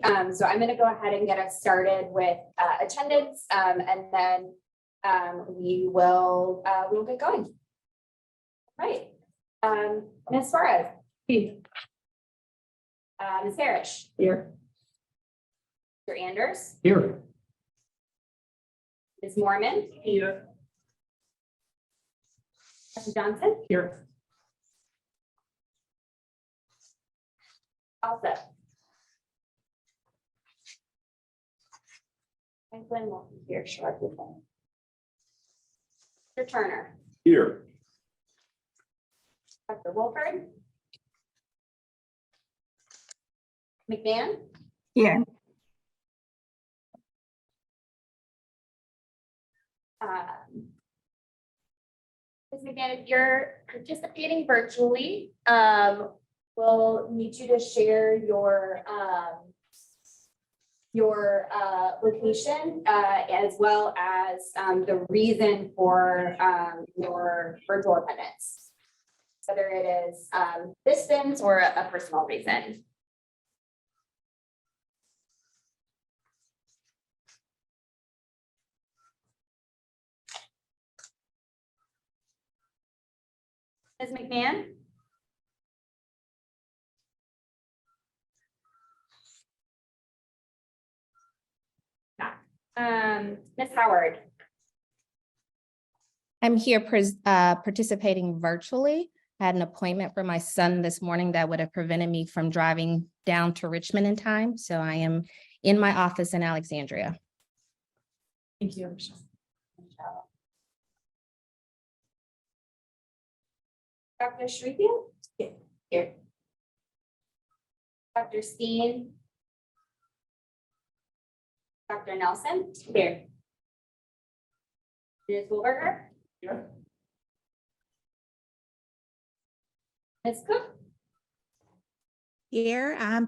So I'm going to go ahead and get us started with attendance, and then we'll get going. Right. Ms. Suarez. Here. Ms. Parrish. Here. Mr. Anders. Here. Ms. Mormon. Here. Dr. Johnson. Here. Also. Franklin will be here shortly. Mr. Turner. Here. Dr. Wolford. McMahon. Here. Ms. McMahon, if you're participating virtually, we'll need you to share your location as well as the reason for your virtual attendance, whether it is distance or a personal reason. Ms. McMahon? Ms. Howard? I'm here participating virtually. I had an appointment for my son this morning that would have prevented me from driving down to Richmond in time. So I am in my office in Alexandria. Thank you. Dr. Shreefield? Here. Dr. Steen? Dr. Nelson? Here. Ms. Wilberger? Here. Ms. Cook? Here, I'm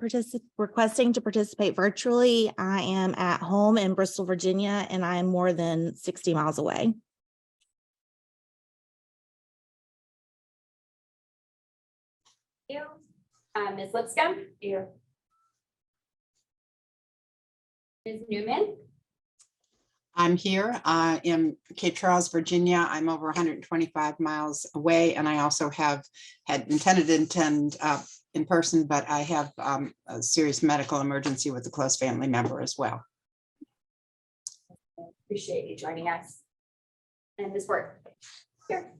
requesting to participate virtually. I am at home in Bristol, Virginia, and I am more than 60 miles away. You. Ms. Lipscomb? Here. Ms. Newman? I'm here. I am Cape Charles, Virginia. I'm over 125 miles away, and I also had intended to attend in person, but I have a serious medical emergency with a close family member as well. Appreciate you joining us. And Ms. Worth? Here.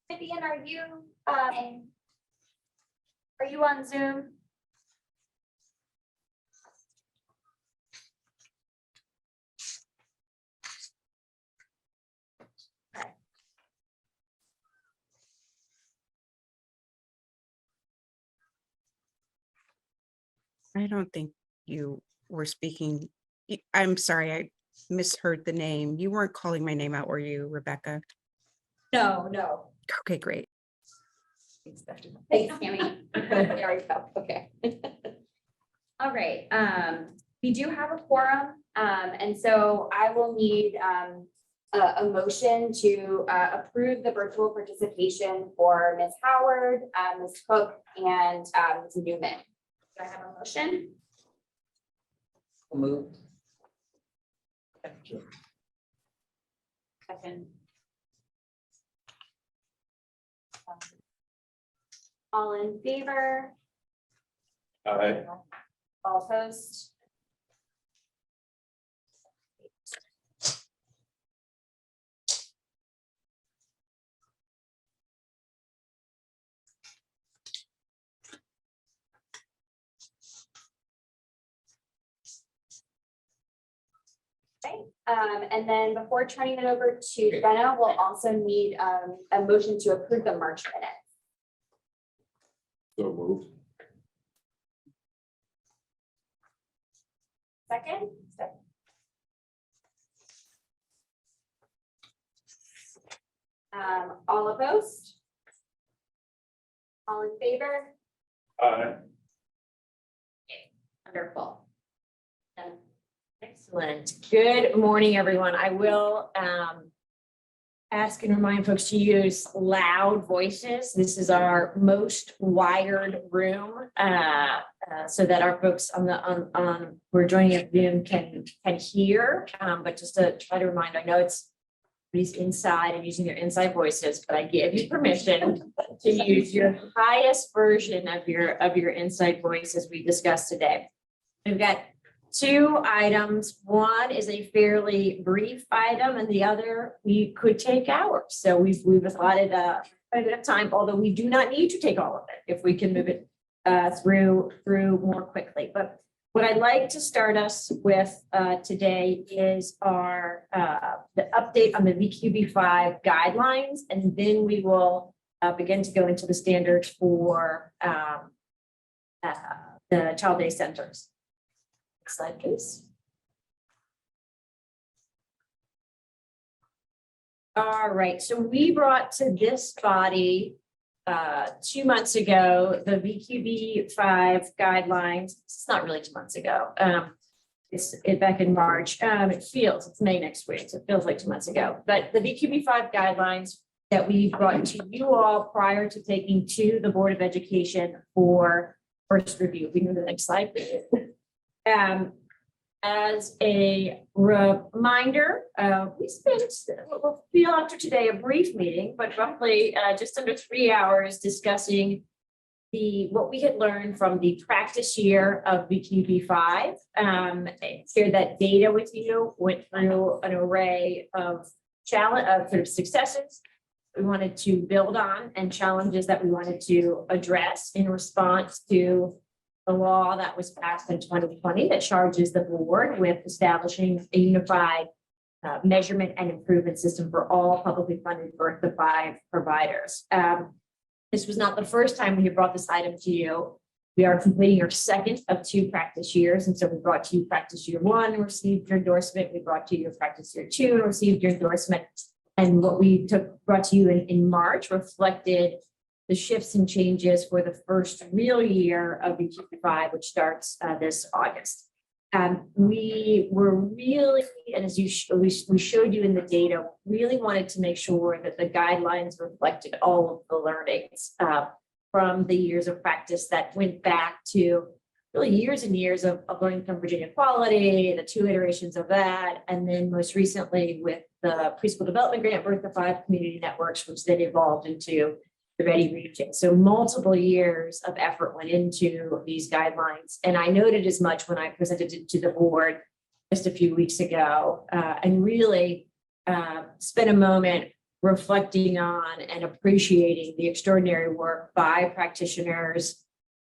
Vivian, are you on Zoom? I don't think you were speaking. I'm sorry, I misheard the name. You weren't calling my name out, were you, Rebecca? No. Okay, great. Thanks, Tammy. There we go. Okay. All right. We do have a quorum, and so I will need a motion to approve the virtual participation for Ms. Howard, Ms. Cook, and Ms. Newman. Do I have a motion? Moved. Second. All in favor? Aye. All opposed? Okay, and then before turning it over to Jenna, we'll also need a motion to approve the March minutes. So moved. Second? All opposed? All in favor? Aye. Wonderful. Excellent. Good morning, everyone. I will ask and remind folks to use loud voices. This is our most wired room, so that our folks who are joining us Zoom can hear. But just to try to remind, I know everybody's inside and using their inside voices, but I give you permission to use your highest version of your inside voice as we discussed today. We've got two items. One is a fairly brief item and the other we could take hours. So we've allotted a bit of time, although we do not need to take all of it if we can move it through more quickly. But what I'd like to start us with today is the update on the VQB5 guidelines, and then we will begin to go into the standards for the child day centers. Next slide, please. All right, so we brought to this body 2 months ago the VQB5 guidelines. It's not really 2 months ago. It's back in March. It's May next week, so it feels like 2 months ago. But the VQB5 guidelines that we brought to you all prior to taking to the Board of Education for first review. We can go to the next slide, please. As a reminder, we spent, we'll feel after today, a brief meeting, but roughly just under 3 hours discussing what we had learned from the practice year of VQB5. Shared that data with you, went through an array of sort of successes we wanted to build on and challenges that we wanted to address in response to the law that was passed in 2020 that charges the board with establishing a unified measurement and improvement system for all publicly funded birth to 5 providers. This was not the first time we have brought this item to you. We are completing our second of 2 practice years. And so we brought to you practice year 1 and received your endorsement. We brought to you practice year 2 and received your endorsement. And what we brought to you in March reflected the shifts and changes for the first real year of VQB5, which starts this August. We were really, and as we showed you in the data, really wanted to make sure that the guidelines reflected all of the learnings from the years of practice that went back to really years and years of learning from Virginia Quality, the 2 iterations of that, and then most recently with the preschool development grant birth to 5 community networks, which then evolved into the Ready region. So multiple years of effort went into these guidelines. And I noted as much when I presented it to the board just a few weeks ago, and really spent a moment reflecting on and appreciating the extraordinary work by practitioners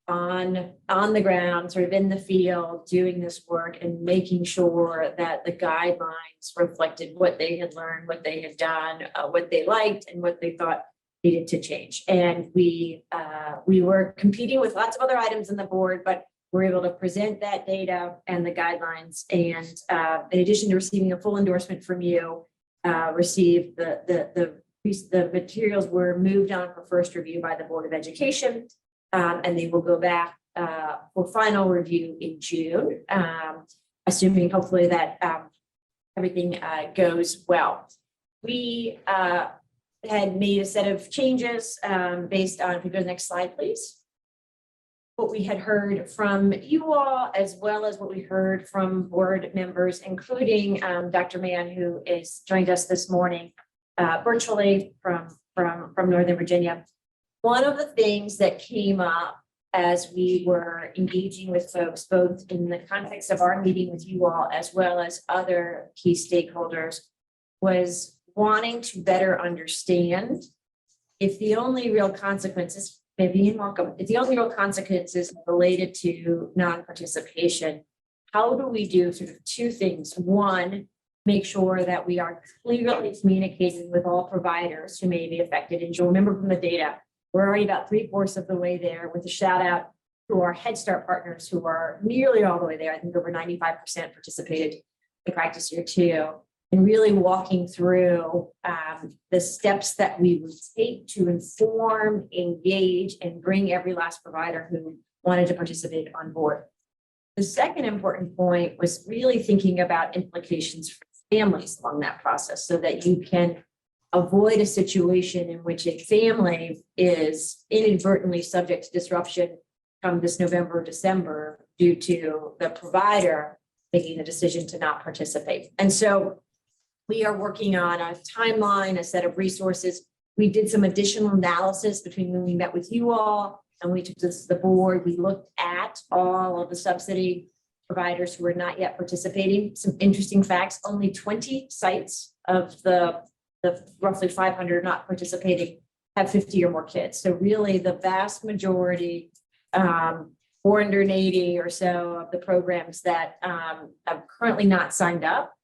on the ground, sort of in the field, doing this work and making sure that the guidelines reflected what they had learned, what they had done, what they liked, and what they thought needed to change. And we were competing with lots of other items in the board, but we're able to present that data and the guidelines. And in addition to receiving a full endorsement from you, received the materials were moved on for first review by the Board of Education, and they will go back for final review in June, assuming hopefully that everything goes well. We had made a set of changes based on, if we go to the next slide, please. What we had heard from you all, as well as what we heard from board members, including Dr. Mann, who is joined us this morning virtually from Northern Virginia. One of the things that came up as we were engaging with folks, both in the context of our meeting with you all, as well as other key stakeholders, was wanting to better understand if the only real consequences, maybe welcome, if the only real consequences related to non-participation, how do we do sort of 2 things? One, make sure that we are clearly communicating with all providers who may be affected. And you'll remember from the data, we're already about 3/4 of the way there, with a shout out to our Head Start partners who are nearly all the way there. I think over 95% participated in practice year 2. And really walking through the steps that we would take to inform, engage, and bring every last provider who wanted to participate on board. The second important point was really thinking about implications for families along that process so that you can avoid a situation in which a family is inadvertently subject to disruption come this November, December, due to the provider making the decision to not participate. And so we are working on a timeline, a set of resources. We did some additional analysis between when we met with you all and we took this to the board. We looked at all of the subsidy providers who are not yet participating. Some interesting facts, only 20 sites of the roughly 500 not participating have 50 or more kids. So really the vast majority, 480 or so of the programs that have currently not signed up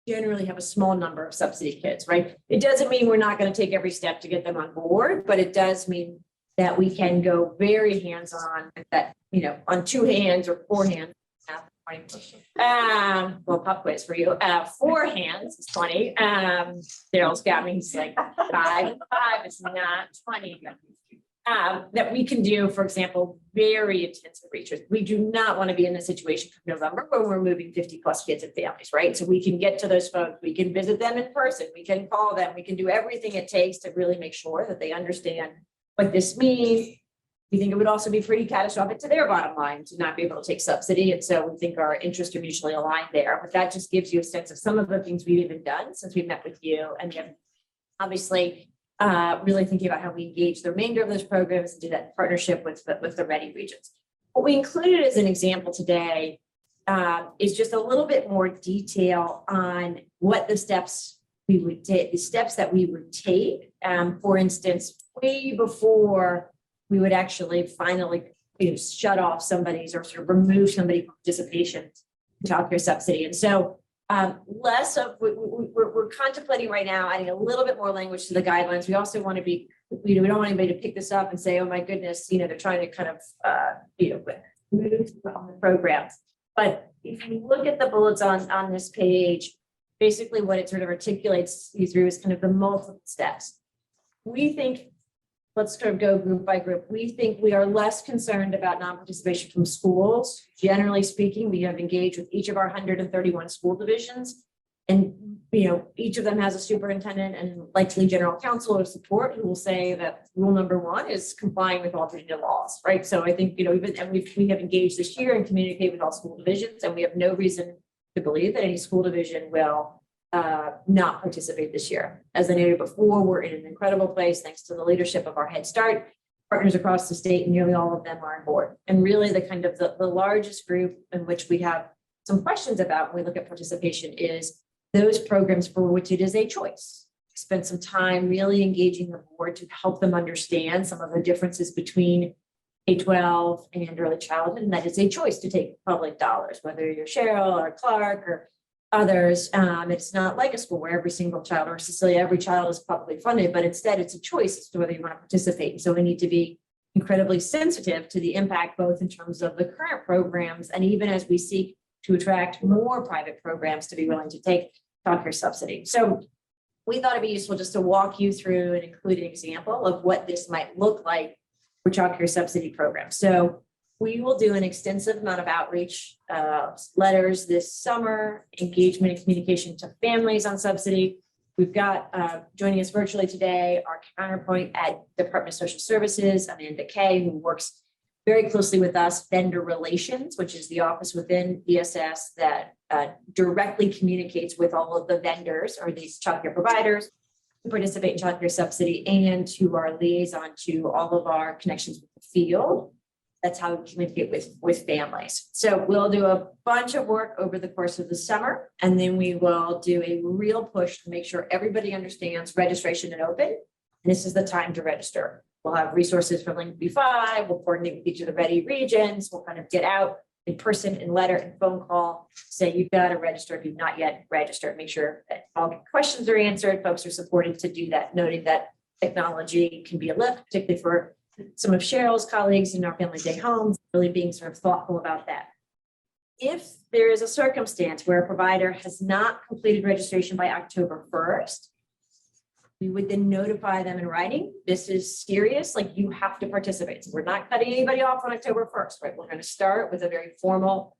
generally have a small number of subsidy kids, right? It doesn't mean we're not going to take every step to get them on board, but it does mean that we can go very hands-on, that, you know, on 2 hands or 4 hands. Well, pop quiz for you. 4 hands is 20. Daryl's got me. He's like 5. 5 is not 20. That we can do, for example, very intensive research. We do not want to be in a situation from November where we're moving 50 plus kids and families, right? So we can get to those folks, we can visit them in person, we can call them, we can do everything it takes to really make sure that they understand what this means. We think it would also be pretty catastrophic to their bottom line to not be able to take subsidy. And so we think our interests are mutually aligned there. But that just gives you a sense of some of the things we've even done since we met with you. And then obviously, really thinking about how we engage the remainder of those programs and do that in partnership with the ready regions. What we included as an example today is just a little bit more detail on what the steps we would take, the steps that we would take. For instance, way before we would actually finally, you know, shut off somebody's or sort of remove somebody from participation in childcare subsidy. And so less of, we're contemplating right now, adding a little bit more language to the guidelines. We also want to be, we don't want anybody to pick this up and say, oh my goodness, you know, they're trying to kind of, you know, move on the programs. But if you look at the bullets on this page, basically what it sort of articulates you through is kind of the multiple steps. We think, let's sort of go group by group. We think we are less concerned about non-participation from schools. Generally speaking, we have engaged with each of our 131 school divisions. And, you know, each of them has a superintendent and likely general counsel of support who will say that rule number 1 is complying with all Virginia laws, right? So I think, you know, even, and we have engaged this year and communicate with all school divisions, and we have no reason to believe that any school division will not participate this year. As I noted before, we're in an incredible place thanks to the leadership of our Head Start partners across the state, and nearly all of them are on board. And really the kind of the largest group in which we have some questions about when we look at participation is those programs for which it is a choice. Spend some time really engaging the board to help them understand some of the differences between K-12 and early childhood, and that is a choice to take public dollars, whether you're Cheryl or Clark or others. It's not like a school where every single child, or Cecilia, every child is publicly funded, but instead it's a choice as to whether you want to participate. So we need to be incredibly sensitive to the impact, both in terms of the current programs and even as we seek to attract more private programs to be willing to take childcare subsidy. So we thought it'd be useful just to walk you through and include an example of what this might look like for childcare subsidy programs. So we will do an extensive amount of outreach, letters this summer, engagement and communication to families on subsidy. We've got joining us virtually today, our counterpoint at Department of Social Services, Amanda Kay, who works very closely with us, Vendor Relations, which is the office within ESS that directly communicates with all of the vendors or these childcare providers who participate in childcare subsidy, and to our liaison to all of our connections with the field. That's how we communicate with families. So we'll do a bunch of work over the course of the summer, and then we will do a real push to make sure everybody understands registration and open. And this is the time to register. We'll have resources for Link B5. We'll coordinate with each of the ready regions. We'll kind of get out in person, in letter, and phone call, say you've got to register if you've not yet registered. Make sure that all questions are answered. Folks are supported to do that, noting that technology can be a lift, particularly for some of Cheryl's colleagues in our Family Day homes, really being sort of thoughtful about that. If there is a circumstance where a provider has not completed registration by October 1st, we would then notify them in writing, this is serious, like you have to participate. So we're not cutting anybody off on October 1st, right? We're going to start with a very formal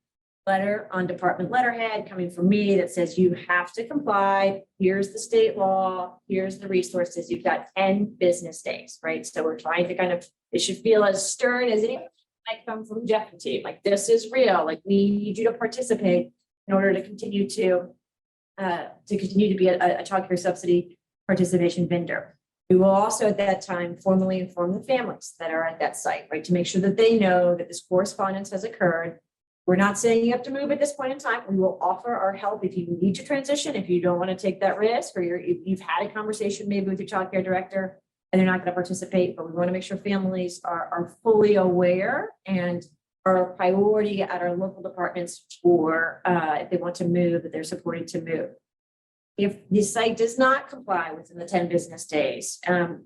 letter on department letterhead coming from me that says you have to comply. Here's the state law. Here's the resources. You've got 10 business days, right? So we're trying to kind of, it should feel as stern as any might come from Jeff and team. Like, this is real. Like, we need you to participate in order to continue to be a child care subsidy participation vendor. We will also at that time formally inform the families that are at that site, right? To make sure that they know that this correspondence has occurred. We're not saying you have to move at this point in time. We will offer our help if you need to transition, if you don't want to take that risk, or you've had a conversation maybe with your child care director and they're not going to participate, but we want to make sure families are fully aware and are a priority at our local departments for if they want to move, that they're supported to move. If the site does not comply within the 10 business days,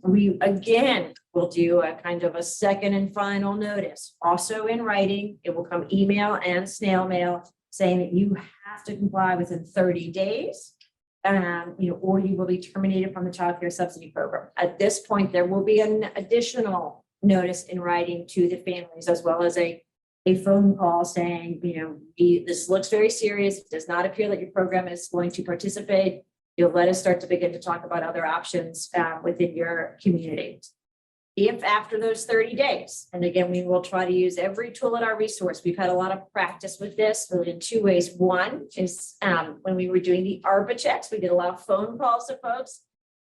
we again will do a kind of a second and final notice, also in writing. It will come email and snail mail saying that you have to comply within 30 days, or you will be terminated from the child care subsidy program. At this point, there will be an additional notice in writing to the families, as well as a phone call saying, this looks very serious. It does not appear that your program is going to participate. You'll let us start to begin to talk about other options within your community. If after those 30 days, and again, we will try to use every tool at our resource. We've had a lot of practice with this really in two ways. One is when we were doing the ARPA checks, we did a lot of phone calls to folks.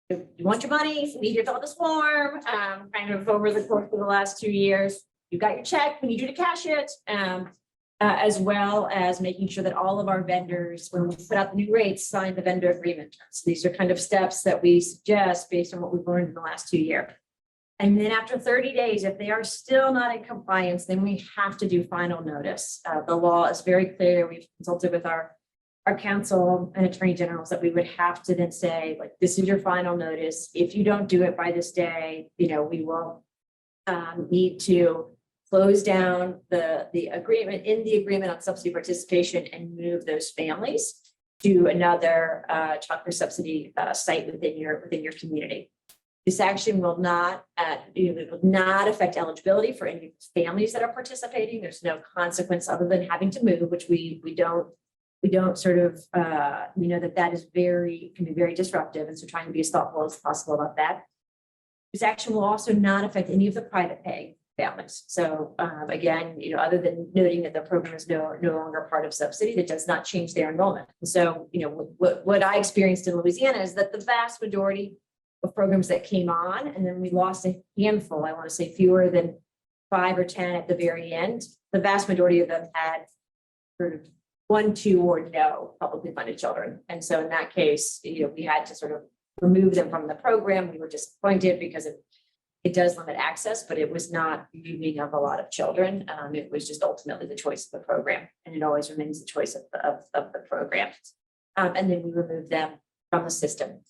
You want your money, we need you to fill out this form, kind of over the course of the last 2 years. You got your check, we need you to cash it, as well as making sure that all of our vendors, when we put out the new rates, sign the vendor agreement. So these are kind of steps that we suggest based on what we've learned in the last 2 years. And then after 30 days, if they are still not in compliance, then we have to do final notice. The law is very clear. We've consulted with our counsel and attorney generals that we would have to then say, like, this is your final notice. If you don't do it by this day, we will need to close down the agreement on subsidy participation and move those families to another child care subsidy site within your community. This action will not affect eligibility for any families that are participating. There's no consequence other than having to move, which we don't sort of we know that is can be very disruptive, and so trying to be as thoughtful as possible about that. This action will also not affect any of the private pay families. So again, other than noting that the program is no longer part of subsidy, that does not change their enrollment. And so, what I experienced in Louisiana is that the vast majority of programs that came on, and then we lost a handful, I want to say fewer than 5 or 10 at the very end. The vast majority of them had sort of 1, 2, or no publicly funded children. And so in that case, we had to sort of remove them from the program. We were disappointed because it does limit access, but it was not moving of a lot of children. It was just ultimately the choice of the program, and it always remains the choice of the program. And then we remove them from the system.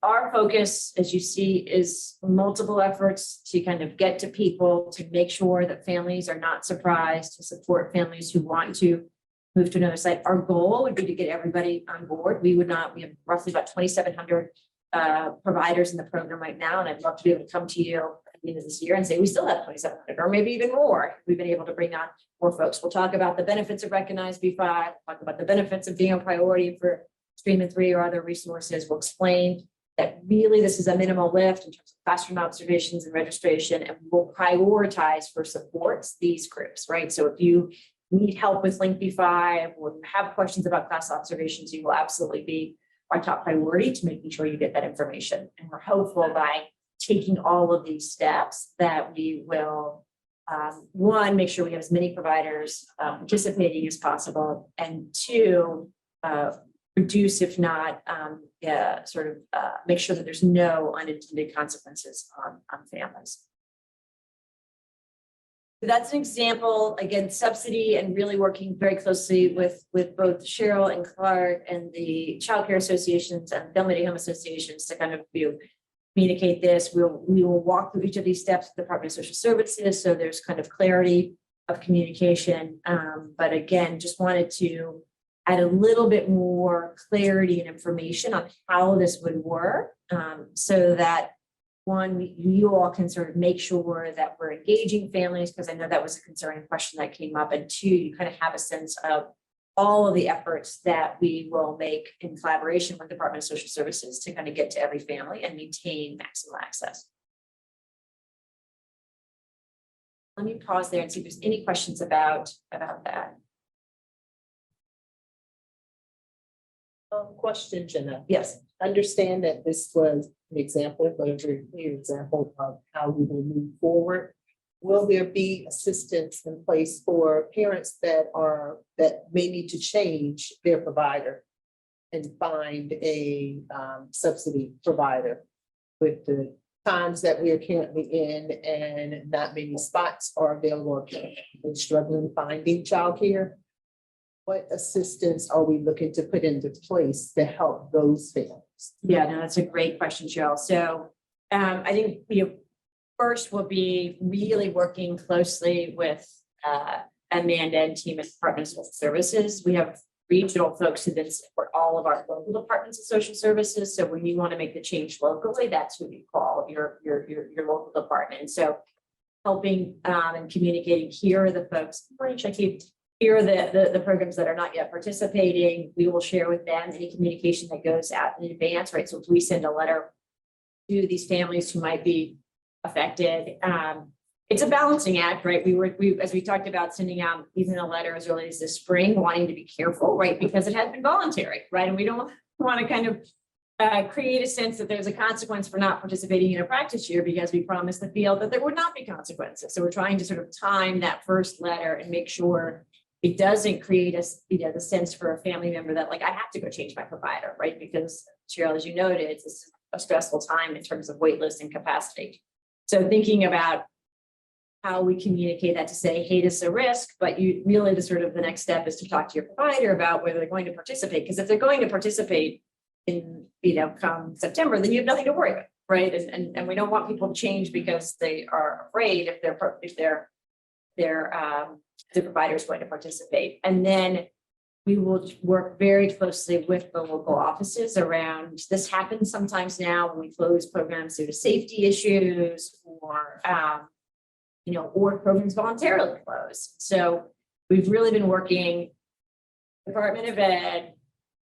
Our focus, as you see, is multiple efforts to kind of get to people, to make sure that families are not surprised, to support families who want to move to another site. Our goal would be to get everybody on board. We have roughly about 2,700 providers in the program right now, and I'd love to be able to come to you at the end of this year and say we still have 2,700 or maybe even more. We've been able to bring on more folks. We'll talk about the benefits of recognized B5, talk about the benefits of being a priority for Stream and 3 or other resources. We'll explain that really this is a minimal lift in terms of classroom observations and registration, and we'll prioritize for supports these groups, right? So if you need help with Link B5 or you have questions about class observations, you will absolutely be our top priority to making sure you get that information. And we're hopeful by taking all of these steps that we will, one, make sure we have as many providers participating as possible, and two, reduce, if not, make sure that there's no unintended consequences on families. So that's an example, again, subsidy, and really working very closely with both Cheryl and Clark and the child care associations and family home associations to kind of communicate this. We will walk through each of these steps with the Department of Social Services, so there's kind of clarity of communication. But again, just wanted to add a little bit more clarity and information on how this would work, so that one, you all can sort of make sure that we're engaging families, because I know that was a concerning question that came up. And two, you kind of have a sense of all of the efforts that we will make in collaboration with Department of Social Services to kind of get to every family and maintain maximum access. Let me pause there and see if there's any questions about that. Question, Jenna. Yes. Understand that this was an example, but a very clear example of how we will move forward. Will there be assistance in place for parents that may need to change their provider and find a subsidy provider with the times that we are currently in and not many spots are available and struggling finding childcare? What assistance are we looking to put into place to help those families? Yeah, no, that's a great question, Cheryl. So I think first we'll be really working closely with Amanda and team at Department of Social Services. We have regional folks who then support all of our local departments of social services. So when you want to make the change locally, that's who you call your local department. So helping and communicating, here are the folks, here are the programs that are not yet participating. We will share with them any communication that goes out in advance, right? So if we send a letter to these families who might be affected, it's a balancing act, right? We as we talked about, sending out even a letter as early as this spring, wanting to be careful, right? Because it has been voluntary, right? And we don't want to kind of create a sense that there's a consequence for not participating in a practice year, because we promised the field that there would not be consequences. So we're trying to sort of time that first letter and make sure it doesn't create the sense for a family member that, like, I have to go change my provider, right? Because Cheryl, as you noted, it's a stressful time in terms of wait lists and capacity. So thinking about how we communicate that to say, hey, this is a risk, but you really the next step is to talk to your provider about whether they're going to participate. Because if they're going to participate in, come September, then you have nothing to worry about, right? And we don't want people to change because they are afraid if the provider is going to participate. And then we will work very closely with the local offices around, this happens sometimes now when we close programs due to safety issues or, or programs voluntarily close. So we've really been working Department of Ed,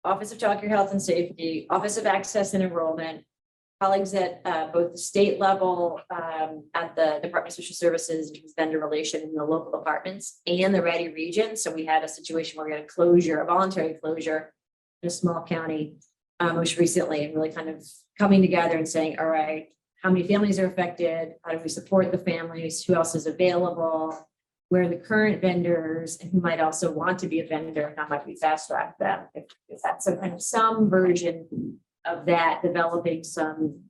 Office of Child Care Health and Safety, Office of Access and Enrollment, colleagues at both the state level, at the Department of Social Services, vendor relation in the local departments, and the Ready region. So we had a situation where we had a voluntary closure in a small county most recently, and really kind of coming together and saying, all right, how many families are affected? How do we support the families? Who else is available? Where are the current vendors, and who might also want to be a vendor, and how might we fast track them? If that's some version of that, developing some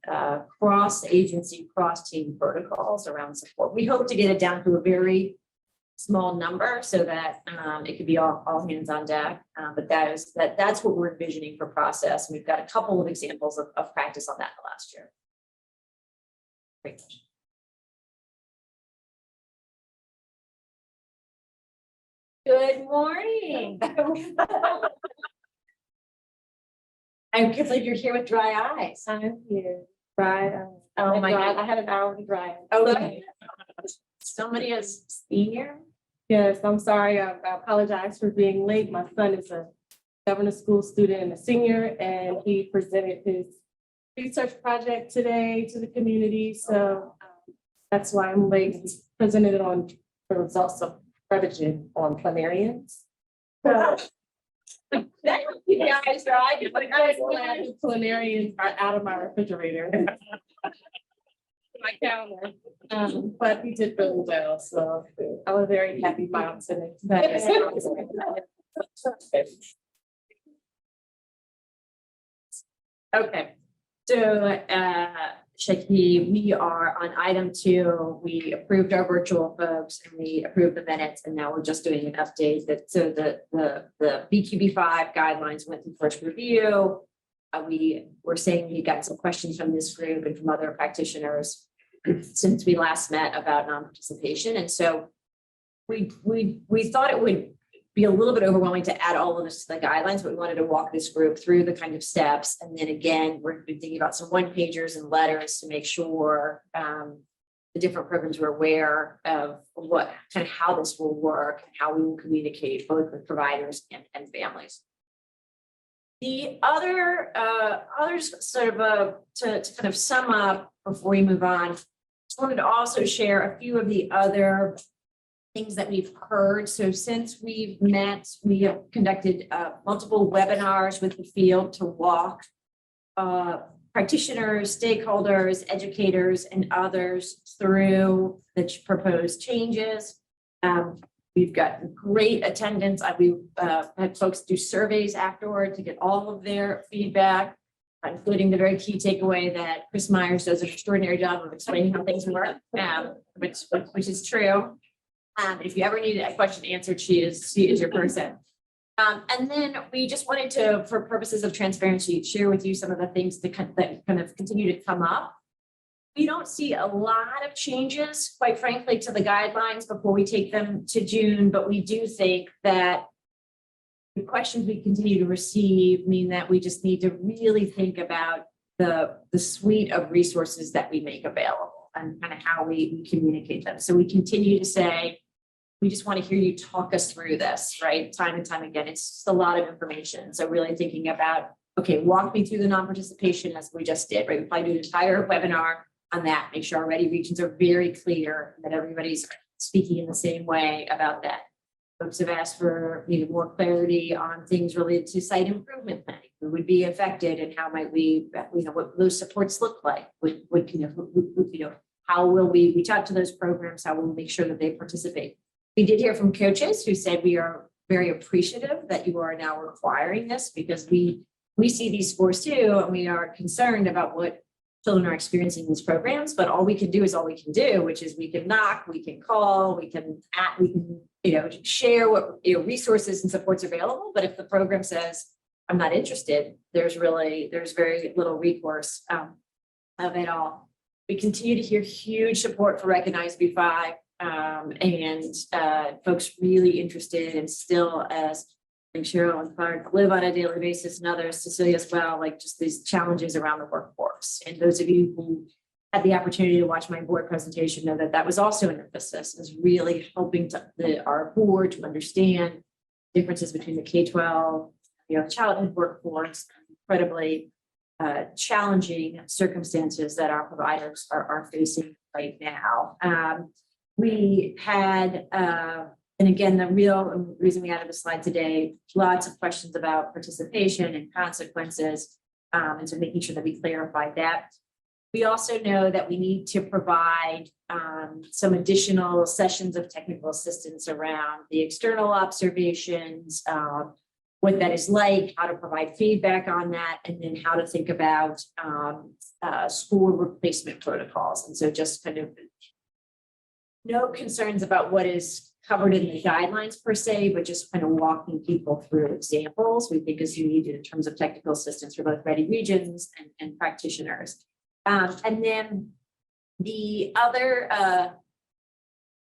cross-agency, cross-team protocols around support. We hope to get it down to a very small number so that it could be all hands on deck. But that's what we're envisioning for process. And we've got a couple of examples of practice on that in the last year. Great. Good morning. I can't believe you're here with dry eyes. I'm here. Right. Oh my God. I had an hour to drive. Okay. Somebody is senior. Yes, I'm sorry. I apologize for being late. My son is a governor's school student and a senior, and he presented his research project today to the community. So that's why I'm late. He presented it on the results of Prevagen on planarians. So, planarians are out of my refrigerator. My counter. But he did really well. So I was very happy about today. Okay. So Shaki, we are on item 2. We approved our virtual folks and we approved the minutes, and now we're just doing an update so the BQB5 guidelines went through first review. We were saying we got some questions from this group and from other practitioners since we last met about non-participation. And so we thought it would be a little bit overwhelming to add all of this to the guidelines, but we wanted to walk this group through the kind of steps. And then again, we're gonna be thinking about some one pagers and letters to make sure the different programs were aware of what kind of how this will work and how we will communicate both with providers and families. The others sort of to kind of sum up before we move on, just wanted to also share a few of the other things that we've heard. So since we've met, we have conducted multiple webinars with the field to walk practitioners, stakeholders, educators, and others through the proposed changes. We've got great attendance. We've had folks do surveys afterward to get all of their feedback, including the very key takeaway that Chris Myers does an extraordinary job of explaining how things work, which is true. If you ever need a question answered, she is your person. And then we just wanted to, for purposes of transparency, share with you some of the things that kind of continue to come up. We don't see a lot of changes, quite frankly, to the guidelines before we take them to June, but we do think that the questions we continue to receive mean that we just need to really think about the suite of resources that we make available and kind of how we communicate them. So we continue to say, we just want to hear you talk us through this, right? Time and time again, it's just a lot of information. So really thinking about, okay, walk me through the non-participation as we just did, right? We probably do an entire webinar on that, make sure our ready regions are very clear, that everybody's speaking in the same way about that. Folks have asked for more clarity on things related to site improvement planning. Who would be affected and how might we, what those supports look like? How will we reach out to those programs? How will we make sure that they participate? We did hear from coaches who said we are very appreciative that you are now requiring this because we see these scores too, and we are concerned about what children are experiencing in these programs, but all we can do is all we can do, which is we can knock, we can call, we can share what resources and supports available. But if the program says, I'm not interested, there's very little recourse of it all. We continue to hear huge support for Recognize B5 and folks really interested and still, as I think Cheryl and Clark live on a daily basis, and others, Cecilia as well, like just these challenges around the workforce. And those of you who had the opportunity to watch my board presentation know that that was also an emphasis, is really helping our board to understand differences between the K-12, childhood workforce, incredibly challenging circumstances that our providers are facing right now. We had, and again, the real reason we added the slide today, lots of questions about participation and consequences, and so making sure that we clarify that. We also know that we need to provide some additional sessions of technical assistance around the external observations, what that is like, how to provide feedback on that, and then how to think about school replacement protocols. And so just kind of no concerns about what is covered in the guidelines per se, but just kind of walking people through examples we think is needed in terms of technical assistance for both ready regions and practitioners. And then the other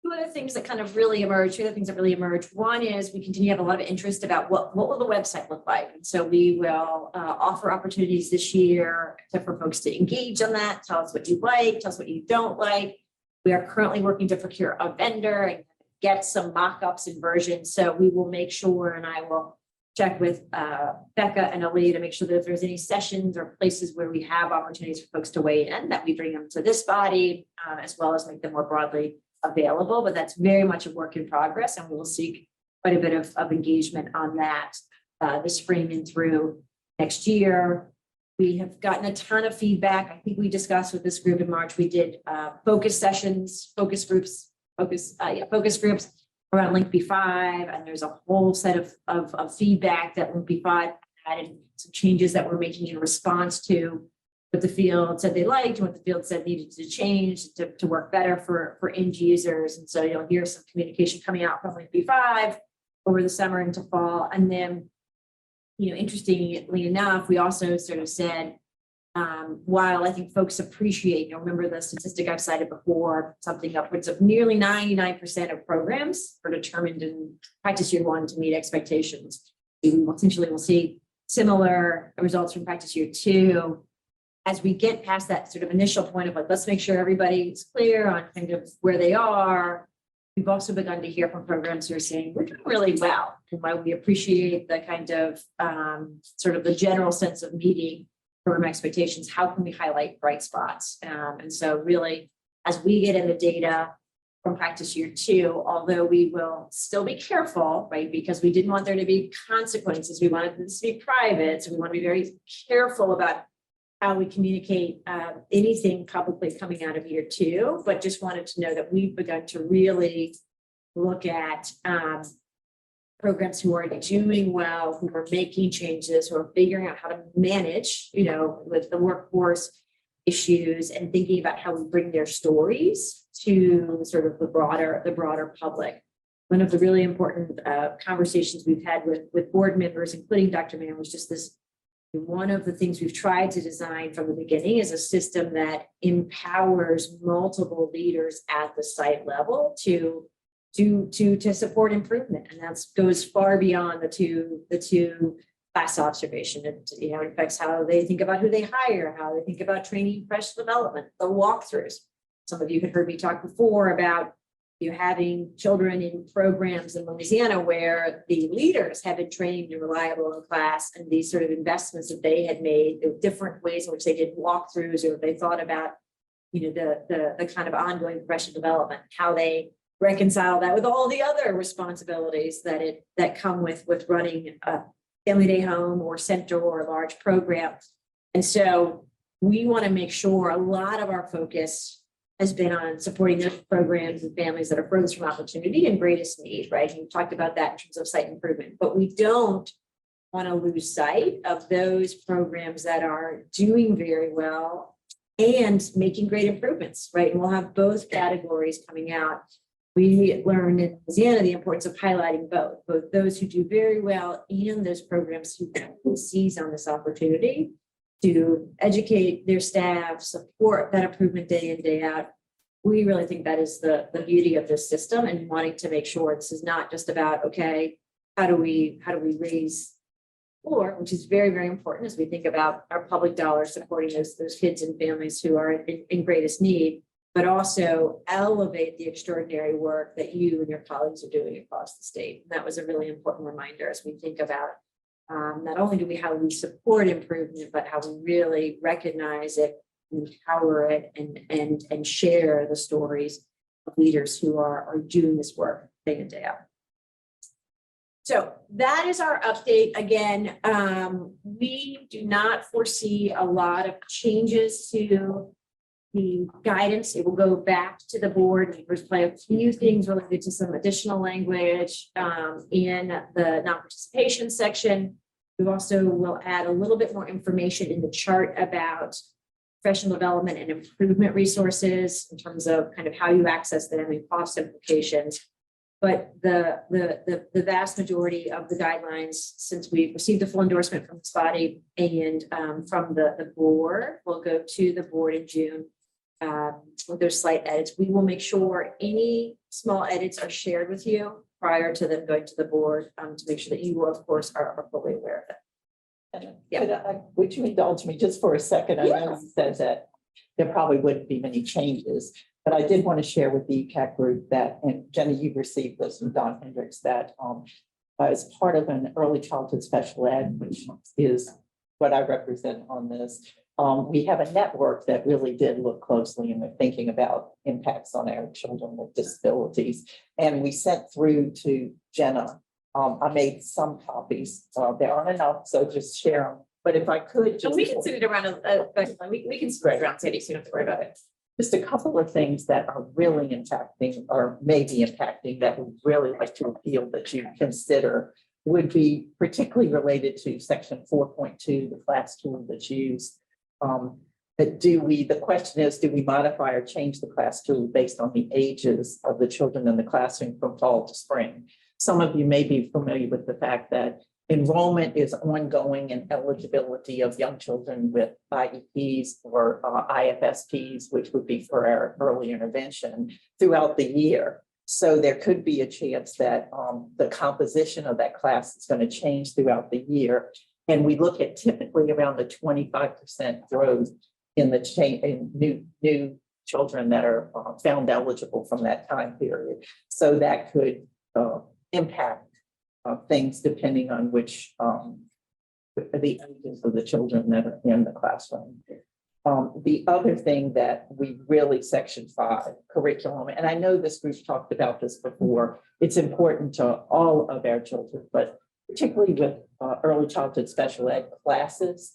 two other things that kind of really emerge, two other things that really emerge. One is we continue to have a lot of interest about what will the website look like. And so we will offer opportunities this year for folks to engage on that. Tell us what you like, tell us what you don't like. We are currently working to procure a vendor and get some mock-ups and versions. So we will make sure, and I will check with Becca and Ali to make sure that if there's any sessions or places where we have opportunities for folks to weigh in, that we bring them to this body, as well as make them more broadly available. But that's very much a work in progress, and we will seek quite a bit of engagement on that this spring and through next year. We have gotten a ton of feedback. I think we discussed with this group in March. We did focus sessions, focus groups around Link B5, and there's a whole set of feedback that Link B5 added, some changes that we're making in response to what the field said they liked and what the field said needed to change to work better for end users. And so you'll hear some communication coming out from Link B5 over the summer into fall. And then, interestingly enough, we also sort of said, while I think folks appreciate, remember the statistic I've cited before, something upwards of nearly 99% of programs are determined in practice year 1 to meet expectations. We potentially will see similar results from practice year 2. As we get past that sort of initial point of like, let's make sure everybody's clear on kind of where they are. We've also begun to hear from programs who are saying we're doing really well. And while we appreciate the kind of sort of the general sense of meeting program expectations, how can we highlight bright spots? And so really, as we get in the data from practice year 2, although we will still be careful, right? Because we didn't want there to be consequences. We wanted this to be private. So we want to be very careful about how we communicate anything publicly coming out of year 2, but just wanted to know that we've begun to really look at programs who are doing well, who are making changes, who are figuring out how to manage, with the workforce issues and thinking about how we bring their stories to sort of the broader public. One of the really important conversations we've had with board members, including Dr. Mann, was just this. One of the things we've tried to design from the beginning is a system that empowers multiple leaders at the site level to support improvement. And that goes far beyond the two class observation. It affects how they think about who they hire, how they think about training, professional development, the walkthroughs. Some of you had heard me talk before about having children in programs in Louisiana where the leaders have been trained and reliable in class, and these sort of investments that they had made, the different ways in which they did walkthroughs, or they thought about, the kind of ongoing professional development, how they reconcile that with all the other responsibilities that come with running a family day home or center or a large program. And so we want to make sure a lot of our focus has been on supporting those programs and families that are furthest from opportunity and greatest need, right? And we talked about that in terms of site improvement, but we don't want to lose sight of those programs that are doing very well and making great improvements, right? And we'll have both categories coming out. We learned in Louisiana the importance of highlighting both those who do very well and those programs who seize on this opportunity to educate their staff, support that improvement day in, day out. We really think that is the beauty of this system, and wanting to make sure this is not just about, okay, how do we raise floor, which is very, very important as we think about our public dollars supporting those kids and families who are in greatest need, but also elevate the extraordinary work that you and your colleagues are doing across the state. And that was a really important reminder as we think about not only how we support improvement, but how we really recognize it, empower it, and share the stories of leaders who are doing this work day in, day out. So that is our update. Again, we do not foresee a lot of changes to the guidance. It will go back to the board. We first play a few things related to some additional language in the non-participation section. We also will add a little bit more information in the chart about professional development and improvement resources in terms of kind of how you access them and cost implications. But the vast majority of the guidelines, since we received a full endorsement from this body and from the board, will go to the board in June with those slight edits. We will make sure any small edits are shared with you prior to them going to the board to make sure that you, of course, are fully aware of it. Yeah. Would you indulge me just for a second? I know you said that there probably wouldn't be many changes, but I did want to share with the ECAC group that, and Jenny, you've received this from Don Hendricks, that as part of an early childhood special ed, which is what I represent on this, we have a network that really did look closely and we're thinking about impacts on our children with disabilities. And we sent through to Jenna. I made some copies. There aren't enough, so just share them. But if I could just. And we can send it around, we can spread it around cities, so you don't have to worry about it. Just a couple of things that are really impacting or maybe impacting that we'd really like to appeal that you consider would be particularly related to section 4.2, the class tool that's used. The question is, do we modify or change the class tool based on the ages of the children in the classroom from fall to spring? Some of you may be familiar with the fact that enrollment is ongoing and eligibility of young children with IEPs or IFSPs, which would be for our early intervention throughout the year. So there could be a chance that the composition of that class is going to change throughout the year. And we look at typically around the 25% growth in the change in new children that are found eligible from that time period. So that could impact things depending on which the ages of the children that are in the classroom. The other thing that we really, Section 5, curriculum, and I know this group talked about this before, it's important to all of our children, but particularly with early childhood special ed classes,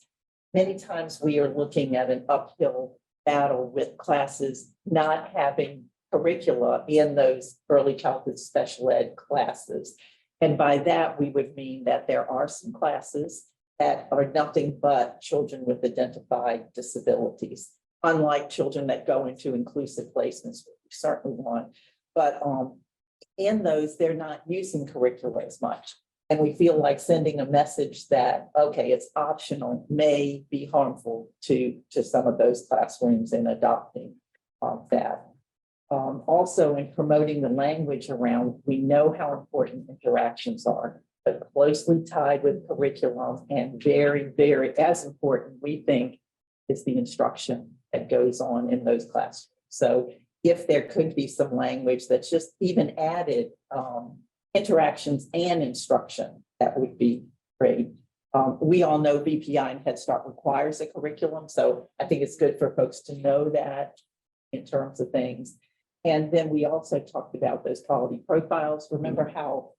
many times we are looking at an uphill battle with classes not having curricula in those early childhood special ed classes. And by that, we would mean that there are some classes that are nothing but children with identified disabilities, unlike children that go into inclusive placements, which we certainly want. But in those, they're not using curricula as much. And we feel like sending a message that, okay, it's optional may be harmful to some of those classrooms in adopting that. Also in promoting the language around, we know how important interactions are, but closely tied with curriculum and very, very as important, we think, is the instruction that goes on in those classrooms. So if there could be some language that's just even added interactions and instruction, that would be great. We all know BPI and Head Start requires a curriculum, so I think it's good for folks to know that in terms of things. And then we also talked about those quality profiles. Remember how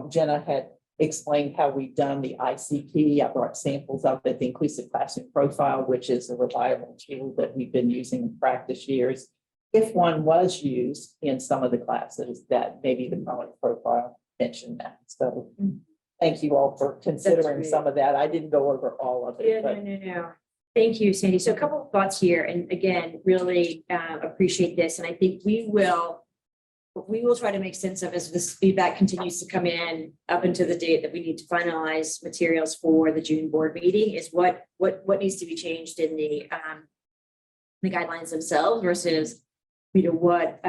Jenna had explained how we've done the ICP. I brought samples of it, the Inclusive Classroom Profile, which is a reliable tool that we've been using in practice years. If one was used in some of the classes, that maybe the quality profile mentioned that. So thank you all for considering great. some of that. I didn't go over all of it. Yeah, but no. Thank you, Sandy. So a couple of thoughts here, and again, really appreciate this. And I think we will try to make sense of as this feedback continues to come in up until the date that we need to finalize materials for the June board meeting is what needs to be changed in the guidelines themselves versus what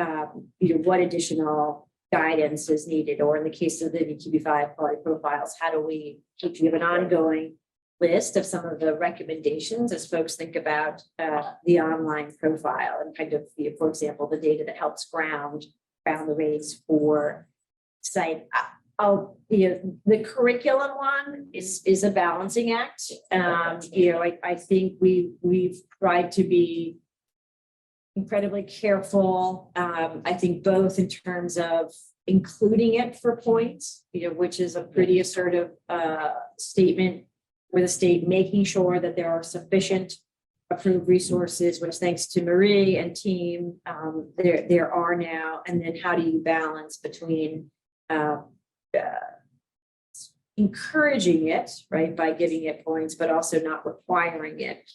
additional guidance is needed, or in the case of the VQB5 quality profiles, how do we have an ongoing list of some of the recommendations as folks think about the online profile and kind of, for example, the data that helps ground the rates for site. The curriculum one is a balancing act. I think we've tried to be incredibly careful. I think both in terms of including it for points, which is a pretty assertive statement for the state, making sure that there are sufficient approved resources, which thanks to Marie and team, there are now. And then how do you balance between encouraging it, right, by giving it points, but also not requiring it.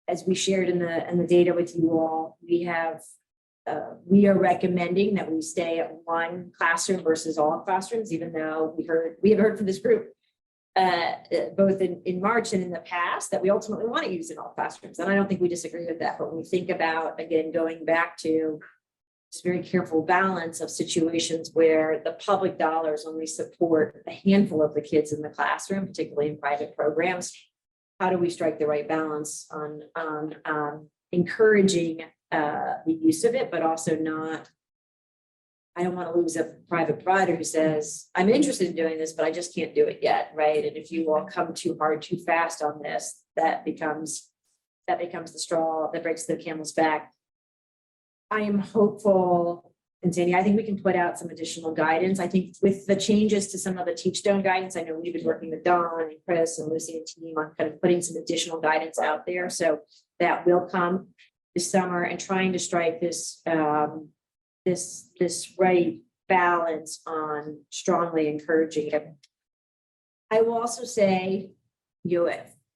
As we shared in the data with you all, we are recommending that we stay at one classroom versus all classrooms, even though we have heard from this group both in March and in the past that we ultimately want to use in all classrooms. And I don't think we disagree with that, but when we think about, again, going back to this very careful balance of situations where the public dollars only support a handful of the kids in the classroom, particularly in private programs, how do we strike the right balance on encouraging the use of it, but also not, I don't want to lose a private provider who says, I'm interested in doing this, but I just can't do it yet, right? And if you all come too hard, too fast on this, that becomes the straw that breaks the camel's back. I am hopeful, and Sandy, I think we can put out some additional guidance. I think with the changes to some of the Teachstone guidance, I know we've been working with Dawn and Chris and Lucy and team on kind of putting some additional guidance out there. So that will come this summer, and trying to strike this this right balance on strongly encouraging it. I will also say,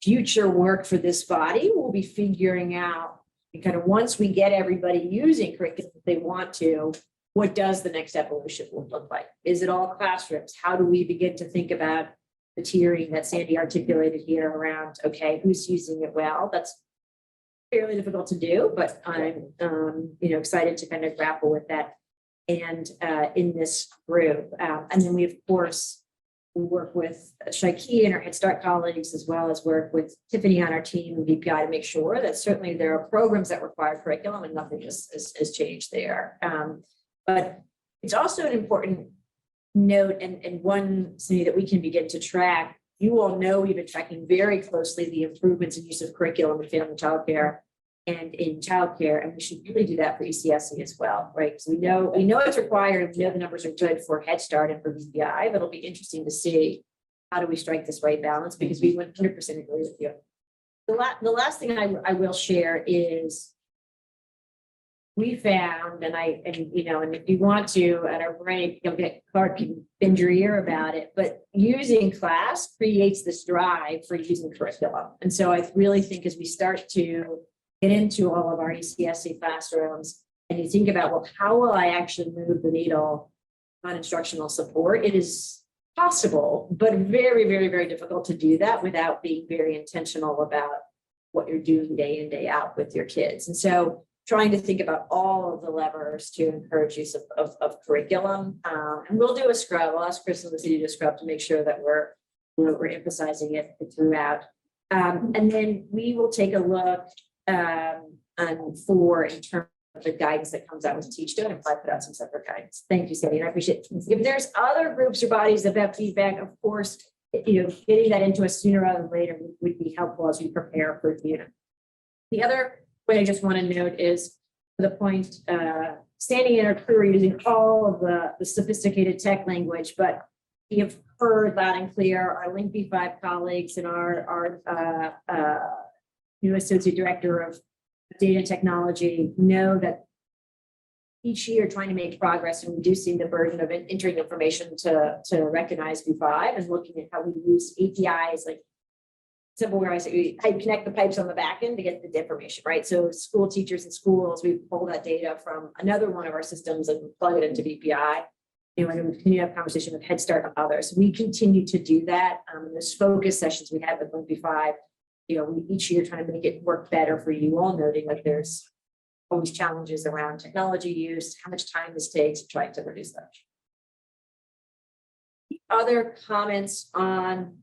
future work for this body will be figuring out kind of once we get everybody using curriculum if they want to, what does the next evolution look like? Is it all classrooms? How do we begin to think about the tiering that Sandy articulated here around, okay, who's using it well? That's fairly difficult to do, but I'm, excited to kind of grapple with that. And in this group, and then we, of course, work with Shaiki and our Head Start colleagues, as well as work with Tiffany on our team and BPI to make sure that certainly there are programs that require curriculum and nothing has changed there. But it's also an important note and one, Cindy, that we can begin to track. You all know we've been tracking very closely the improvements in use of curriculum in family childcare and in childcare, and we should really do that for ECSC as well, right? Because we know it's required, we know the numbers are good for Head Start and for BPI, but it'll be interesting to see how do we strike this right balance, because we 100% agree with you. The last thing I will share is we found, and if you want to at our break, you'll get Clark can bend your ear about it, but using class creates this drive for using curriculum. And so I really think as we start to get into all of our ECSC classrooms and you think about, well, how will I actually move the needle on instructional support? It is possible, but very, very, very difficult to do that without being very intentional about what you're doing day in, day out with your kids. And so trying to think about all of the levers to encourage use of curriculum. And we'll do a scrub. I'll ask Chris and Lucy to do a scrub to make sure that we're emphasizing it throughout. And then we will take a look in terms of the guidance that comes out with Teach To, and apply put out some separate guidance. Thank you, Sandy. And I appreciate it. If there's other groups or bodies that have feedback, of course, getting that into us sooner rather than later would be helpful as we prepare for the other what I just want to note is the point, Sandy and our crew are using all of the sophisticated tech language, but we have heard loud and clear our Link B5 colleagues and our new associate director of data and technology know that each year trying to make progress in reducing the burden of entering information to recognize B5 and looking at how we use APIs like simple where I say I connect the pipes on the back end to get the information, right? So school teachers and schools, we pull that data from another one of our systems and plug it into BPI. And we continue to have conversation with Head Start and others. We continue to do that. There's focus sessions we have with B5. We each year trying to make it work better for you all, noting that there's always challenges around technology use, how much time this takes, trying to reduce that. Other comments on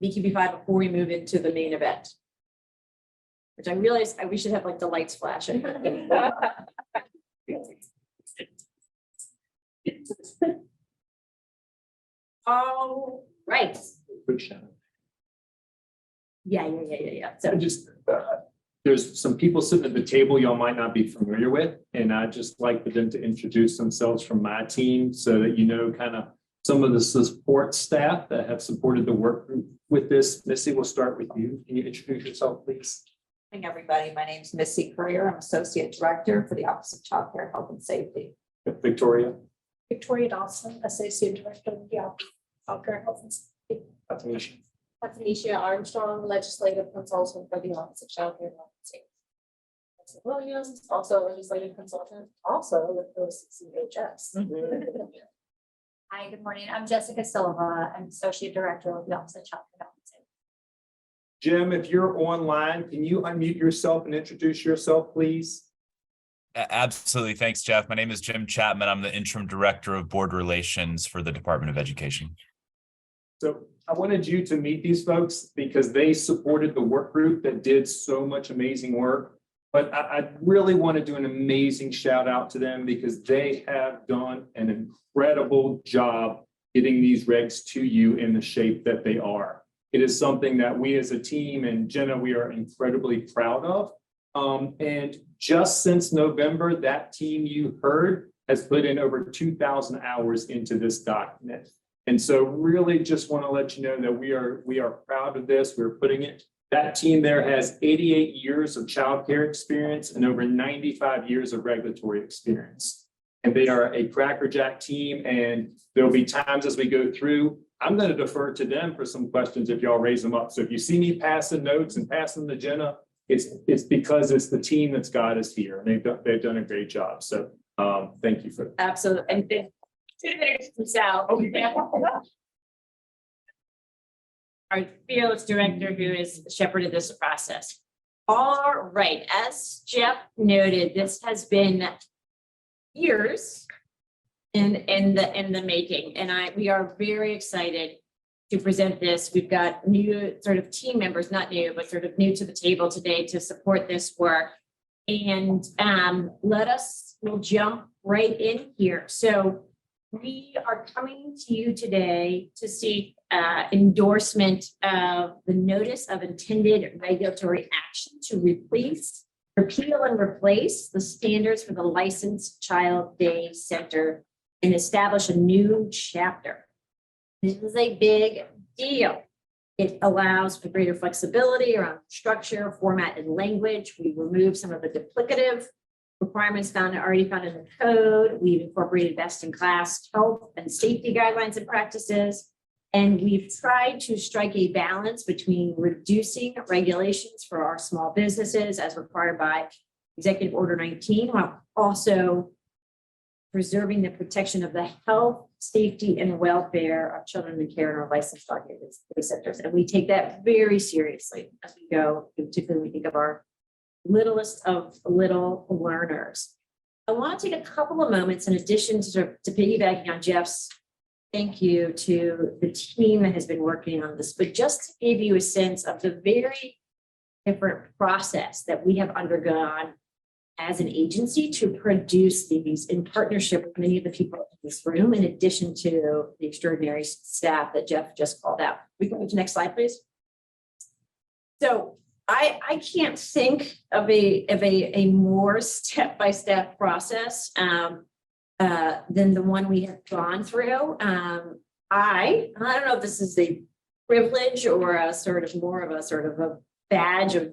BQB5 before we move into the main event, which I realize we should have like the lights flashing. All right. Yeah. So Just, there's some people sitting at the table y'all might not be familiar with, and I'd just like for them to introduce themselves from my team so that you know kind of some of the support staff that have supported the work group with this. Missy, we'll start with you. Can you introduce yourself, please? Good morning, everybody. My name is Missy Courier. I'm Associate Director for the Office of Child Care, Health and Safety. Victoria. Victoria Dawson, Associate Director of the Office of Child Care, Health and Safety. Tanisha. Tanisha Armstrong, Legislative Consultant for the Office of Child Care, Health and Safety. Williams, also Legislative Consultant, also with the CHS. Hi, good morning. I'm Jessica Silva. I'm Associate Director of the Office of Child Care Health and Safety. Jim, if you're online, can you unmute yourself and introduce yourself, please? Absolutely. Thanks, Jeff. My name is Jim Chapman. I'm the Interim Director of Board Relations for the Department of Education. So I wanted you to meet these folks because they supported the work group that did so much amazing work. But I really want to do an amazing shout out to them because they have done an incredible job getting these regs to you in the shape that they are. It is something that we as a team and Jenna, we are incredibly proud of. And just since November, that team you heard has put in over 2,000 hours into this document. And so really just want to let you know that we are proud of this. We're putting it. That team there has 88 years of childcare experience and over 95 years of regulatory experience. And they are a crackerjack team. And there'll be times as we go through, I'm going to defer to them for some questions if y'all raise them up. So if you see me passing notes and passing the Jenna, it's because it's the team that's got us here. And they've done a great job. So thank you for that. absolutely. And then 2 minutes from Sal. our fearless director who has shepherded this process. All right, as Jeff noted, this has been years in the making, and we are very excited to present this. We've got new sort of team members, not new, but sort of new to the table today to support this work. And we'll jump right in here. So we are coming to you today to seek endorsement of the notice of intended regulatory action to repeal and replace the standards for the licensed child day center and establish a new chapter. This is a big deal. It allows for greater flexibility around structure, format, and language. We remove some of the duplicative requirements already found in the code. We've incorporated best-in-class health and safety guidelines and practices. And we've tried to strike a balance between reducing regulations for our small businesses as required by Executive Order 19, while also preserving the protection of the health, safety, and welfare of children in care in our licensed daycare centers. And we take that very seriously as we go, particularly when we think of our littlest of little learners. I want to take a couple of moments in addition to piggybacking on Jeff's thank you to the team that has been working on this, but just to give you a sense of the very different process that we have undergone as an agency to produce these in partnership with many of the people in this room, in addition to the extraordinary staff that Jeff just called out. We can go to the next slide, please. So I can't think of a more step-by-step process than the one we have gone through. I don't know if this is a privilege or a sort of more of a badge of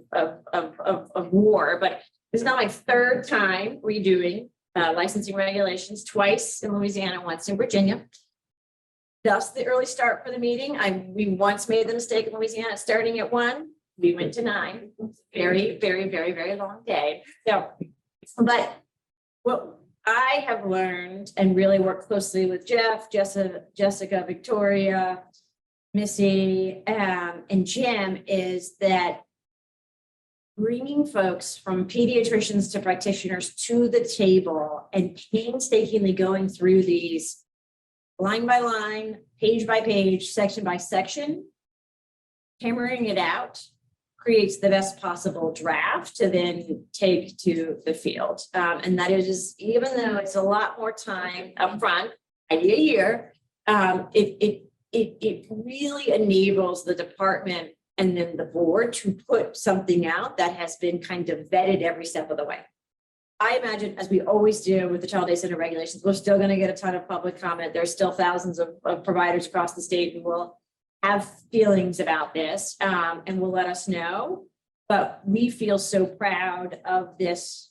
war, but this is now my third time redoing licensing regulations, twice in Louisiana, once in Virginia. Thus the early start for the meeting. We once made the mistake in Louisiana starting at 1. We went to 9. Very, very, very, very long day. So, but what I have learned and really worked closely with Jeff, Jessica, Victoria, Missy, and Jim is that bringing folks from pediatricians to practitioners to the table and painstakingly going through these line by line, page by page, section by section, hammering it out creates the best possible draft to then take to the field. And that is, even though it's a lot more time upfront, maybe a year, it really enables the department and then the board to put something out that has been kind of vetted every step of the way. I imagine, as we always do with the child day center regulations, we're still going to get a ton of public comment. There's still thousands of providers across the state who will have feelings about this and will let us know. But we feel so proud of this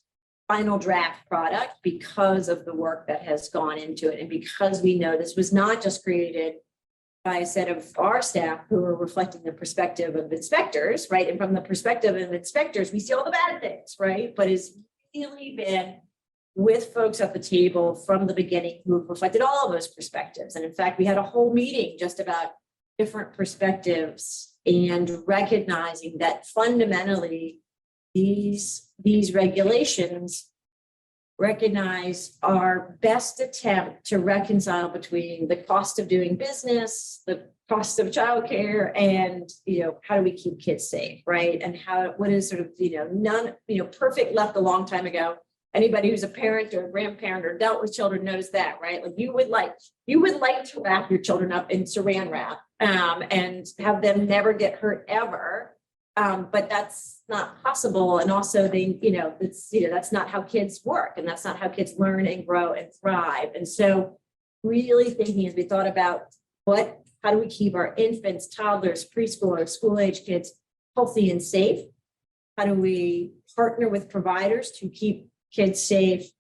final draft product because of the work that has gone into it. And because we know this was not just created by a set of our staff who are reflecting the perspective of inspectors, right? And from the perspective of inspectors, we see all the bad things, right? But it's really been with folks at the table from the beginning who have reflected all of those perspectives. And in fact, we had a whole meeting just about different perspectives and recognizing that fundamentally these regulations recognize our best attempt to reconcile between the cost of doing business, the cost of childcare, and how do we keep kids safe, right? And what is sort of perfect left a long time ago. Anybody who's a parent or a grandparent or dealt with children knows that, right? Like you would like to wrap your children up in saran wrap and have them never get hurt ever. But that's not possible. And also that's not how kids work, and that's not how kids learn and grow and thrive. And so really thinking as we thought about how do we keep our infants, toddlers, preschoolers, school age kids healthy and safe? How do we partner with providers to keep kids safe?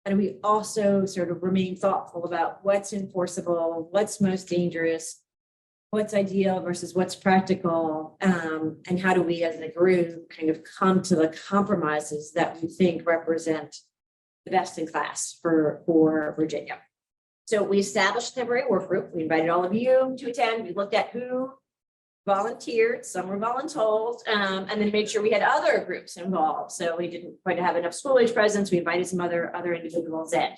How do we also sort of remain thoughtful about what's enforceable, what's most dangerous, what's ideal versus what's practical, and how do we as a group kind of come to the compromises that we think represent the best in class for Virginia. So we established a temporary work group. We invited all of you to attend. We looked at who volunteered, some were voluntold, and then made sure we had other groups involved. So we didn't quite have enough school age presence. We invited some other individuals in.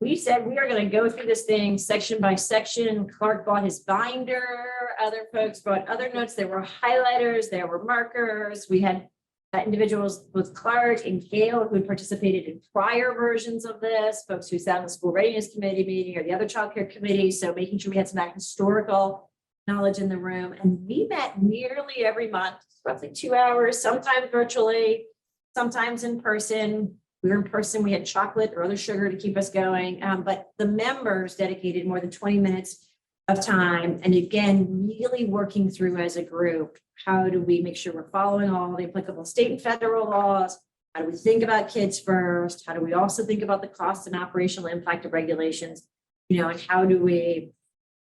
We said we are going to go through this thing section by section. Clark bought his binder. Other folks brought other notes. There were highlighters, there were markers. We had individuals with Clark and Gail who had participated in prior versions of this, folks who sat on the school readiness committee meeting or the other childcare committee. So making sure we had some of that historical knowledge in the room. And we met nearly every month, roughly 2 hours, sometimes virtually, sometimes in person. We were in person, we had chocolate or other sugar to keep us going. But the members dedicated more than 20 minutes of time. And again, really working through as a group, how do we make sure we're following all the applicable state and federal laws? How do we think about kids first? How do we also think about the cost and operational impact of regulations? And how do we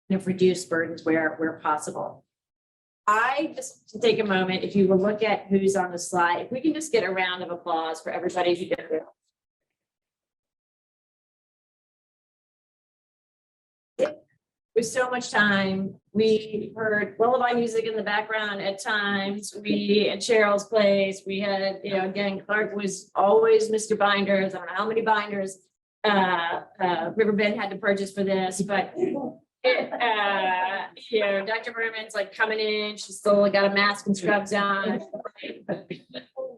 reduce burdens where possible? I just to take a moment, if you will look at who's on the slide, if we can just get a round of applause for everybody who did it. With so much time, we heard lullaby music in the background at times. We at Cheryl's place, we had, again, Clark was always Mr. Binders. I don't know how many binders Riverbend had to purchase for this, but Dr. Berman's like coming in, she's still got a mask and scrubs on.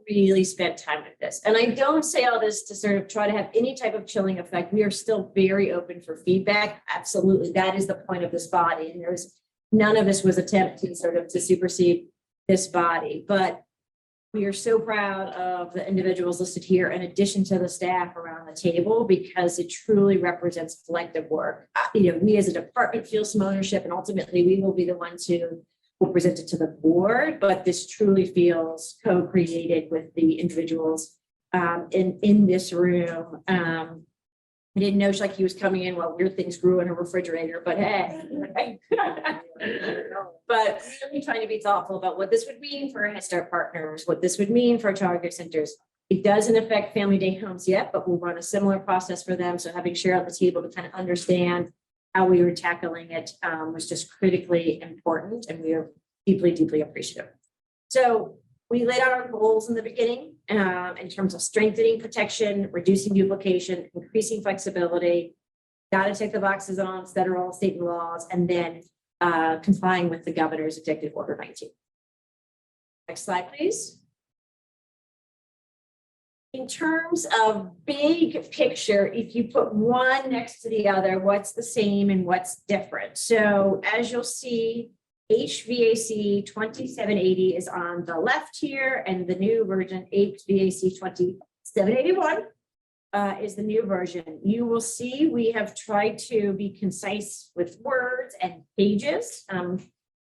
Really spent time with this. And I don't say all this to sort of try to have any type of chilling effect. We are still very open for feedback. Absolutely. That is the point of this body. And none of this was attempting sort of to supersede this body, but we are so proud of the individuals listed here in addition to the staff around the table, because it truly represents collective work. We as a department feel some ownership, and ultimately we will be the ones who will present it to the board, but this truly feels co-created with the individuals in this room. I didn't know like he was coming in while weird things grew in a refrigerator, but hey. But really trying to be thoughtful about what this would mean for our Head Start partners, what this would mean for our child care centers. It doesn't affect family day homes yet, but we'll run a similar process for them. So having Cheryl at the table to kind of understand how we were tackling it was just critically important, and we are deeply, deeply appreciative. So we laid out our goals in the beginning in terms of strengthening protection, reducing duplication, increasing flexibility, got to tick the boxes on federal, state laws, and then complying with the governor's executive order 19. Next slide, please. In terms of big picture, if you put one next to the other, what's the same and what's different? So as you'll see, HVAC 2780 is on the left here, and the new version HVAC 2781 is the new version. You will see we have tried to be concise with words and pages.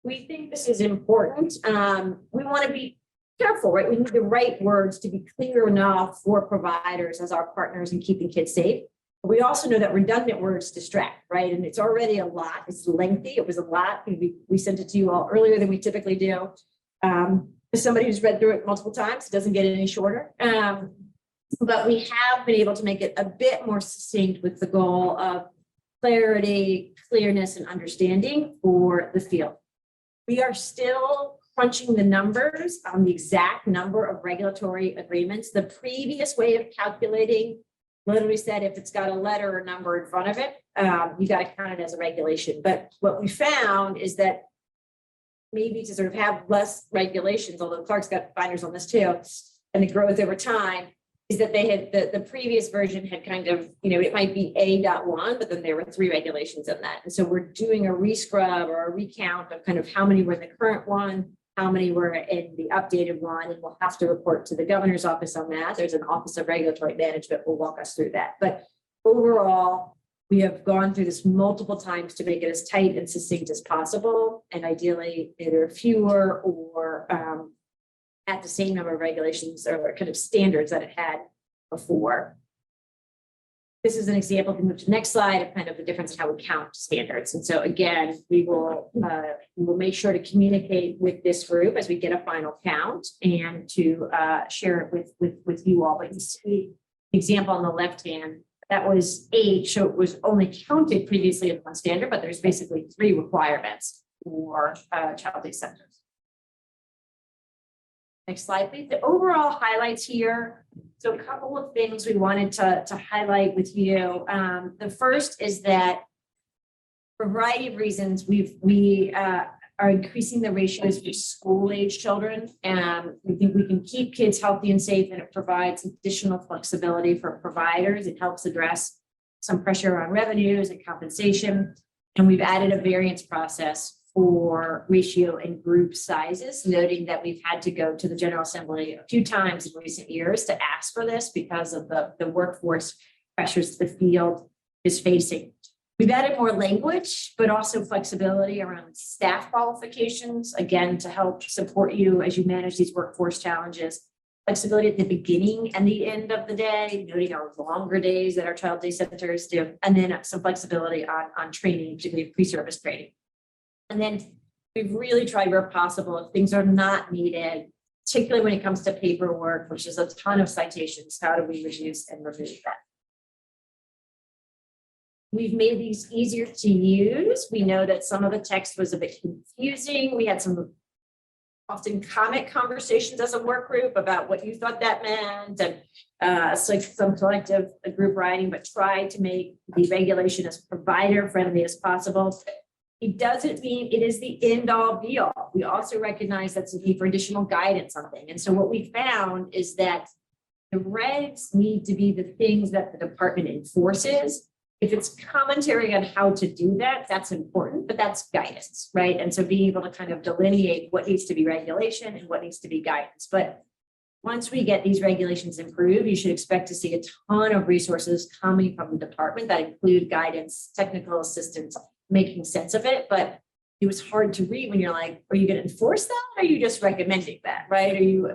We think this is important. We want to be careful, right? We need the right words to be clear enough for providers as our partners in keeping kids safe. But we also know that redundant words distract, right? And it's already a lot. It's lengthy. It was a lot. We sent it to you all earlier than we typically do. As somebody who's read through it multiple times, it doesn't get any shorter. But we have been able to make it a bit more succinct with the goal of clarity, clearness, and understanding for the field. We are still crunching the numbers on the exact number of regulatory agreements. The previous way of calculating literally said if it's got a letter or number in front of it, you got to count it as a regulation. But what we found is that maybe to sort of have less regulations, although Clark's got binders on this too, and the growth over time, is that they had the previous version had kind of, it might be A.1, but then there were 3 regulations in that. And so we're doing a rescrub or a recount of kind of how many were in the current one, how many were in the updated one, and we'll have to report to the governor's office on that. There's an Office of Regulatory Management will walk us through that. But overall, we have gone through this multiple times to make it as tight and succinct as possible, and ideally either fewer or at the same number of regulations or kind of standards that it had before. This is an example, if we move to the next slide, of kind of the difference in how we count standards. And so again, we will make sure to communicate with this group as we get a final count and to share it with you all. But you see the example on the left hand, that was 8, so it was only counted previously as one standard, but there's basically 3 requirements. for child day centers. Next slide, please. The overall highlights here. So a couple of things we wanted to highlight with you. The first is that for a variety of reasons, we are increasing the ratios for school-age children. And we think we can keep kids healthy and safe, and it provides additional flexibility for providers. It helps address some pressure on revenues and compensation. And we've added a variance process for ratio and group sizes, noting that we've had to go to the General Assembly a few times in recent years to ask for this because of the workforce pressures the field is facing. We've added more language, but also flexibility around staff qualifications, again, to help support you as you manage these workforce challenges. Flexibility at the beginning and the end of the day, noting our longer days that our child day centers do, and then some flexibility on training, particularly pre-service training. And then we've really tried where possible, if things are not needed, particularly when it comes to paperwork, which is a ton of citations, how do we reduce and remove that? We've made these easier to use. We know that some of the text was a bit confusing. We had some often comment conversations as a work group about what you thought that meant, and so some collective group writing, but tried to make the regulation as provider friendly as possible. It doesn't mean it is the end all be all. We also recognize that's a need for additional guidance on things. And so what we found is that the regs need to be the things that the department enforces. If it's commentary on how to do that, that's important, but that's guidance, right? And so being able to kind of delineate what needs to be regulation and what needs to be guidance. But once we get these regulations improved, you should expect to see a ton of resources coming from the department that include guidance, technical assistance, making sense of it. But it was hard to read when you're like, are you going to enforce that? Or are you just recommending that, right? Are you,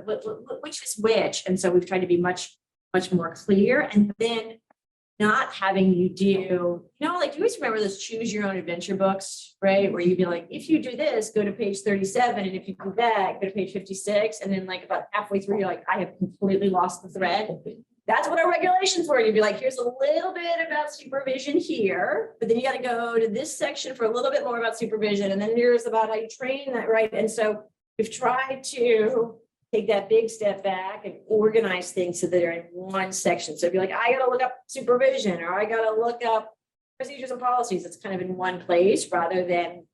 which is which? And so we've tried to be much more clear. And then not having you do, like you always remember those choose your own adventure books, right? Where you'd be like, if you do this, go to page 37. And if you do that, go to page 56. And then like about halfway through, you're like, I have completely lost the thread. That's what our regulations were. You'd be like, here's a little bit about supervision here, but then you got to go to this section for a little bit more about supervision. And then here's about how you train that, right? And so we've tried to take that big step back and organize things so that they're in one section. So if you're like, I got to look up supervision, or I got to look up procedures and policies, it's kind of in one place rather than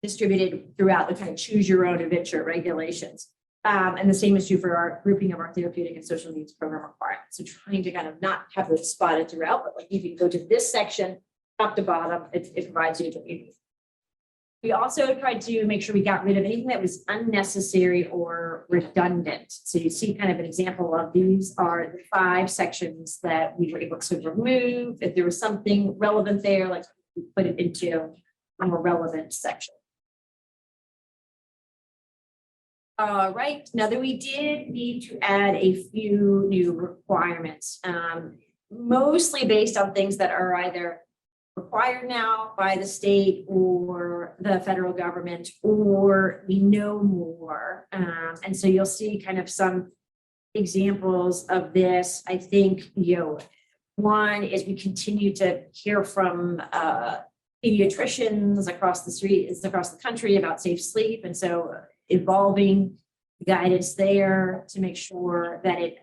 distributed throughout the kind of choose your own adventure regulations. And the same is true for our grouping of our therapeutic and social needs program requirements. So trying to kind of not have those spotted throughout, but like if you go to this section, top to bottom, it provides you what you need. We also tried to make sure we got rid of anything that was unnecessary or redundant. So you see kind of an example of these are the 5 sections that we were able to remove. If there was something relevant there, like we put it into a more relevant section. All right, now that we did need to add a few new requirements, mostly based on things that are either required now by the state or the federal government, or we know more. And so you'll see kind of some examples of this. I think, one is we continue to hear from pediatricians across the country about safe sleep. And so evolving guidance there to make sure that it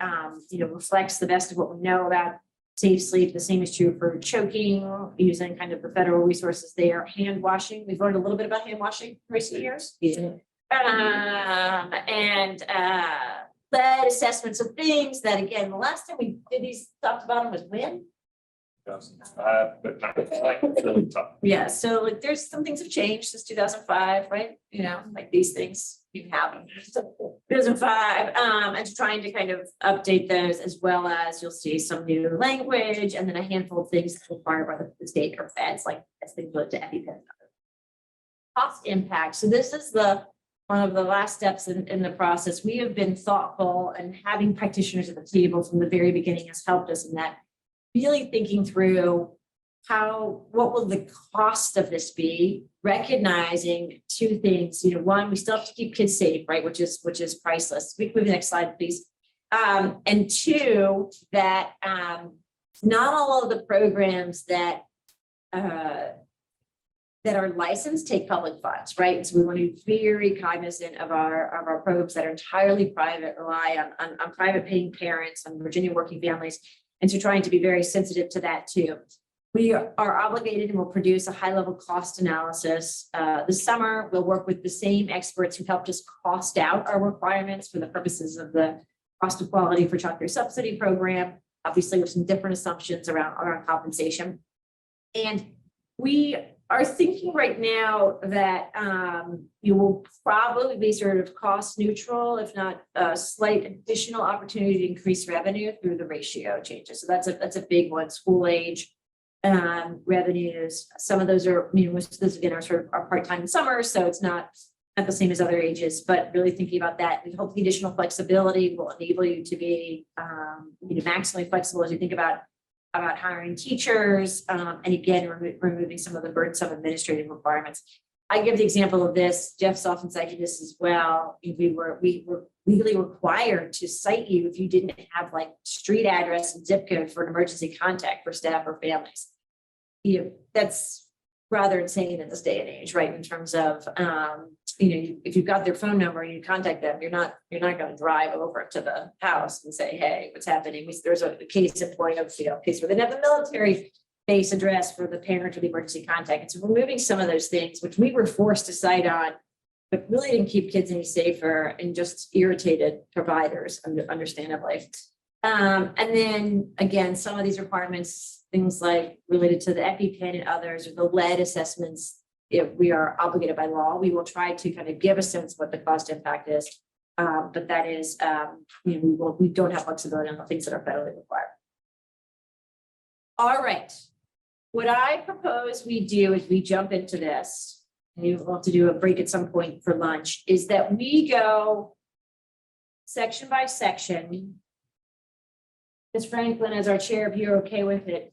reflects the best of what we know about safe sleep. The same is true for choking, using kind of the federal resources there. Hand washing, we've learned a little bit about hand washing in recent years. Yeah. Lead assessments of things that, again, the last time we did these, talked about them was when? 2005, but like really tough. Yeah, so like there's some things have changed since 2005, right? Like these things you have 2005, and trying to kind of update those, as well as you'll see some new language and then a handful of things required by the state or feds, like as things relate to EpiPen. Cost impact. So this is one of the last steps in the process. We have been thoughtful, and having practitioners at the table from the very beginning has helped us in that. Really thinking through what will the cost of this be, recognizing 2 things. One, we still have to keep kids safe, right? Which is priceless. We can move the next slide, please. And 2, that not all of the programs that that are licensed take public funds, right? So we want to be very cognizant of our programs that are entirely private, rely on private paying parents, on Virginia working families. And so trying to be very sensitive to that too. We are obligated and will produce a high-level cost analysis. This summer, we'll work with the same experts who helped us cost out our requirements for the purposes of the cost of quality for childcare subsidy program, obviously with some different assumptions around compensation. And we are thinking right now that you will probably be sort of cost neutral, if not a slight additional opportunity to increase revenue through the ratio changes. So that's a big one. School age revenues. Some of those are, most of those again are sort of are part-time in summer, so it's not the same as other ages, but really thinking about that. We hope the additional flexibility will enable you to be maximally flexible as you think about hiring teachers, and again, removing some of the burdensome administrative requirements. I give the example of this. Jeff's often cited this as well. We were legally required to cite you if you didn't have like street address and zip code for an emergency contact for staff or families. That's rather insane in this day and age, right? In terms of if you've got their phone number and you contact them, you're not going to drive over to the house and say, hey, what's happening? There's a case in point of case where they have a military base address for the parent or the emergency contact. And so removing some of those things, which we were forced to cite on, but really didn't keep kids any safer and just irritated providers, understandably. And then again, some of these requirements, things like related to the EpiPen and others, or the lead assessments, if we are obligated by law, we will try to kind of give a sense of what the cost impact is. But that is, we don't have flexibility on the things that are federally required. All right. What I propose we do is we jump into this. We will have to do a break at some point for lunch, is that we go section by section. Ms. Franklin, as our chair, if you're okay with it,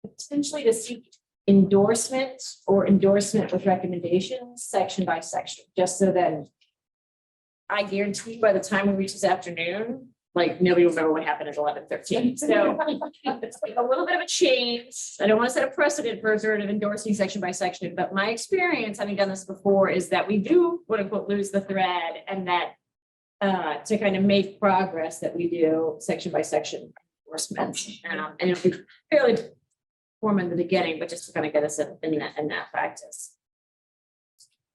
potentially to seek endorsement or endorsement with recommendations section by section, just so that I guarantee by the time we reach this afternoon, like nobody will remember what happened at 11:13. So it's like a little bit of a change. I don't want to set a precedent for sort of endorsing section by section, but my experience, having done this before, is that we do quote unquote lose the thread, and that to kind of make progress that we do section by section endorsement. And it'll be fairly form in the beginning, but just to kind of get us in that practice.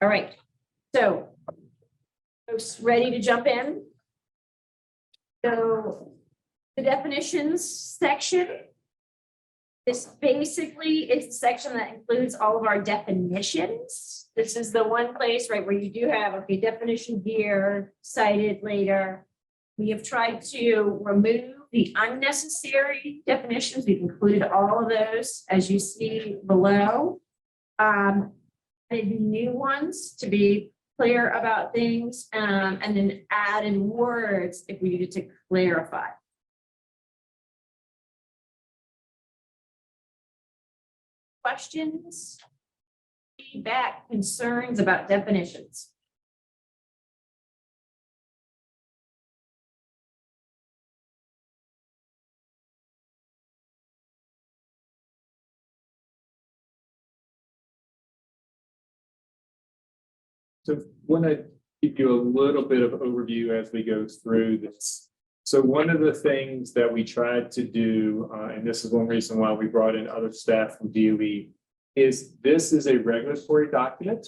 All right. So folks ready to jump in? So the definitions section, this basically is a section that includes all of our definitions. This is the one place, right, where you do have a definition here cited later. We have tried to remove the unnecessary definitions. We've included all of those as you see below. Added new ones to be clear about things, and then add in words if we needed to clarify. Questions, feedback, concerns about definitions? So want to give you a little bit of overview as we go through this. So one of the things that we tried to do, and this is one reason why we brought in other staff from DOE, is this is a regulatory document.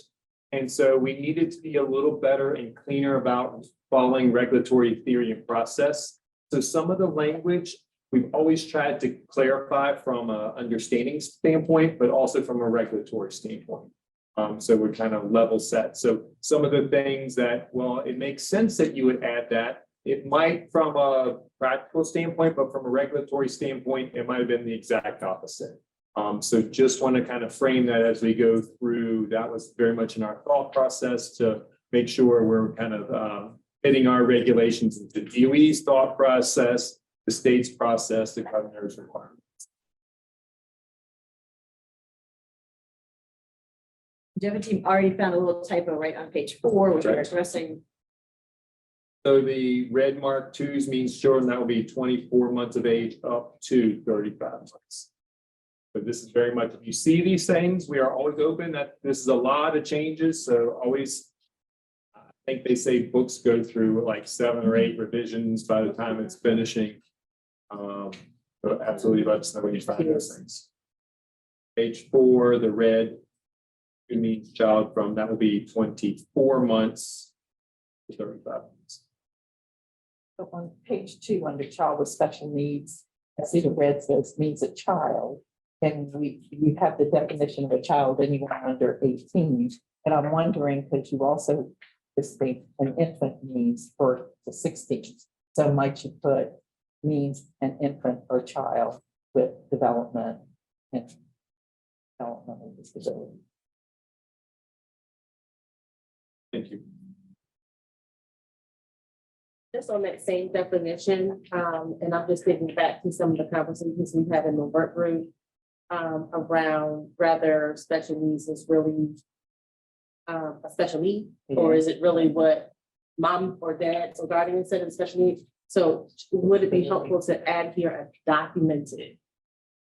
And so we needed to be a little better and cleaner about following regulatory theory and process. So some of the language we've always tried to clarify from an understanding standpoint, but also from a regulatory standpoint. So we're kind of level set. So some of the things that, well, it makes sense that you would add that. It might from a practical standpoint, but from a regulatory standpoint, it might have been the exact opposite. So just want to kind of frame that as we go through. That was very much in our thought process to make sure we're kind of hitting our regulations into DOE's thought process, the state's process, the governor's requirements. Jeff and team already found a little typo right on page 4, which we're addressing. So the red mark 2s means children that will be 24 months of age up to 35 months. But this is very much, if you see these things, we are always open. That this is a lot of changes, so always. I think they say books go through like 7 or 8 revisions by the time it's finishing. But absolutely let us know when you find those things. Page 4, the red. Who means child from, that will be 24 months to 35 months. So on page 2, under child with special needs, I see the red says means a child. And you have the definition of a child, anyone under 18. And I'm wondering, because you also distinct an infant means birth to 16. So might you put means an infant or child with development and developmental disability? Thank you. Just on that same definition, and I'm just thinking back to some of the conversations we had in the work group around whether special needs is really a special need, or is it really what mom or dad or guardian said in special needs? So would it be helpful to add here a documented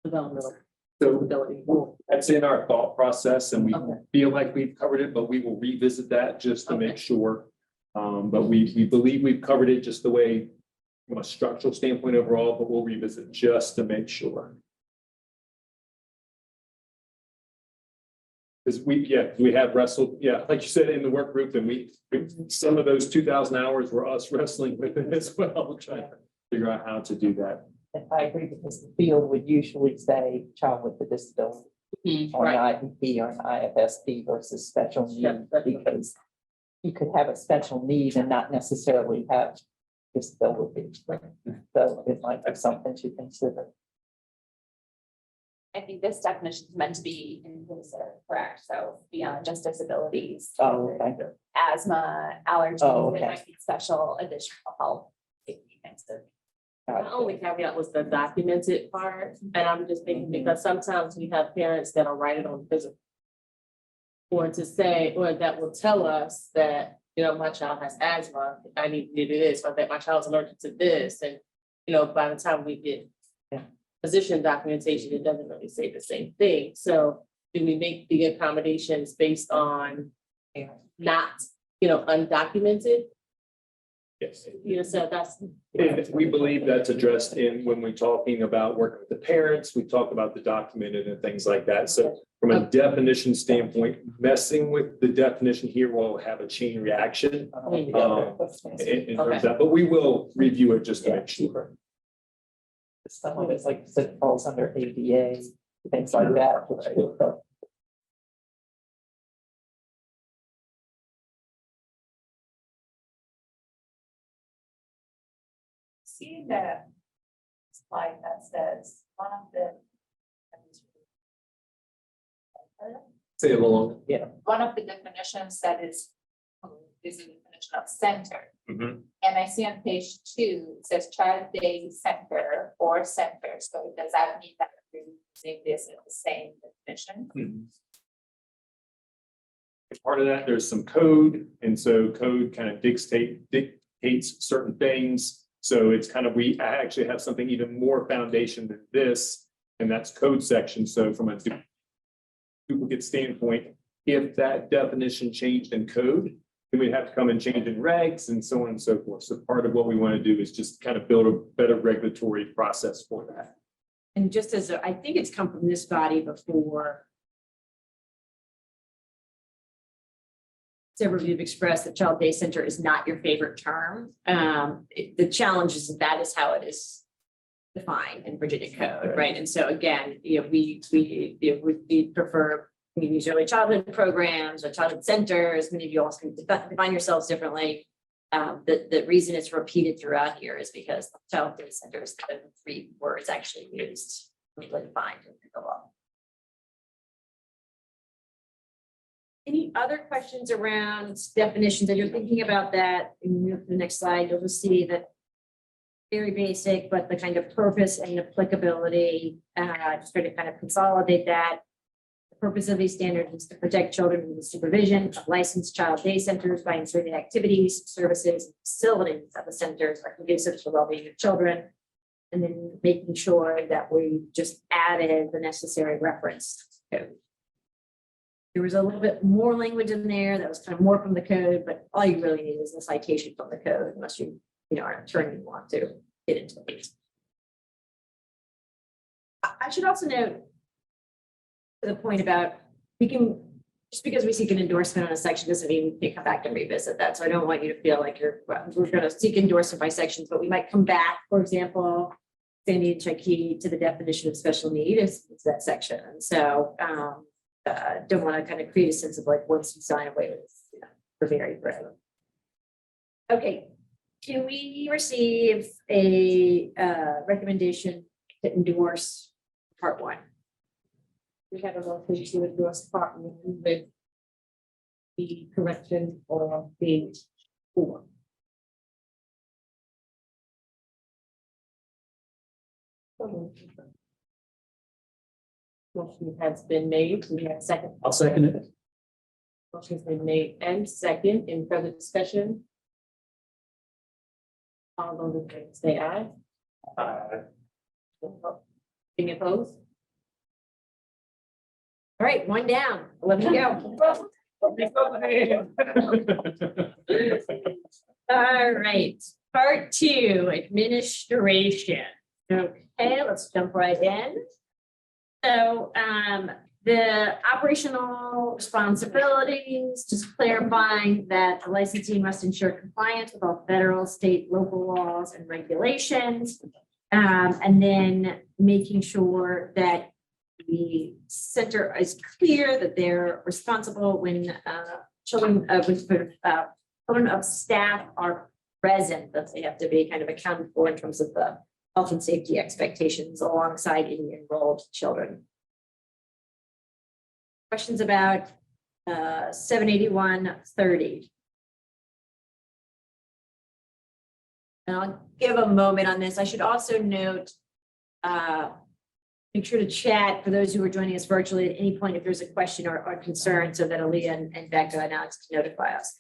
developmental So disability? that's in our thought process and we Okay. feel like we've covered it, but we will revisit that just to make sure. But we believe we've covered it just the way from a structural standpoint overall, but we'll revisit just to make sure. Because we have wrestled, like you said, in the work group, and some of those 2,000 hours were us wrestling with it as well, trying to figure out how to do that. And I agree, because the field would usually say child with a disability. Or an IEP or an IFSD versus special need, because you could have a special need and not necessarily have disability. So it might be something to consider. I think this definition is meant to be inclusive, correct? So beyond just disabilities. Oh, okay. Asthma, allergies, Oh, it okay. might be special additional help. Safety kinds of. My only caveat was the documented part, and I'm just thinking because sometimes we have parents that'll write it on physical. Or to say, or that will tell us that, my child has asthma, I need to do this, or that my child's allergic to this, and, by the time we get physician documentation, it doesn't really say the same thing, so do we make the accommodations based on not, undocumented? Yes. So that's. And we believe that's addressed in when we're talking about working with the parents, we talk about the documented and things like that. So from a definition standpoint, messing with the definition here will have a chain reaction. In terms of that, but we will review it just to make sure. Some of it's like it falls under ADA, things like that. See that slide that says one of the. Say it along. One of the definitions that is a definition of center. Mhm. And I see on page 2, it says child day center or center. So does that mean that we're using this in the same definition? Part of that, there's some code, and so code kind of dictates certain things. So it's kind of, I actually have something even more foundation than this, and that's code section. So from a duplicate standpoint, if that definition changed in code, then we'd have to come and change in regs and so on and so forth. So part of what we want to do is just kind of build a better regulatory process for that. And just as, I think it's come from this body before. Several of you have expressed that child day center is not your favorite term. The challenge is that is how it is defined in Virginia code, right? And so again, we prefer we use early childhood programs or childhood centers. Many of you also can define yourselves differently. The reason it's repeated throughout here is because child day centers, the 3 words actually used, defined in the law. Any other questions around definitions? As you're thinking about that, and move to the next slide, you'll just see that very basic, but the kind of purpose and applicability, just trying to kind of consolidate that. The purpose of these standards is to protect children from the supervision of licensed child day centers by inserting activities, services, and facilities of the centers are conducive to the well-being of children. and then making sure that we just added the necessary reference code. There was a little bit more language in there that was kind of more from the code, but all you really need is a citation from the code unless you are an attorney and want to get into it. I should also note to the point about just because we seek an endorsement on a section doesn't mean we can come back and revisit that. So I don't want you to feel like we're going to seek endorsement by sections, but we might come back, for example, Sandy and Chucky to the definition of special need is that section. And so don't want to kind of create a sense of like once you sign away with this, for very forever. Okay, can we receive a recommendation to endorse part 1? We have a motion to endorse part 1 with the correction on page 4. Motion has been made. We have a second. I'll second it. Motion's been made and second. In further discussion? All those in favor say aye. Any opposed? All right, 1 down, 11 to go. All right, part 2, administration. Okay, let's jump right in. So the operational responsibilities, just clarifying that the licensee must ensure compliance with all federal, state, local laws and regulations. And then making sure that the center is clear that they're responsible when children of staff are present, that they have to be kind of accounted for in terms of the health and safety expectations alongside any enrolled children. Questions about 781.30? And I'll give a moment on this. I should also note, make sure to chat for those who are joining us virtually at any point if there's a question or concern, so that Aaliyah and Becca and Alex can notify us.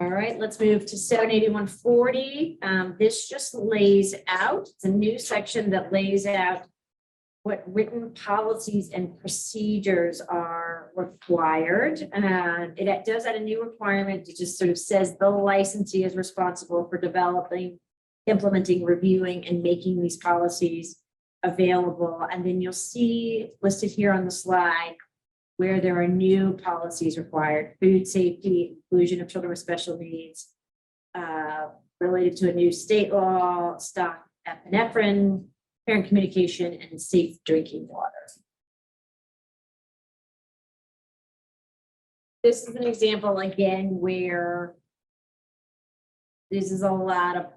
All right, let's move to 781.40. This just lays out, it's a new section that lays out what written policies and procedures are required. And it does add a new requirement. It just sort of says the licensee is responsible for developing, implementing, reviewing, and making these policies available. And then you'll see listed here on the slide where there are new policies required: food safety, inclusion of children with special needs, related to a new state law, stop epinephrine, parent communication, and safe drinking water. This is an example again where this is a lot of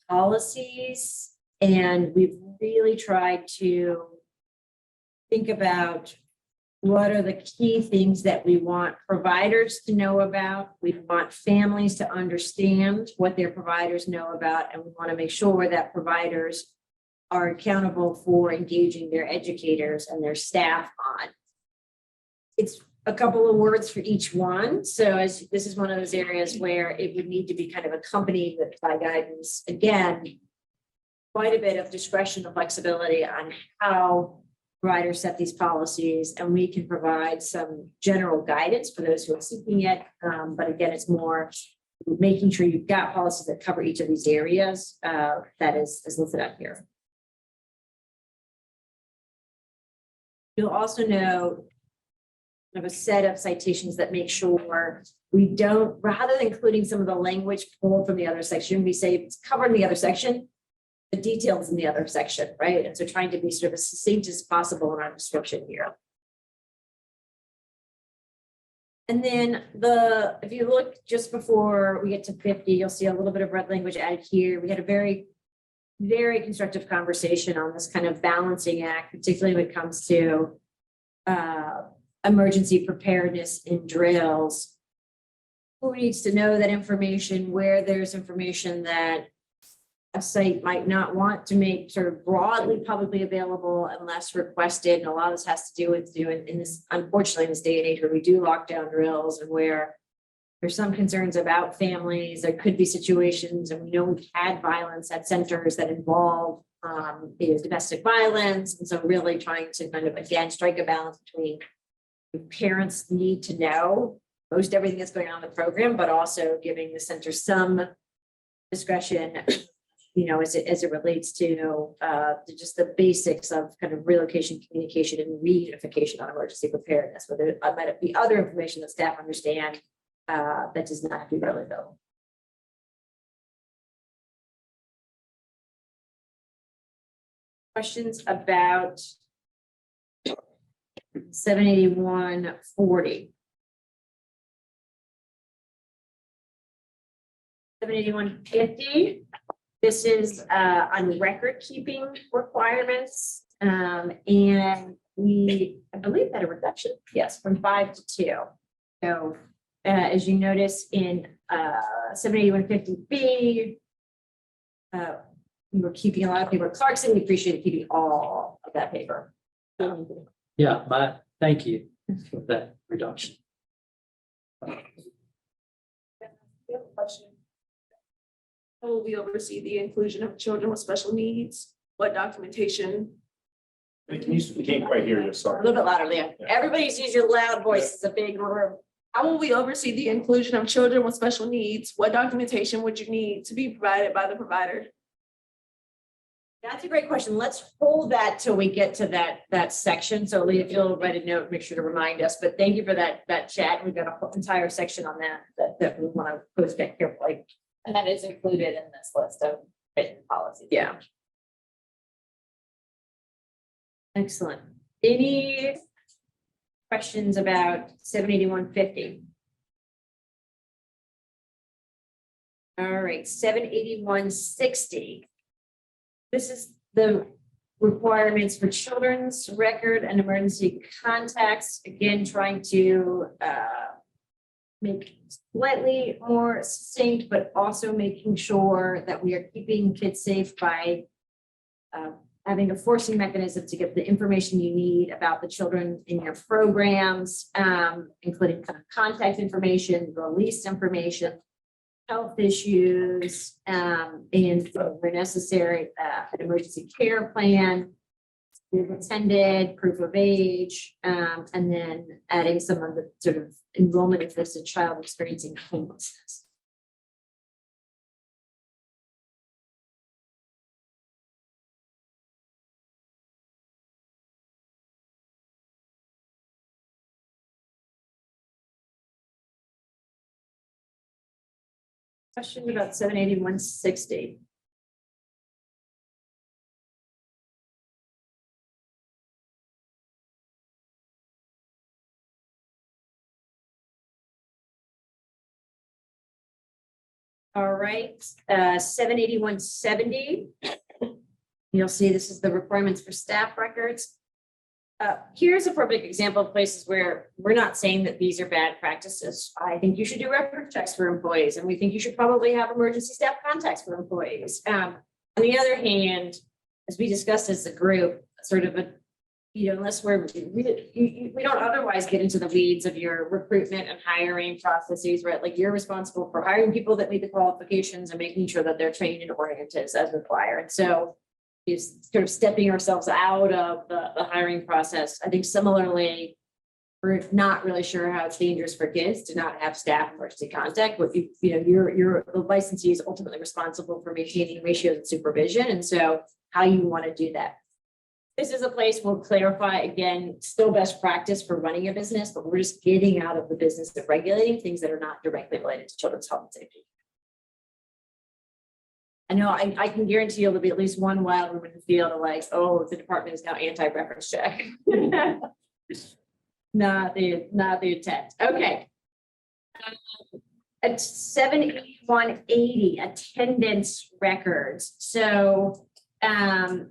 policies, and we've really tried to think about what are the key things that we want providers to know about. We want families to understand what their providers know about, and we want to make sure that providers are accountable for engaging their educators and their staff on. It's a couple of words for each one. So as this is one of those areas where it would need to be kind of accompanied by guidance. Again, quite a bit of discretion and flexibility on how providers set these policies, and we can provide some general guidance for those who are seeking it. But again, it's more making sure you've got policies that cover each of these areas that is listed out here. You'll also know of a set of citations that make sure we don't, rather than including some of the language pulled from the other section, we say it's covered in the other section, the details in the other section, right? And so trying to be sort of as succinct as possible in our description here. And then if you look just before we get to 50, you'll see a little bit of red language added here. We had a very, very constructive conversation on this kind of balancing act, particularly when it comes to emergency preparedness in drills. Who needs to know that information, where there's information that a site might not want to make sort of broadly publicly available unless requested. And a lot of this has to do with in this, unfortunately, in this day and age where we do lockdown drills and where There's some concerns about families. There could be situations, and we know we've had violence at centers that involve domestic violence. And so really trying to kind of, again, strike a balance between parents need to know most everything that's going on in the program, but also giving the center some discretion, as it relates to just the basics of kind of relocation, communication, and reunification on emergency preparedness. Whether it might be other information that staff understand that does not have to be really available. Questions about 78140. 78150. This is on record keeping requirements. And we, I believe, had a reduction, yes, from 5 to 2. So as you notice in 78150B, we were keeping a lot of paper at Clarkson. We appreciate keeping all of that paper. Yeah, thank you for that reduction. How will we oversee the inclusion of children with special needs? What documentation? We can't quite hear you, A sorry. little bit louder, Leah. Everybody's using your loud voice. It's a big room. How will we oversee the inclusion of children with special needs? What documentation would you need to be provided by the provider? That's a great question. Let's hold that till we get to that section. So Leah, if you'll write a note, make sure to remind us, but thank you for that chat. We've got a whole entire section on that we want to post back carefully. And that is included in this list of written policies. Yeah. Excellent. Any questions about 78150? All right, 78160. This is the requirements for children's record and emergency contacts. Again, trying to make slightly more succinct, but also making sure that we are keeping kids safe by having a forcing mechanism to get the information you need about the children in your programs, including kind of contact information, release information, health issues, and where necessary, an emergency care plan, proof of attended, proof of age, and then adding some of the sort of enrollment if there's a child experiencing homelessness. Question about 78160. All right, 78170. You'll see this is the requirements for staff records. Here's a perfect example of places where we're not saying that these are bad practices. I think you should do record checks for employees, and we think you should probably have emergency staff contacts for employees. On the other hand, as we discussed as a group, sort of unless we don't otherwise get into the weeds of your recruitment and hiring processes, right? Like you're responsible for hiring people that meet the qualifications and making sure that they're trained and oriented as required. So is sort of stepping ourselves out of the hiring process. I think similarly, we're not really sure how it's dangerous for kids to not have staff emergency contact, but the licensee is ultimately responsible for maintaining ratios and supervision. And so how you want to do that. This is a place we'll clarify, again, still best practice for running a business, but we're just getting out of the business of regulating things that are not directly related to children's health and safety. I know I can guarantee you there'll be at least one wild woman in the field of like, oh, the department is now anti-reference check. Not the intent. Okay. At 78180, attendance records. So a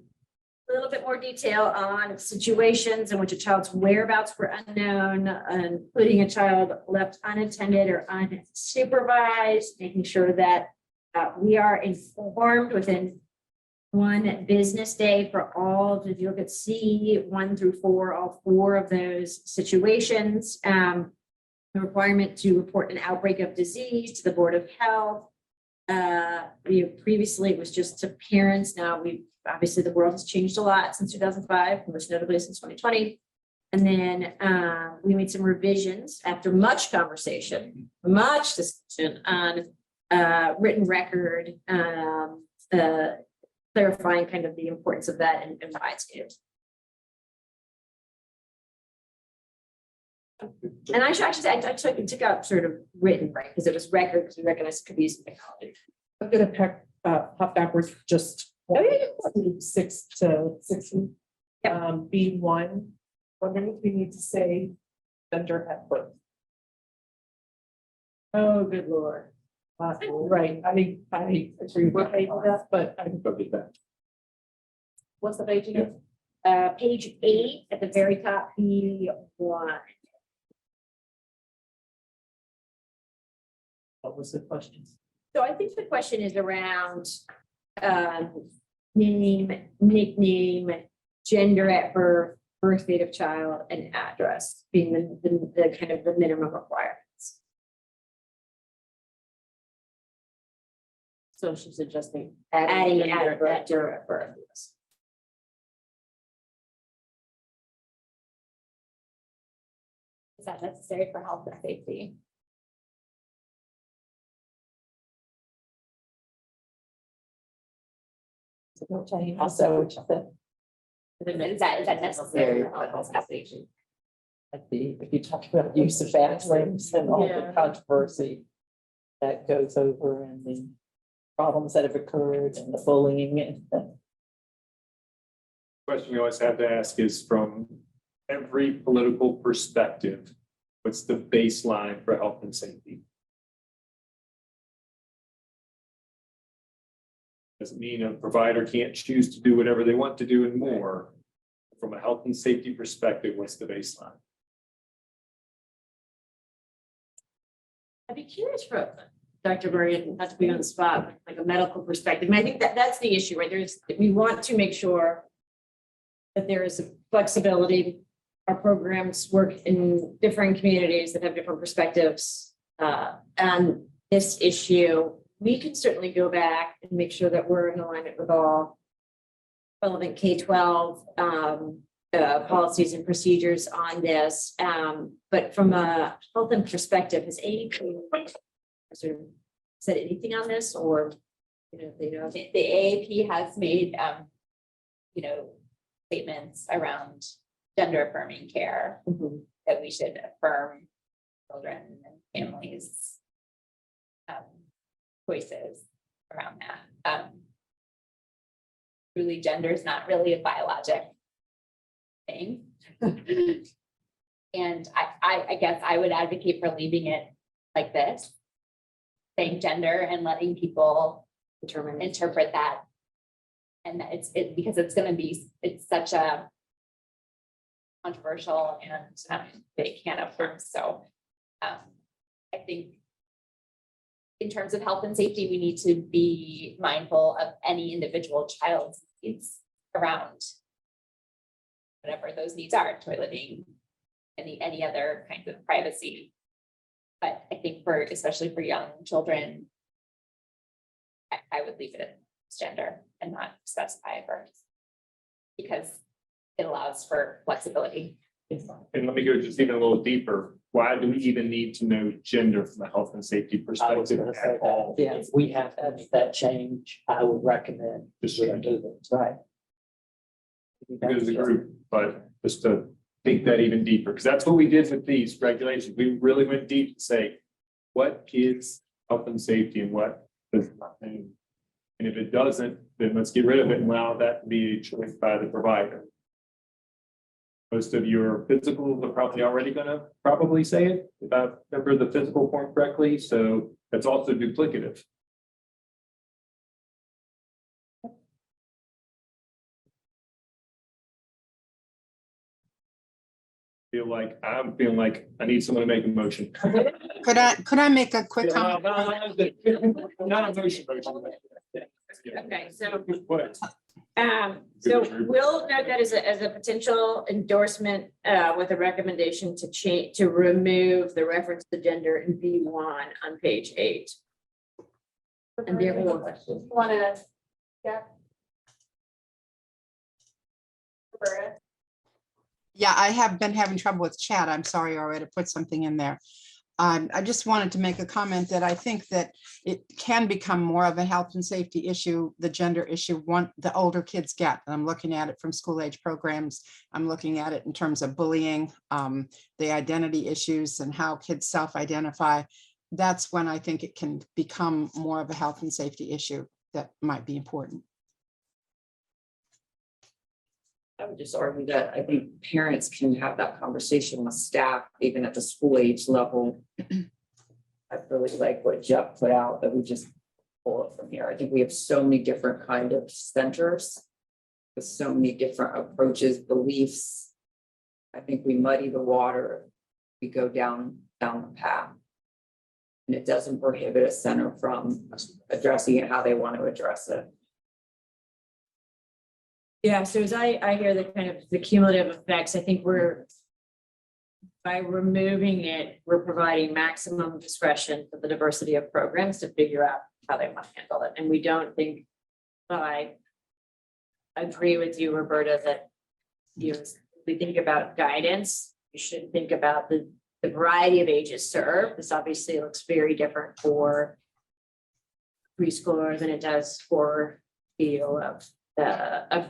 little bit more detail on situations in which a child's whereabouts were unknown, including a child left unattended or unsupervised, making sure that we are informed within 1 business day for all. If you look at C 1 through 4, all 4 of those situations. the requirement to report an outbreak of disease to the Board of Health. Previously it was just to parents. Now obviously the world has changed a lot since 2005, most notably since 2020. And then we made some revisions after much conversation, much discussion on written record, clarifying kind of the importance of that and why it's needed. And I took out sort of written, right, because it was record, because we recognized it could be used in technology. I'm gonna hop backwards just Oh, yeah, yeah. 6 to 16. B1, wondering if we need to say gender at birth. Oh, good Lord. Right, I agree with that, but I can go with that. What's the page again? Page 8 at the very top, B1. What was the question? So I think the question is around name, nickname, gender at birth, birth date of child, and address being the kind of the minimum requirements. So she's suggesting Adding gender at gender at birth. Yes. Is that necessary for health and safety? Also, Is that necessary for health and safety? if you talk about use of bathrooms and all the Yeah. controversy that goes over and the problems that have occurred and the bullying and. Question you always have to ask is from every political perspective, what's the baseline for health and safety? Doesn't mean a provider can't choose to do whatever they want to do and more. From a health and safety perspective, what's the baseline? I'd be curious for Dr. Murray, not to be on the spot, but like a medical perspective. And I think that that's the issue, right? We want to make sure that there is a flexibility. Our programs work in different communities that have different perspectives on this issue. We can certainly go back and make sure that we're in alignment with all relevant K-12 policies and procedures on this. But from a health and perspective, has AAP sort of said anything on this, or The AAP has made, statements around gender affirming care, that we should affirm children and families' choices around that. Truly, gender is not really a biologic thing. And I guess I would advocate for leaving it like this, saying gender and letting people interpret that. And it's because it's such a controversial and they can't affirm. So I think in terms of health and safety, we need to be mindful of any individual child's needs around whatever those needs are, toileting, any other kinds of privacy. But I think especially for young children, I would leave it at gender and not specify a birth, because it allows for flexibility. And let me go just even a little deeper. Why do we even need to know gender from a health and safety perspective at all? Yeah, if we have to make that change, I would recommend just do it, right? As a group, but just to think that even deeper, because that's what we did with these regulations. We really went deep to say, what is health and safety and what does not. And if it doesn't, then let's get rid of it and allow that to be a choice by the provider. Most of your physicals are probably already gonna say it, if I remember the physical form correctly, so that's also duplicative. I'm feeling like I need someone to make a motion. Could I make a quick comment? Not a motion. Okay, so What? So we'll note that as a potential endorsement, with a recommendation to change, to remove the reference to gender in B1 on page 8. And therefore, Wanna, yeah. Yeah, I have been having trouble with chat. I'm sorry, I already put something in there. I just wanted to make a comment that I think that it can become more of a health and safety issue, the gender issue, the older kids get. And I'm looking at it from school age programs. I'm looking at it in terms of bullying, the identity issues and how kids self-identify. That's when I think it can become more of a health and safety issue that might be important. I would just argue that I think parents can have that conversation with staff, even at the school age level. I really like what Jeff put out, that we just pull it from here. I think we have so many different kind of centers with so many different approaches, beliefs. I think we muddy the water, we go down the path. And it doesn't prohibit a center from addressing it how they want to address it. yeah, so as I hear the kind of the cumulative effects, I think by removing it, we're providing maximum discretion for the diversity of programs to figure out how they want to handle it. And we don't think, I agree with you, Roberta, that we think about guidance, you should think about the variety of ages served. This obviously looks very different for preschooler than it does for a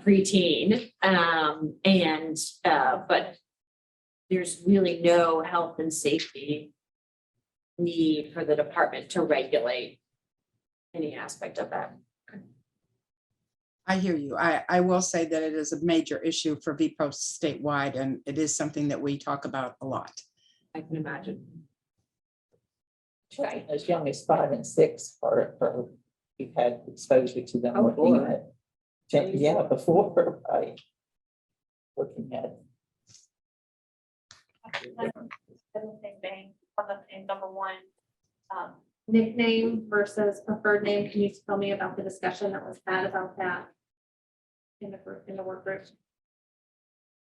preteen. But there's really no health and safety need for the department to regulate any aspect of that. I hear you. I will say that it is a major issue for VPRO statewide, and it is something that we talk about a lot. I can imagine. Right, as young as 5 and 6 for we've had exposure to them Oh, looking before. at. Yeah, before, right. Looking at. Number one, nickname versus preferred name. Can you tell me about the discussion that was had about that in the work group?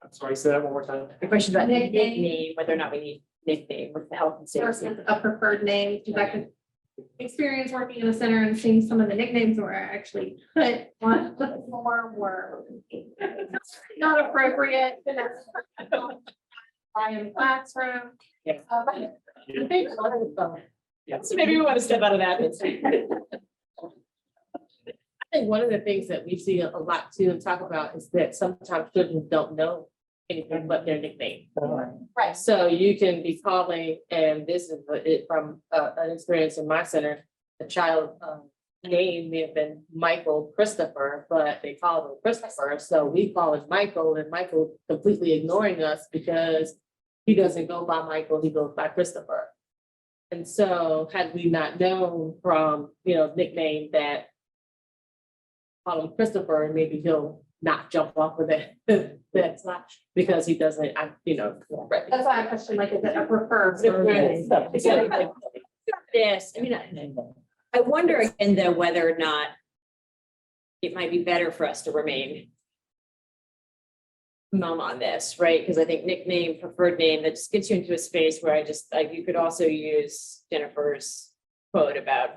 I'm sorry, say that one more time. The question about Nickname. nickname, whether or not we need nickname with the health and safety. Versus a preferred name, because I could experience working in a center and seeing some of the nicknames where I actually put one form were not appropriate. I am classroom. Yeah. I think one of them. So maybe we want to step out of that. I think one of the things that we see a lot too and talk about is that sometimes children don't know anything but their nickname. Right. So you can be calling, and this is it from an experience in my center, the child name may have been Michael Christopher, but they called him Christopher. So we call him Michael, and Michael completely ignoring us because he doesn't go by Michael, he goes by Christopher. And so had we not known from, nickname that call him Christopher, maybe he'll not jump off with it. That's not because he doesn't, right. That's why I questioned, like, is it a preferred? Yes, I mean, I wonder again, though, whether or not it might be better for us to remain mum on this, right? Because I think nickname, preferred name, that just gets you into a space where you could also use Jennifer's quote about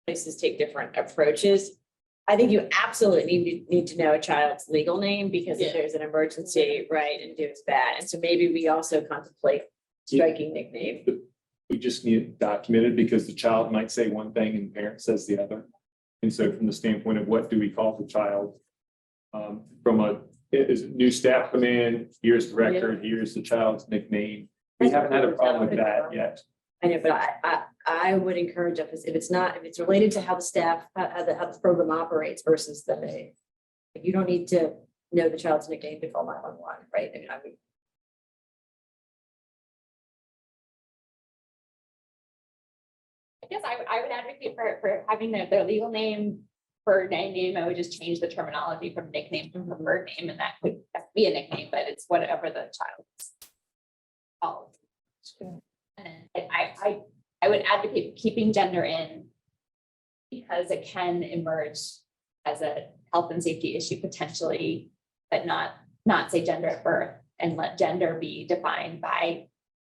places take different approaches. I think you absolutely need to know a child's legal name because if there's an emergency, right, and do that. And so maybe we also contemplate striking nickname. We just need it documented because the child might say one thing and the parent says the other. And so from the standpoint of what do we call the child? Is new staff come in, here's the record, here's the child's nickname. We haven't had a problem with that yet. I know, but I would encourage us, if it's related to how the staff, how the program operates versus the name. You don't need to know the child's nickname to call 911, right? I mean, I guess I would advocate for having their legal name for name. I would just change the terminology from nickname to preferred name, and that could be a nickname, but it's whatever the child's called. And I would advocate keeping gender in because it can emerge as a health and safety issue potentially, but not say gender at birth, and let gender be defined by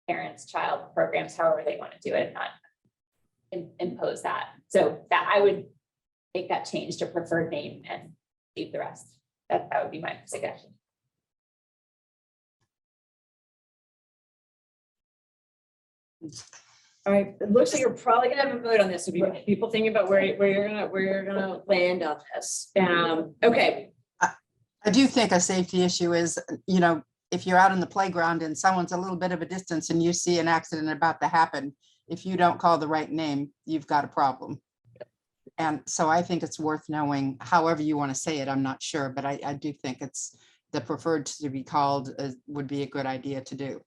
parents, child programs, however they want to do it, not impose that. So that I would make that change to preferred name and leave the rest. That would be my suggestion. All right, it looks like you're probably gonna have a vote on this. So people thinking about where you're gonna land on this. Okay, I do think a safety issue is, you know, if you're out in the playground and someone's a little bit of a distance and you see an accident about to happen, if you don't call the right name, you've got a problem. And so I think it's worth knowing, however you want to say it, I'm not sure, but I do think it's the preferred to be called would be a good idea to do.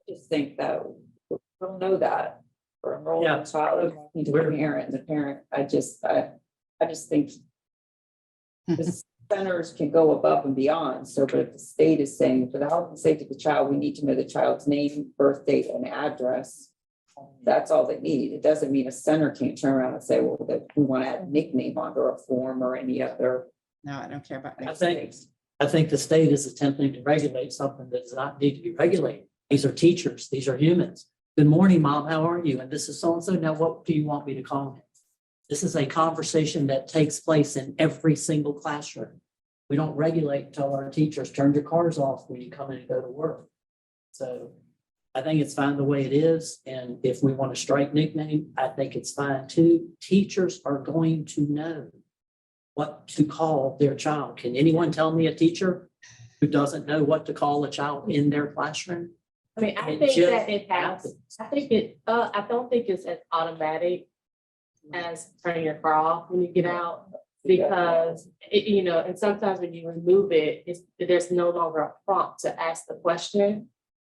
Just think that we don't know that for enrolling a child, talking to the parent, and the parent, I just think the centers can go above and beyond. So, but if the state is saying for the health and safety of the child, we need to know the child's name, birth date, and address. That's all they need. It doesn't mean a center can't turn around and say, well, that we want to add a nickname under a form or any other. No, I don't care about I think the state is attempting to regulate something that does not need to be regulated. These are teachers. These are humans. Good morning, Mom. How are you? And this is so-and-so. Now, what do you want me to call him? This is a conversation that takes place in every single classroom. We don't regulate until our teachers turn your cars off when you come in and go to work. So I think it's fine the way it is. And if we want to strike nickname, I think it's fine too. Teachers are going to know what to call their child. Can anyone tell me a teacher who doesn't know what to call a child in their classroom? I mean, I It think just that it has, I don't think it's as automatic as turning your car off when you get out. Because it, you know, and sometimes when you remove it, there's no longer a prompt to ask the question.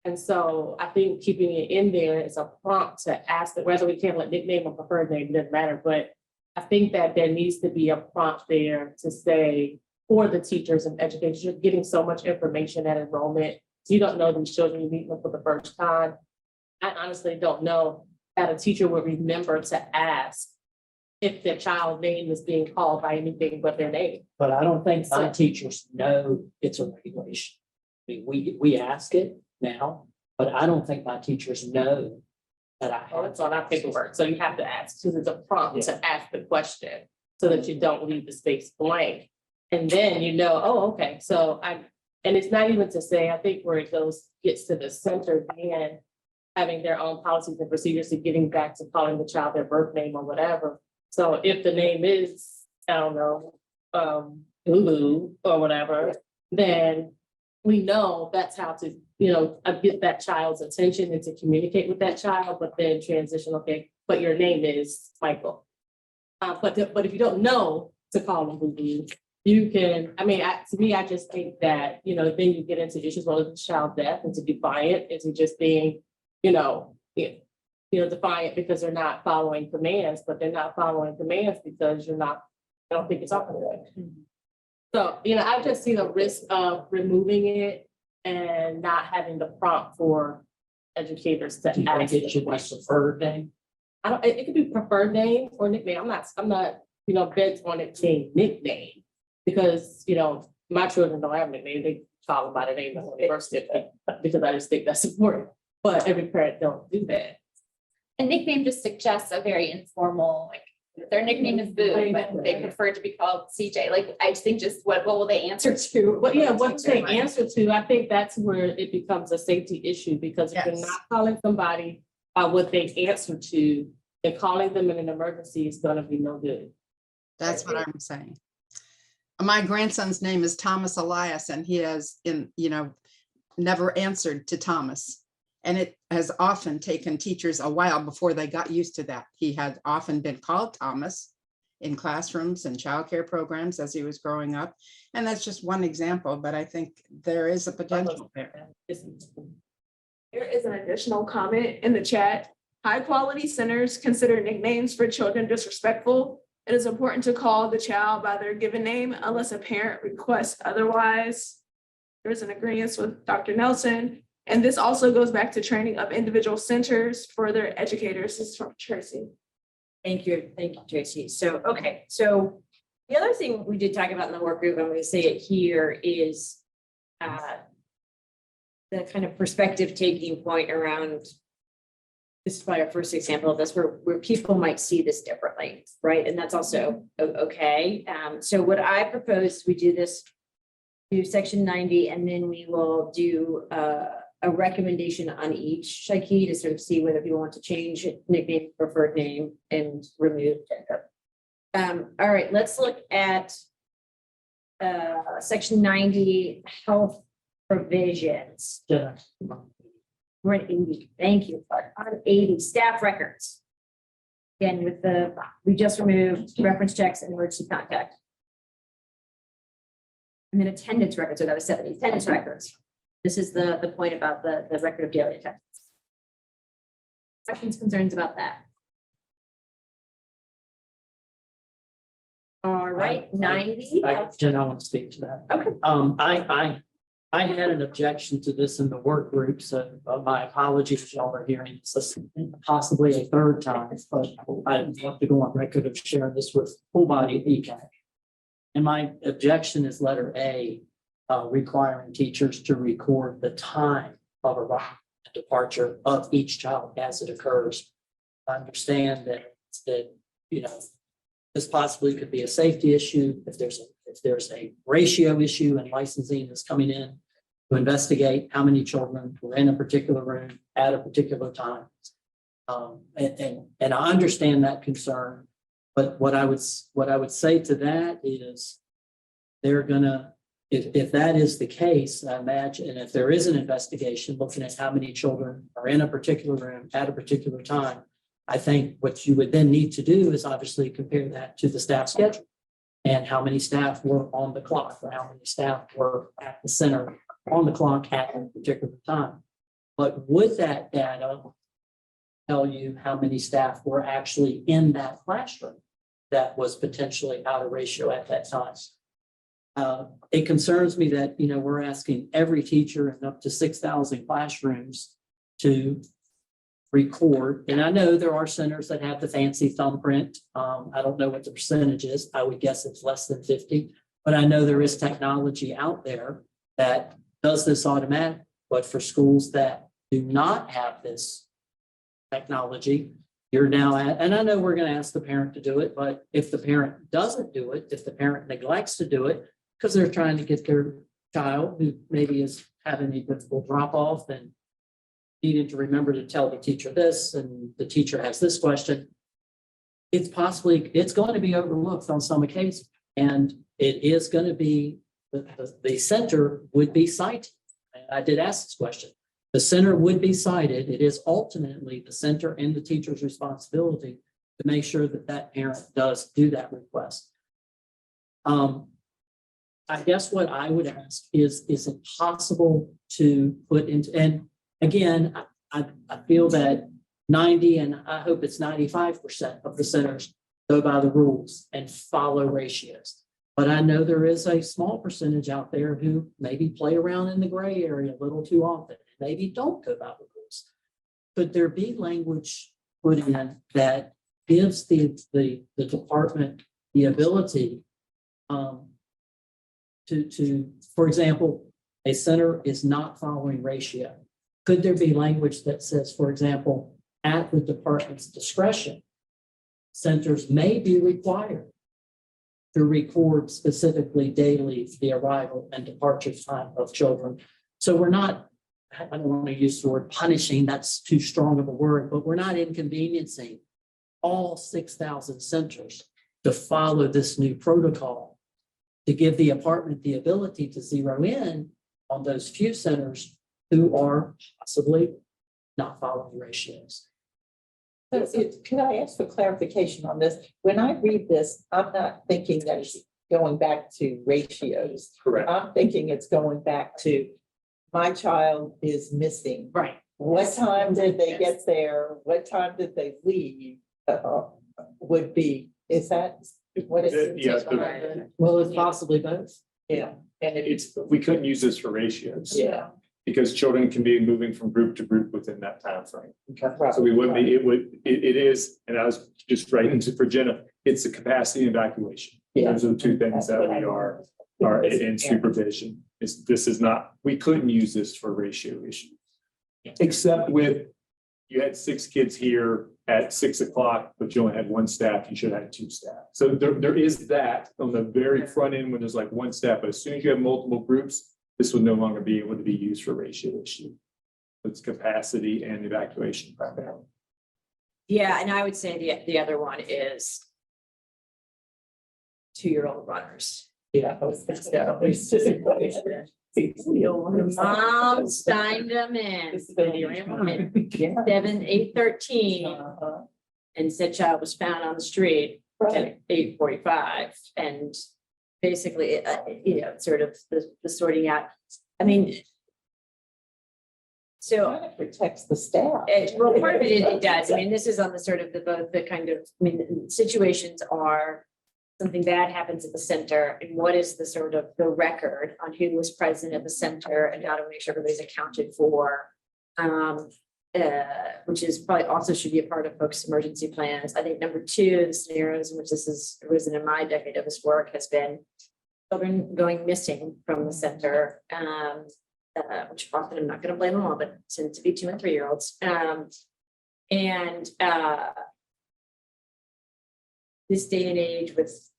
And so I think keeping it in there is a prompt to ask that whether we can let nickname or preferred name, doesn't matter. But I think that there needs to be a prompt there to say for the teachers and educators, you're getting so much information at enrollment. You don't know these children, you meet them for the first time. I honestly don't know that a teacher would remember to ask if their child name is being called by anything but their name. But I don't think my teachers know it's a regulation. I mean, we ask it now, but I don't think my teachers know that I have. It's on our paperwork, so you have to ask, so there's a prompt to ask the question so that you don't leave the space blank. And then you know, oh, okay, so and it's not even to say, I think where it gets to the center and having their own policies and procedures to getting back to calling the child their birth name or whatever. So if the name is, I don't know, Lulu or whatever, then we know that's how to, you know, get that child's attention and to communicate with that child, but then transition, okay, but your name is Michael. But if you don't know to call them Lulu, you can, I mean, to me, I just think that, you know, then you get into issues with child death and to defiant into just being, defiant because they're not following commands, but they're not following commands because I don't think it's up right. So, I just see the risk of removing it and not having the prompt for educators to ask. It should be preferred name. It could be preferred name or nickname. I'm not, bent on it saying nickname. Because, my children don't have a nickname, they call them by the name of the first certificate, because I just think that's important. But every parent don't do that. And nickname just suggests a very informal, like their nickname is Boo, but they prefer to be called CJ. Like, I just think what will they answer to? But yeah, what they answer to, I think that's where it becomes a safety issue, because if you're not calling somebody by what they answer to, and calling them in an emergency is gonna be no good. That's what I'm saying. My grandson's name is Thomas Elias, and he has never answered to Thomas. And it has often taken teachers a while before they got used to that. He had often been called Thomas in classrooms and childcare programs as he was growing up. And that's just one example, but I think there is a potential there. There is an additional comment in the chat. High quality centers consider nicknames for children disrespectful. It is important to call the child by their given name unless a parent requests otherwise. There's an agreement with Dr. Nelson. And this also goes back to training of individual centers for their educators. This is from Tracy. Thank you, Tracy. So, okay, so the other thing we did talk about in the work group, I'm going to say it here, is the kind of perspective taking point around, this is probably our first example of this, where people might see this differently, right? And that's also okay. So what I propose, we do this, do section 90, and then we will do a recommendation on each Shaiki to sort of see whether people want to change nickname, preferred name, and remove gender. All right, let's look at section 90, health provisions. Yeah. We're at 80. Thank you. On 80, staff records. Again, with we just removed reference checks and emergency contact. And then attendance records, so that was 70, attendance records. This is the point about the record of daily attendance. Questions, concerns about that? All right, 90. Jen, I want to speak to that. Okay. I had an objection to this in the work group, so my apologies, y'all are hearing this possibly a third time, but I want to go on record of sharing this with full body ECAC. And my objection is letter A, requiring teachers to record the time of arrival and departure of each child as it occurs. I understand that you know, this possibly could be a safety issue if there's a ratio issue and licensing is coming in to investigate how many children were in a particular room at a particular time. And I understand that concern, but what I would say to that is they're gonna, if that is the case, I imagine, and if there is an investigation looking at how many children are in a particular room at a particular time, I think what you would then need to do is obviously compare that to the staff schedule and how many staff were on the clock or how many staff were at the center on the clock at a particular time. But would that data tell you how many staff were actually in that classroom that was potentially out of ratio at that time? It concerns me that, you know, we're asking every teacher in up to 6,000 classrooms to record. And I know there are centers that have the fancy thumbprint. I don't know what the percentage is. I would guess it's less than 50, but I know there is technology out there that does this automatic. But for schools that do not have this technology, you're now at, and I know we're going to ask the parent to do it, but if the parent doesn't do it, if the parent neglects to do it, because they're trying to get their child who maybe is having a difficult drop off and needing to remember to tell the teacher this, and the teacher has this question, it's going to be overlooked on some occasions. And it is going to be, the center would be cited. I did ask this question. The center would be cited. It is ultimately the center and the teacher's responsibility to make sure that that parent does do that request. I guess what I would ask is it possible to put into, and again, I feel that 90, and I hope it's 95% of the centers go by the rules and follow ratios. But I know there is a small percentage out there who maybe play around in the gray area a little too often, maybe don't go by the rules. Could there be language put in that gives the department the ability to, for example, a center is not following ratio? Could there be language that says, for example, at the department's discretion, centers may be required to record specifically daily the arrival and departure time of children? So we're not, I don't want to use the word punishing, that's too strong of a word, but we're not inconveniencing all 6,000 centers to follow this new protocol, to give the department the ability to zero in on those few centers who are possibly not following ratios. Can I ask for clarification on this? When I read this, I'm not thinking that it's going back to ratios. Correct. I'm thinking it's going back to my child is missing. Right. What time did they get there? What time did they leave? Would be, is that what it is? Yes, Well, it's possibly both. Yeah. And we couldn't use this for ratios. yeah. because children can be moving from group to group within that timeframe. Right. So we wouldn't be, it is, and I was just writing to for Jenna, it's a capacity evacuation. Those are the two things that we are in supervision. This is not, we couldn't use this for ratio issues. Except with, you had 6 kids here at 6 o'clock, but you only had 1 staff, you should have had 2 staff. So there is that on the very front end when there's like 1 staff, but as soon as you have multiple groups, this would no longer be able to be used for ratio issue. It's capacity and evacuation primarily. Yeah, and I would say the other one is 2-year-old runners. Yeah. Mom signed them in. 7, 8, 13. And said child was found on the street at 8:45 and basically, sort of the sorting out. I mean. So. It protects the staff. Well, part of it does. I mean, this is on the sort of both the kind of, I mean, situations are something bad happens at the center and what is the sort of the record on who was present at the center and how to make sure everybody's accounted for. Which is probably also should be a part of folks' emergency plans. I think number 2, the scenarios in which this has arisen in my decade of this work has been children going missing from the center, which often I'm not going to blame them all, but tend to be 2 and 3-year-olds. This day and age with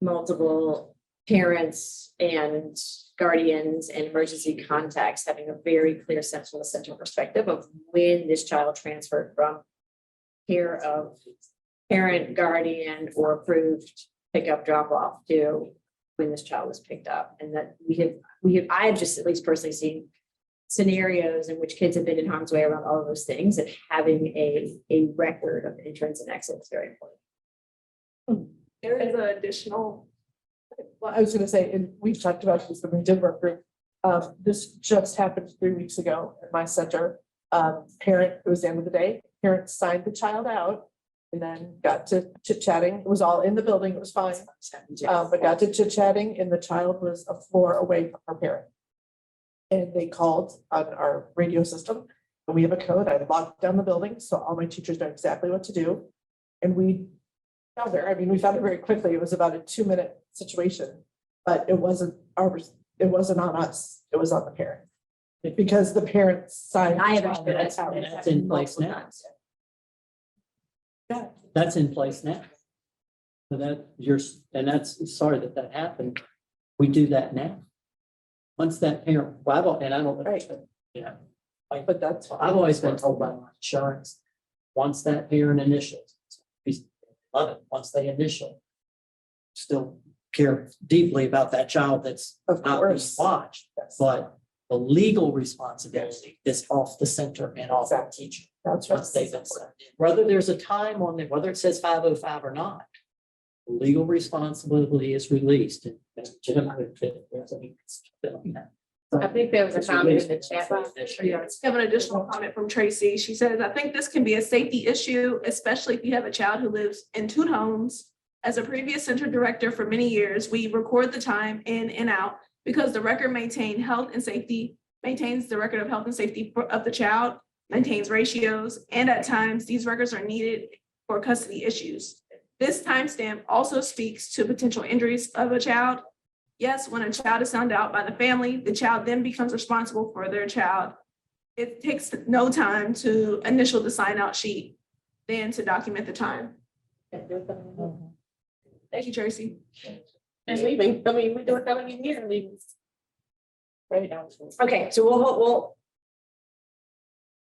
multiple parents and guardians and emergency contacts having a very clear sense from the center perspective of when this child transferred from care of parent, guardian, or approved pickup drop off to when this child was picked up. And that I have just at least personally seen scenarios in which kids have been in harm's way around all of those things, and having a record of entrance and exit is very important. There is an additional, Well, I was gonna say, and we've talked about this when we did work group. This just happened 3 weeks ago at my center. Parent, it was the end of the day, parents signed the child out and then got to chit chatting. It was all in the building, it was fine. But got to chit chatting and the child was a floor away from her parent. And they called on our radio system and we have a code. I locked down the building, so all my teachers know exactly what to do. And we found her. I mean, we found her very quickly. It was about a 2-minute situation, but it wasn't ours. It wasn't on us. It was on the parent. Because the parents signed. I have understood That's that in place now. Yeah. That's in place now. So and that's sorry that happened. We do that now. Once that parent, and I don't. Right. Yeah. But that's. I've always been told by my insurance, once that parent initials, we love it, once they initial, still care deeply about that child that's Of not being course. watched, but the legal responsibility is off the center and off the teacher. That's Once they've been sent in. Whether there's a time on it, whether it says 5:05 or not, the legal responsibility is released. And Jim, I think there was a comment in the chat box. I have an additional comment from Tracy. She says, I think this can be a safety issue, especially if you have a child who lives in 2 homes. As a previous center director for many years, we record the time in and out because the record maintains the record of health and safety of the child, maintains ratios, and at times these records are needed for custody issues. This timestamp also speaks to potential injuries of a child. Yes, when a child is found out by the family, the child then becomes responsible for their child. It takes no time to initial the sign out sheet, then to document the time. Thank you, Tracy. And leaving, I mean, we do it that many years, leaving. Right now. Okay, so we'll.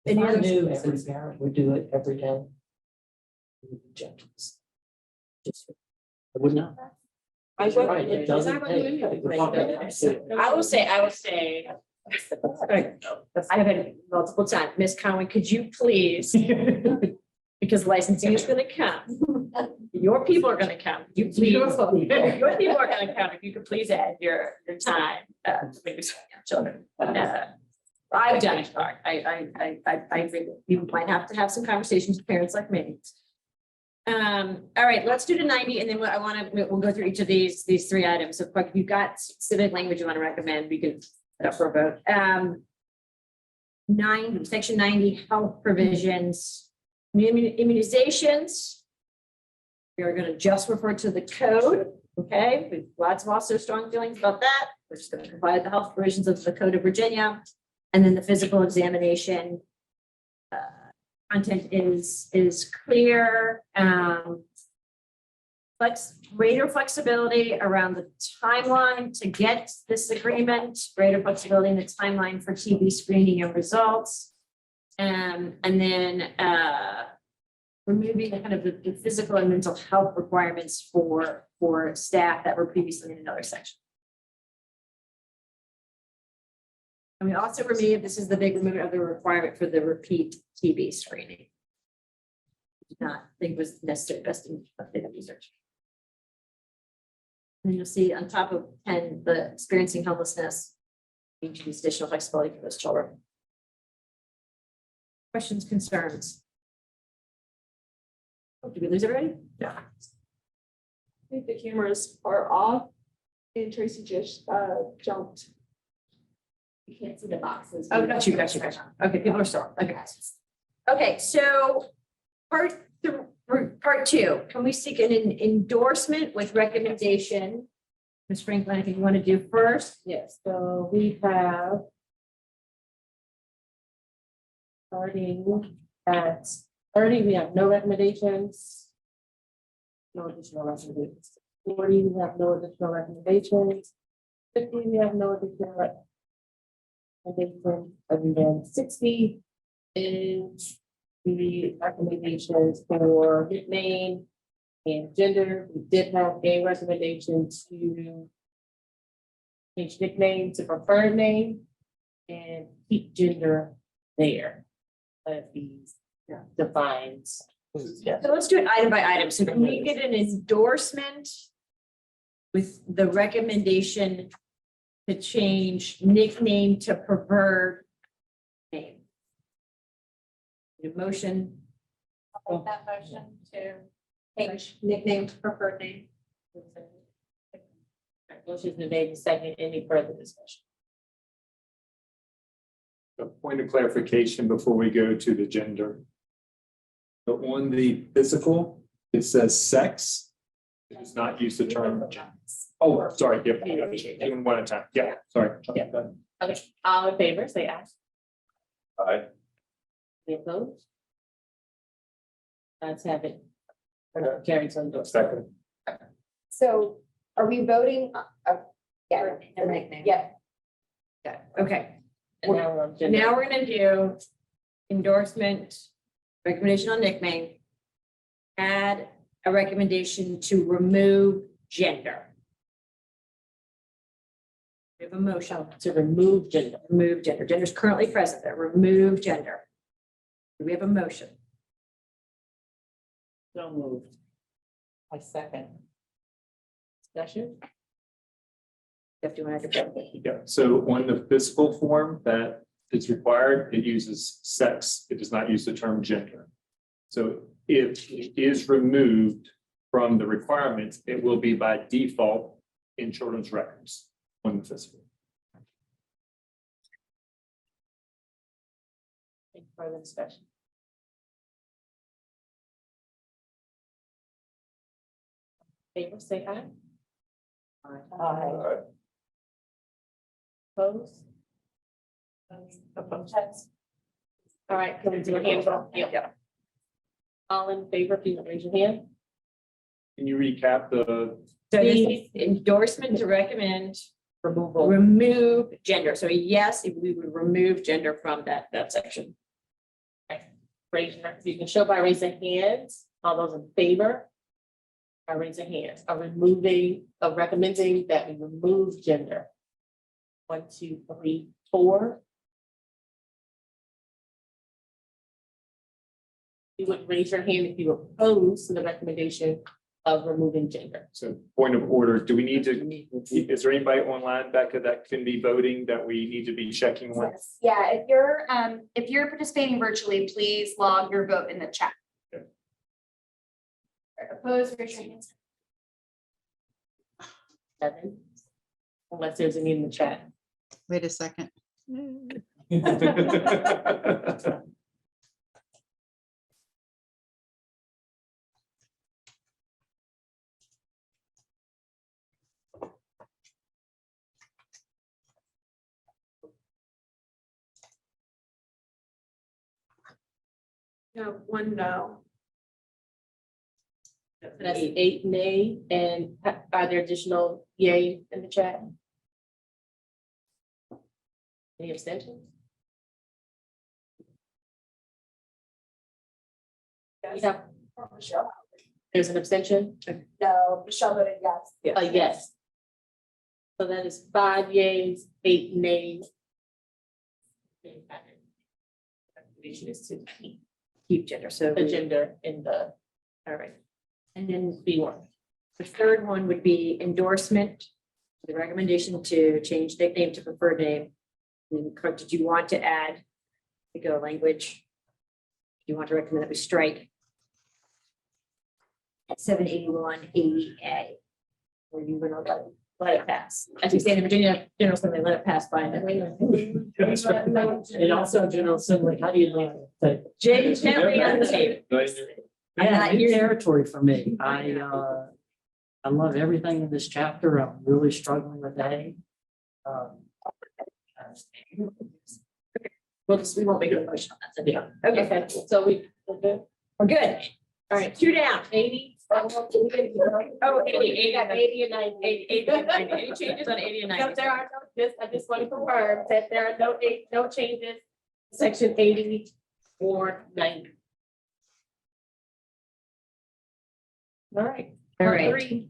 If I knew every parent would do it every day. Just, I would not. Right, it doesn't take. I will say, I have had multiple times, Ms. Conway, could you please? Because licensing is gonna come. Your people are gonna come. You please, your people are gonna come. If you could please add your time, maybe children. I've done it, Clark. I agree. You might have to have some conversations with parents like me. All right, let's do to 90, and then we'll go through each of these 3 items. So quick, if you've got specific language you want to recommend, we can Up for a vote. Section 90, health provisions, immunizations. We are going to just refer to the code, okay? We've lots of also strong feelings about that. We're just going to provide the health provisions of the Code of Virginia. And then the physical examination content is clear. Greater flexibility around the timeline to get this agreement, greater flexibility in the timeline for TB screening and results. And then removing the kind of the physical and mental health requirements for staff that were previously in another section. And we also removed, this is the big removal of the requirement for the repeat TB screening. Did not think was necessary, best in updated research. And then you'll see on top of 10, the experiencing homelessness, introduce additional flexibility for those children. Questions, concerns? Oh, did we lose everybody? Yeah. I think the cameras are off and Tracy just jumped. You can't see the boxes. Oh, got you. Okay, people are still, okay. Okay, so part two, can we seek an endorsement with recommendation? Ms. Franklin, I think you want to do first. Yes, so we have starting at 30, we have no recommendations. No additional recommendations. 40, we have no additional recommendations. 50, we have no additional recommendations. And then 60 is the recommendations for nickname and gender. We did have a recommendation to change nickname to preferred name and keep gender there. Of these defines. So let's do it item by item. So can we get an endorsement with the recommendation to change nickname to preferred name? Need a motion? I'll make that motion to Change nickname to preferred name. Motion's been made and second. Any further discussion? A point of clarification before we go to the gender. So on the physical, it says sex. It does not use the term. Oh, sorry, yep, doing one at a time, yeah, sorry. Yeah. Okay, all in favor, say aye. Aye. Any opposed? Let's have it. Carried to endorse. Second. So are we voting? Yeah. Yeah. Yeah, okay. And now we're on gender. Now we're gonna do endorsement, recommendation on nickname. Add a recommendation to remove gender. We have a motion To remove gender. remove gender. Gender is currently present there. Remove gender. Do we have a motion? So moved. I second. Discussion? Jeff, do you want to add your? Yeah, so on the physical form that is required, it uses sex, it does not use the term gender. So if it is removed from the requirements, it will be by default in children's records on the physical. Any further discussion? Favor, say aye. Aye. Opposed? Opposed. All right, can we do a hand vote? Yeah. All in favor, please raise your hand. Can you recap the, So this is endorsement to recommend Removal. remove gender. So yes, if we would remove gender from that section. Raise your, you can show by raising hands. All those in favor? By raising hands, of removing, of recommending that we remove gender. 1, 2, 3, 4. You would raise your hand if you oppose to the recommendation of removing gender. so point of order, do we need to, is there anybody online, Becca, that can be voting that we need to be checking with? Yes. Yeah, if you're participating virtually, please log your vote in the chat. Okay. Opposed, raise your hands. 7. Unless there's a need in the chat. Wait a second. No, one no. That's 8 nay, and are there additional yay in the chat? Any abstentions? We have, Michelle. there's an abstention? No, Michelle voted yes. A yes. So that is 5 yays, 8 nays. Recommendation is to Keep gender, so. the gender in the, All right. And then B1. the third one would be endorsement. The recommendation to change nickname to preferred name. And Kirk, did you want to add to go language? Do you want to recommend that we strike 781-80A? Or you gonna let it pass? As we say in Virginia, General Assembly, let it pass by. And also General Assembly, how do you like it? Jay, gently on the table. I'm Yeah, not new here. territory for me. I love everything in this chapter. I'm really struggling with A. We won't make a motion on that. Yeah. Okay, So we're good. we're good. All right, 2 down. 80. Oh, 80 and 90. 80 and 90. Any changes on 80 and 90? No, there are no, I just want to confirm that there are no changes, section 80 or 90. All right. All Part right. 3.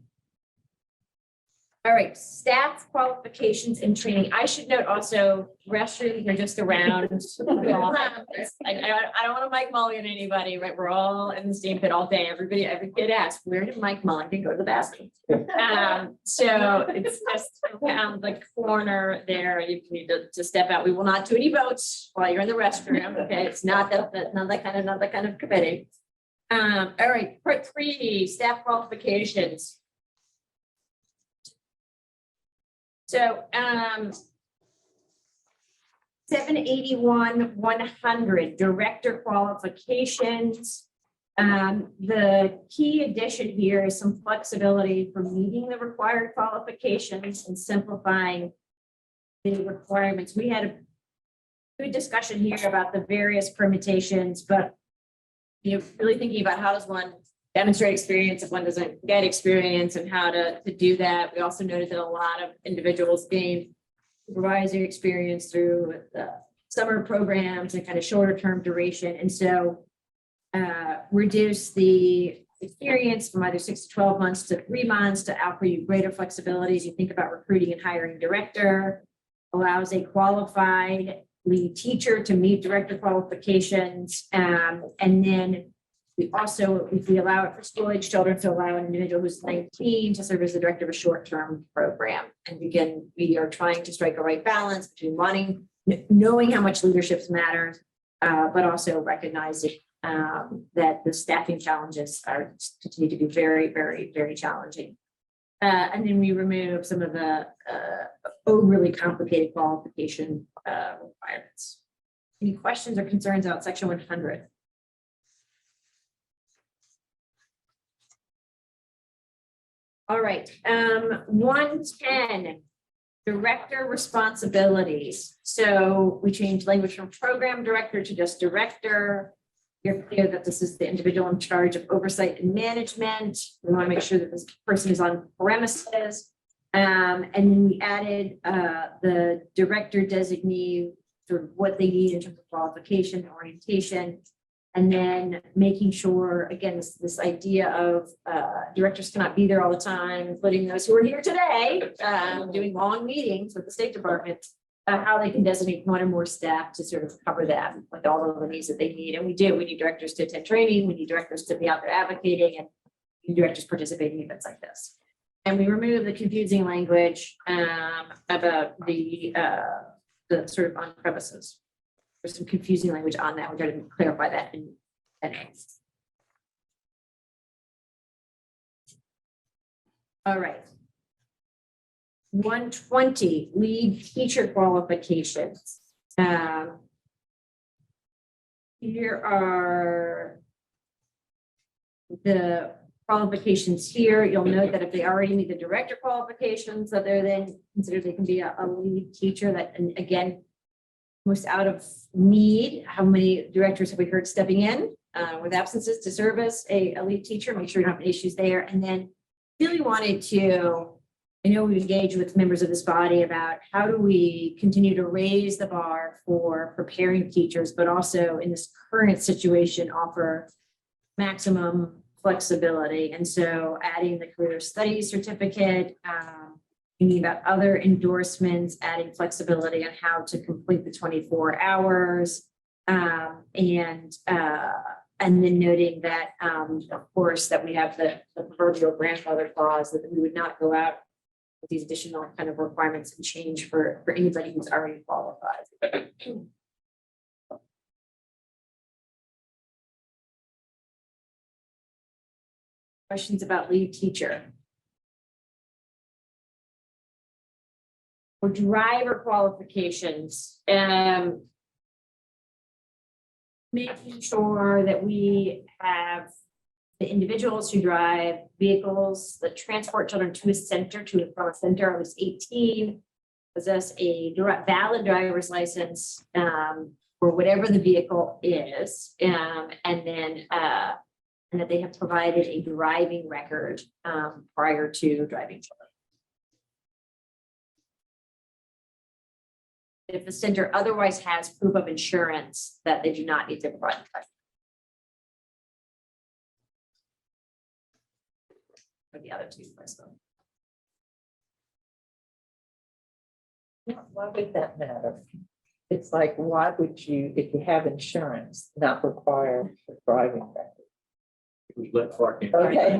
All right, staff qualifications and training. I should note also restrooms are just around. I don't want to Mike Mulligan anybody, right? We're all in the same pit all day. Every kid asks, where did Mike Mulligan go to the bathroom? So it's just around the corner there. You need to step out. We will not do any votes while you're in the restroom. Okay, it's not that kind of committee. All right, part 3, staff qualifications. So, 781-100, director qualifications. The key addition here is some flexibility for meeting the required qualifications and simplifying the requirements. We had a good discussion here about the various permutations, but really thinking about how does one demonstrate experience if one doesn't get experience and how to do that. We also noted that a lot of individuals gain supervisory experience through the summer programs and kind of shorter term duration. And so reduce the experience from either 6 to 12 months to 3 months to offer you greater flexibility as you think about recruiting and hiring director, allows a qualified lead teacher to meet director qualifications. And then we also, if we allow it for school age children, to allow an individual who's 19 to serve as the director of a short-term program. And again, we are trying to strike a right balance between knowing how much leadership matters, but also recognizing that the staffing challenges continue to be very, very, very challenging. And then we remove some of the overly complicated qualification requirements. Any questions or concerns about section 100? All right, 110, director responsibilities. So we changed language from program director to just director. You're clear that this is the individual in charge of oversight and management. We want to make sure that this person is on premises. And then we added the director designee, sort of what they need in terms of qualification, and orientation. And then making sure, again, this idea of directors cannot be there all the time, including those who are here today, doing long meetings with the State Department, how they can designate 1 or more staff to sort of cover that with all of the needs that they need. And we do. We need directors to attend training. We need directors to be out there advocating, and we need directors participating in events like this. And we remove the confusing language about the sort of on premises. There's some confusing language on that. We're going to clarify that in NA. All right. 120, lead teacher qualifications. Here are the qualifications here. You'll note that if they already meet the director qualifications, that they're then considered they can be a lead teacher. That, and again, most out of need. How many directors have we heard stepping in with absences to serve as a lead teacher? Make sure you don't have any issues there. And then really wanted to, I know we've engaged with members of this body about how do we continue to raise the bar for preparing teachers, but also in this current situation, offer maximum flexibility. And so adding the career studies certificate, thinking about other endorsements, adding flexibility on how to complete the 24 hours. And then noting that, of course, that we have the proverbial grandfather clause that we would not go out with these additional kind of requirements and change for anybody who's already qualified. Questions about lead teacher? For driver qualifications, making sure that we have the individuals who drive vehicles that transport children to a center, to and from a center, at least 18, possess a valid driver's license for whatever the vehicle is, and that they have provided a driving record prior to driving children. If the center otherwise has proof of insurance, that they do not need to provide. For the other two, Why would that matter? It's like, why would you, if you have insurance, not require a driving record? We let parking. Okay.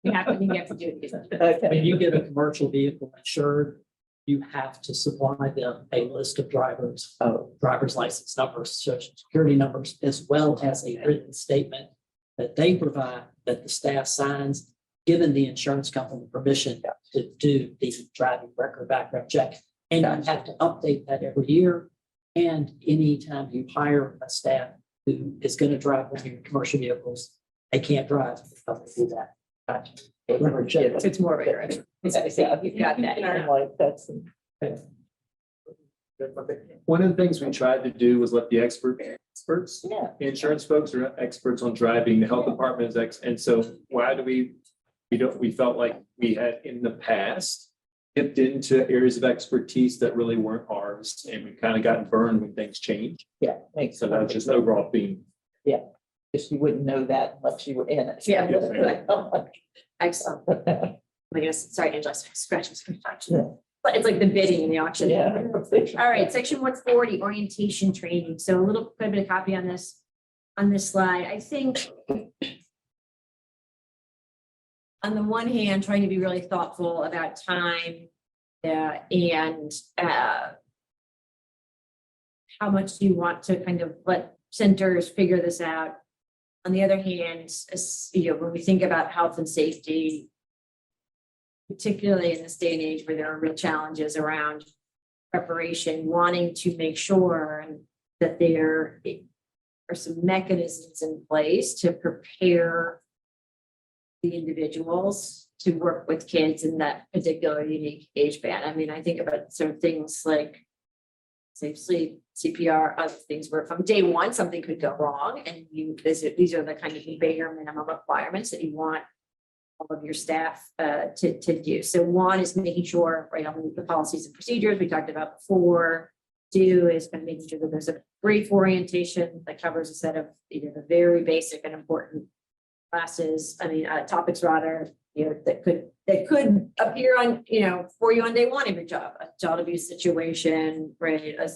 You have to do it. Okay. When you get a commercial vehicle insured, you have to supply them a list of drivers, driver's license numbers, social security numbers, as well as a written statement that they provide that the staff signs, giving the insurance company permission to do the driving record background check. And you have to update that every year. And anytime you hire a staff who is going to drive one of your commercial vehicles, they can't drive without they do that. Gotcha. It's more rigorous. You've got that. I'm like, that's. One of the things we tried to do was let the experts, Yeah. insurance folks are experts on driving, the health department is and so why do we felt like we had in the past dipped into areas of expertise that really weren't ours, and we kind of gotten burned when things change. Yeah, makes So that's just overall theme. Yeah, because you wouldn't know that unless you were in it. Yeah. Excellent. I guess, sorry, Angela, scratching. Yeah. But it's like the bidding in the auction. Yeah. All right, section 140, orientation training. So a little quite a bit of copy on this slide. I think on the one hand, trying to be really thoughtful about time and how much do you want to kind of let centers figure this out. On the other hand, when we think about health and safety, particularly in this day and age where there are real challenges around preparation, wanting to make sure that there are some mechanisms in place to prepare the individuals to work with kids in that particular unique age band. I mean, I think about sort of things like safe sleep, CPR, other things where from day one, something could go wrong. And these are the kind of bare minimum requirements that you want all of your staff to do. So one is making sure, right, on the policies and procedures we talked about before. Two is kind of making sure that there's a brief orientation that covers a set of either the very basic and important topics rather, that could appear on, for you on day one of your job, a child abuse situation, right? A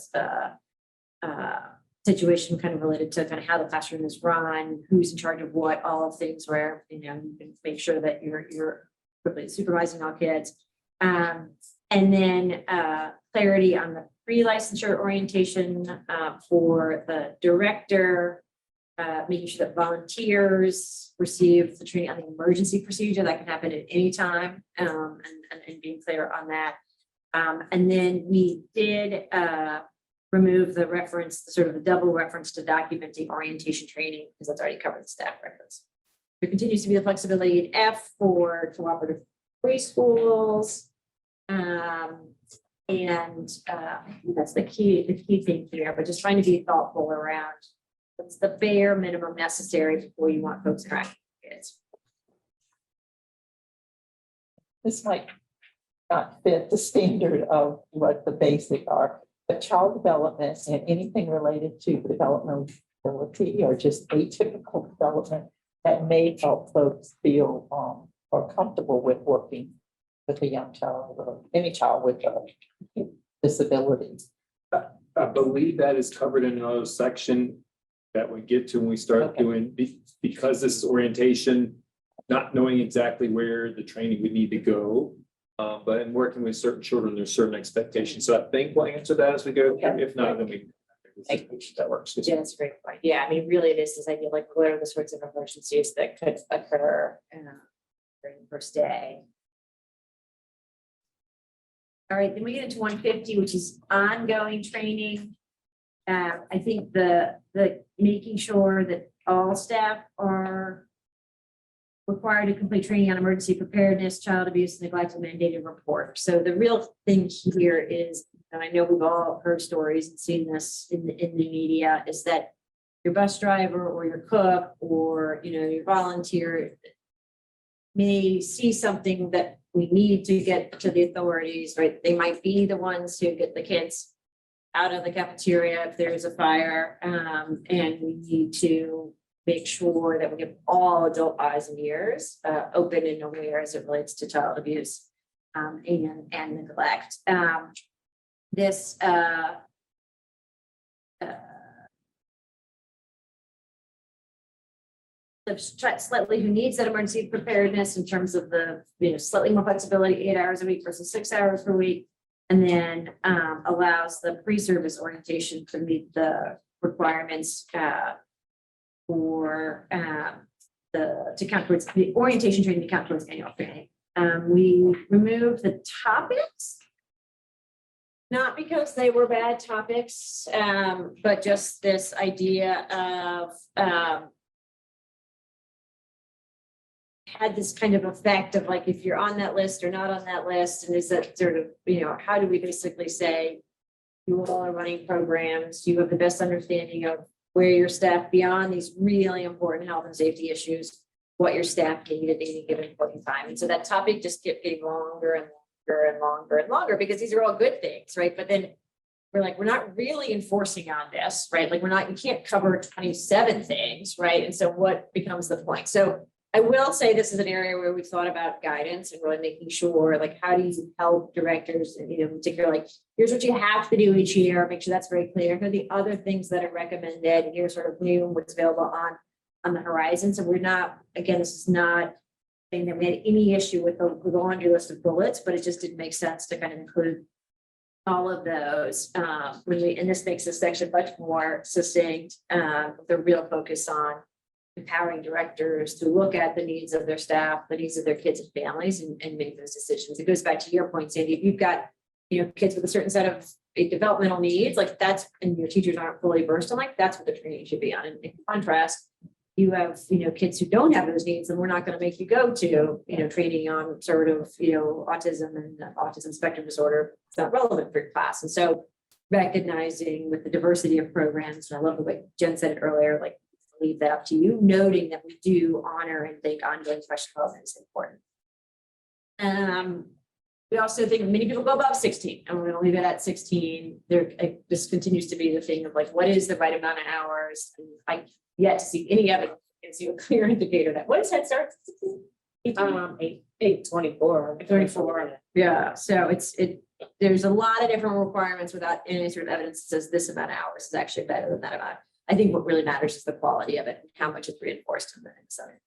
situation kind of related to kind of how the classroom is run, who's in charge of what, all of things where, you can make sure that you're supervising all kids. And then clarity on the pre-licensure orientation for the director, making sure that volunteers receive the training on the emergency procedure that can happen at any time, and being clear on that. And then we did remove the reference, sort of the double reference to documenting orientation training, because that's already covered the staff records. There continues to be the flexibility in F for cooperative preschools. And I think that's the key thing here, but just trying to be thoughtful around what's the bare minimum necessary before you want folks interacting with kids. This might not fit the standard of what the basic are, but child development and anything related to developmental ability or just atypical development that may help folks feel more comfortable with working with a young child or any child with a disability. I believe that is covered in another section that we get to when we start doing, because this is orientation, not knowing exactly where the training would need to go. But in working with certain children, there's certain expectations. So I think we'll answer that as we go. If not, then we. That works. Yeah, that's a great point. Yeah, I mean, really, it is this idea like what are the sorts of emergencies that could occur during the first day. All right, then we get into 150, which is ongoing training. I think the making sure that all staff are required to complete training on emergency preparedness, child abuse, neglect, and mandated report. So the real thing here is, and I know we've all heard stories and seen this in the media, is that your bus driver or your cook or your volunteer may see something that we need to get to the authorities, right? They might be the ones who get the kids out of the cafeteria if there's a fire, and we need to make sure that we have all adult eyes and ears open and aware as it relates to child abuse and neglect. This slightly who needs that emergency preparedness in terms of the slightly more flexibility, 8 hours a week versus 6 hours per week, and then allows the pre-service orientation to meet the requirements for to count towards the orientation training to count towards annual training. We removed the topics, not because they were bad topics, but just this idea of had this kind of effect of like, if you're on that list or not on that list, and is that sort of, how do we basically say you all are running programs, you have the best understanding of where your staff, beyond these really important health and safety issues, what your staff need at any given point in time. And so that topic just kept getting longer and longer and longer and longer, because these are all good things, right? But then we're like, we're not really enforcing on this, right? Like you can't cover 27 things, right? And so what becomes the point? So I will say this is an area where we've thought about guidance and really making sure, like, how do you help directors, and in particular, like, here's what you have to do each year, make sure that's very clear. Here are the other things that are recommended, and here's sort of new what's available on the horizon. So we're not, again, this is not saying that we had any issue with the laundry list of bullets, but it just didn't make sense to kind of include all of those and this makes this section much more succinct, with a real focus on empowering directors to look at the needs of their staff, the needs of their kids and families, and make those decisions. It goes back to your point, Sandy. If you've got, kids with a certain set of developmental needs, like that's, and your teachers aren't fully versed on, like, that's what the training should be on. And in contrast, you have, kids who don't have those needs, and we're not going to make you go to, training on sort of, autism and autism spectrum disorder. It's not relevant for your class. And so recognizing with the diversity of programs, and I love the way Jen said it earlier, like, leave that up to you, noting that we do honor and think ongoing professional development is important. We also think many people go above 16, and we're going to leave it at 16. This continues to be the thing of like, what is the right amount of hours? And I yet to see any evidence gives you a clear indicator that what is Head Start? 824. 34. Yeah. So there's a lot of different requirements without any sort of evidence that says this amount of hours is actually better than that amount. I think what really matters is the quality of it and how much is reinforced in the center.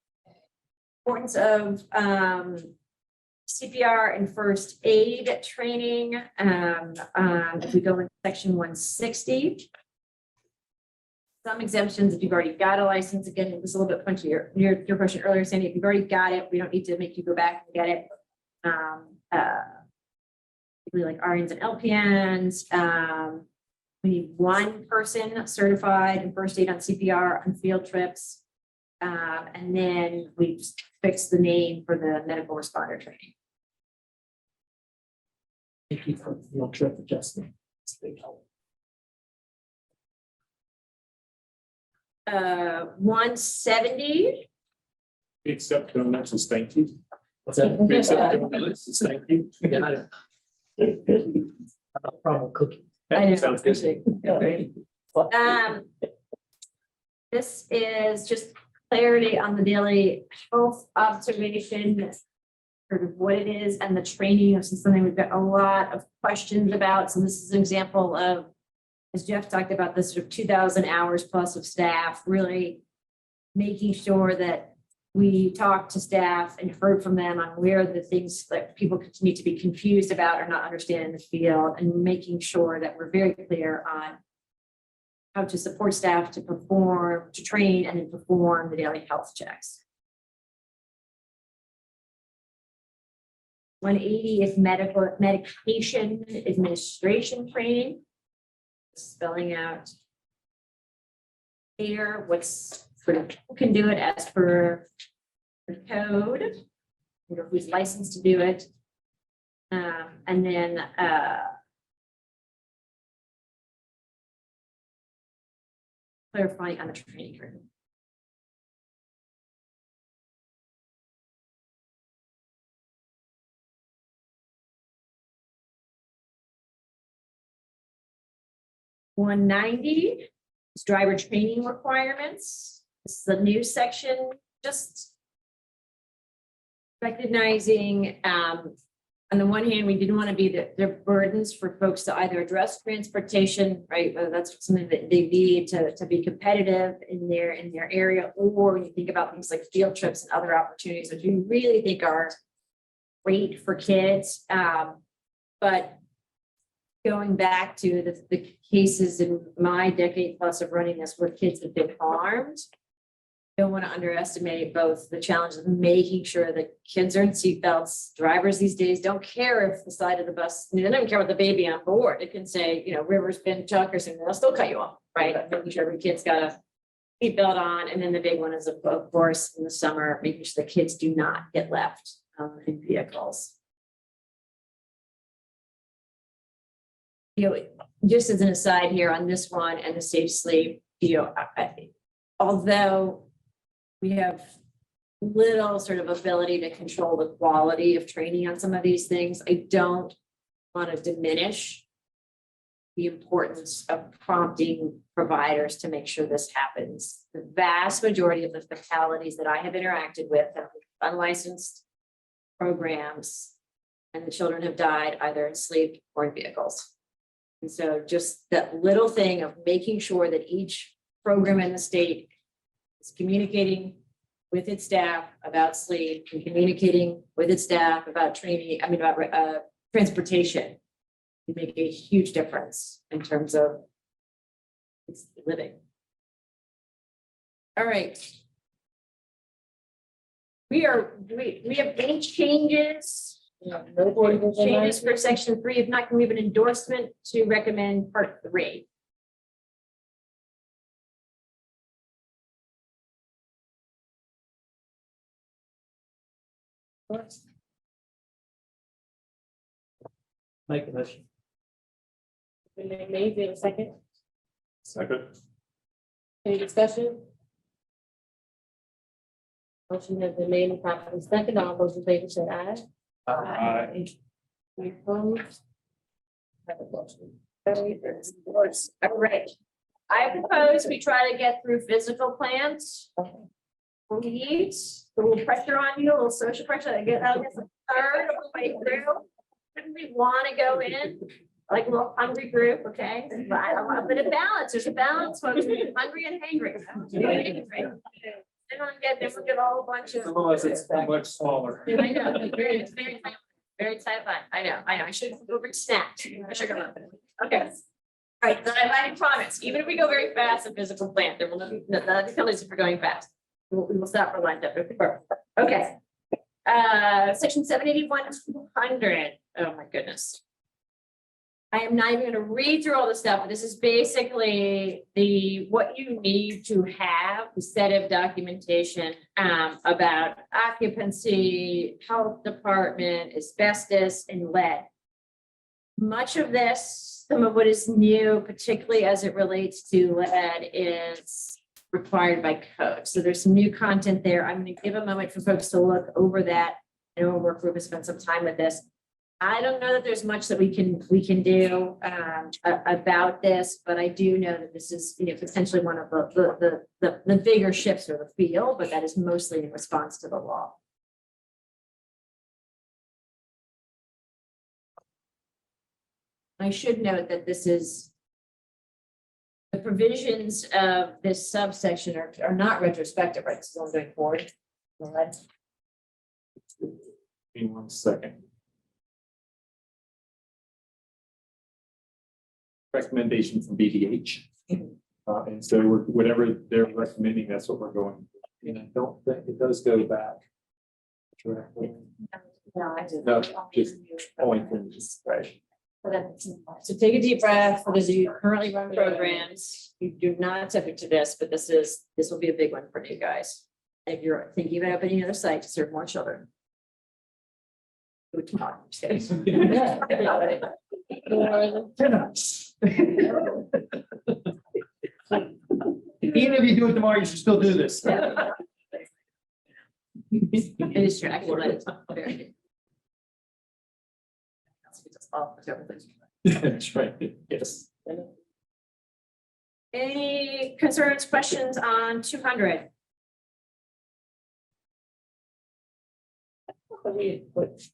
Importance of CPR and first aid training. If we go into section 160, some exemptions, if you've already got a license, again, it was a little bit punchy, your question earlier, Sandy, if you've already got it, we don't need to make you go back and get it. Really like RNs and LPNs, we need one person certified in first aid on CPR on field trips. And then we fixed the name for the medical responder training. Thank you for the field trip adjustment. It's a big help. 170. Accept donations, thank you. What's that? We accept donations, thank you. You got it. No problem cooking. I know. Sounds good. Okay. This is just clarity on the daily health observation, sort of what it is and the training. This is something we've got a lot of questions about. So this is an example of, as Jeff talked about, this sort of 2,000 hours plus of staff, really making sure that we talked to staff and heard from them on where the things that people continue to be confused about or not understand in the field, and making sure that we're very clear on how to support staff to perform, to train, and then perform the daily health checks. 180 is medication administration training, spelling out here what's sort of who can do it as per the code, you know, who's licensed to do it, and then clarifying on the training curriculum. $190 is driver training requirements. This is a new section, just recognizing, on the one hand, we didn't want to be the burdens for folks to either address transportation, right? Whether that's something that they need to be competitive in their area, or when you think about things like field trips and other opportunities, which we really think are great for kids. But going back to the cases in my decade plus of running this where kids have been harmed, don't want to underestimate both the challenges of making sure that kids are in seatbelts. Drivers these days don't care if the side of the bus, they don't even care about the baby on board. It can say, you know, River's been Chuck or something, they'll still cut you off, right? Making sure every kid's got a seatbelt on. And then the big one is, of course, in the summer, making sure the kids do not get left in vehicles. You know, just as an aside here on this one and the safe sleep, you know, although we have little sort of ability to control the quality of training on some of these things, I don't want to diminish the importance of prompting providers to make sure this happens. The vast majority of the fatalities that I have interacted with have been unlicensed programs, and the children have died either in sleep or in vehicles. And so just that little thing of making sure that each program in the state is communicating with its staff about sleep and communicating with its staff about training, about transportation, can make a huge difference in terms of its living. All right. We have any changes? Changes for section 3. If not, can we have an endorsement to recommend part 3? Make the motion. Maybe in a second. Second. Any discussion? Motion has been made and properly second. All those in favor say aye. Aye. Any opposed? All right. I propose we try to get through physical plans. Please, a little pressure on you, a little social pressure. I guess a third of the way through. Wouldn't we want to go in like a little hungry group? Okay, but I want a bit of balance. There's a balance, folks. Hungry and hangry. Then we'll get all a bunch of. Some of us, it's much smaller. I know, it's very tight line. I know. I should go over snacks. I should go. Okay. Right, then I promise, even if we go very fast in physical plant, there will not be penalties if we're going fast. We will stop for line up. Okay. Section 781-200. Oh my goodness. I am not even gonna read through all the stuff, but this is basically what you need to have, the set of documentation about occupancy, health department, asbestos, and lead. Much of this, some of what is new, particularly as it relates to lead, is required by code. So there's some new content there. I'm going to give a moment for folks to look over that. I know our work group has spent some time with this. I don't know that there's much that we can do about this, but I do know that this is, potentially one of the bigger shifts or the field, but that is mostly in response to the law. I should note that this is the provisions of this subsection are not retrospective, right? This is all going forward. Go ahead. Give me 1 second. Recommendation from BDH. And so whatever they're recommending, that's what we're going. And I don't think it does go back. Directly. No, I didn't. No, just point from this, right? So take a deep breath for those of you who currently run programs. You do not subject to this, but this will be a big one for you guys. If you're thinking about opening another site to serve more children. Even if you do it tomorrow, you should still do this. It is true. I can let it. Very good. That's right, yes. Any concerns, questions on 200? Maybe what's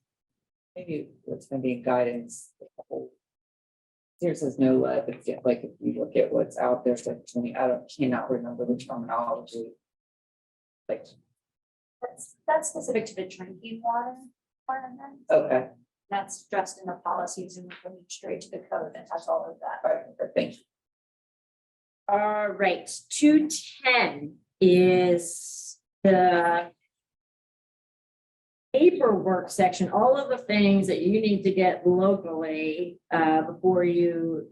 gonna be guidance. Here says no lead, but yeah, like if you look at what's out there, cannot remember the terminology. Like, That's specific to the drinking water requirement. okay, That's just in the policies and we can reach straight to the code that has all of that. all right, thank you. All right, 210 is the paperwork section, all of the things that you need to get locally before you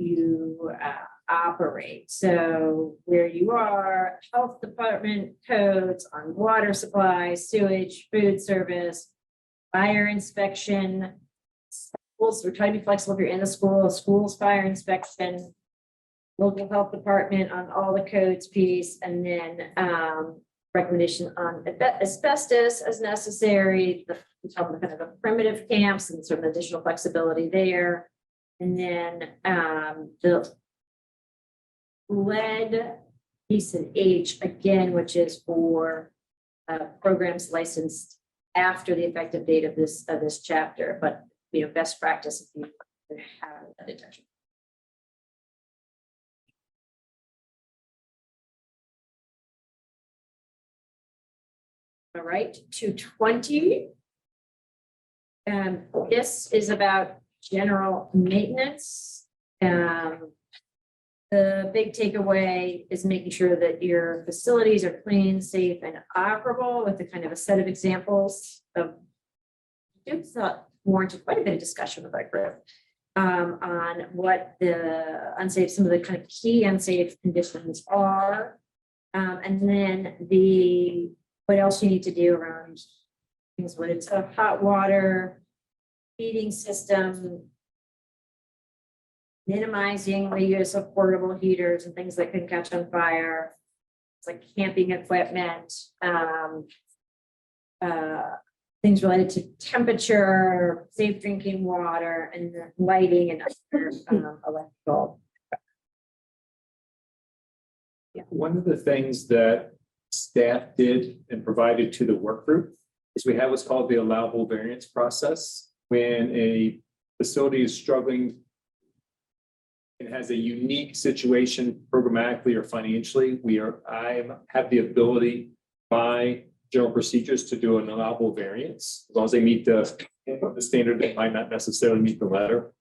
operate. So where you are, health department codes on water supply, sewage, food service, fire inspection. Schools, we're trying to be flexible if you're in the school's fire inspection, local health department on all the codes piece, and then recommendation on asbestos as necessary, the kind of the primitive camps and sort of additional flexibility there. And then the lead piece in H again, which is for programs licensed after the effective date of this chapter, but best practice if you have a detection. All right, 220. This is about general maintenance. The big takeaway is making sure that your facilities are clean, safe, and operable with the kind of a set of examples of. It's warranted quite a bit of discussion with our group on what the unsafe, some of the kind of key unsafe conditions are. And then what else you need to do around things when it's a hot water heating system, minimizing the use of portable heaters and things that can catch on fire. It's like camping equipment, things related to temperature, safe drinking water, and lighting and other electrical. Yeah. One of the things that staff did and provided to the work group is we have what's called the allowable variance process. When a facility is struggling and has a unique situation programmatically or financially, I have the ability by general procedures to do an allowable variance, as long as they meet the standard. They might not necessarily meet the letter.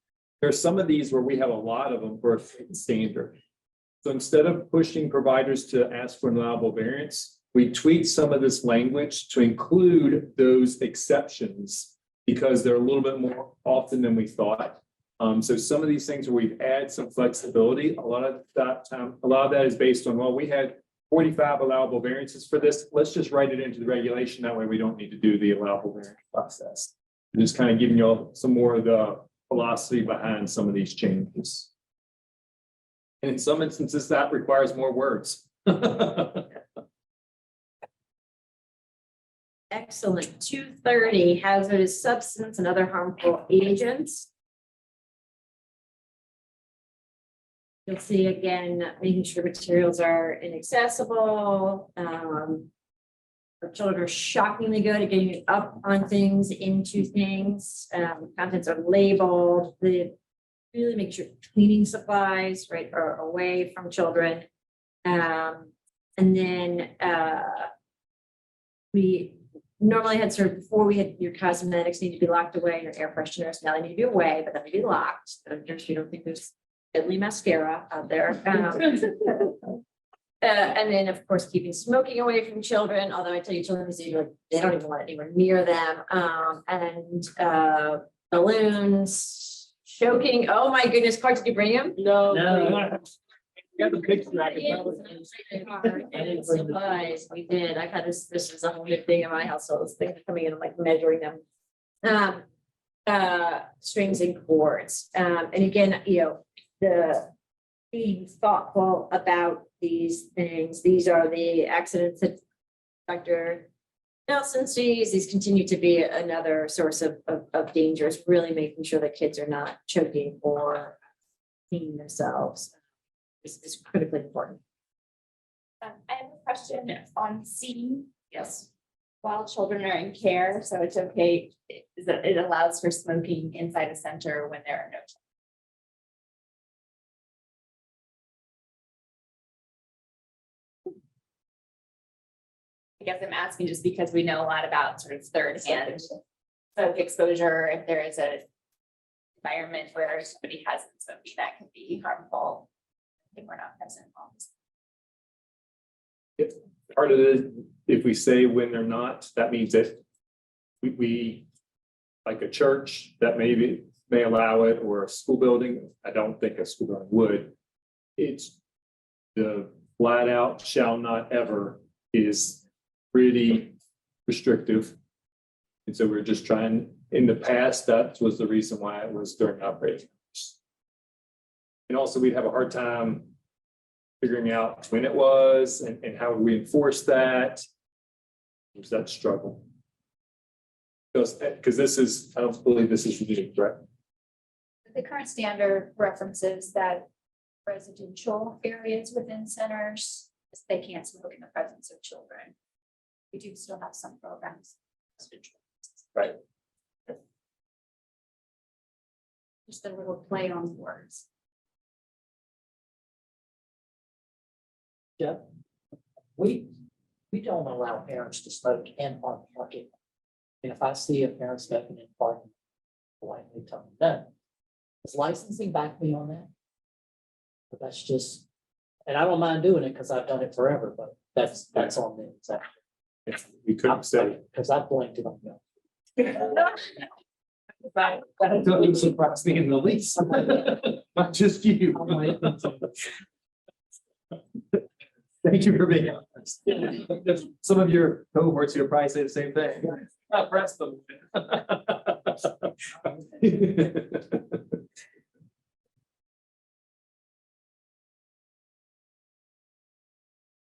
There's some of these where we have a lot of them for a standard. So instead of pushing providers to ask for an allowable variance, we tweak some of this language to include those exceptions because they're a little bit more often than we thought. So some of these things where we've added some flexibility, a lot of that is based on, well, we had 45 allowable variances for this. Let's just write it into the regulation. That way we don't need to do the allowable variance process. And just kind of giving you all some more of the philosophy behind some of these changes. And in some instances, that requires more words. Excellent. 230, hazardous substance and other harmful agents. You'll see again, making sure materials are inaccessible. Our children are shockingly good at getting up on things, into things. Contents are labeled. They really make sure cleaning supplies, right, are away from children. And then we normally had sort of before we had your cosmetics need to be locked away, your air fresheners, now they need to be away, but then they be locked. So you don't think there's deadly mascara out there. And then, of course, keeping smoking away from children, although I tell you, children these days, like, they don't even want it anywhere near them. And balloons, choking. Oh my goodness, Clark, did you bring him? No. Got the picture. I Supplies, we did. I've had this is a whole new thing in my household. This thing coming in and like measuring them. Strings and cords. And again, the being thoughtful about these things. These are the accidents that Dr. Nelson sees. These continue to be another source of dangers, really making sure that kids are not choking or peeing themselves is critically important. I have a question on C. Yes. While children are in care, so it's okay, it allows for smoking inside a center when there are no children. I guess I'm asking just because we know a lot about sort of third-hand smoke exposure. If there is an environment where somebody has smoking, that can be harmful. I think we're not present. Part of it, if we say when they're not, that means that we like a church that may allow it, or a school building. I don't think a school building would. It's the flat out shall not ever is pretty restrictive. And so we're just trying, in the past, that was the reason why it was during operating hours. And also we'd have a hard time figuring out when it was and how we enforce that. There's that struggle. Because this is, I don't believe this is unique, right? The current standard references that residential areas within centers, they can't smoke in the presence of children. We do still have some programs. Right. Just a little play on words. Jeff, we don't allow parents to smoke in our parking. And if I see a parent smoking in parking, I politely tell them no. Does licensing back me on that? But that's just, and I don't mind doing it because I've done it forever, but that's on me. Exactly. We couldn't say. Because I blanked it on you. That doesn't surprise me in the least. Not just you. Thank you for being honest. Some of your cohorts here probably say the same thing. Not press them.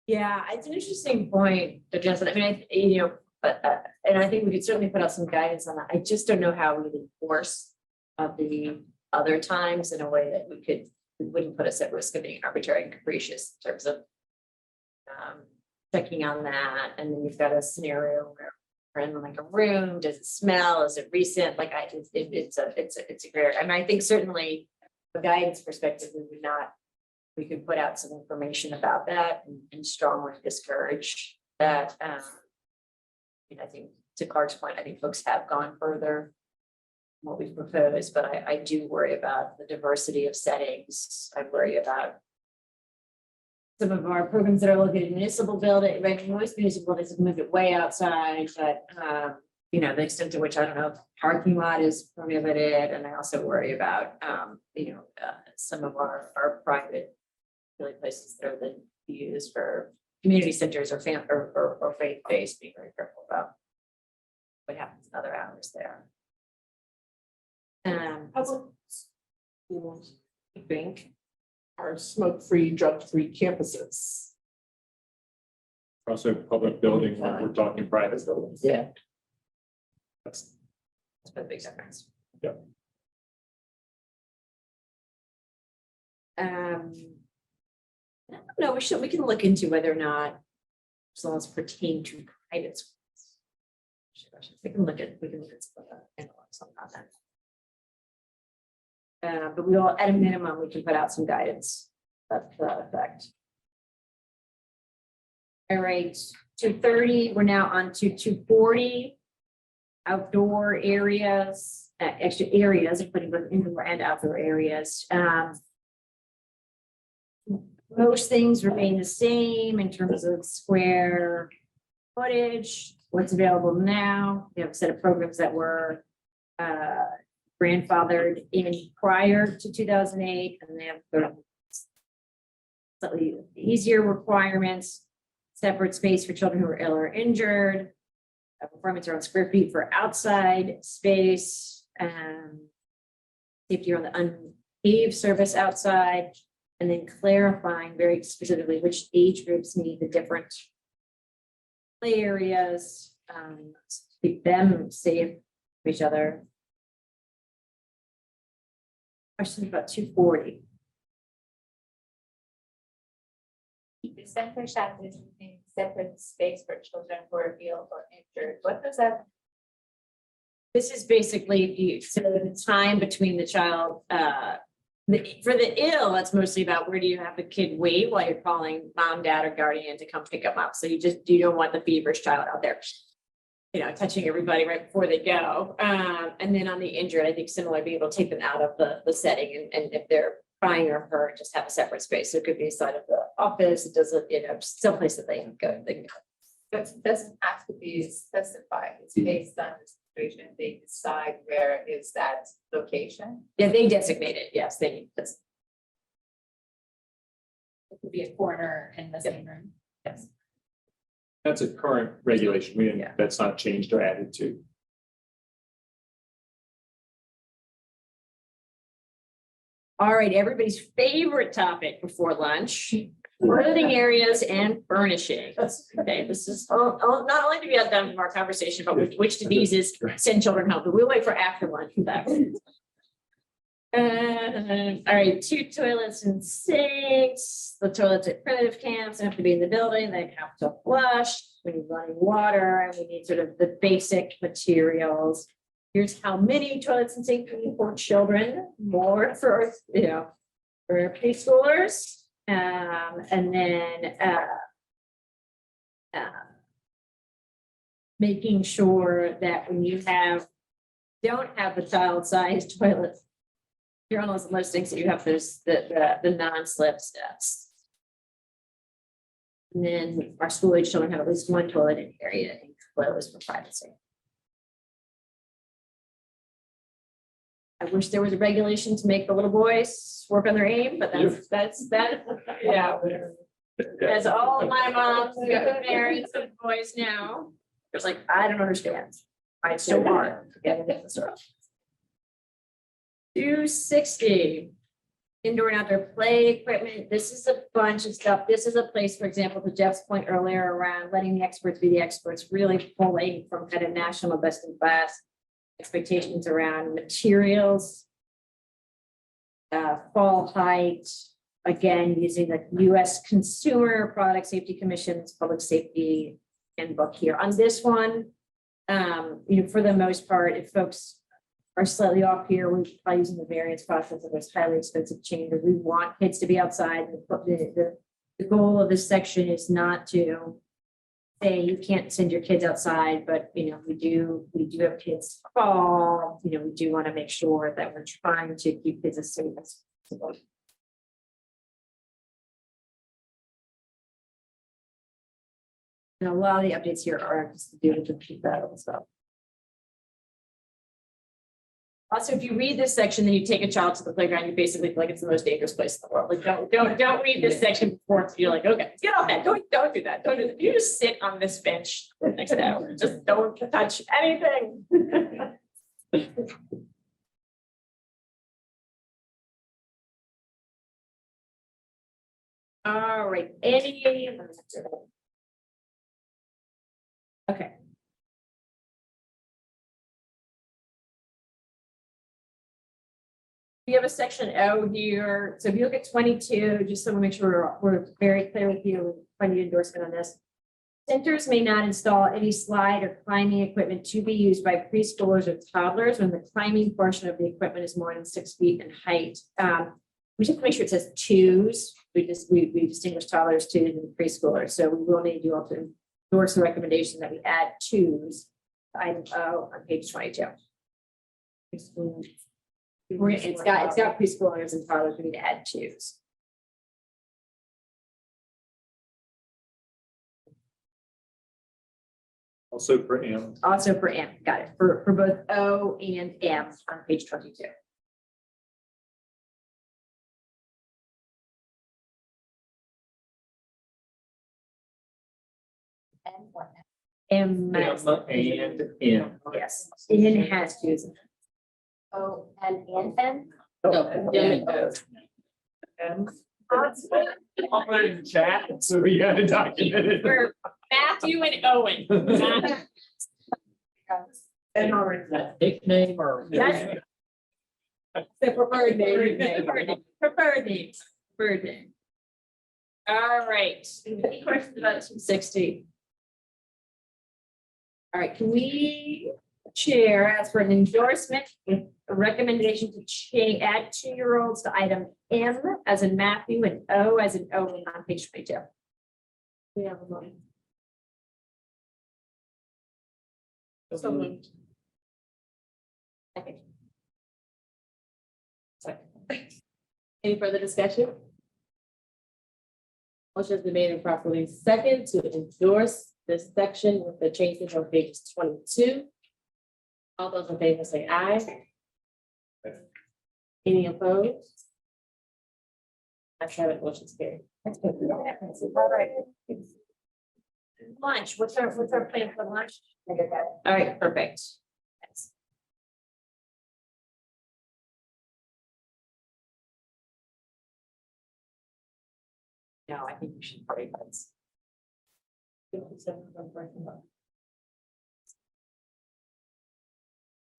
Yeah, it's an interesting point, Justin. I mean, and I think we could certainly put out some guidance on that. I just don't know how we would enforce the other times in a way that we wouldn't put us at risk of being arbitrary and capricious in terms of checking on that. And then you've got a scenario where we're in like a room. Does it smell? Is it recent? Like it's a great. I mean, I think certainly from a guidance perspective, we could put out some information about that and strongly discourage that. I think to Clark's point, I think folks have gone further what we've proposed, but I do worry about the diversity of settings. I worry about some of our programs that are located in municipal building, right? Most municipal buildings have moved it way outside, but you know, the extent to which I don't know if parking lot is prohibited, and I also worry about some of our private really places that are then used for community centers or or faith-based, being very careful about what happens in other hours there. Public schools, I think, are smoke-free, drug-free campuses. Also public building, when we're talking private buildings. Yeah. That's, That's a big difference. Yeah. I don't know, we can look into whether or not as long as pertain to private schools. We can look at some of the analogs on that. But we all, at a minimum, we can put out some guidance to that effect. All right, 230, we're now on to 240. Outdoor areas, extra areas, including both indoor and outdoor areas. Most things remain the same in terms of square footage, what's available now. We have a set of programs that were grandfathered in prior to 2008, and they have sort of slightly easier requirements, separate space for children who are ill or injured, requirements around square feet for outside space, safety around the unpaved surface outside, and then clarifying very specifically which age groups need the different play areas, keep them safe from each other. Questions about 240. The center shall maintain separate space for children who are ill or injured. What does that? This is basically so the time between the child. For the ill, that's mostly about where do you have the kid wait while you're calling mom, dad, or guardian to come pick them up. So you don't want the feverish child out there, touching everybody right before they go. And then on the injured, I think similar, be able to take them out of the setting, and if they're crying or hurt, just have a separate space. So it could be inside of the office. It doesn't, someplace that they can go. It doesn't have to be specified. It's based on the situation. They decide where is that location. Yeah, they designate it. Yes, they need this. It could be a corner in the same room. Yes. that's a current regulation. That's not changed or added to. All right, everybody's favorite topic before lunch, living areas and furnishings. Okay, this is not only to be outdone from our conversation about which diseases send children home, but we'll wait for after lunch for that. All right, 2 toilets and sinks. The toilets at primitive camps have to be in the building. They have to flush. We need running water, and we need sort of the basic materials. Here's how many toilets and sinks we need for children, more for, for preschoolers. And then making sure that when you don't have the child-sized toilets, you're on those listings that you have those the non-slip steps. And then our school-age children have at least one toilet in area enclosed for privacy. I wish there was a regulation to make the little boys work on their aim, but that's whatever. As all of my moms and parents and boys know, it's like, I don't understand why it's so hard to get into this earth. 260 indoor and outdoor play equipment. This is a bunch of stuff. This is a place, for example, to Jeff's point earlier around letting the experts be the experts, really pulling from kind of national best in class expectations around materials, fall height, again, using the U.S. Consumer Product Safety Commission's public safety handbook here. On this one, for the most part, if folks are slightly off here, we're probably using the variance process of this highly expensive chamber. We want kids to be outside. The goal of this section is not to say you can't send your kids outside, but we do have kids fall, we do want to make sure that we're trying to keep kids as safe as possible. And a lot of the updates here are just to do with the PFAS stuff. Also, if you read this section, then you take a child to the playground, you basically feel like it's the most dangerous place in the world. Like, don't read this section before you're like, okay, get off that. Don't do that. Don't do that. You just sit on this bench for the next hour. Just don't touch anything. All right, okay. We have a section O here. So if you look at 22, just so we make sure we're very clear with you, finding endorsement on this. Centers may not install any slide or climbing equipment to be used by preschoolers or toddlers when the climbing portion of the equipment is more than 6 feet in height. We just have to make sure it says twos. We distinguish toddlers, twos, and preschoolers. So we will need you all to endorse the recommendation that we add twos to item O on page 22. It's got preschoolers and toddlers. We need to add twos. Also for M. Also for M, got it, for both O and M on page 22. M and N. yes, N has twos. O and N. Oh, I'll put it in the chat, so we got to document it. For Matthew and Owen. Nickname or? That's the preferred name. Preferred name. All right. Any questions about 260? All right, can we ask for an endorsement with a recommendation to add 2-year-olds to item M as in Matthew and O as in Owen on page 22? We have a moment. So moved. Okay. Any further discussion? Motion has been made and properly second to endorse this section with the changes on pages 22. All those in favor say aye. Any opposed? I have it, motion's carried. All right. Lunch, what's our plan for lunch? All right, perfect. Yes. No, I think we should break this.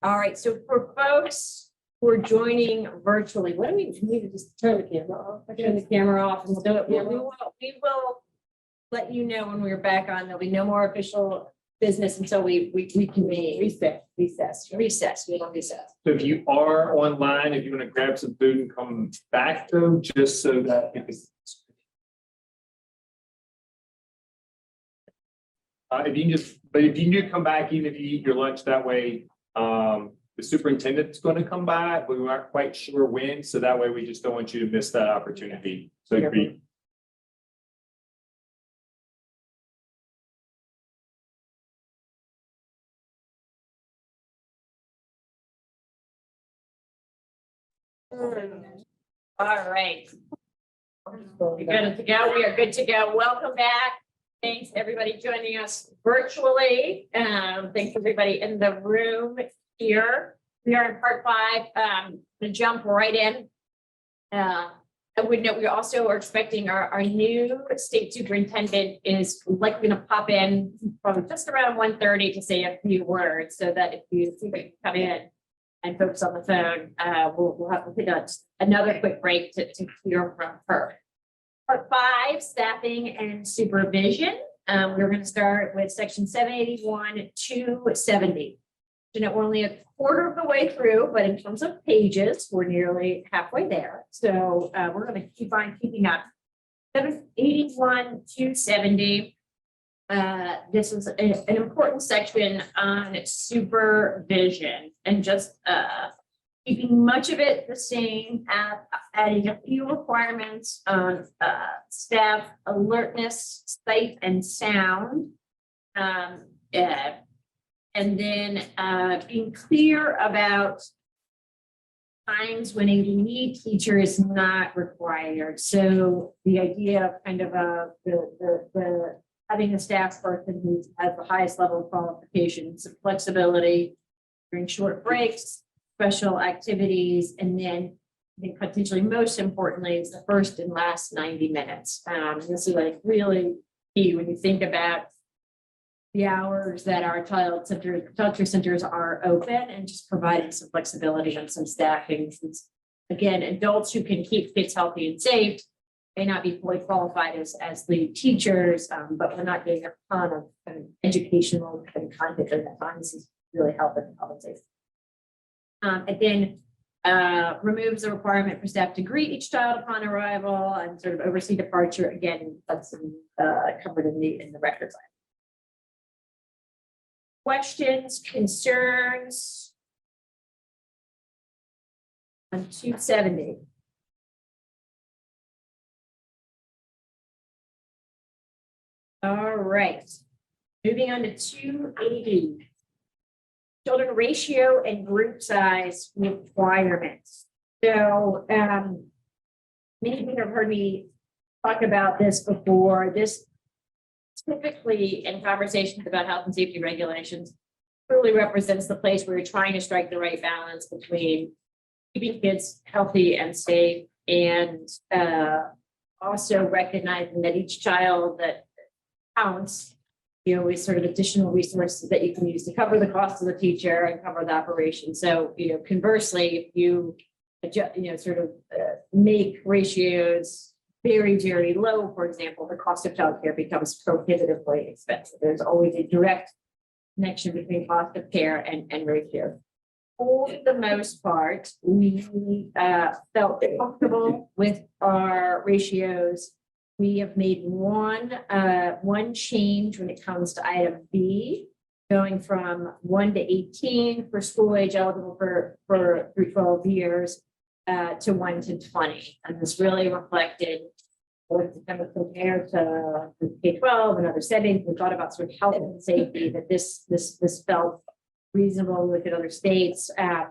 All right, so for folks who are joining virtually, what do we need to just turn the camera off? Turn the camera off and we'll do it. We will let you know when we're back on. There'll be no more official business until we can recess. We don't recess. So if you are online, if you want to grab some food and come back though, just so that. If you do come back, even if you eat your lunch that way, the superintendent's going to come by, but we aren't quite sure when, so that way we just don't want you to miss that opportunity. So it'd be. All right. We're good to go. We are good to go. Welcome back. Thanks everybody joining us virtually. Thanks everybody in the room here. We are in part 5. To jump right in. I would note we also are expecting our new state superintendent is likely going to pop in from just around 1:30 to say a few words, so that if you come in and folks on the phone, we'll have to take another quick break to hear from her. Part 5, staffing and supervision. We're going to start with section 781 to 70. You know, we're only a quarter of the way through, but in terms of pages, we're nearly halfway there. So we're going to keep on keeping up. 781 to 70. this is an important section on supervision and just keeping much of it the same, adding a few requirements on staff alertness, sight and sound. And then being clear about times when a unique teacher is not required. So the idea of kind of the having a staff person who has the highest level of qualifications, some flexibility during short breaks, special activities, and then I think potentially most importantly is the first and last 90 minutes. This is like really key when you think about the hours that our childcare centers are open, and just providing some flexibility and some staffing. Since, again, adults who can keep kids healthy and safe may not be fully qualified as lead teachers, but we're not getting a ton of kind of educational kind of content in that time. This is really helping health and safety. And then removes the requirement for staff to greet each child upon arrival and sort of oversee departure. Again, that's covered in the records. Questions, concerns on 270? All right, moving on to 280. Children ratio and group size requirements. So many of you have heard me talk about this before. This typically in conversations about health and safety regulations really represents the place where you're trying to strike the right balance between keeping kids healthy and safe, and also recognizing that each child that counts, is sort of additional resources that you can use to cover the cost of the teacher and cover the operation. So, conversely, if you sort of make ratios very, very low, for example, the cost of childcare becomes prohibitively expensive. There's always a direct connection between cost of care and ratio. For the most part, we felt comfortable with our ratios. We have made one change when it comes to item B, going from 1 to 18 for school age eligible for through 12 years to 1 to 20. And this really reflected to kind of compare to K-12 and other settings. We thought about sort of health and safety, that this felt reasonable. We look at other states and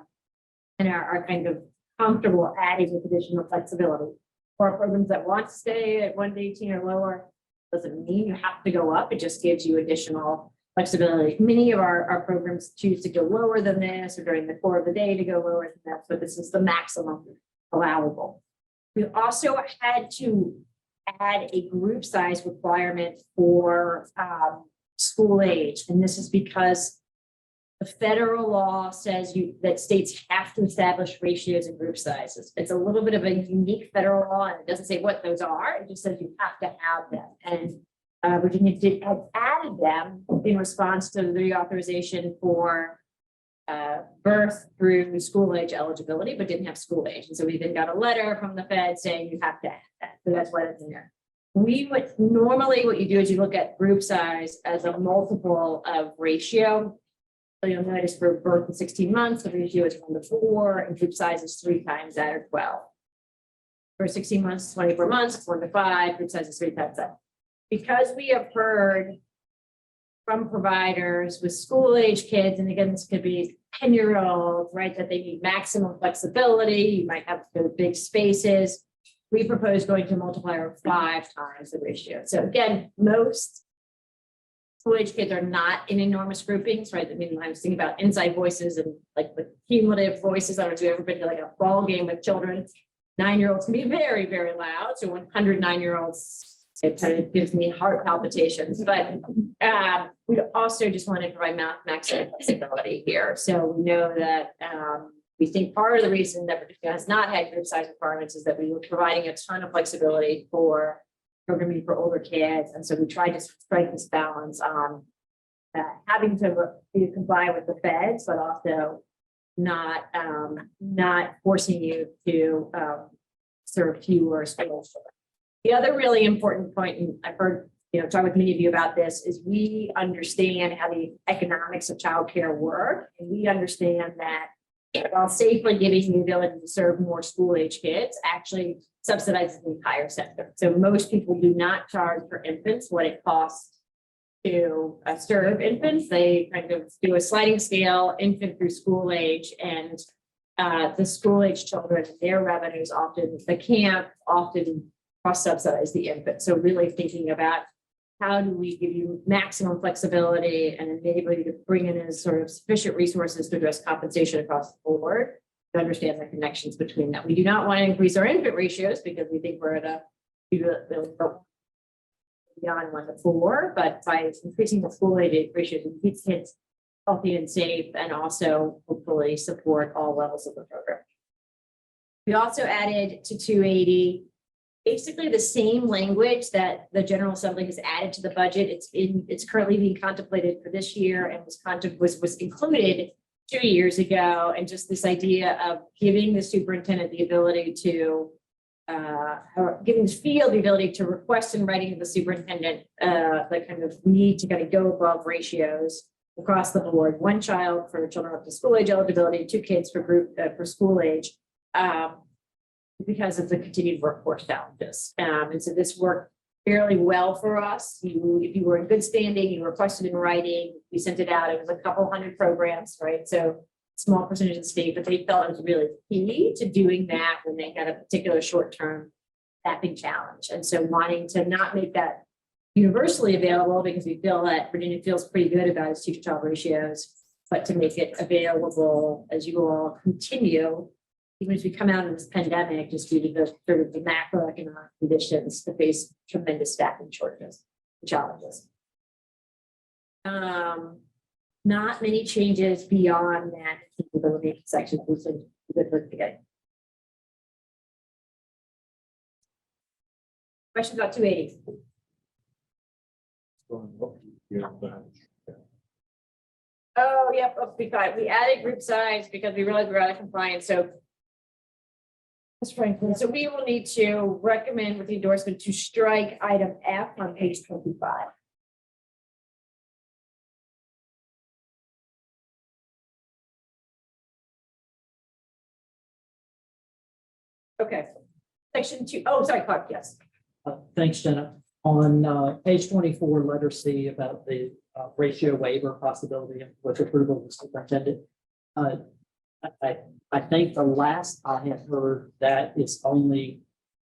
are kind of comfortable adding with additional flexibility. For programs that want to stay at 1 to 18 or lower, doesn't mean you have to go up. It just gives you additional flexibility. Many of our programs choose to go lower than this, or during the core of the day to go lower than that, but this is the maximum allowable. We also had to add a group size requirement for school age, and this is because the federal law says that states have to establish ratios and group sizes. It's a little bit of a unique federal law, and it doesn't say what those are. It just says you have to have them. And Virginia had added them in response to the reauthorization for birth through school age eligibility, but didn't have school age. And so we then got a letter from the Fed saying you have to add that. So that's why it's in there. We would normally, what you do is you look at group size as a multiple of ratio. So you'll notice for birth in 16 months, the ratio is 1 to 4, and group size is 3 times that, or 12. For 16 months, 24 months, it's 1 to 5, group size is 3 times that. Because we have heard from providers with school age kids, and again, this could be 10-year-olds, right, that they need maximum flexibility. You might have big spaces. We propose going to a multiplier of 5 times the ratio. So again, most school age kids are not in enormous groupings, right? I mean, I was thinking about inside voices and like the cumulative voices. I don't know if you've ever been to like a ball game with children. 9-year-olds can be very, very loud. So 109-year-olds, it kind of gives me heart palpitations. But we also just want to provide maximum flexibility here. So we know that we think part of the reason that Virginia has not had group size requirements is that we were providing a ton of flexibility for programming for older kids. And so we tried to strike this balance on having to comply with the feds, but also not forcing you to serve fewer schools. The other really important point, and I've heard talk with many of you about this, is we understand how the economics of childcare work. And we understand that while safely giving you the ability to serve more school age kids actually subsidizes the entire sector. So most people do not charge for infants what it costs to serve infants. They kind of do a sliding scale, infant through school age, and the school age children, their revenues often, the camp often cross subsidize the infant. So really thinking about how do we give you maximum flexibility and enable you to bring in as sort of sufficient resources to address compensation across the board, to understand the connections between that. We do not want to increase our infant ratios because we think we're at a beyond 1 to 4, but by increasing the school age ratios, it keeps kids healthy and safe, and also hopefully support all levels of the program. We also added to 280 basically the same language that the General Assembly has added to the budget. It's currently being contemplated for this year and was included 2 years ago. And just this idea of giving the superintendent the ability to giving the field the ability to request in writing of the superintendent the kind of need to kind of go above ratios across the board. 1 child for children up to school age eligibility, 2 kids for group for school age. Because of the continued workforce challenges. And so this worked fairly well for us. If you were in good standing, you requested in writing, we sent it out. It was a couple hundred programs, right? So small percentage of the state, but they felt it was really key to doing that when they had a particular short-term staffing challenge. And so wanting to not make that universally available because we feel that Virginia feels pretty good about its teacher-child ratios, but to make it available as you all continue even as we come out of this pandemic, just due to the sort of the macroeconomic conditions to face tremendous staffing shortages, challenges. Not many changes beyond that capability section. We should good work together. Questions about 280? Oh, yep. We added group size because we realized we're out of compliance. So that's frankly, so we will need to recommend with the endorsement to strike item F on page 25. Okay, section 2. Oh, sorry, Clark, yes. Thanks, Jenna. On page 24, letter C about the ratio waiver possibility with approval of the superintendent. I think the last I have heard that is only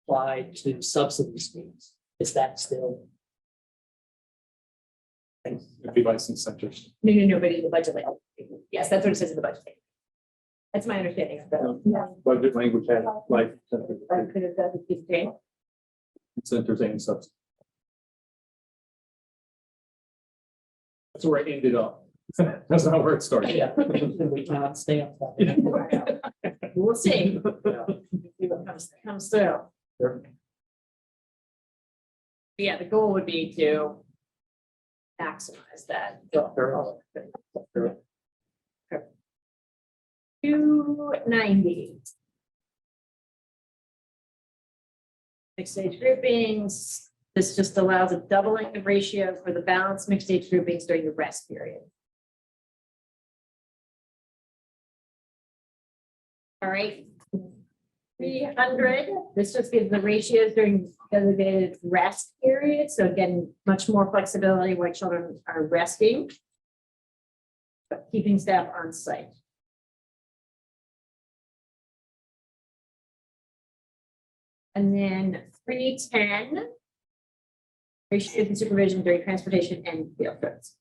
applied to subsidy schools. Is that still? It'd be licensed centers. No, but in the budget. Yes, that's what it says in the budget. That's my understanding of that. Budget language has like centers. I could have done the thing. Centers and subsidies. That's where I ended up. That's not where it started. Yeah. We cannot stay on that. We'll see. See what comes through. Sure. Yeah, the goal would be to maximize that. 290. Mixed age groupings. This just allows a doubling of ratio for the balanced mixed age groupings during the rest period. All right. 300, this just gives the ratios during designated rest period. So again, much more flexibility while children are resting, but keeping staff on site. And then 310, ratio and supervision during transportation and field trips.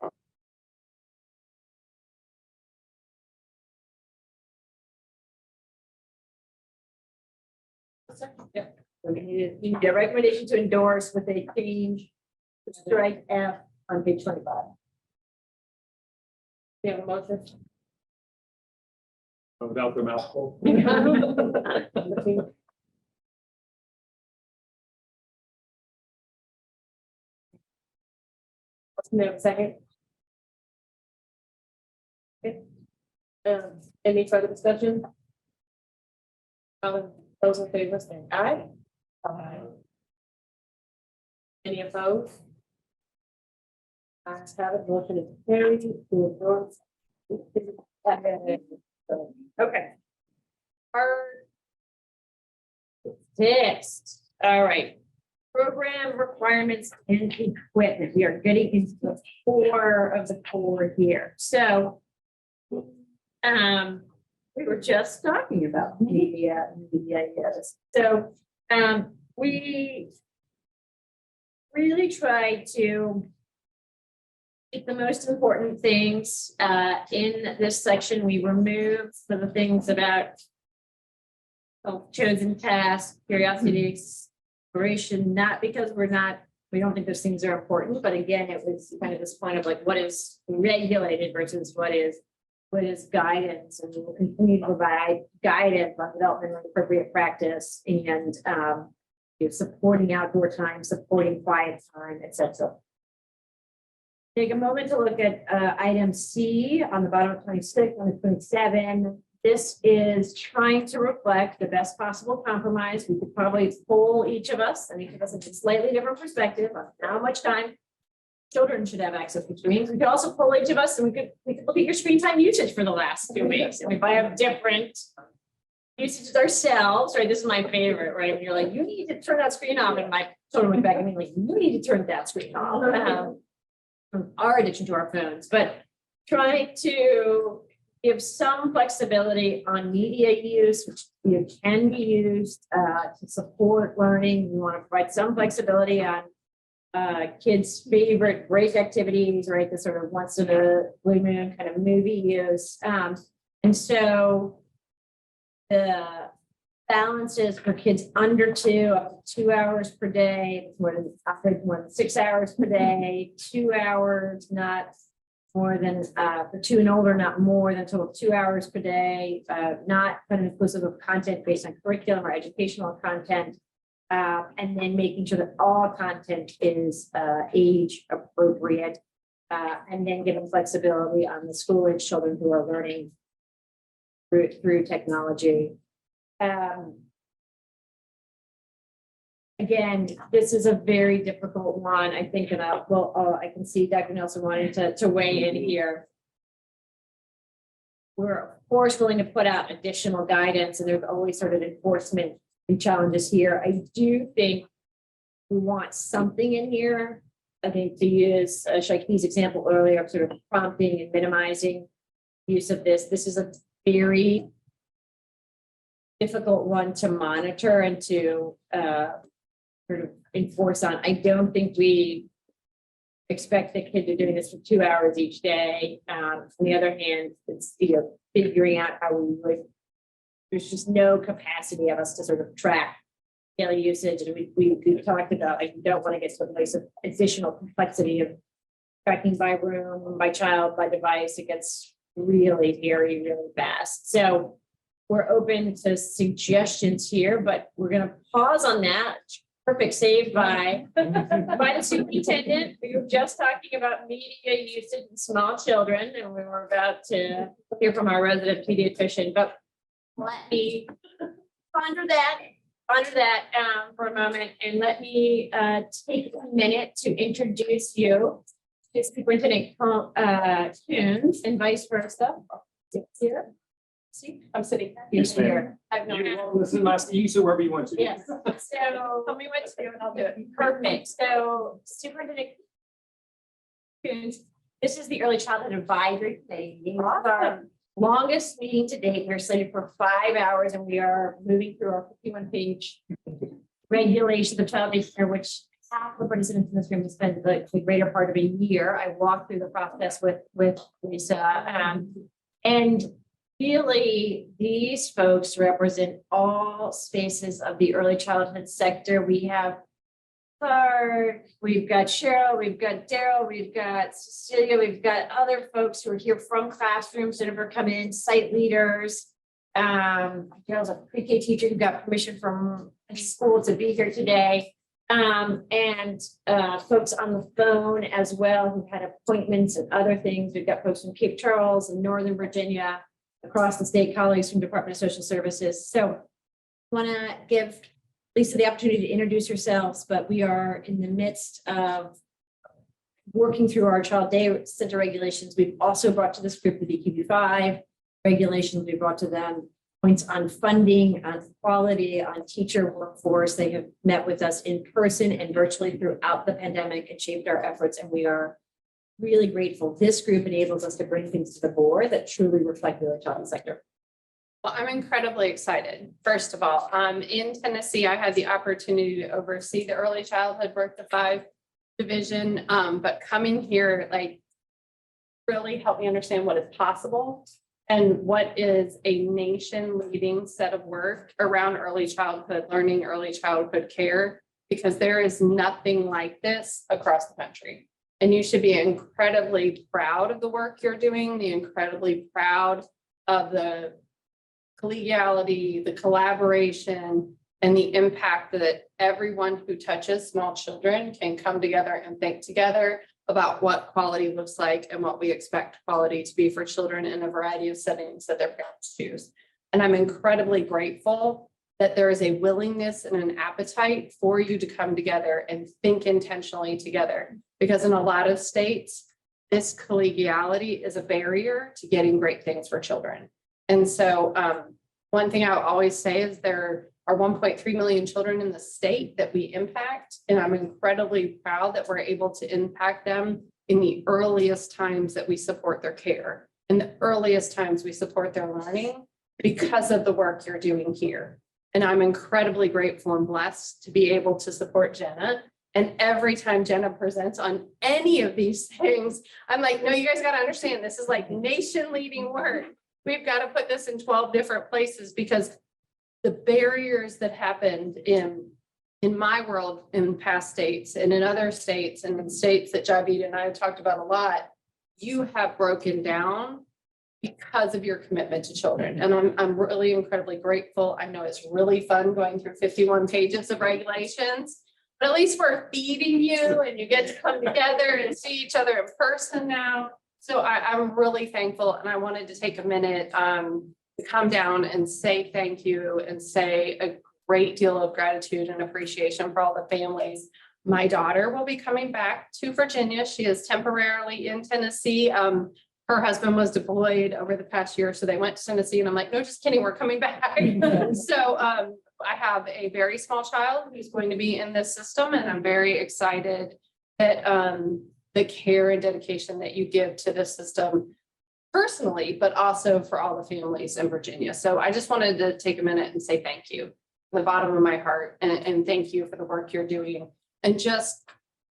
Yeah. So we need a recommendation to endorse with a change to strike F on page 25. We have a motion. Without the mouthful. Second. Okay. Any further discussion? Those in favor say aye. Aye. Any opposed? I have a motion is carried to endorse. Okay. Our next, all right. Program requirements and equipment. We are getting into the core of the core here. So we were just talking about media and media, yes. So we really try to take the most important things in this section. We removed the things about chosen task, curiosity, exploration, not because we don't think those things are important, but again, it was kind of this point of like, what is regulated versus what is guidance, and we will continue to provide guidance on development of appropriate practice and supporting outdoor time, supporting quiet time, etc. Take a moment to look at item C on the bottom of 26 and 27. This is trying to reflect the best possible compromise. We could probably poll each of us, and each of us has a slightly different perspective on how much time children should have access to screens. We could also poll each of us, and we could look at your screen time usage for the last 2 weeks. And if I have different usages ourselves, right? This is my favorite, right? When you're like, you need to turn that screen off, and my children went back and like, you need to turn that screen off. From our addiction to our phones, but trying to give some flexibility on media use, which can be used to support learning. We want to provide some flexibility on kids' favorite break activities, right? The sort of once in a blue moon kind of movie use. And so the balances for kids under 2, up to 2 hours per day, more than 6 hours per day, 2 hours, not more than for 2 and older, not more than total 2 hours per day, not kind of inclusive of content based on curriculum or educational content, and then making sure that all content is age appropriate, and then giving flexibility on the school age children who are learning through technology. Again, this is a very difficult one, I think, and I can see Dr. Nelson wanting to weigh in here. We're of course willing to put out additional guidance, and there's always sort of enforcement and challenges here. I do think we want something in here. I think to use Shaki's example earlier of sort of prompting and minimizing use of this. This is a very difficult one to monitor and to sort of enforce on. I don't think we expect the kids are doing this for 2 hours each day. On the other hand, it's figuring out how we would. There's just no capacity of us to sort of track daily usage, and we talked about. I don't want to get to a place of additional complexity of tracking by room, by child, by device. It gets really hairy really fast. So we're open to suggestions here, but we're going to pause on that. Perfect save by the superintendent. We were just talking about media usage in small children, and we were about to hear from our resident pediatrician, but let me ponder that for a moment, and let me take a minute to introduce you to Superintendent Coons and vice versa. Here. See, I'm sitting Yes, ma'am. here. I've known that. This is my, you use it wherever you want to. Yes, so tell me what to do and I'll do it. Perfect. So Superintendent Coons, this is the Early Childhood Advisory Committee. This is our longest meeting to date. We're slated for 5 hours, and we are moving through our 51-page regulation of child daycare, which half the participants in this room have spent the greater part of a year. I walked through the process with Lisa, and really, these folks represent all spaces of the early childhood sector. We have Clark, we've got Cheryl, we've got Daryl, we've got Cecilia, we've got other folks who are here from classrooms that have come in, site leaders. Daryl's a pre-K teacher who got permission from a school to be here today. And folks on the phone as well who had appointments and other things. We've got folks from Cape Charles and Northern Virginia, across the state, colleagues from Department of Social Services. So I want to give Lisa the opportunity to introduce yourselves, but we are in the midst of working through our child day center regulations, we've also brought to this group the BQB5 regulations. We brought to them points on funding, on quality, on teacher workforce. They have met with us in person and virtually throughout the pandemic and shaped our efforts, and we are really grateful. This group enables us to bring things to the board that truly reflect the early childhood sector. Well, I'm incredibly excited. First of all, in Tennessee, I had the opportunity to oversee the early childhood birth to 5 division, but coming here, like, really helped me understand what is possible and what is a nation leading set of work around early childhood learning, early childhood care, because there is nothing like this across the country. And you should be incredibly proud of the work you're doing, the incredibly proud of the collegiality, the collaboration, and the impact that everyone who touches small children can come together and think together about what quality looks like and what we expect quality to be for children in a variety of settings that their parents choose. And I'm incredibly grateful that there is a willingness and an appetite for you to come together and think intentionally together. Because in a lot of states, this collegiality is a barrier to getting great things for children. And so one thing I always say is there are 1.3 million children in the state that we impact. And I'm incredibly proud that we're able to impact them in the earliest times that we support their care, in the earliest times we support their learning because of the work you're doing here. And I'm incredibly grateful and blessed to be able to support Jenna. And every time Jenna presents on any of these things, I'm like, no, you guys got to understand, this is like nation leading work. We've got to put this in 12 different places because the barriers that happened in my world in past states and in other states and in states that Javid and I have talked about a lot, you have broken down because of your commitment to children. And I'm really incredibly grateful. I know it's really fun going through 51 pages of regulations, but at least we're feeding you and you get to come together and see each other in person now. So I'm really thankful, and I wanted to take a minute to come down and say thank you and say a great deal of gratitude and appreciation for all the families. My daughter will be coming back to Virginia. She is temporarily in Tennessee. Her husband was deployed over the past year, so they went to Tennessee, and I'm like, no, just kidding, we're coming back. So I have a very small child who's going to be in this system, and I'm very excited that the care and dedication that you give to this system personally, but also for all the families in Virginia. So I just wanted to take a minute and say thank you from the bottom of my heart, and thank you for the work you're doing, and just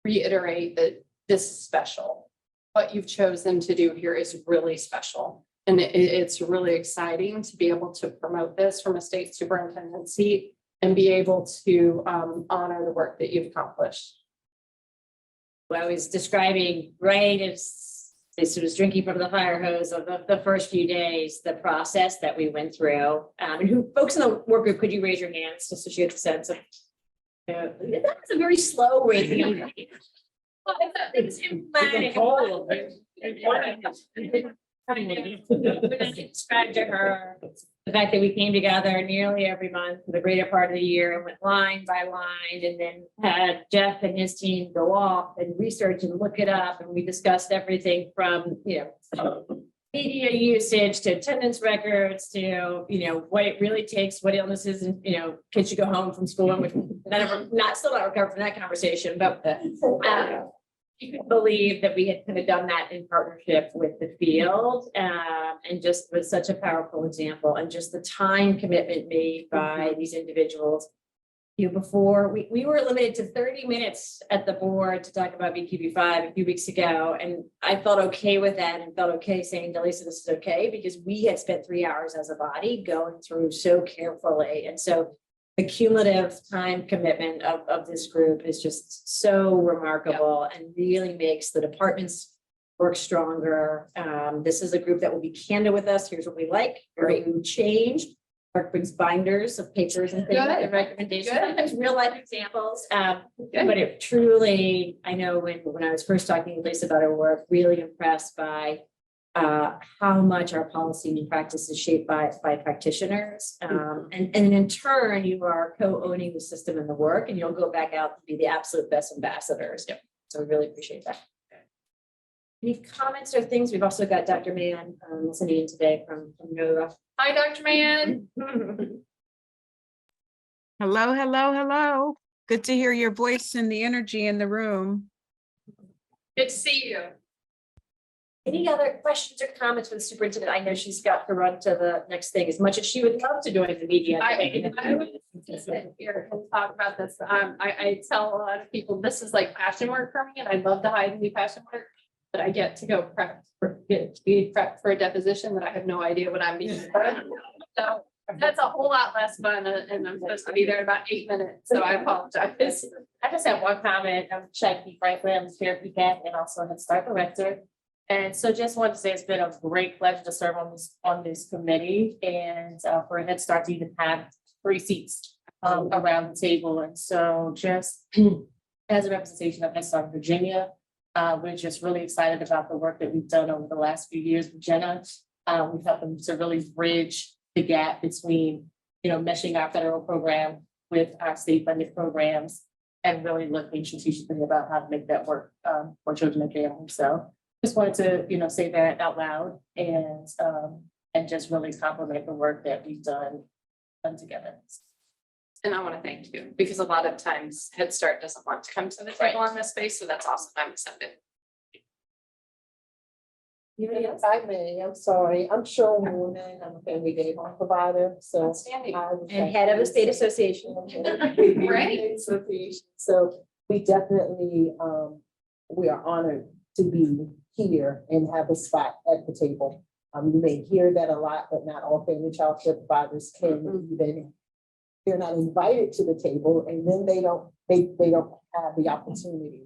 reiterate that this is special. What you've chosen to do here is really special. And it's really exciting to be able to promote this from a state superintendent seat and be able to honor the work that you've accomplished. What I was describing, right, is this was drinking from the fire hose of the first few days, the process that we went through. And who folks in the work group, could you raise your hands just so she gets a sense of, that was a very slow raising. It's described to her the fact that we came together nearly every month for the greater part of the year and went line by line, and then had Jeff and his team go off and research and look it up, and we discussed everything from media usage to attendance records to what it really takes, what illnesses and kids should go home from school, and which still not recovered from that conversation, but you could believe that we had kind of done that in partnership with the field, and just was such a powerful example, and just the time commitment made by these individuals. Before we were limited to 30 minutes at the board to talk about BQB5 a few weeks ago, and I felt okay with that and felt okay saying to Lisa, this is okay, because we had spent 3 hours as a body going through so carefully, and so the cumulative time commitment of this group is just so remarkable and really makes the departments work stronger. This is a group that will be candid with us. Here's what we like, here's what we changed. Mark brings binders of papers and things and recommendations, sometimes real life examples. But it truly, I know when I was first talking to Lisa about her work, really impressed by how much our policy and practice is shaped by practitioners. And in turn, you are co-owning the system and the work, and you'll go back out to be the absolute best ambassadors. So we really appreciate that. Any comments or things? We've also got Dr. Mann listening in today from Nova. Hi, Dr. Mann. Hello, hello, hello. Good to hear your voice and the energy in the room. Good to see you. Any other questions or comments for the superintendent? I know she's got to run to the next thing as much as she would love to join the media. I would sit here and talk about this. I tell a lot of people, this is like passion work for me, and I love to hide and do passion work. But I get to go get to be prepped for a deposition that I have no idea what I'm being. So that's a whole lot less fun, and I'm supposed to be there in about 8 minutes, so I apologize. I just have one comment. I'm Jackie Franklin, I'm the chair of ECAC and also Head Start director. And so just wanted to say it's been a great pleasure to serve on this committee and for a Head Start to even have 3 seats around the table. And so just as a representation of Head Start Virginia, we're just really excited about the work that we've done over the last few years with Jenna. We've helped them to really bridge the gap between, meshing our federal program with our state funded programs and really looking strategically about how to make that work for children and families. So just wanted to, say that out loud and just really compliment the work that we've done together. And I want to thank you, because a lot of times Head Start doesn't want to come to the table on this space, so that's awesome. I'm excited. If I may, I'm sorry, I'm Cheryl Moorman, I'm a family day home provider, so. Outstanding. And head of a state association. Great. Association. So we definitely, we are honored to be here and have a spot at the table. You may hear that a lot, but not all family child care providers can even, they're not invited to the table, and then they don't have the opportunity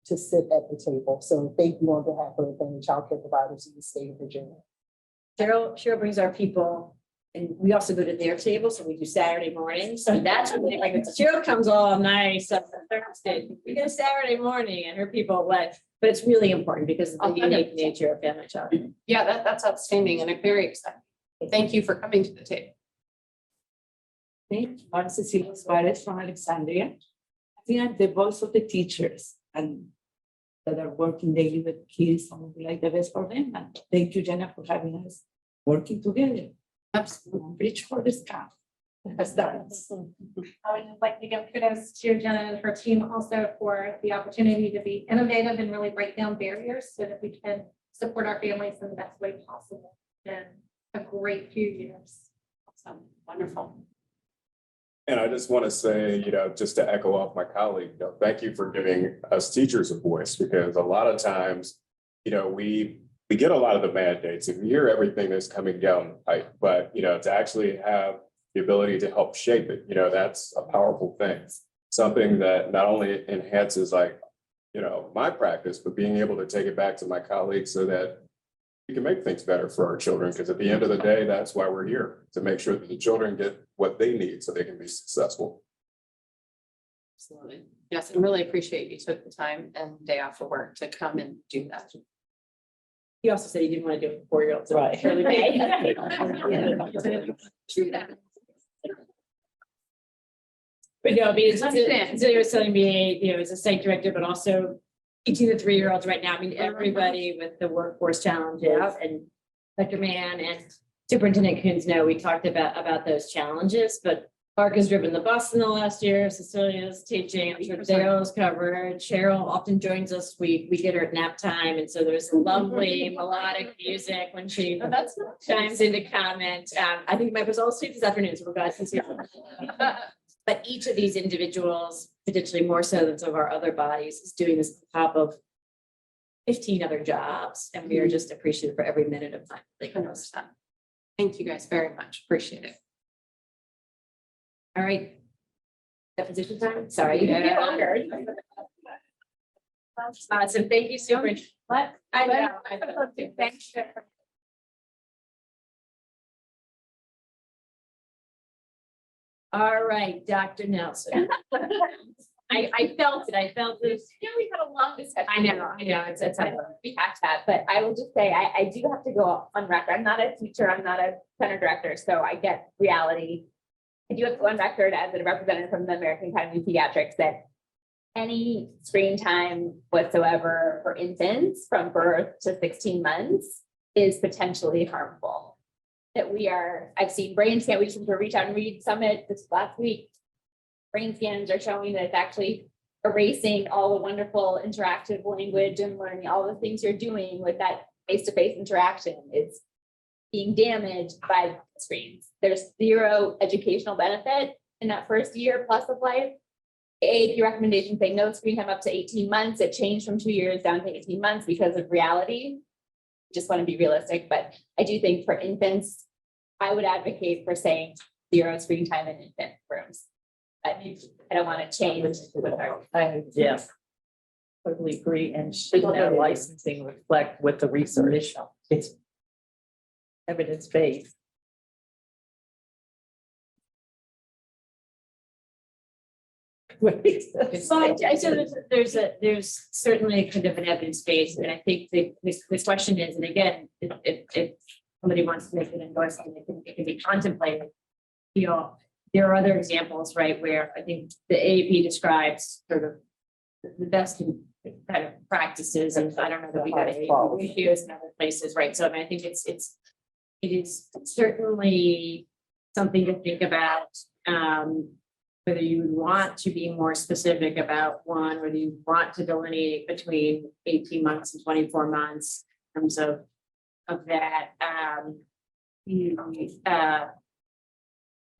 to sit at the table. So thank you on behalf of the family child care providers in the state of Virginia. Cheryl brings our people, and we also go to their table, so we do Saturday mornings. So that's when like Cheryl comes all nice on Thursday. We go Saturday morning, and her people what? But it's really important because of the unique nature of family child. Yeah, that's outstanding, and I'm very excited. Thank you for coming to the table. I'm Cecilia Suarez from Alexandria. I think I'm the voice of the teachers and that are working daily with kids and would like the best for them. And thank you, Jenna, for having us working together. Absolutely. Reach for the sky. That's that. I would just like to give kudos to Jenna and her team also for the opportunity to be innovative and really break down barriers so that we can support our families in the best way possible. And a great few years. Awesome. Wonderful. And I just want to say, just to echo off my colleague, thank you for giving us teachers a voice, because a lot of times, we get a lot of the mandates and we hear everything that's coming down the pipe, but, to actually have the ability to help shape it, that's a powerful thing. Something that not only enhances my practice, but being able to take it back to my colleagues so that we can make things better for our children, because at the end of the day, that's why we're here, to make sure that the children get what they need so they can be successful. Absolutely. Yes, and really appreciate you took the time and day off of work to come and do that. He also said he didn't want to do it for 4-year-olds. Right. True that. But no, I mean, Cecilia was telling me, as a site director, but also teaching the 3-year-olds right now. I mean, everybody with the workforce challenges and Dr. Mann and Superintendent Coons know we talked about those challenges, but Mark has driven the bus in the last year. Cecilia's teaching. I'm sure Daryl's covered. Cheryl often joins us. We get her at nap time. And so there's lovely melodic music when she chimes in to comment. I think Mike was all asleep this afternoon, so we're glad to see her. But each of these individuals, potentially more so than some of our other bodies, is doing this on top of 15 other jobs. And we are just appreciative for every minute of time. Thank you guys very much. Appreciate it. All right. Deposition time? Sorry. Yeah. Longer. So thank you so much. What? I know. Thanks. All right, Dr. Nelson. I felt it. I felt this. We had a long discussion. I know. It's We had that, but I will just say, I do have to go on record. I'm not a teacher. I'm not a center director, so I get reality. I do have to go on record as a representative from the American Academy of Pediatrics that any screen time whatsoever for infants from birth to 16 months is potentially harmful. That I've seen brain scan, we just went to a Reach Out and Read Summit this last week. Brain scans are showing that it's actually erasing all the wonderful interactive language and learning, all the things you're doing with that face-to-face interaction. It's being damaged by screens. There's zero educational benefit in that first year plus of life. AAP recommendations say no screen time up to 18 months. It changed from 2 years down to 18 months because of reality. Just want to be realistic, but I do think for infants, I would advocate for saying 0 screen time in infant rooms. I don't want to change with our. Yes. Totally agree, and shouldn't our licensing reflect what the research? It's evidence-based. So there's certainly kind of an evidence base, and I think this question is, and again, if somebody wants to make an endorsement, it can be contemplated. You know, there are other examples, right, where I think the AAP describes sort of the best kind of practices, and I don't know that we got AAP reviews in other places, right? So I mean, I think it is certainly something to think about. Whether you want to be more specific about one, whether you want to delineate between 18 months and 24 months in terms of that. I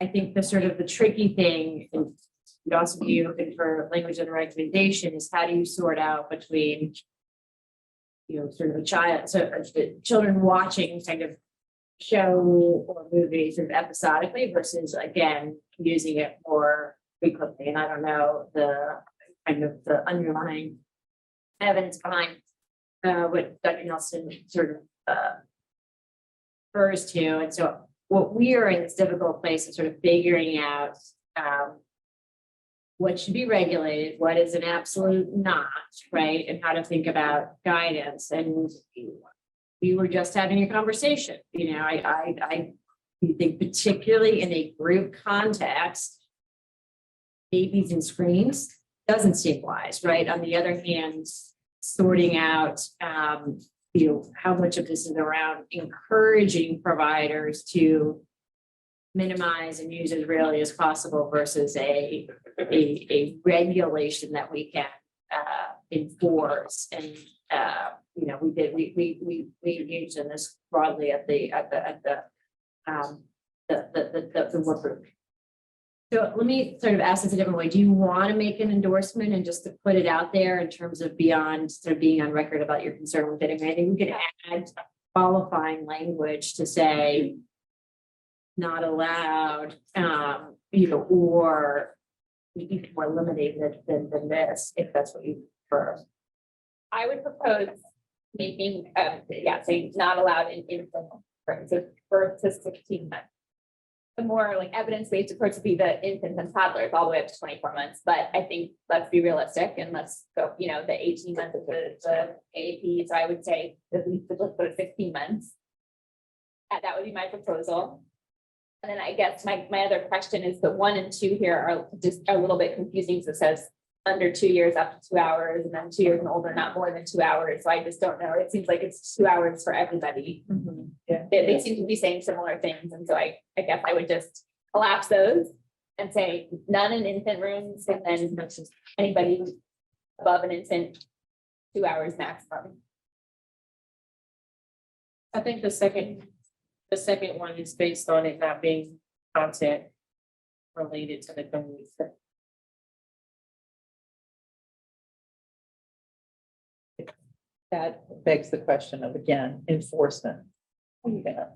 think the sort of the tricky thing, and you'd also be looking for language and recommendation, is how do you sort out between, you know, sort of a child, so the children watching kind of show or movie sort of episodically versus again using it more frequently. And I don't know the kind of the underlying evidence behind what Dr. Nelson sort of refers to. And so what we are in this difficult place of sort of figuring out what should be regulated, what is an absolute not, right? And how to think about guidance. And we were just having a conversation, you know, I think particularly in a group context, babies and screens doesn't seem wise, right? On the other hand, sorting out, you know, how much of this is around encouraging providers to minimize and use as rarely as possible versus a regulation that we can enforce. And you know, we engaged in this broadly at the work group. So let me sort of ask this a different way. Do you want to make an endorsement and just to put it out there in terms of beyond sort of being on record about your concern with it? I mean, I think we could add qualifying language to say not allowed, you know, or even more limited than this, if that's what you prefer. I would propose making, saying not allowed in infant, so birth to 16 months. The more like evidence-based approach would be the infants and toddlers all the way up to 24 months. But I think let's be realistic and let's go, you know, the 18 months of the AAP. So I would say at least let's go to 16 months. That would be my proposal. And then I guess my other question is the 1 and 2 here are just a little bit confusing. So it says under 2 years up to 2 hours, and then 2 years and older, not more than 2 hours. So I just don't know. It seems like it's 2 hours for everybody. Mm-hmm. Yeah. They seem to be saying similar things. And so I guess I would just collapse those and say none in infant rooms, and then anybody above an infant, 2 hours maximum. I think the second one is based on it not being content related to the community. That begs the question of, again, enforcement. Yeah,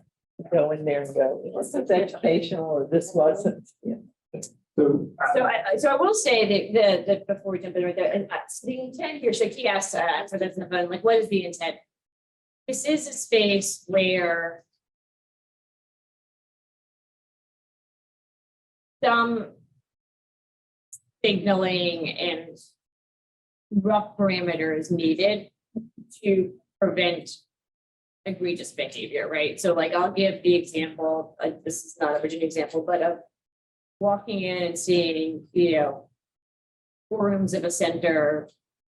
go in there and go, this is educational or this wasn't. Yeah. So So I will say that before we jump in right there, and the intent here, so he asked for this in the phone, like, what is the intent? This is a space where some signaling and rough parameters needed to prevent egregious behavior, right? So like, I'll give the example, this is not a Virginia example, but of walking in and seeing, you know, rooms of a center,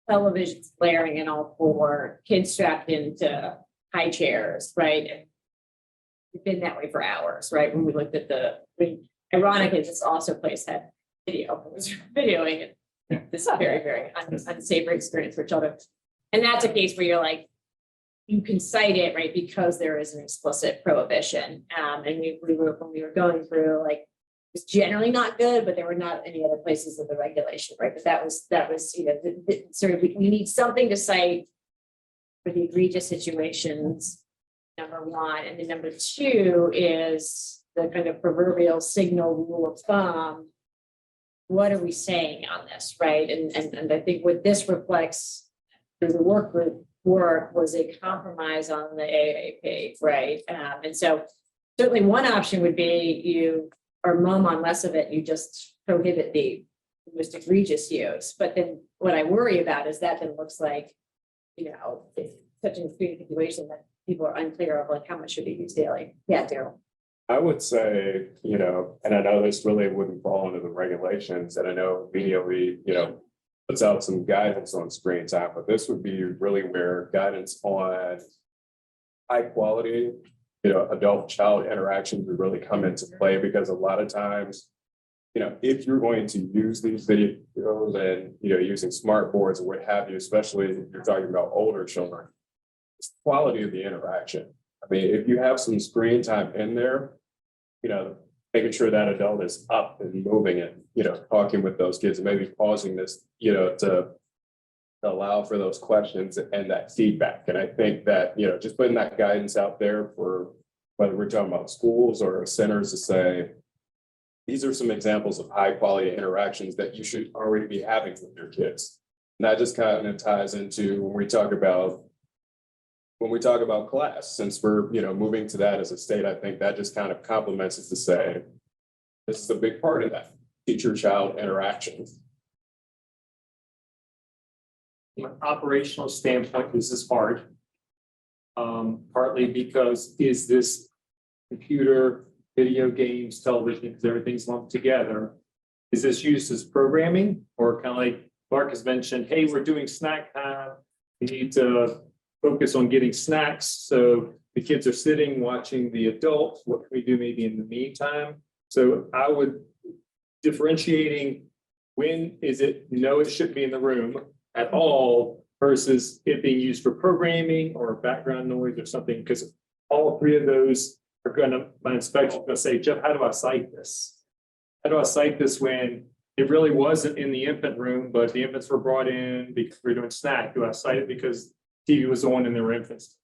televisions blaring in all four, kids strapped into high chairs, right? And it's been that way for hours, right? When we looked at ironically, this also place had video, it was videoing it. This is very, very unsavory experience for children. And that's a case where you're like, you can cite it, right, because there is an explicit prohibition. And when we were going through, like, it's generally not good, but there were not any other places of the regulation, right? But that was, you know, sort of, we need something to cite for the egregious situations, number one. And then number two is the kind of proverbial signal rule of thumb. What are we saying on this, right? And I think what this reflects through the work group work was a compromise on the AAP, right? And so certainly one option would be you or mum on less of it, you just prohibit the most egregious use. But then what I worry about is that then looks like, you know, it's such an extreme situation that people are unclear of like how much should be used daily. Yeah, Daryl. I would say, you know, and I know this really wouldn't fall under the regulations, and I know immediately, you know, puts out some guidance on screen time, but this would be really where guidance on high quality, you know, adult-child interactions would really come into play, because a lot of times, you know, if you're going to use these videos and, you know, using smart boards or what have you, especially if you're talking about older children, it's the quality of the interaction. I mean, if you have some screen time in there, you know, making sure that adult is up and moving and, you know, talking with those kids and maybe pausing this, you know, to allow for those questions and that feedback. And I think that, you know, just putting that guidance out there for whether we're talking about schools or centers to say, these are some examples of high quality interactions that you should already be having with your kids. And that just kind of ties into when we talk about class, since we're, you know, moving to that as a state, I think that just kind of complements it to say, this is a big part of that teacher-child interactions. From an operational standpoint, this is hard. Partly because is this computer, video games, television, because everything's lumped together. Is this used as programming, or kind of like Mark has mentioned, hey, we're doing snack time. We need to focus on getting snacks. So the kids are sitting watching the adults. What can we do maybe in the meantime? So I would differentiating when is it, no, it shouldn't be in the room at all versus it being used for programming or background noise or something, because all three of those are my inspection's gonna say, Jeff, how do I cite this? How do I cite this when it really wasn't in the infant room, but the infants were brought in because we're doing snack? Do I cite it because TV was on and there were infants?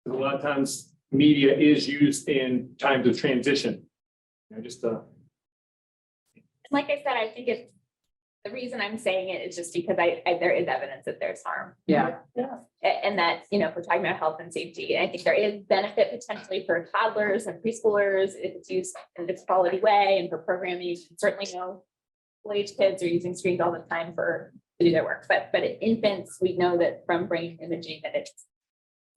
A lot of times media is used in times of transition. You know, just Like I said, I think it's, the reason I'm saying it is just because there is evidence that there's harm. Yeah. And that, you know, if we're talking about health and safety, I think there is benefit potentially for toddlers and preschoolers if it's used in a quality way, and for programming, you should certainly know school-age kids are using screens all the time to do their work. But in infants, we know that from brain imaging that it's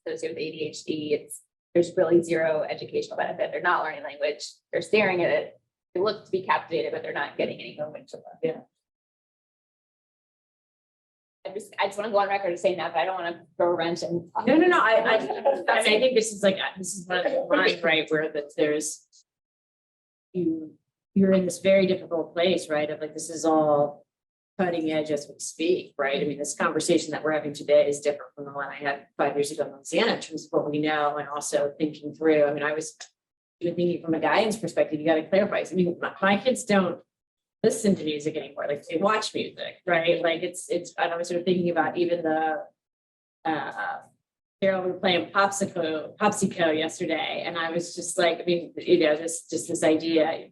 associated with ADHD. There's really zero educational benefit. They're not learning language. They're staring at it. They look to be captivated, but they're not getting any movement to them. Yeah. I just want to go on record as saying that, but I don't want to throw a wrench and. No. I think this is one of the lines, right, where there's you're in this very difficult place, right? Of like, this is all cutting edge as we speak, right? I mean, this conversation that we're having today is different from the one I had 5 years ago in Louisiana in terms of what we know, and also thinking through. I mean, I was even thinking from a guidance perspective, you got to clarify. I mean, my kids don't listen to music anymore. Like, they watch music, right? Like it's, and I was sort of thinking about even the, Carol, we were playing Popsico yesterday. And I was just like, I mean, you know, just this idea.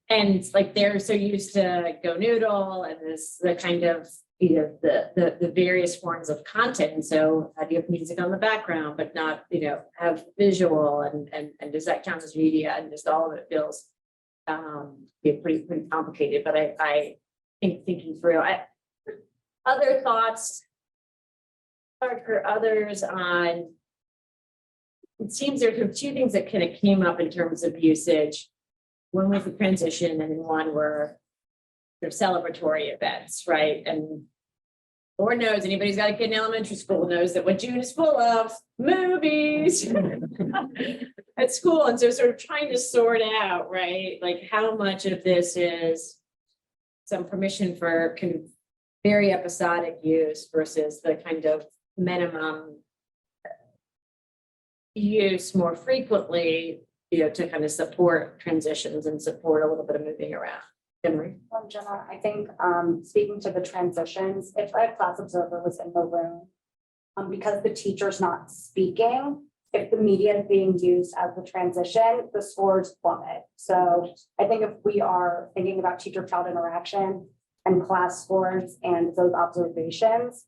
And like, they're so used to Go Noodle and the kind of, you know, the various forms of content. And so how do you have music on the background, but not, you know, have visual and does that count as media? And just all of it feels pretty complicated. But I think thinking through other thoughts or for others on it seems there's two things that kind of came up in terms of usage. One was the transition and then one were their celebratory events, right? And Lord knows, anybody's got a kid in elementary school knows that what June is full of, movies at school. And so sort of trying to sort out, right? Like how much of this is some permission for very episodic use versus the kind of minimum use more frequently, to kind of support transitions and support a little bit of moving around. Emery? Well, Jenna, I think, speaking to the transitions, if a class observer was in the room, because the teacher's not speaking, if the media is being used as the transition, the scores plummet. So I think if we are thinking about teacher-child interaction and class scores and those observations,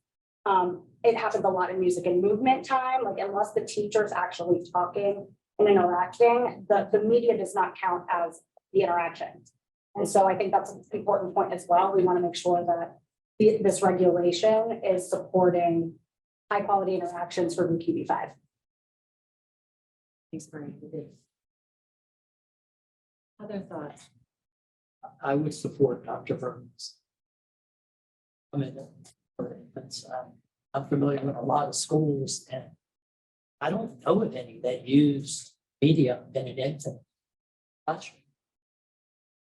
it happens a lot in music and movement time, like unless the teacher's actually talking and interacting, the media does not count as the interaction. And so I think that's an important point as well. We want to make sure that this regulation is supporting high quality interactions for VQB5. Thanks, Marie. Other thoughts? I would support Dr. Burns. I mean, I'm familiar with a lot of schools and I don't know of any that use media in an infant classroom.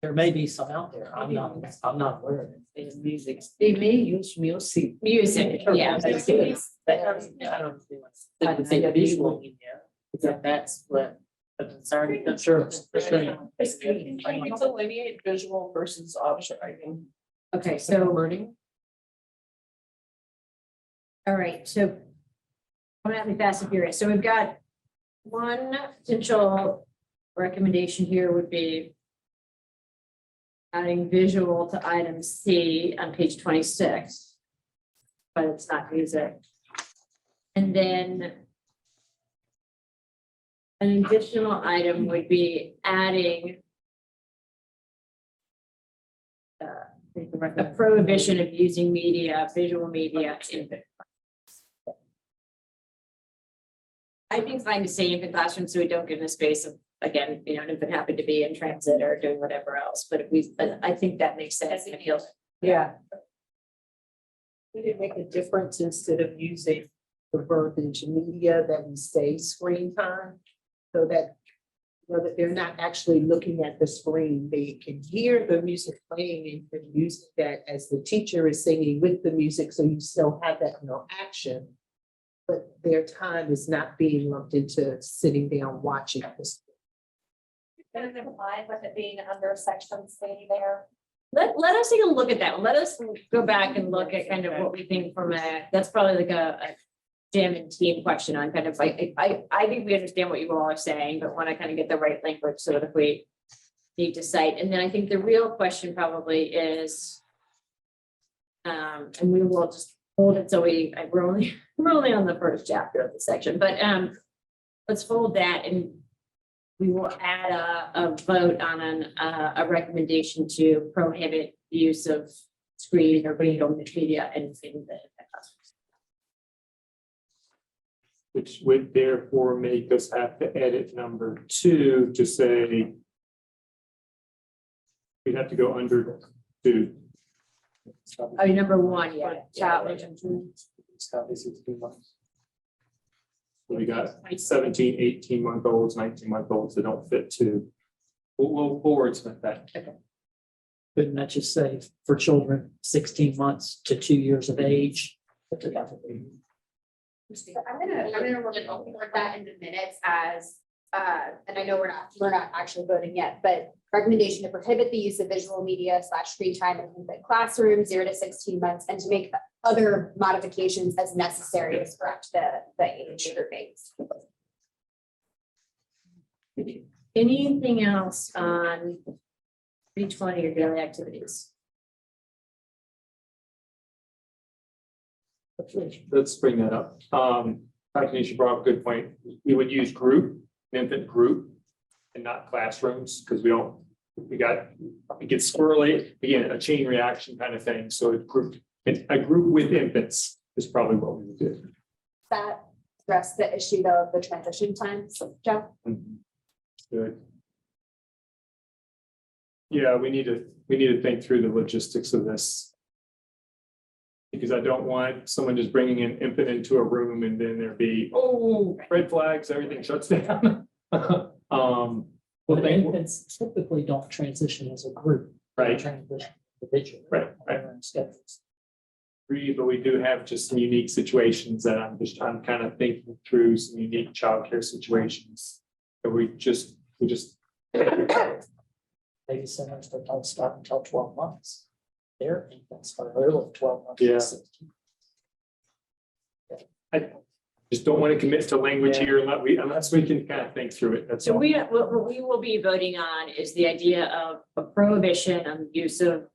There may be some out there. I'm not aware of it. It's music. They may use music. Music, yeah. That's good. But I don't think the visual media, that's what the concern is. Sure. Can we delineate visual versus observing? Okay, so Learning. all right, so I'm gonna have to be fast and furious. So we've got one potential recommendation here would be adding visual to item C on page 26, but it's not music. And then an additional item would be adding a prohibition of using media, visual media, infant. I think it's fine to say infant classroom so we don't get in a space of, again, an infant happened to be in transit or doing whatever else, but I think that makes sense. I feel. Yeah. Would it make a difference instead of using the verbiage media that we say screen time? So that, that they're not actually looking at the screen, they can hear the music playing and can use that as the teacher is singing with the music, so you still have that action. But their time is not being lumped into sitting down watching this. Does it apply with it being under section C there? Let us take a look at that. Let us go back and look at kind of what we think that's probably like a Jim and team question on kind of like, I think we understand what you all are saying, but want to kind of get the right language so that if we need to cite. And then I think the real question probably is, and we will just hold it. So we're only on the first chapter of the section, but let's hold that and we will add a vote on a recommendation to prohibit the use of screen or video media in the classrooms. Which would therefore make us have to edit number 2 to say we'd have to go under 2. Oh, number 1, yeah. We got 17, 18-month-olds, 19-month-olds that don't fit 2. We'll wordsmith that. Okay. Couldn't that just say for children 16 months to 2 years of age? I'm gonna report that in the minutes as, and I know we're not actually voting yet, but recommendation to prohibit the use of visual media / screen time in infant classrooms 0 to 16 months and to make other modifications as necessary to correct the age groupings. Anything else on 320 or daily activities? Let's bring that up. Dr. Nisha brought up a good point. We would use infant group and not classrooms because it gets squirrely, again, a chain reaction kind of thing. So a group with infants is probably what we would do. That address the issue though of the transition times, Jeff? Good. Yeah, we need to think through the logistics of this. Because I don't want someone just bringing an infant into a room and then there be, oh, red flags, everything shuts down. But infants typically don't transition as a group. They Right. Transition individually. Right. Schedules. Agree, but we do have just some unique situations that I'm kind of thinking through some unique childcare situations. That we just. Babysitters that don't start until 12 months. Their infants are early 12 months. Yeah. 16. I just don't want to commit to language here unless we can kind of think through it. That's So all. what we will be voting on is the idea of a prohibition on the use of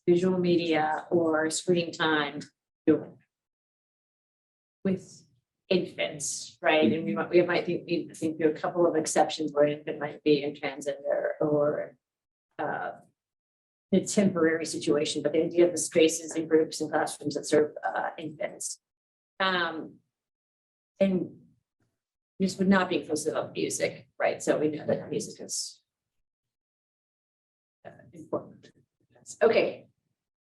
visual media or screen time with infants, right? And we might think through a couple of exceptions where an infant might be in transit or a temporary situation, but the idea of the spaces and groups and classrooms that serve infants. And this would not be inclusive of music, right? So we know that music is important. Okay.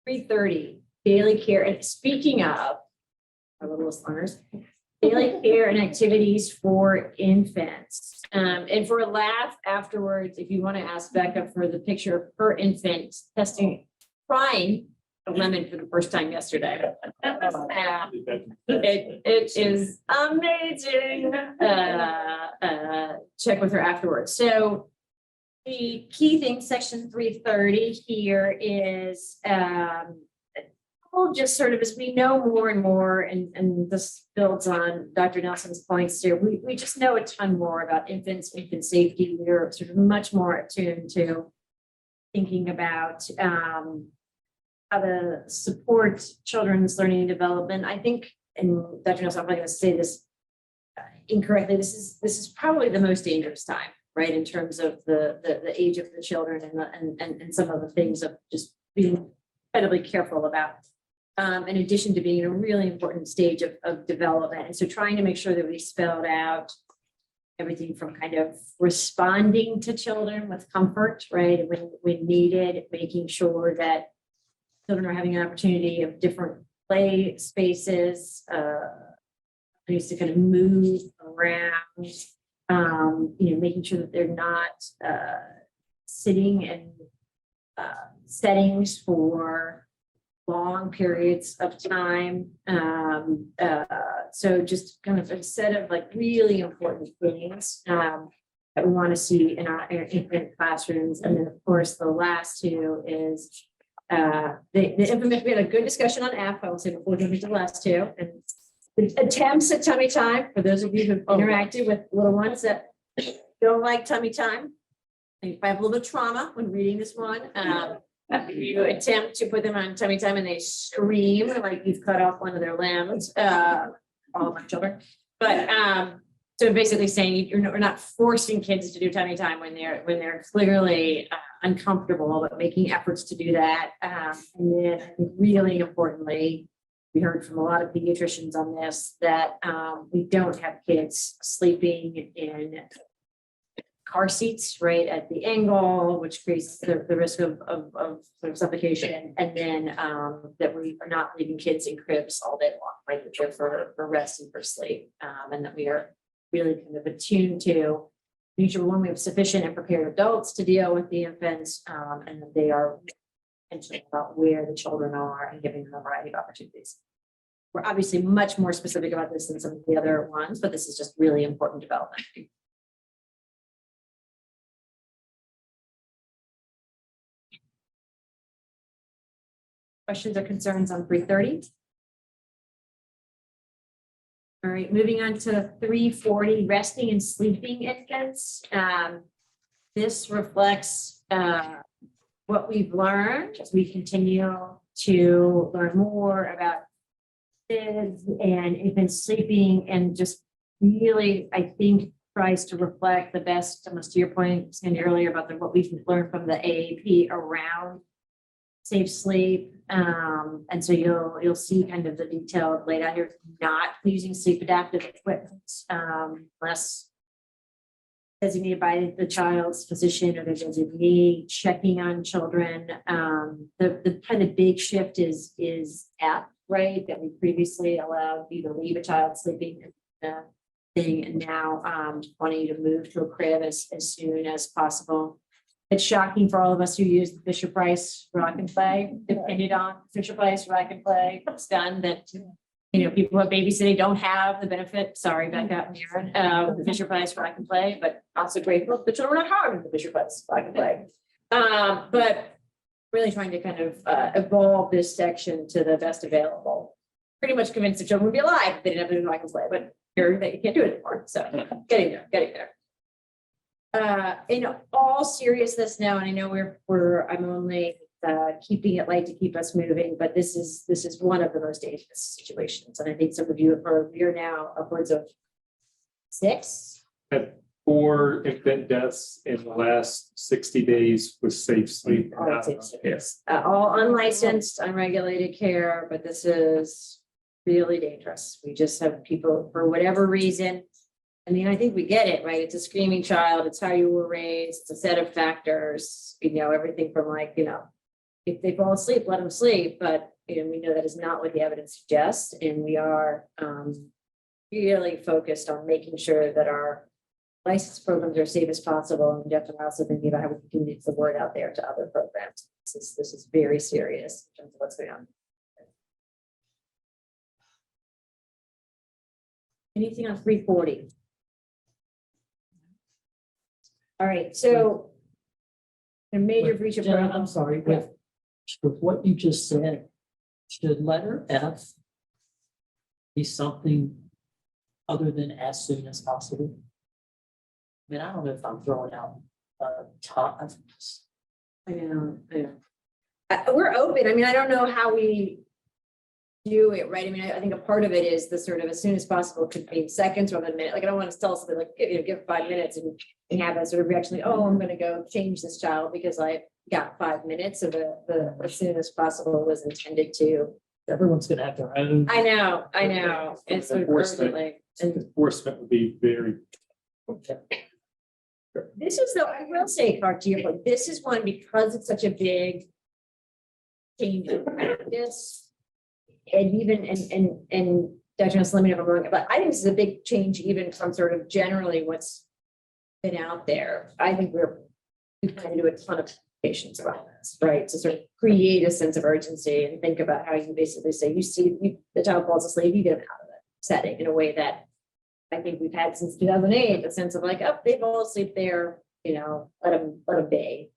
3:30, daily care. And speaking of our little learners, daily care and activities for infants. And for a laugh afterwards, if you want to ask Becca for the picture of her infant crying a lemon for the first time yesterday. It is amazing. Check with her afterwards. So the key thing, section 330 here is just sort of as we know more and more, and this builds on Dr. Nelson's points here, we just know a ton more about infants, infant safety. We're sort of much more attuned to thinking about how to support children's learning and development. I think, and Dr. Nelson, I'm not going to say this incorrectly, this is probably the most dangerous time, right? In terms of the age of the children and some of the things of just being incredibly careful about. In addition to being in a really important stage of development. And so trying to make sure that we spelled out everything from kind of responding to children with comfort, right? When needed, making sure that children are having an opportunity of different play spaces, ways to kind of move around, making sure that they're not sitting in settings for long periods of time. So just kind of a set of like really important things that we want to see in our infant classrooms. And then of course, the last two is the infant. We had a good discussion on app. I will say before we get to the last two. And the attempts at tummy time, for those of you who've interacted with little ones that don't like tummy time, I have a little bit of trauma when reading this one. You attempt to put them on tummy time and they scream like you've cut off one of their limbs, all of my children. But so basically saying we're not forcing kids to do tummy time when they're clearly uncomfortable, but making efforts to do that. And then I think really importantly, we heard from a lot of pediatricians on this, that we don't have kids sleeping in car seats right at the angle, which creates the risk of sort of suffocation. And then that we are not leaving kids in cribs all day long, right? Which are for rest and for sleep. And that we are really kind of attuned to making sure, one, we have sufficient and prepared adults to deal with the infants, and that they are intentional about where the children are and giving them a variety of opportunities. We're obviously much more specific about this than some of the other ones, but this is just really important development. Questions or concerns on 330? All right, moving on to 340, resting and sleeping infants. This reflects what we've learned as we continue to learn more about kids and infants sleeping, and just really, I think, tries to reflect the best, almost to your point, Sandy, earlier about what we've learned from the AAP around safe sleep. And so you'll see kind of the detail laid out here, not using sleep adaptive equipment, unless designated by the child's physician or the designee, checking on children. The kind of big shift is app, right? That we previously allowed you to leave a child sleeping in the thing, and now wanting you to move to a crib as soon as possible. It's shocking for all of us who use the Fisher Price Rock and Play, depended on Fisher Price Rock and Play. It's done that, people who have babysitting don't have the benefit. Sorry, Becca and Aaron, the Fisher Price Rock and Play, but also grateful the children are harmed in the Fisher Price Rock and Play. But really trying to kind of evolve this section to the best available. Pretty much convinced the children would be alive if they didn't have the Rock and Play, but here that you can't do it anymore. So getting there. In all seriousness now, and I know I'm only keeping it light to keep us moving, but this is one of the most dangerous situations. And I think some of you have heard, we are now upwards of 6. Had 4 infant deaths in the last 60 days with safe sleep. Yes. All unlicensed, unregulated care, but this is really dangerous. We just have people, for whatever reason. I mean, I think we get it, right? It's a screaming child. It's how you were raised. It's a set of factors, everything from if they fall asleep, let them sleep. But, we know that is not what the evidence suggests. And we are really focused on making sure that our license programs are safe as possible. And definitely also thinking about how we can get the word out there to other programs. This is very serious in terms of what's going on. Anything on 340? All right, so a major breach of. Jenna, I'm sorry, with what you just said, should letter F be something other than as soon as possible? I mean, I don't know if I'm throwing out top. I know. We're open. I mean, I don't know how we do it, right? I mean, I think a part of it is the sort of as soon as possible could be seconds rather than minutes. Like, I don't want to tell something like, give 5 minutes and have that sort of reaction, like, oh, I'm going to go change this child because I got 5 minutes. So the as soon as possible was intended to. Everyone's going to have their own. I know. It's sort of urgently. Enforcement would be very. This is though, I will say, Clark, to your point, this is one because it's such a big change in practice. And even, and Dr. Nelson, let me know if I'm wrong, but I think this is a big change even from sort of generally what's been out there. I think we kind of do a ton of patients around this, right? To sort of create a sense of urgency and think about how you basically say, the child falls asleep, you get them out of the setting in a way that I think we've had since 2008, a sense of like, oh, they fall asleep there, let them be.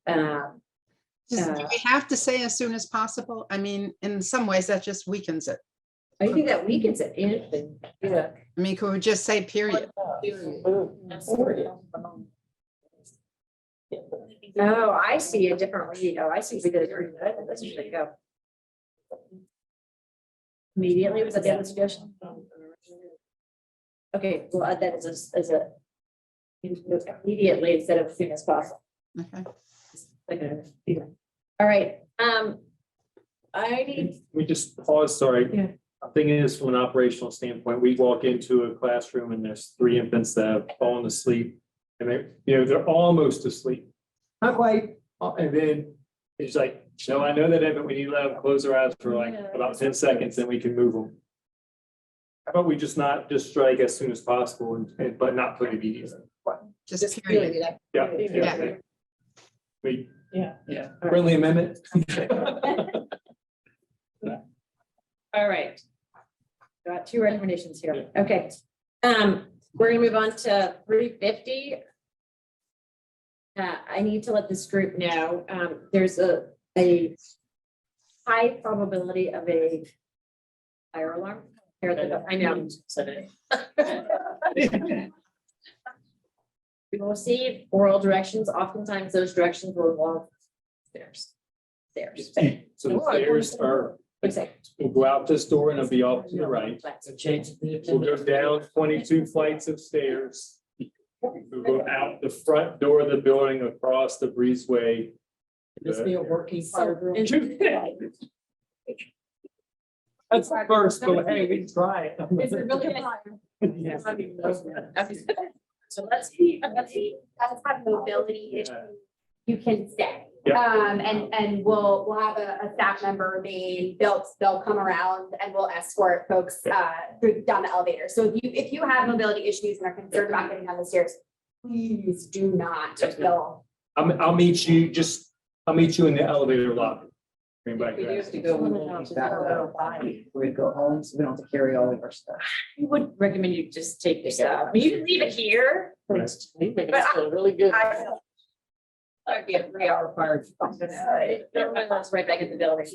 Do we have to say as soon as possible? I mean, in some ways that just weakens it. I think that weakens it. Yeah. I mean, could we just say period? Oh, I see a different read. Oh, I see. We did it pretty good. Let's just go. Immediately, was that the other suggestion? Okay, we'll add that as a immediately instead of as soon as possible. Okay. All right. I need. We just pause, sorry. Yeah. The thing is, from an operational standpoint, we walk into a classroom and there's 3 infants that have fallen asleep. And they're almost asleep. Not quite. And then it's like, no, I know that infant, we need to let them close their eyes for about 10 seconds, then we can move them. How about we just strike as soon as possible but not put immediately? Just period. Yeah. Yeah. Friendly amendment. All right. Got 2 recommendations here. Okay. We're gonna move on to 350. I need to let this group know, there's a high probability of a fire alarm. I know. We will receive oral directions. Oftentimes those directions will involve stairs. So the stairs are, we'll go out this door and it'll be off to the right. We'll go down 22 flights of stairs. We'll go out the front door of the building across the breezeway. This be a working fire drill. That's the first, but hey, we try. Is it really high? Yes. So let's see, That's have mobility issues, you can stay. Yeah. And we'll have a staff member, they'll come around and we'll escort folks, down the elevator. So if you have mobility issues and are concerned about getting down the stairs, please do not feel. I'll meet you in the elevator lobby. Bring back We that. used to go, we go home, so we don't have to carry all of our stuff. I would recommend you just take your stuff. You can leave it here. It's really good. That'd be a 3-hour fire. That's right back in the building.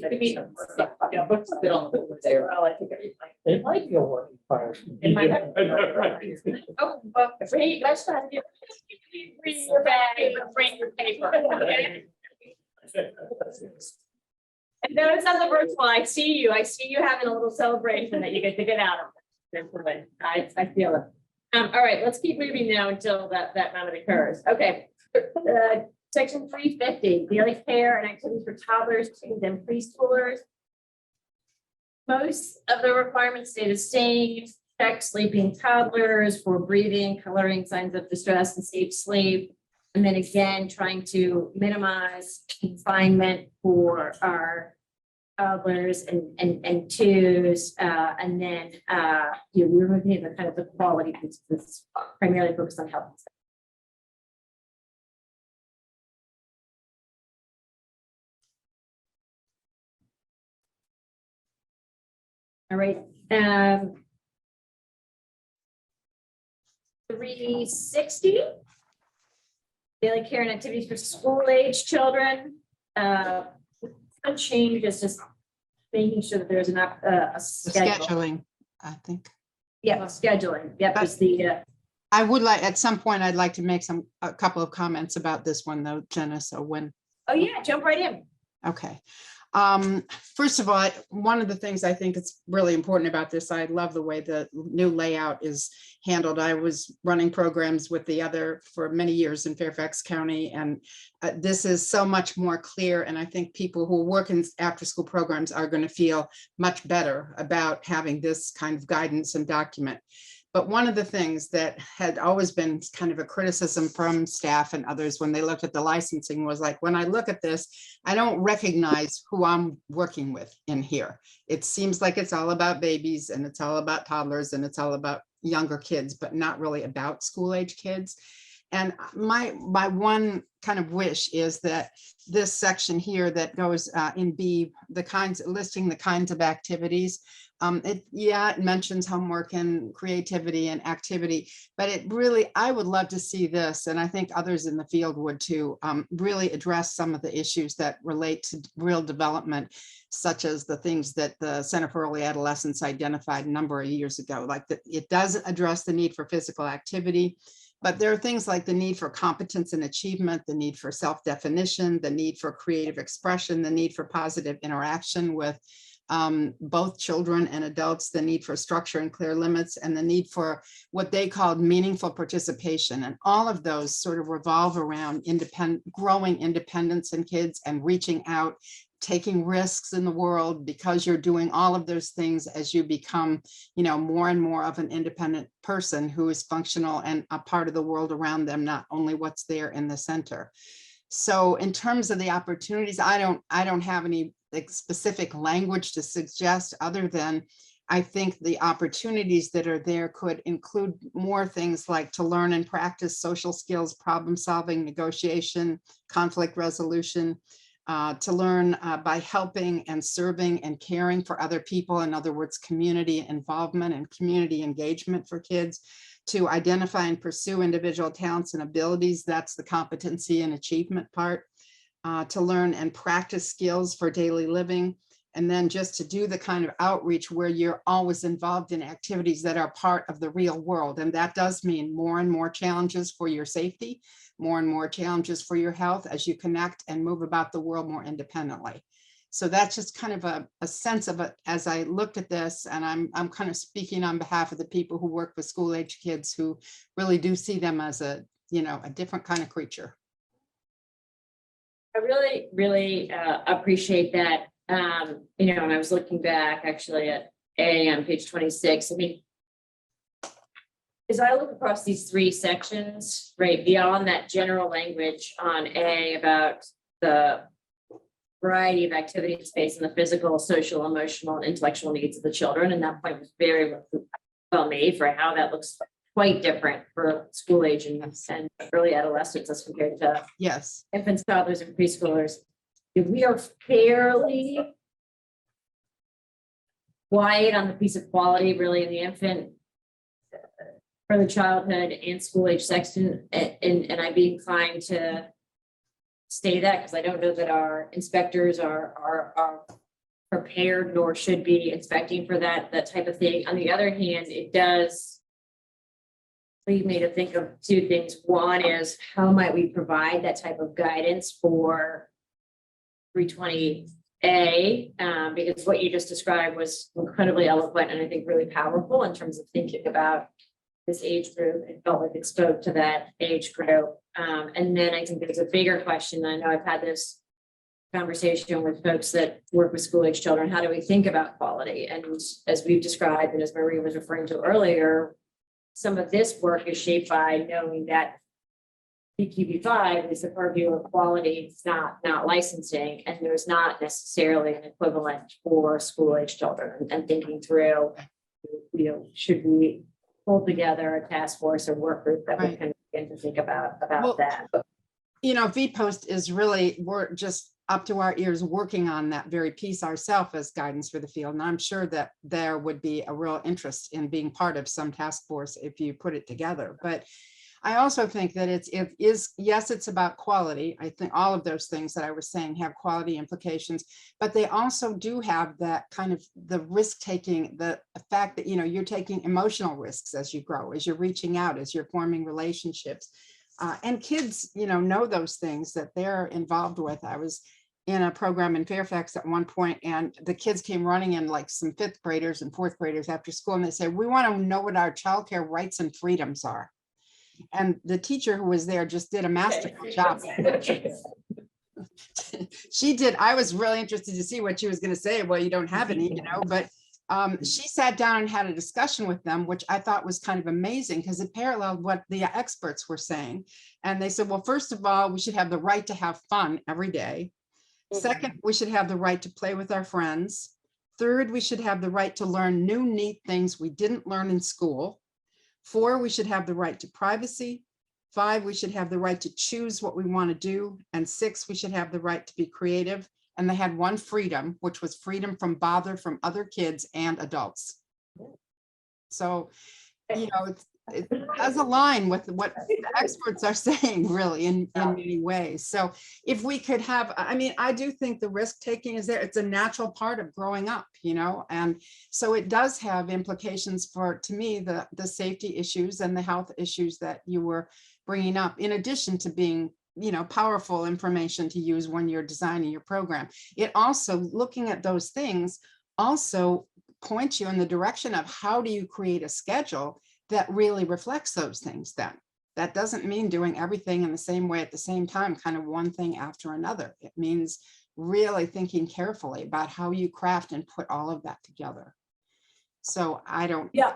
Yeah, but it's been on the board there. Well, I think everything. It might be a working fire. It might- Right. Oh, well, wait, let's not get. Bring your bag, bring your paper. Okay? And notice on the virtual, I see you having a little celebration that you get to get out of. I feel it. All right, let's keep moving now until that moment occurs. Okay. Section 350, daily care and activities for toddlers, teens, and preschoolers. Most of the requirements stay the same. Check sleeping toddlers for breathing, coloring, signs of distress, and safe sleep. And then again, trying to minimize confinement for our toddlers and twos. And then we're looking at the kind of the quality that's primarily focused on health. All right. 360. Daily care and activities for school age children. Unchanged, is just making sure that there's enough a The schedule. scheduling, I think. Yeah, scheduling. Yep, is the I would like, at some point, I'd like to make a couple of comments about this one though, Jenna, so when. oh yeah, jump right in. Okay. First of all, one of the things I think is really important about this, I love the way the new layout is handled. I was running programs with the other for many years in Fairfax County, and this is so much more clear. And I think people who work in after-school programs are going to feel much better about having this kind of guidance and document. But one of the things that had always been kind of a criticism from staff and others when they looked at the licensing was like, when I look at this, I don't recognize who I'm working with in here. It seems like it's all about babies and it's all about toddlers and it's all about younger kids, but not really about school age kids. And my one kind of wish is that this section here that goes in B, listing the kinds of activities, it mentions homework and creativity and activity, but I would love to see this, and I think others in the field would too, really address some of the issues that relate to real development, such as the things that the Center for Early Adolescence identified a number of years ago, like that it doesn't address the need for physical activity. But there are things like the need for competence and achievement, the need for self-definition, the need for creative expression, the need for positive interaction with both children and adults, the need for structure and clear limits, and the need for what they called meaningful participation. And all of those sort of revolve around growing independence in kids and reaching out, taking risks in the world, because you're doing all of those things as you become, more and more of an independent person who is functional and a part of the world around them, not only what's there in the center. So in terms of the opportunities, I don't have any specific language to suggest other than I think the opportunities that are there could include more things like to learn and practice social skills, problem solving, negotiation, conflict resolution, to learn by helping and serving and caring for other people. In other words, community involvement and community engagement for kids, to identify and pursue individual talents and abilities. That's the competency and achievement part. To learn and practice skills for daily living, and then just to do the kind of outreach where you're always involved in activities that are part of the real world. And that does mean more and more challenges for your safety, more and more challenges for your health as you connect and move about the world more independently. So that's just kind of a sense of it as I looked at this, and I'm kind of speaking on behalf of the people who work with school age kids who really do see them as a different kind of creature. I really, really appreciate that. You know, and I was looking back actually at A on page 26. I mean, as I look across these three sections, right, beyond that general language on A about the variety of activity space and the physical, social, emotional, and intellectual needs of the children, and that point was very well made for how that looks quite different for school age and early adolescents as compared to Yes. infants, toddlers, and preschoolers. If we are fairly wide on the piece of quality, really, in the infant, for the childhood and school age section, and I'd be inclined to say that because I don't know that our inspectors are prepared nor should be inspecting for that type of thing. On the other hand, it does lead me to think of two things. One is how might we provide that type of guidance for 320A, because what you just described was incredibly eloquent and I think really powerful in terms of thinking about this age group. It felt like it spoke to that age group. And then I think there's a bigger question. I know I've had this conversation with folks that work with school age children. How do we think about quality? And as we've described, and as Marie was referring to earlier, some of this work is shaped by knowing that PQB5 is the purview of quality, it's not licensing, and there's not necessarily an equivalent for school age children. And thinking through, you know, should we pull together a task force or work group that we can begin to think about Well, that. You know, VPost is really, we're just up to our ears working on that very piece ourselves as guidance for the field. And I'm sure that there would be a real interest in being part of some task force if you put it together. But I also think that it is, yes, it's about quality. I think all of those things that I was saying have quality implications, but they also do have that kind of the risk taking, the fact that, you know, you're taking emotional risks as you grow, as you're reaching out, as you're forming relationships. And kids, you know those things that they're involved with. I was in a program in Fairfax at one point, and the kids came running in, like some fifth graders and fourth graders after school, and they said, we want to know what our childcare rights and freedoms are. And the teacher who was there just did a masterful job. She did. I was really interested to see what she was going to say. Well, you don't have any, you know, but she sat down and had a discussion with them, which I thought was kind of amazing because it paralleled what the experts were saying. And they said, well, first of all, we should have the right to have fun every day. Second, we should have the right to play with our friends. Third, we should have the right to learn new, neat things we didn't learn in school. 4, we should have the right to privacy. 5, we should have the right to choose what we want to do. And 6, we should have the right to be creative. And they had one freedom, which was freedom from bother from other kids and adults. So, you know, it does align with what the experts are saying, really, in many ways. So if we could have, I mean, I do think the risk taking is there. It's a natural part of growing up, you know, and so it does have implications for, to me, the safety issues and the health issues that you were bringing up, in addition to being, you know, powerful information to use when you're designing your program. It also, looking at those things, also points you in the direction of how do you create a schedule that really reflects those things then. That doesn't mean doing everything in the same way at the same time, kind of one thing after another. It means really thinking carefully about how you craft and put all of that together. So I don't. Yeah,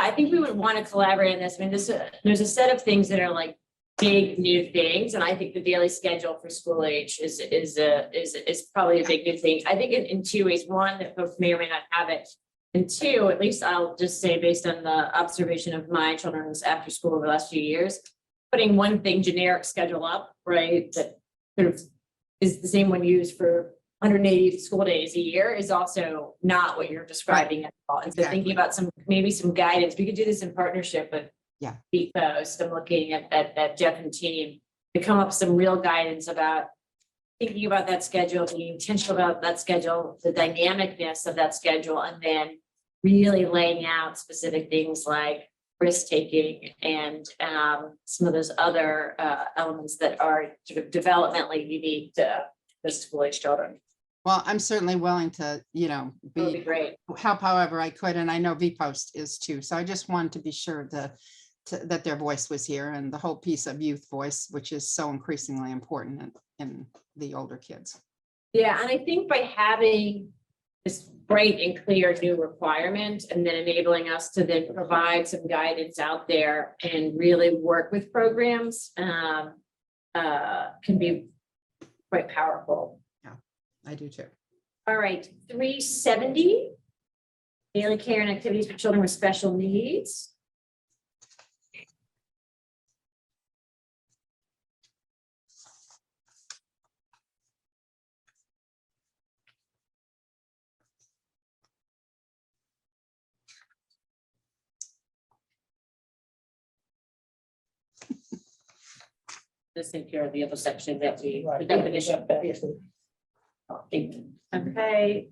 I think we would want to collaborate on this. I mean, there's a set of things that are like big new things, and I think the daily schedule for school age is probably a big new thing. I think in 2 ways. One, that folks may or may not have it. And 2, at least I'll just say, based on the observation of my children's after school over the last few years, putting one thing generic schedule up, right, that sort of is the same one used for 180 school days a year is also not what you're describing at all. And so thinking about maybe some guidance, we could do this in partnership with VPost. I'm looking at Jeff and team to come up with some real guidance about thinking about that schedule, being intentional about that schedule, the dynamicness of that schedule, and then really laying out specific things like risk taking and some of those other elements that are sort of developmentally unique to the school age children. Well, I'm certainly willing to, you know, be great. Help however I could. And I know VPost is too. So I just wanted to be sure that their voice was here, and the whole piece of youth voice, which is so increasingly important in the older kids. Yeah, and I think by having this bright and clear new requirement and then enabling us to then provide some guidance out there and really work with programs can be quite powerful. Yeah, I do too. All right, 370. Daily care and activities for children with special needs. This take care of the other section that we, the definition. Okay.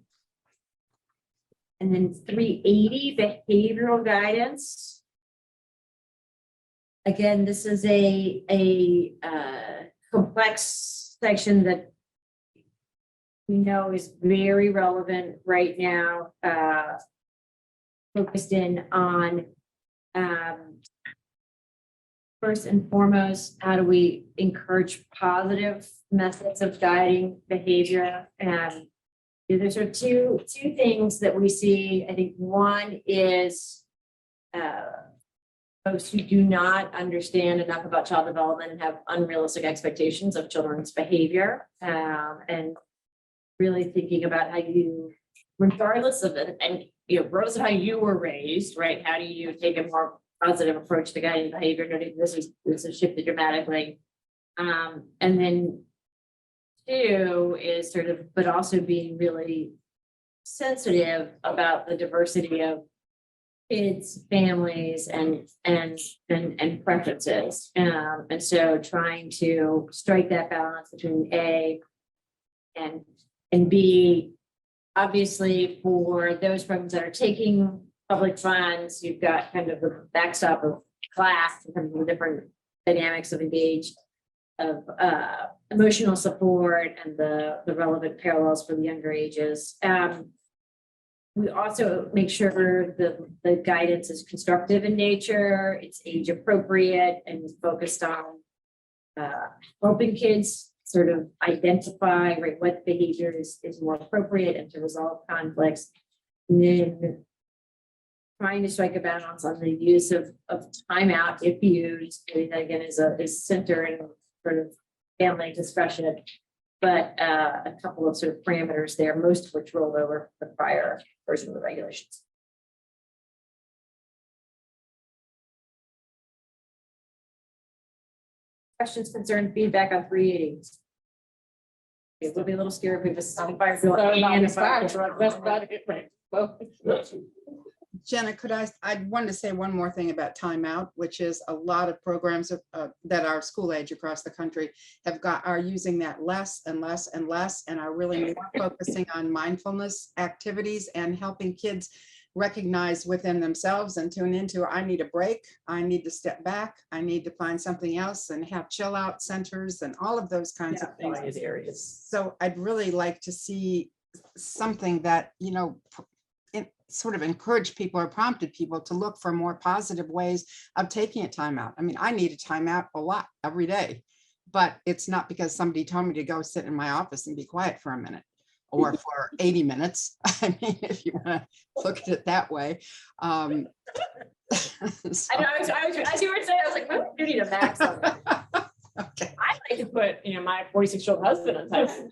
And then 380 behavioral guidance. Again, this is a complex section that we know is very relevant right now, focused in on first and foremost, how do we encourage positive methods of guiding behavior? And there's sort of two things that we see. I think one is folks who do not understand enough about child development and have unrealistic expectations of children's behavior, and really thinking about how you, regardless of it, and regardless of how you were raised, right? How do you take a more positive approach to guiding behavior? This has shifted dramatically. And then two is sort of, but also being really sensitive about the diversity of kids, families, and preferences. And so trying to strike that balance between A and B. Obviously, for those programs that are taking public funds, you've got kind of the backstop of class in terms of the different dynamics of engaged, of emotional support and the relevant parallels for the younger ages. We also make sure the guidance is constructive in nature, it's age appropriate, and focused on helping kids sort of identify, right, what behavior is more appropriate and to resolve conflicts. And then trying to strike a balance on the use of timeout if used. That again is centering sort of family discussion, but a couple of sort of parameters there, most of which rolled over the prior version of the regulations. Questions, concern, feedback on 380. It will be a little scary if we just fire. That's about it, right? Well, Jenna, I wanted to say one more thing about timeout, which is a lot of programs that are school age across the country are using that less and less and less, and are really more focusing on mindfulness activities and helping kids recognize within themselves and tune into, I need a break, I need to step back, I need to find something else, and have chill out centers and all of those kinds of things. areas. So I'd really like to see something that, sort of encourage people or prompted people to look for more positive ways of taking a timeout. I mean, I need a timeout a lot every day, but it's not because somebody told me to go sit in my office and be quiet for a minute or for 80 minutes. I mean, if you want to look at it that way. So. I know, as you were saying, I was like, well, you need a max on that. Okay. I like to put, my 46-year-old husband on time.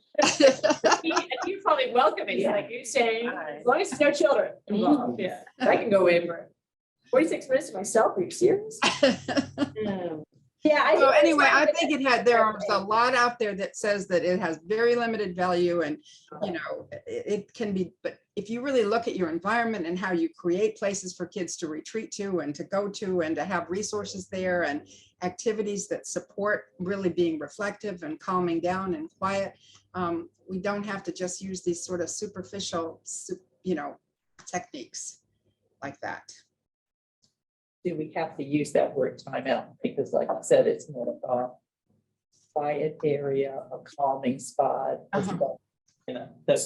You probably welcome it, like you saying, as long as there's no children involved, yeah, I can go in for 46 minutes to myself. Are you serious? Yeah. So anyway, I think there's a lot out there that says that it has very limited value, and it can be, but if you really look at your environment and how you create places for kids to retreat to and to go to and to have resources there and activities that support really being reflective and calming down and quiet, we don't have to just use these sort of superficial, techniques like that. Do we have to use that word timeout? Because like I said, it's more of a quiet area, a calming spot. That's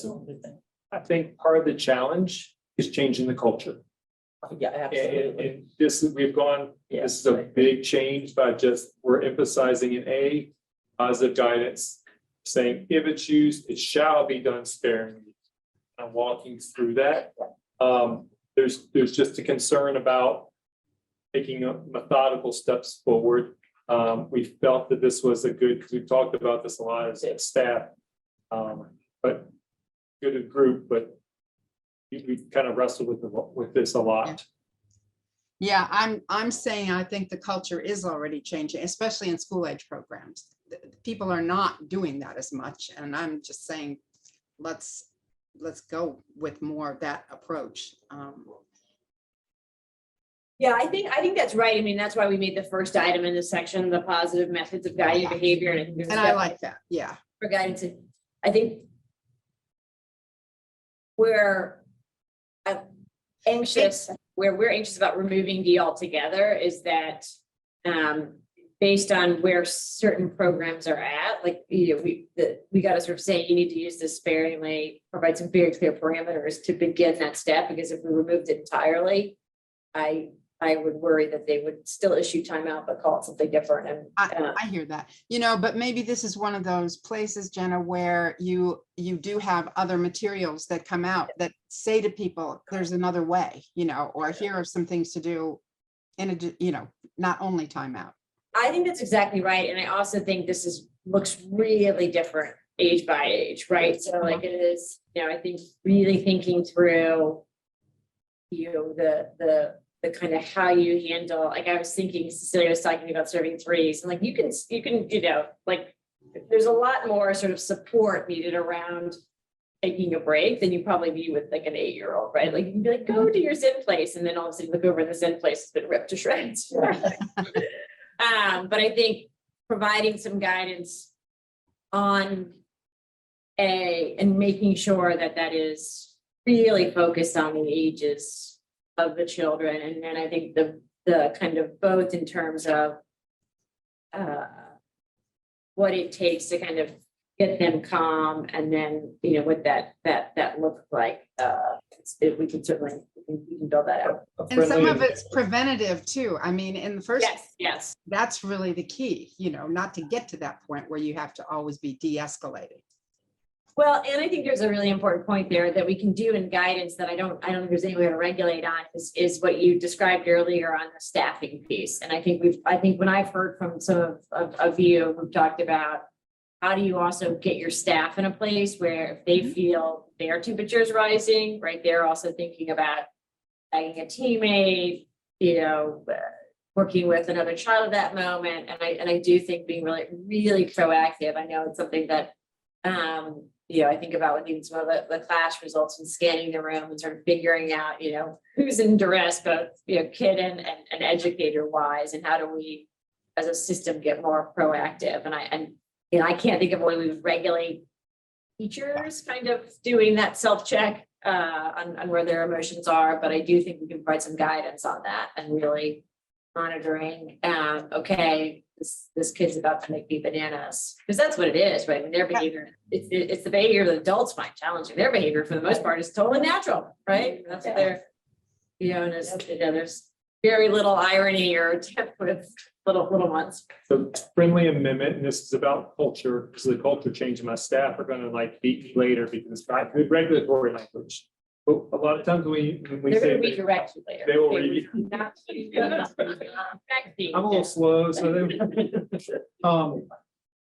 the only thing. I think part of the challenge is changing the culture. Yeah, absolutely. And this, we've gone, this is a big change by just, we're emphasizing an A, positive guidance, saying if it's used, it shall be done sparingly. I'm walking through that. There's just a concern about taking methodical steps forward. We felt that this was a good, because we've talked about this a lot as a staff. But good group, but we kind of wrestled with this a lot. Yeah, I'm saying I think the culture is already changing, especially in school age programs. People are not doing that as much, and I'm just saying, let's go with more of that approach. Yeah, I think that's right. I mean, that's why we made the first item in this section, the positive methods of guiding behavior. And I think there's And I like that, yeah. for guidance. I think we're anxious, where we're anxious about removing D altogether is that based on where certain programs are at, like, you know, we got to sort of say you need to use this sparingly, provide some very clear parameters to begin that step, because if we removed it entirely, I would worry that they would still issue timeout, but call it something different. And I hear that, you know, but maybe this is one of those places, Jenna, where you do have other materials that come out that say to people, there's another way, you know, or here are some things to do in a, you know, not only timeout. I think that's exactly right. And I also think this looks really different age by age, right? So like it is, you know, I think really thinking through, you know, the kind of how you handle, like I was thinking, Cecilia was talking about serving threes, and like you can, you know, like there's a lot more sort of support needed around taking a break than you probably be with like an 8-year-old, right? Like you can be like, go to your Zen place, and then all of a sudden look over and the Zen place has been ripped to shreds. But I think providing some guidance on and making sure that that is really focused on the ages of the children. And then I think the kind of both in terms of what it takes to kind of get them calm, and then, you know, what that looks like. We can certainly, we can build that out. And some of it's preventative too. I mean, in the first, yes, that's really the key, you know, not to get to that point where you have to always be de-escalating. Well, and I think there's a really important point there that we can do in guidance that I don't think there's any way to regulate on is what you described earlier on the staffing piece. And I think when I've heard from some of you who've talked about how do you also get your staff in a place where if they feel their temperature's rising, right, they're also thinking about tagging a teammate, you know, working with another child at that moment. And I do think being really proactive. I know it's something that you know, I think about with even some of the class results and scanning the room and sort of figuring out, you know, who's in duress, both, you know, kid and educator wise, and how do we as a system get more proactive. And you know, I can't think of a way we would regulate teachers kind of doing that self-check on where their emotions are, but I do think we can provide some guidance on that and really monitoring, okay, this kid's about to make me bananas, because that's what it is, right? I mean, their behavior, it's the behavior the adults find challenging. Their behavior for the most part is totally natural, right? That's what they're, you know, and there's very little irony or attempt with little ones. So friendly amendment, and this is about culture, because the culture change, my staff are gonna like beat me later because it's not good regulatory language. But a lot of times when we They're say gonna redirect you later. they will read. I'm a little slow, so they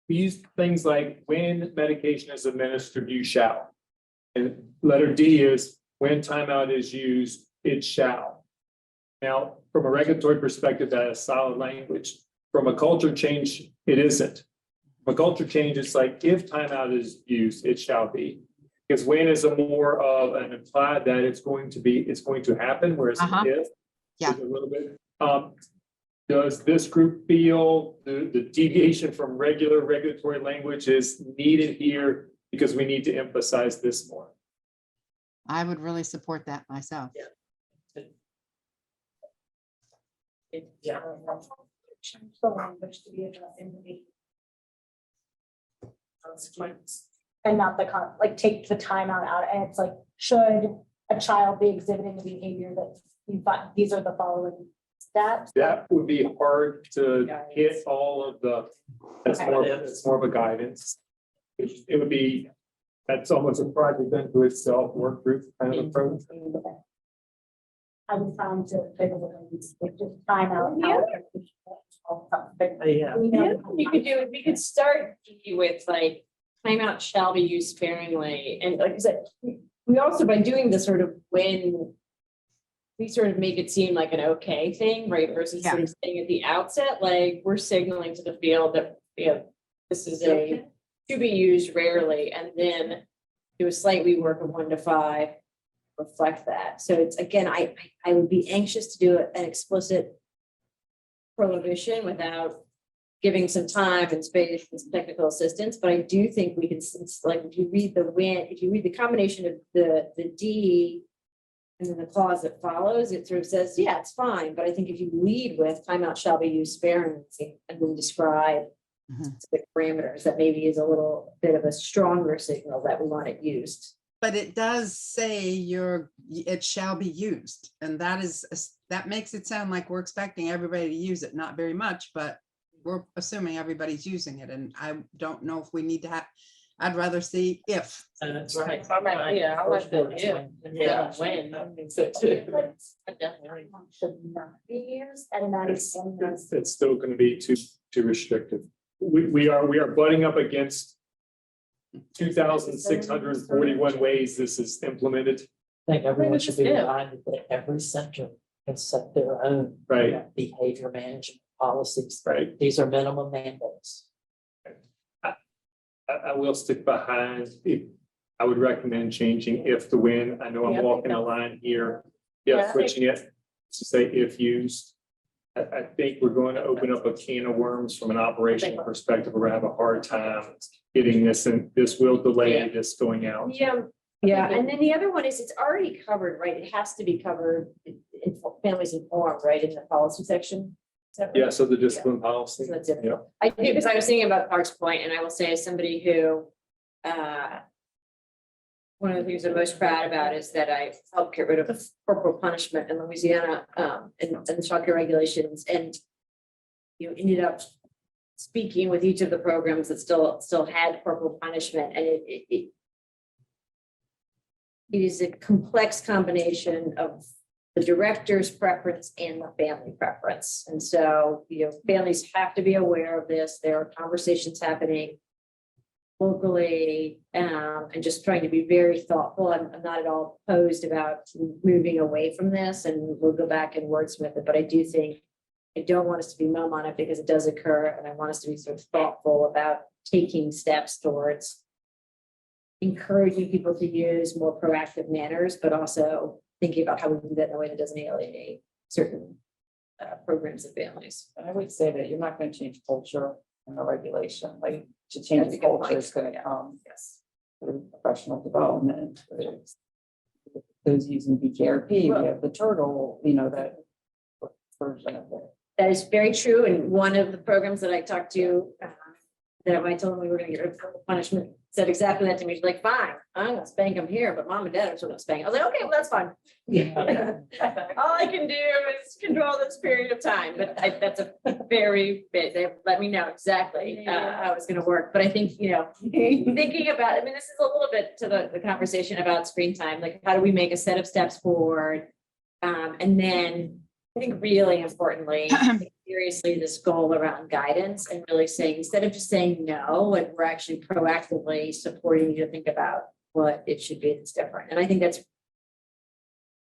we use things like when medication is administered, you shall. And letter D is when timeout is used, it shall. Now, from a regulatory perspective, that is solid language. From a culture change, it isn't. From a culture change, it's like if timeout is used, it shall be. Because when is a more of an implied that it's going to happen, whereas if. Yeah. There's a little bit. Does this group feel the deviation from regular regulatory language is needed here because we need to emphasize this more? I would really support that myself. Yeah. Change the language to be addressing the behavior. And not like take the timeout out, and it's like, should a child be exhibiting the behavior that these are the following steps. That would be hard to hit all of the, that's more, it's more of a guidance. It would be, that's almost a project unto itself, work group kind of approach. I was trying to figure just time out. Yeah. Yeah. You could do, we could start with like, timeout shall be used sparingly, and like I said, we also, by doing this sort of when we sort of make it seem like an okay thing, right, versus sort of saying at the outset, like, we're signaling to the field that, you know, this is a to be used rarely, and then do a slight rework of 1 to 5, reflect that. So it's, again, I would be anxious to do an explicit prohibition without giving some time and space and some technical assistance, but I do think we can, since, like, if you read if you read the combination of the D and then the clause that follows, it sort of says, yeah, it's fine, but I think if you lead with timeout shall be used sparingly and then describe the parameters, that maybe is a little bit of a stronger signal that we want it used. But it does say it shall be used, and that makes it sound like we're expecting everybody to use it, not very much, but we're assuming everybody's using it, and I don't know if we need to have, I'd rather see if. That's right. Yeah, I like that, Yeah. When. Should not be used, and that is. It's still gonna be too restrictive. We are butting up against 2,641 ways this is implemented. I think everyone should be Yeah. reminded that every center can set their own Right. behavior management policies. Right. These are minimum mandates. I will stick behind, I would recommend changing if to when. I know I'm walking a line here. Yeah, switching it to say if used. I think we're going to open up a can of worms from an operational perspective. We're gonna have a hard time getting this, and this will delay this going out. Yeah, and then the other one is it's already covered, right? It has to be covered in families informed, right, in the policy section. Is that right? Yeah, so the discipline policy. So that's it. Yeah. I do, because I was thinking about Clark's point, and I will say as somebody who, one of the things I'm most proud about is that I helped get rid of corporal punishment in Louisiana, and the childcare regulations, and you ended up speaking with each of the programs that still had corporal punishment, and it is a complex combination of the director's preference and the family preference. And so, you know, families have to be aware of this. There are conversations happening locally, and just trying to be very thoughtful. I'm not at all opposed about moving away from this, and we'll go back and wordsmith it. But I do think, I don't want us to be mum on it because it does occur, and I want us to be sort of thoughtful about taking steps towards encouraging people to use more proactive manners, but also thinking about how we do that in a way that doesn't alienate certain programs and families. I would say that you're not going to change culture and the regulation, like to change the culture is going to come. Yes. Through professional development. Through those using BKRP, we have the turtle, you know, that version of it. That is very true. And one of the programs that I talked to, that I told them we were gonna get rid of corporal punishment, said exactly that to me. She's like, fine, I'm gonna spank them here, but mom and dad are still gonna spank. I was like, okay, well, that's fine. All I can do is control this period of time, but that's a very bit, they let me know exactly how it's gonna work. But I think, you know, thinking about, I mean, this is a little bit to the conversation about screen time, like how do we make a set of steps forward? And then I think really importantly, take seriously this goal around guidance and really saying, instead of just saying no, and we're actually proactively supporting you to think about what it should be that's different. And I think that's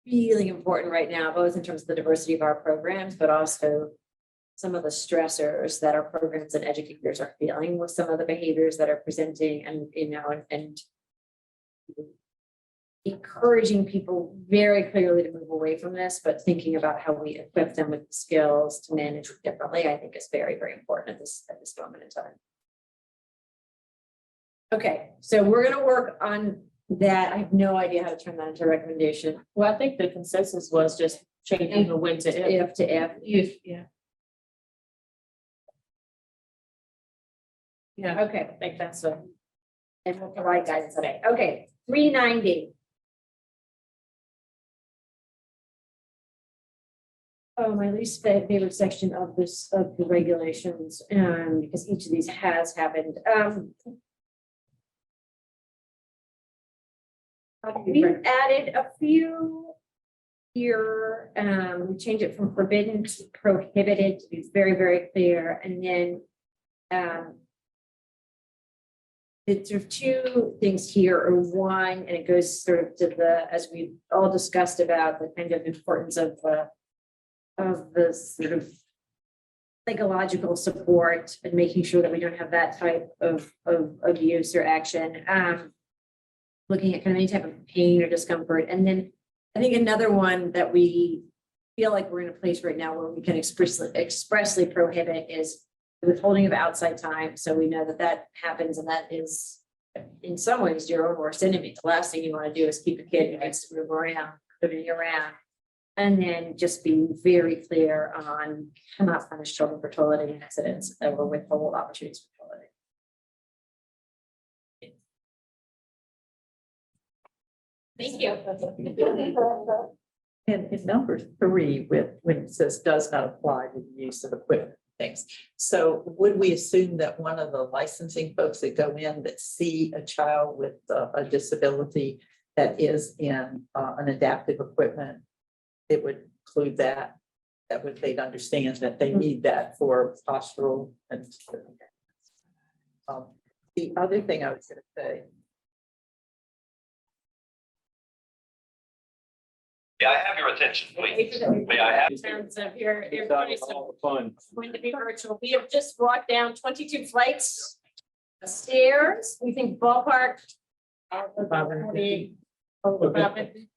really important right now, both in terms of the diversity of our programs, but also some of the stressors that our programs and educators are feeling with some of the behaviors that are presenting, and, you know, and encouraging people very clearly to move away from this, but thinking about how we equip them with the skills to manage it differently, I think is very, very important at this moment in time. Okay, so we're gonna work on that. I have no idea how to turn that into a recommendation. Well, I think the consensus was just changing the when to if. If to if. Yeah. Yeah, okay, I think that's a, and we'll provide guidance on it. Okay, 390. My least favorite section of this, of the regulations, because each of these has happened. We've added a few here, we change it from forbidden to prohibited to be very, very clear, and then it's sort of two things here, or one, and it goes sort of to the, as we all discussed about the kind of importance of the sort of psychological support and making sure that we don't have that type of abuse or action. Looking at kind of any type of pain or discomfort. And then I think another one that we feel like we're in a place right now where we can expressly prohibit is withholding of outside time. So we know that that happens, and that is in some ways your own worst enemy. The last thing you want to do is keep a kid who needs to move around, moving around. And then just be very clear on cannot punish children for toileting accidents or withhold opportunities for toileting. Thank you. And in number 3, with when it says does not apply to the use of equipment things. So would we assume that one of the licensing folks that go in that see a child with a disability that is in an adaptive equipment, it would include that would they'd understand that they need that for postural and the other thing I was going to say. May I have your attention, please? May I have? In terms of your It's all the fun. going to be virtual. We have just walked down 22 flights of stairs. We think ballpark.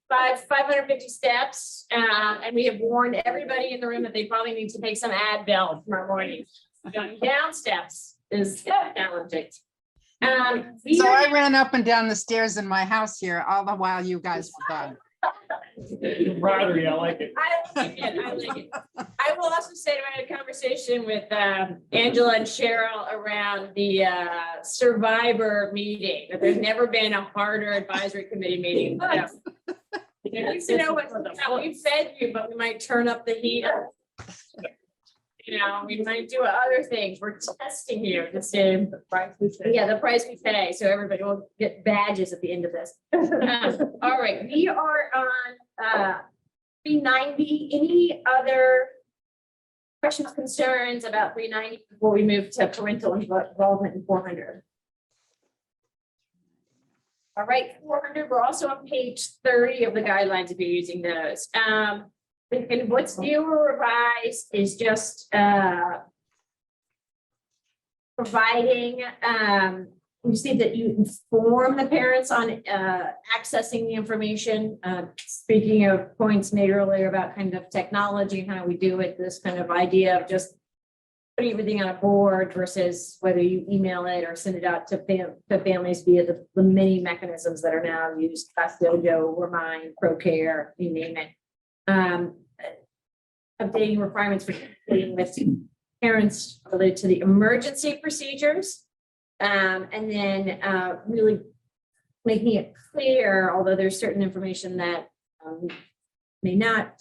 550 steps, and we have warned everybody in the room that they probably need to take some Advil tomorrow morning. Going down steps is challenging. So I ran up and down the stairs in my house here all the while you guys were gone. Camaraderie, I like it. I like it. I will also say that I had a conversation with Angela and Cheryl around the survivor meeting, that there's never been a harder advisory committee meeting. You need to know what we fed you, but we might turn up the heat. You know, we might do other things. We're testing you to see the price we pay. Yeah, the price we pay. So everybody will get badges at the end of this. All right, we are on 390. Any other questions, concerns about 390 before we move to parental involvement in 400? All right, 400. We're also on page 30 of the guidelines if you're using those. And what's new or revised is just providing, we see that you inform the parents on accessing the information. Speaking of points made earlier about kind of technology and how we do it, this kind of idea of just putting everything on a board versus whether you email it or send it out to families via the many mechanisms that are now used, Dojo, Remind, ProCare, you name it. Updating requirements for communicating with parents related to the emergency procedures. And then really making it clear, although there's certain information that may not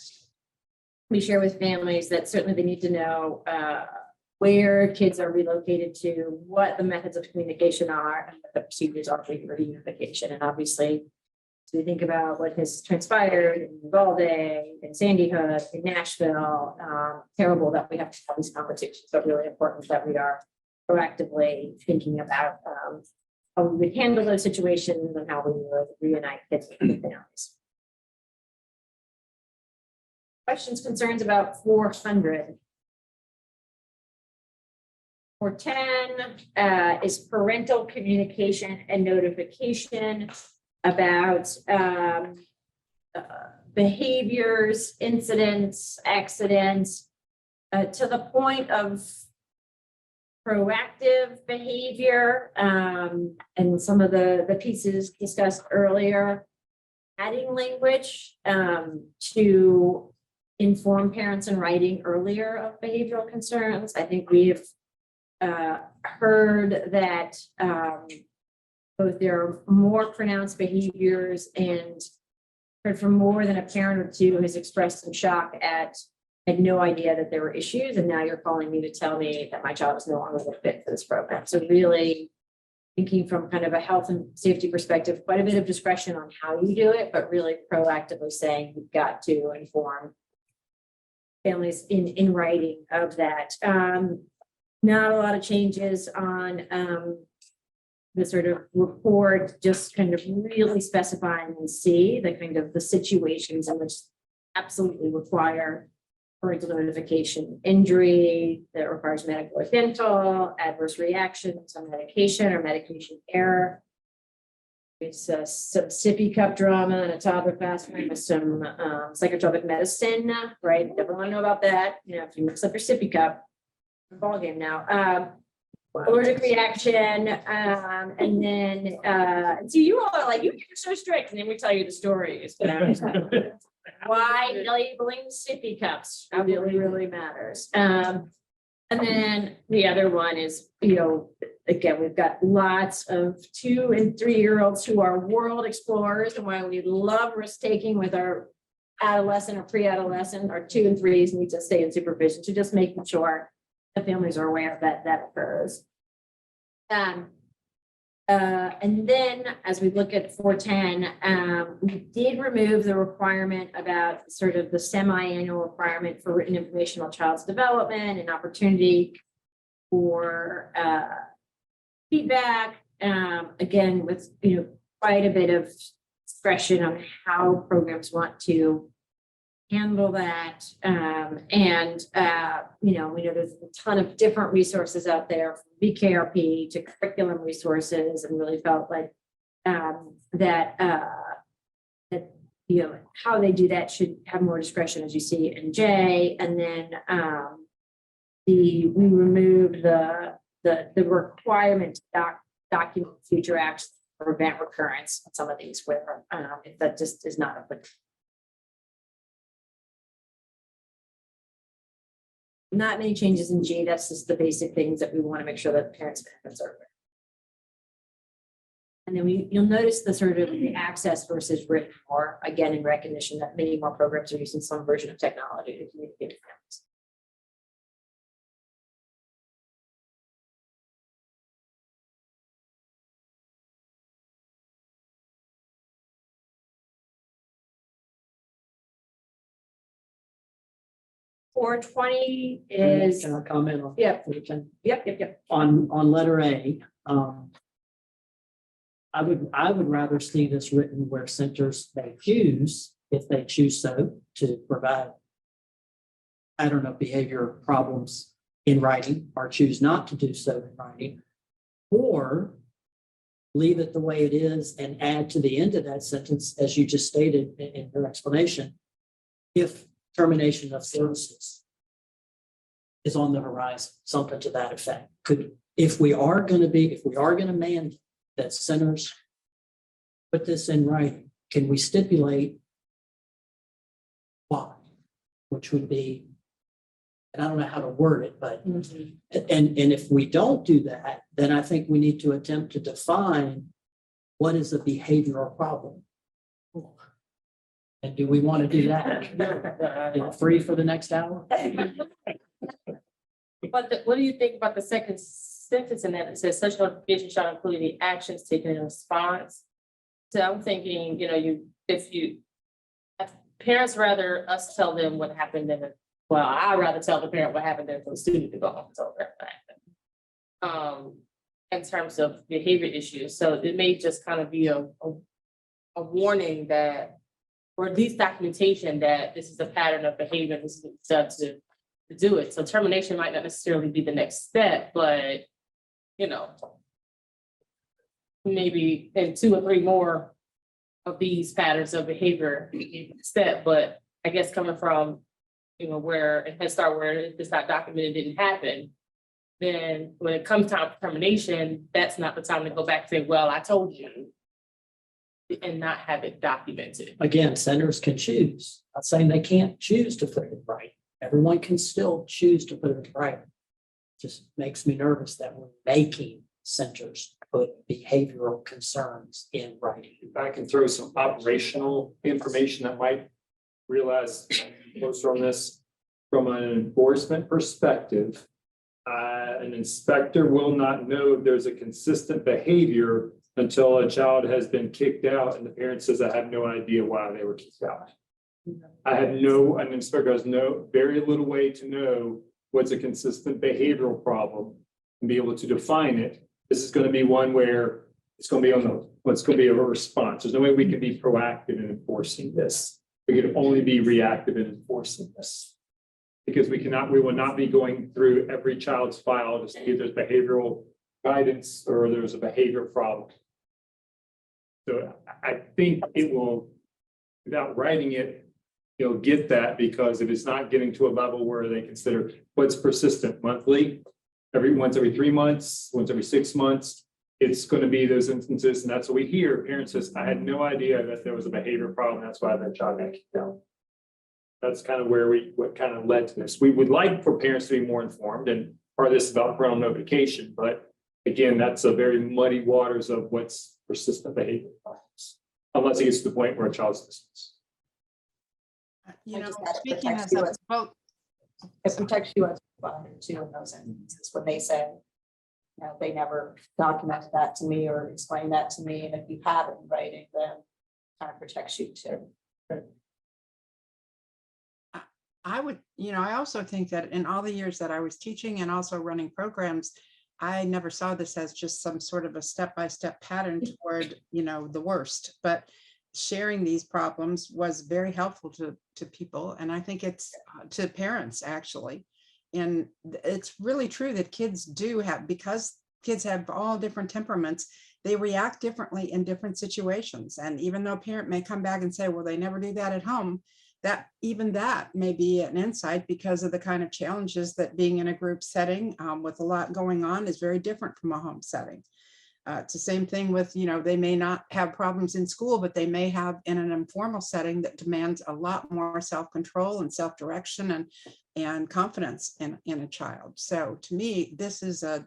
be shared with families, that certainly they need to know where kids are relocated to, what the methods of communication are, and what the procedures are for reunification. And obviously, so we think about what has transpired in Uvalde, in Sandy Hook, in Nashville, terrible that we have to have these conversations, but really important that we are proactively thinking about how we would handle those situations and how we would reunite kids with families. Questions, concerns about 400? 410 is parental communication and notification about behaviors, incidents, accidents, to the point of proactive behavior, and some of the pieces discussed earlier, adding language to inform parents in writing earlier of behavioral concerns. I think we've heard that both there are more pronounced behaviors, and heard from more than a parent or two who has expressed some shock at had no idea that there were issues, and now you're calling me to tell me that my child is no longer a fit for this program. So really thinking from kind of a health and safety perspective, quite a bit of discretion on how you do it, but really proactively saying you've got to inform families in writing of that. Not a lot of changes on the sort of report, just kind of really specifying in C, the kind of the situations in which absolutely require parental notification, injury that requires medical or dental, adverse reactions on medication or medication error. It's some sippy cup drama in a toddler classroom with some psychotropic medicine, right? Never want to know about that. You know, if you mix up your sippy cup, ball game now. Allergic reaction, and then so you all are like, you're so strict, and then we tell you the stories. Why labeling sippy cups really matters. And then the other one is, you know, again, we've got lots of 2- and 3-year-olds who are world explorers, and while we love risk taking with our adolescent or pre-adolescent, our 2 and 3s need to stay in supervision. So just making sure the families are aware that occurs. And then as we look at 410, we did remove the requirement about sort of the semi-annual requirement for written information on child's development and opportunity for feedback. Again, with, you know, quite a bit of discretion on how programs want to handle that. You know, we know there's a ton of different resources out there, from BKRP to curriculum resources, and really felt like that you know, how they do that should have more discretion, as you see in J. And then we removed the requirement to document future acts or event recurrence on some of these where if that just is not applicable. Not many changes in G. That's just the basic things that we want to make sure that parents benefits are aware. And then you'll notice the sort of the access versus written more, again, in recognition that many more programs are using some version of technology to communicate with families. .420 is, Can I comment on? Yeah. Yep. On letter A, I would rather see this written where centers may choose, if they choose so, to provide pattern of behavior problems in writing, or choose not to do so in writing, or leave it the way it is and add to the end of that sentence, as you just stated in your explanation, if termination of services is on the horizon, something to that effect. If we are going to mandate that centers put this in writing, can we stipulate why? Which would be, and I don't know how to word it, but, and if we don't do that, then I think we need to attempt to define what is a behavioral problem. And do we want to do that? Free for the next hour? But what do you think about the second sentence in that? It says such notification shall include the actions taken in response. So I'm thinking, you know, if parents rather us tell them what happened than, well, I'd rather tell the parent what happened than for the student to go home and tell them what happened. In terms of behavior issues. So it may just kind of be a warning that, or at least documentation that this is a pattern of behavior, this is done to do it. So termination might not necessarily be the next step, but, you know, maybe in 2 or 3 more of these patterns of behavior step. But I guess coming from, you know, where it has started, where it's not documented, didn't happen, then when it comes time for termination, that's not the time to go back and say, well, I told you, and not have it documented. Again, centers can choose. I'm not saying they can't choose to put it in writing. Everyone can still choose to put it in writing. Just makes me nervous that we're making centers put behavioral concerns in writing. If I can throw some operational information that might realize closer on this. from an enforcement perspective, an inspector will not know if there's a consistent behavior until a child has been kicked out and the parent says, I have no idea why they were kicked out. An inspector has very little way to know what's a consistent behavioral problem and be able to define it. This is going to be one where it's going to be what's going to be a response. There's no way we can be proactive in enforcing this. We can only be reactive in enforcing this. Because we will not be going through every child's file to see if there's behavioral guidance or there's a behavior problem. So I think it will, without writing it, you'll get that, because if it's not getting to a level where they consider what's persistent monthly, once every 3 months, once every 6 months, it's going to be those instances. And that's what we hear. Parents says, I had no idea that there was a behavior problem. That's why that child got kicked out. That's kind of what kind of led to this. We would like for parents to be more informed, and part of this is about parental notification, but again, that's a very muddy waters of what's persistent behavior problems, unless it gets to the point where a child's dismissed. You know, just gotta speaking protect as you a, as- well, It protects you as a father too in those instances when they say, they never documented that to me or explained that to me. And if you have it in writing, then kind of protects you too. I would, I also think that in all the years that I was teaching and also running programs, I never saw this as just some sort of a step-by-step pattern toward, the worst, but sharing these problems was very helpful to people. And I think it's to parents actually. And it's really true that kids do have, because kids have all different temperaments, they react differently in different situations. And even though a parent may come back and say, well, they never do that at home, that may be an insight, because of the kind of challenges that being in a group setting with a lot going on is very different from a home setting. It's the same thing with, they may not have problems in school, but they may have in an informal setting that demands a lot more self-control and self-direction and confidence in a child. So to me, this is a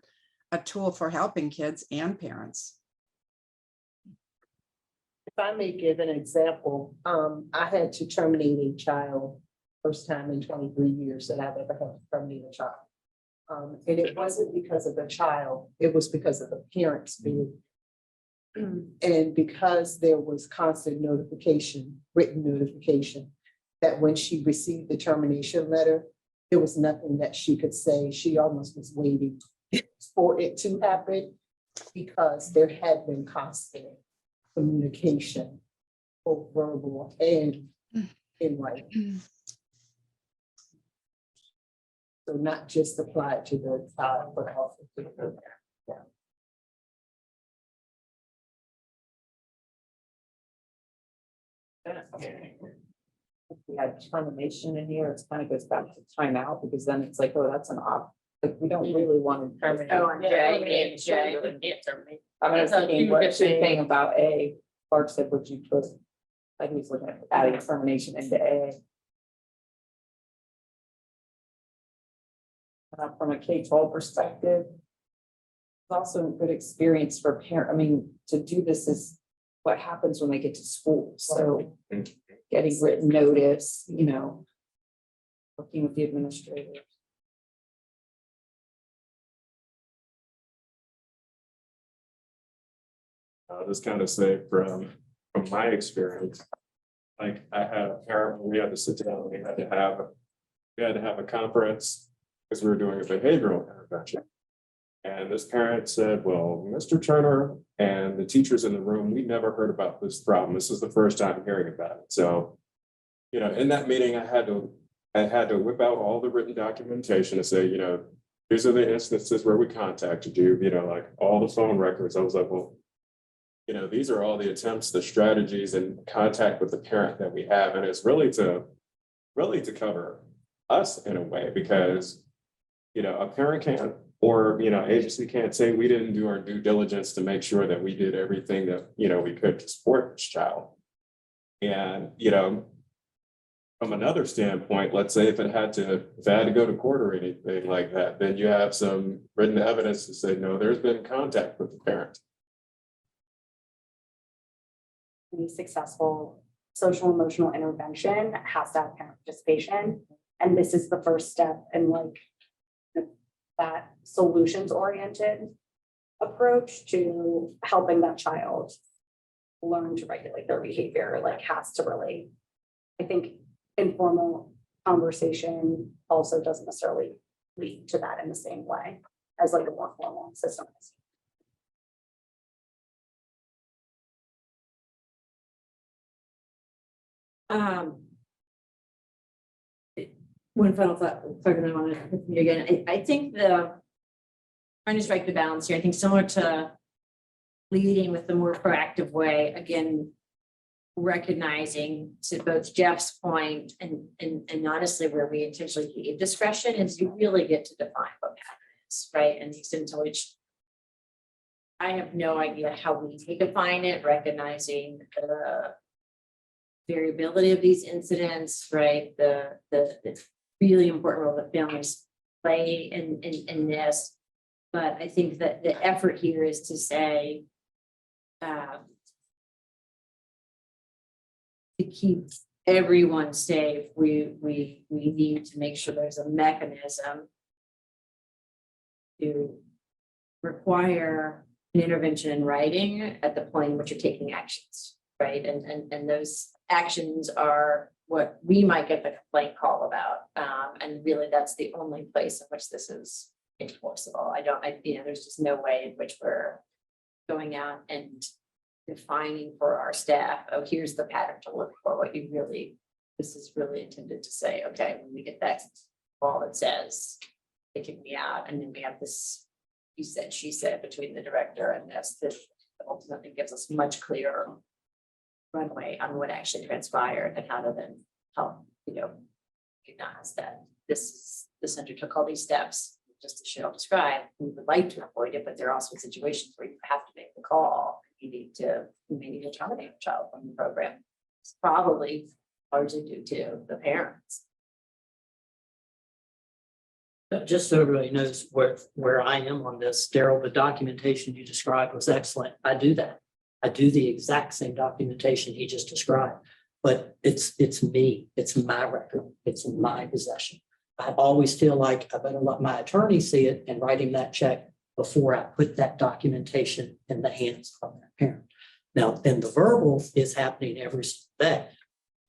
tool for helping kids and parents. If I may give an example, I had to terminate a child first time in 23 years that I've ever had to terminate a child. And it wasn't because of the child, it was because of the parents being. And because there was constant notification, written notification, that when she received the termination letter, there was nothing that she could say. She almost was waiting for it to happen, because there had been constant communication, both verbal and in writing. So not just applied to the child, but also to the parent. If we had termination in here, it kind of goes back to timeout, because then it's like, oh, that's an off, like, we don't really want to terminate. I was thinking, what should thing about A, Clark said, would you put, like, he's looking at adding termination into A. From a K-12 perspective, it's also a good experience for parent. I mean, to do this is what happens when they get to school. So getting written notice, working with the administrators. I'll just kind of say from my experience, like I had a parent, we had to sit down, we had to have a conference because we were doing a behavioral intervention. And this parent said, well, Mr. Turner and the teachers in the room, we never heard about this problem. This is the first time hearing about it. So, in that meeting, I had to whip out all the written documentation to say, these are the instances where we contacted you, like all the phone records. I was like, well, these are all the attempts, the strategies and contact with the parent that we have. And it's really to cover us in a way, because, a parent can't, or, agency can't say we didn't do our due diligence to make sure that we did everything that, we could to support this child. And, from another standpoint, let's say if it had to go to court or anything like that, then you have some written evidence to say, no, there's been contact with the parent. Any successful social emotional intervention has to have parent participation. And this is the first step in like that solutions oriented approach to helping that child learn to regulate their behavior, like has to really, I think informal conversation also doesn't necessarily lead to that in the same way as like a more formal system. One final thought, sorry, I want to again, I think trying to strike the balance here, I think similar to leading with the more proactive way, again, recognizing to both Jeff's point and honestly where we intentionally gave discretion is you really get to define what pattern is, right? And the extent to which I have no idea how we define it, recognizing the variability of these incidents, right? The really important role that families play in this. But I think that the effort here is to say, to keep everyone safe, we need to make sure there's a mechanism to require an intervention in writing at the point in which you're taking actions, right? And those actions are what we might get the complaint call about. And really that's the only place in which this is enforceable. There's just no way in which we're going out and defining for our staff, oh, here's the pattern to look for, this is really intended to say, okay, when we get that call that says, they kick me out, and then we have this, you said, she said, between the director and this ultimately gives us much clearer runway on what actually transpired and how to then help, recognize that this center took all these steps, just as Cheryl described. We would like to avoid it, but there are also situations where you have to make the call. You may need to terminate a child from the program. It's probably largely due to the parents. Just so everybody knows where I am on this, Daryl, the documentation you described was excellent. I do that. I do the exact same documentation he just described, but it's me, it's my record, it's in my possession. I always feel like I better let my attorney see it and write him that check before I put that documentation in the hands of that parent. Now, then the verbal is happening every day,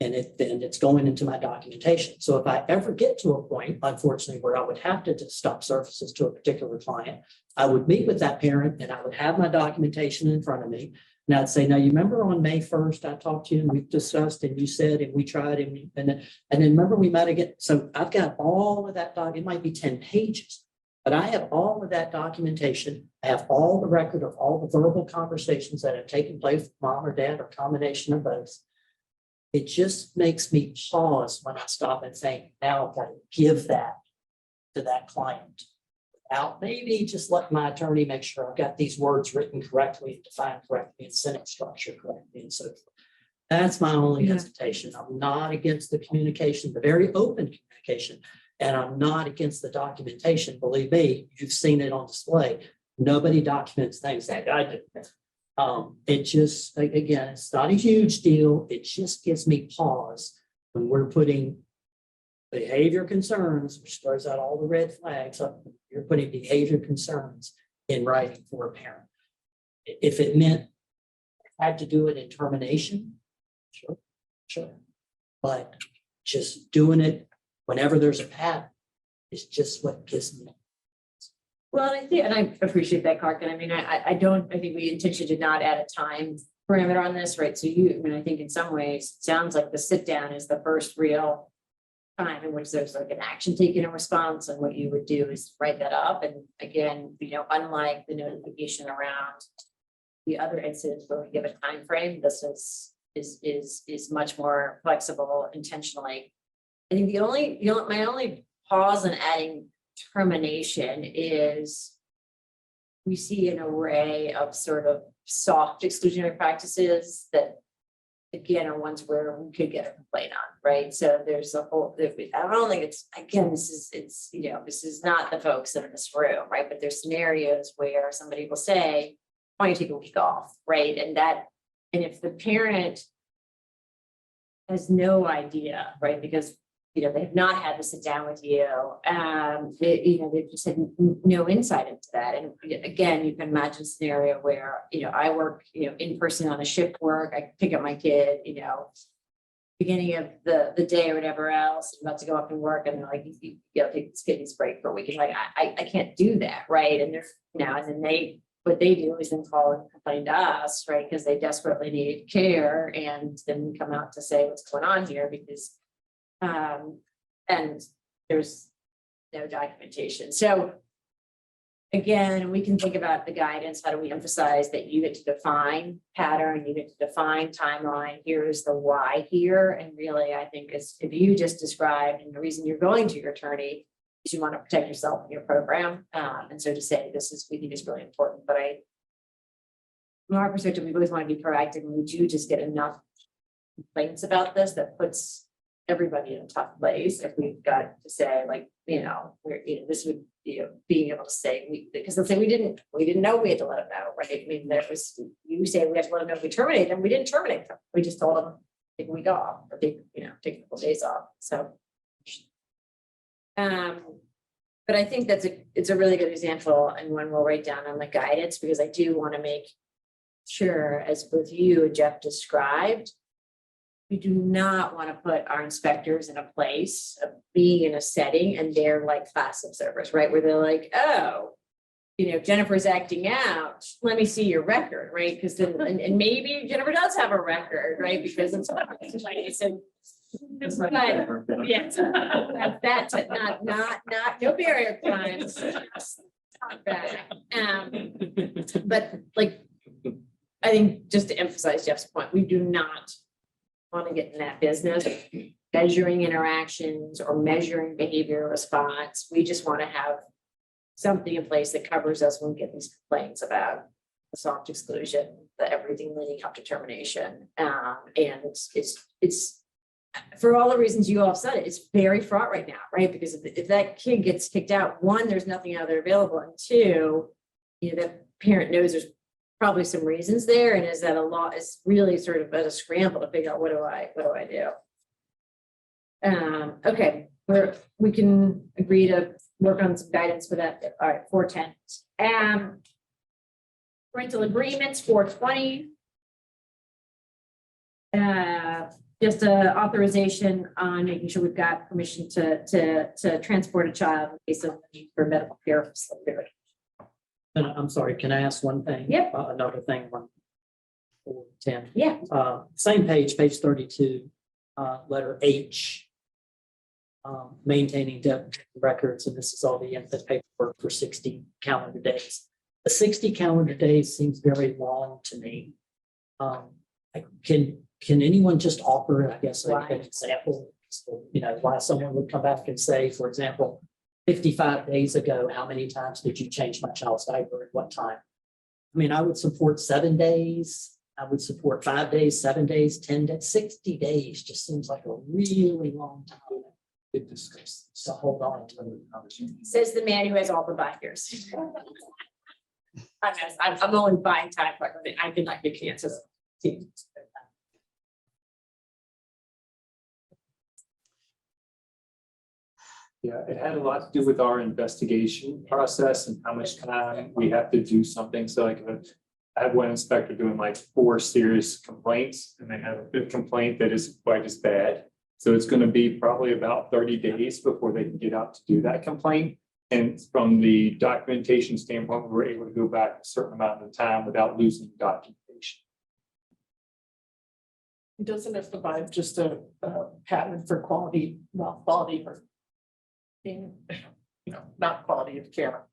and it's going into my documentation. So if I ever get to a point, unfortunately, where I would have to just stop services to a particular client, I would meet with that parent and I would have my documentation in front of me. And I'd say, now, you remember on May 1st, I talked to you and we discussed and you said, and we tried and then remember we might have so I've got all of that it might be 10 pages, but I have all of that documentation. I have all the record of all the verbal conversations that have taken place with mom or dad or combination of both. It just makes me pause when I stop and think, now I've got to give that to that client. Out, maybe just let my attorney make sure I've got these words written correctly, defined correctly, and sentence structure correctly, and so forth. That's my only hesitation. I'm not against the communication, the very open communication, and I'm not against the documentation. Believe me, you've seen it on display. Nobody documents things like I do. It just, again, it's not a huge deal. It just gives me pause when we're putting behavior concerns, which throws out all the red flags. You're putting behavior concerns in writing for a parent. If it meant I had to do it in termination, sure. But just doing it whenever there's a pattern is just what gives me. Well, I think, and I appreciate that, Clark. And I mean, I think we intentionally did not add a time parameter on this, right? So I think in some ways, it sounds like the sit down is the first real time in which there's like an action taken in response, and what you would do is write that up. And again, unlike the notification around the other incidents where we give a time frame, this is much more flexible intentionally. I think my only pause in adding termination is we see an array of sort of soft exclusionary practices that again are ones where we could get a complaint on, right? So there's a whole, I don't think it's, again, this is not the folks in this room, right? But there's scenarios where somebody will say, why don't you take a week off, right? And if the parent has no idea, right? Because you know, they have not had to sit down with you. You know, they've just had no insight into that. And again, you can imagine a scenario where, you know, I work, you know, in person on a shift work, I pick up my kid, you know, beginning of the day or whatever else, I'm about to go up and work, and they're like, you gotta take this kid's break for a week. And like, I can't do that, right? And there's, you know, and then what they do is then call and complain to us, right? Because they desperately need care, and then we come out to say what's going on here because, and there's no documentation. So again, we can think about the guidance. How do we emphasize that you get to define pattern, you get to define timeline, here's the why here. And really, I think is if you just described, and the reason you're going to your attorney is you want to protect yourself and your program. And so to say, this is, we think is really important, but from our perspective, we always want to be proactive, and we do just get enough complaints about this that puts everybody in a tough place. If we've got to say, like, you know, we're, you know, this would, you know, being able to say, because they'll say, we didn't know we had to let them know, right? I mean, there was, you say we have to let them know if we terminate them, we didn't terminate them. We just told them, take a week off, or take, you know, take a couple days off, so. But I think it's a really good example, and one we'll write down on the guidance, because I do want to make sure, as both you and Jeff described, we do not want to put our inspectors in a place of being in a setting and they're like class observers, right? Where they're like, oh, you know, Jennifer's acting out. Let me see your record, right? Because then, and maybe Jennifer does have a record, right? Because it's so. But yes, that's not no barrier crimes. But like, I think just to emphasize Jeff's point, we do not want to get in that business, measuring interactions or measuring behavior response. We just want to have something in place that covers us when we get these complaints about the soft exclusion, the everything leading up to termination. And it's for all the reasons you all said, it's very fraught right now, right? Because if that kid gets kicked out, one, there's nothing out there available, and two, you know, the parent knows there's probably some reasons there, and is that a law is really sort of at a scramble to figure out what do I do. Okay, we can agree to work on some guidance for that. All right, 410. Rental agreements 420. Just a authorization on making sure we've got permission to transport a child in case of need for medical care. And I'm sorry, can I ask one thing? Yep. Another thing, 410. Yeah. Same page 32, letter H. Maintaining depth records, and this is all the infant paperwork for 60 calendar days. The 60 calendar days seems very long to me. Can anyone just offer, I guess, like an example? You know, why someone would come back and say, for example, 55 days ago, how many times did you change my child's diaper at what time? I mean, I would support 7 days. I would support 5 days, 7 days, 10 days, 60 days just seems like a really long time. Good discuss. So hold on to the conversation. Says the man who has all the binders. I'm only buying time, but I did not get chances. Yeah, it had a lot to do with our investigation process and how much time we have to do something. So like, I have one inspector doing like 4 serious complaints, and they have a good complaint that is quite as bad. So it's going to be probably about 30 days before they can get out to do that complaint. And from the documentation standpoint, we were able to go back a certain amount of time without losing documentation. Doesn't it provide just a pattern for quality, not quality for being, you know, not quality of care?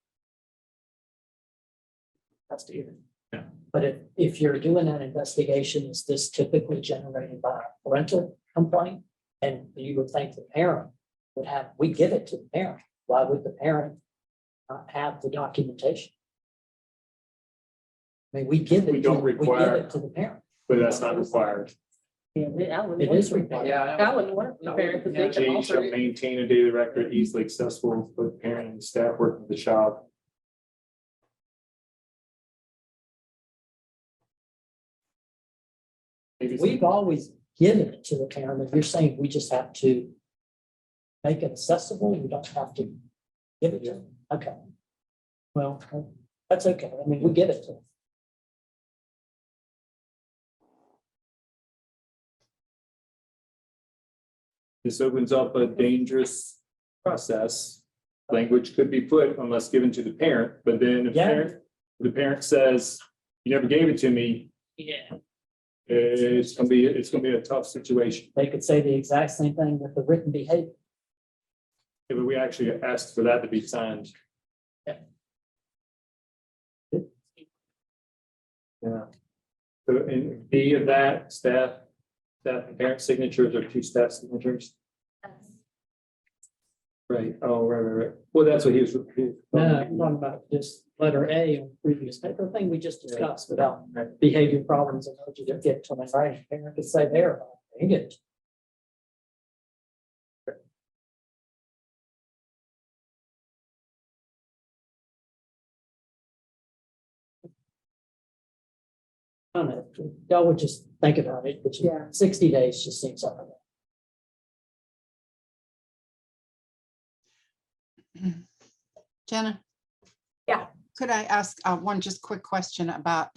That's the even. Yeah. But if you're doing an investigation, is this typically generated by a parental complaint? And you would think the parent would have, we give it to the parent. Why would the parent not have the documentation? I mean, we give it, We don't require it to the parent. But that's not required. It is required. That wouldn't work. The parent could make an They shall alternate. maintain a daily record easily accessible for the parent and staff working with the child. We've always given it to the parent. If you're saying we just have to make it accessible, we don't have to give it to them. Okay. Well, that's okay. I mean, we give it to them. This opens up a dangerous process. Language could be put unless given to the parent, but then if Yeah. the parent says, you never gave it to me, Yeah. it's gonna be a tough situation. They could say the exact same thing with the written behavior. If we actually asked for that to be signed. Yeah. So in B of that, staff and parent signatures or two staff signatures. Right, oh, right. Well, that's what he was. No, I'm talking about just letter A on previous paper thing we just discussed about behavior problems and how you get to my right. Parent could say there, dang it. I don't know, y'all would just think about it, but 60 days just seems like a Jenna? Yeah. Could I ask one just quick question about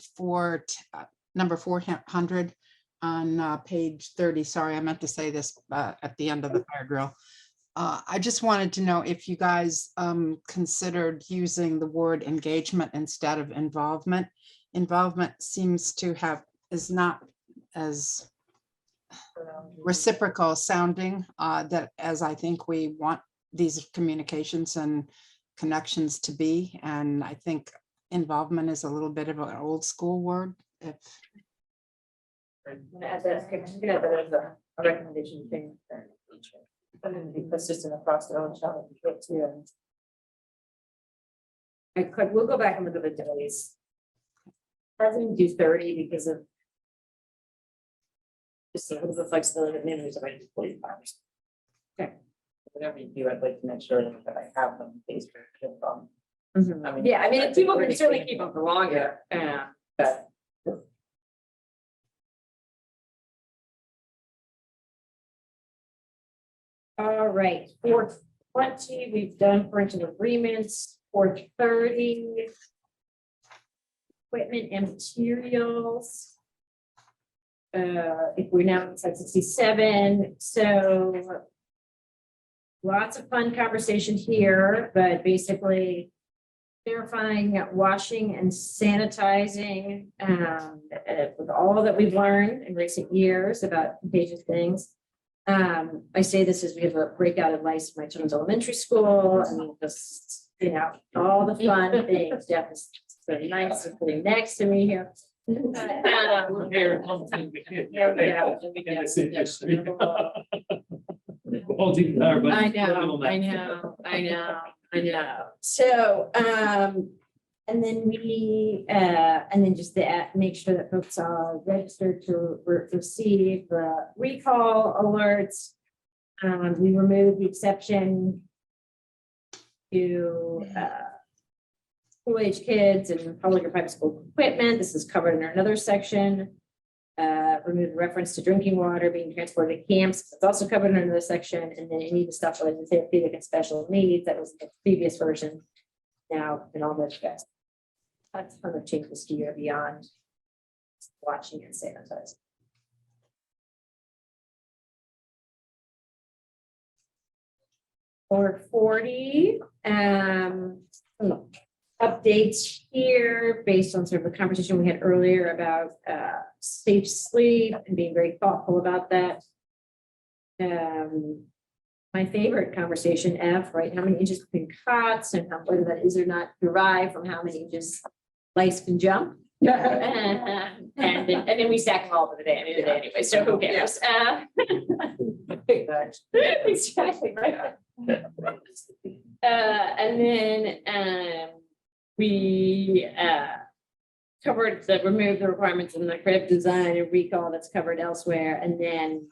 number 400 on page 30? Sorry, I meant to say this at the end of the fire drill. I just wanted to know if you guys considered using the word engagement instead of involvement. Involvement seems to is not as reciprocal sounding that as I think we want these communications and connections to be. And I think involvement is a little bit of an old school word. If As a recommendation thing. And then be consistent across the own child too. We'll go back and look at the days. President do 30 because of just the flexibility of minimums of 45. Okay. Whatever you do, I'd like to make sure that I have them. Yeah, I mean, if people can certainly keep them for longer. Yeah. But. All right, 420, we've done parental agreements, 430. Equipment and materials. If we're now at 67, so. Lots of fun conversation here, but basically. Verifying washing and sanitizing, with all that we've learned in recent years about contagious things. I say this as we have a breakout of lice in my children's elementary school, and just, all the fun things. Jeff is so nice and sitting next to me here. I know. So, and then just to make sure that folks are registered to receive the recall alerts. We removed the exception to school-age kids and public or private school equipment. This is covered in another section. Remove reference to drinking water being transported to camps. It's also covered in another section. And then any of the stuff related to therapeutic and special needs that was in the previous version. Now, in all those guys. That's kind of changes here beyond watching and sanitizing. Or 40, updates here based on sort of the conversation we had earlier about safe sleep and being very thoughtful about that. My favorite conversation, F, right? How many inches between cots and whether that is or not derived from how many inches lice can jump. and then we stack them all for the day, anyway, so who cares? Exactly, right. And then we covered the remove the requirements in the crib design and recall that's covered elsewhere, and then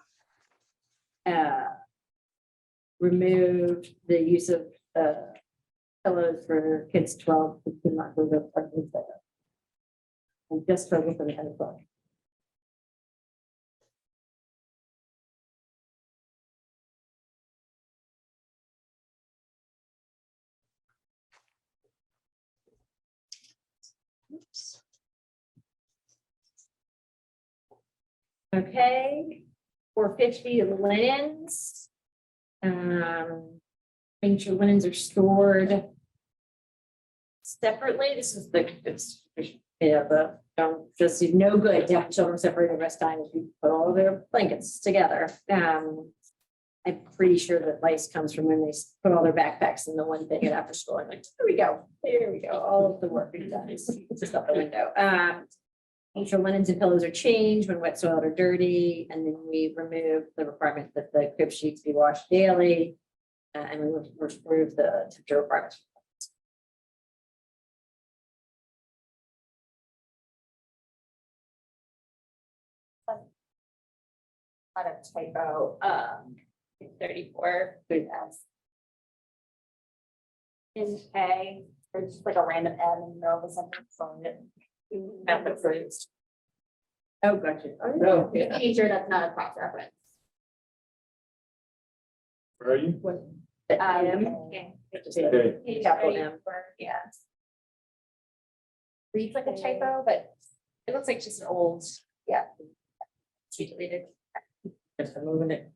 removed the use of pillows for kids 12 who cannot go to parking center. And just focus on the end of the Okay, 450 linens. Make sure linens are stored separately. This is just no good to have children separated rest time if you put all their blankets together. I'm pretty sure that lice comes from when they put all their backpacks in the one thing at after school. I'm like, there we go. All of the work we've done is just out the window. Make sure linens and pillows are changed when wet, soiled, or dirty, and then we remove the requirement that the crib sheets be washed daily, and we remove the temperature requirements. Out of typo, 34, good as. In A, or just like a random M in the middle of a sentence on it. Method phrase. Oh, gotcha. Oh, yeah. Making sure that's not a cross reference. Where are you? Okay. Okay. Capital M, yeah. Reads like a typo, but it looks like just an old, yeah. She deleted. Yes, I'm moving it.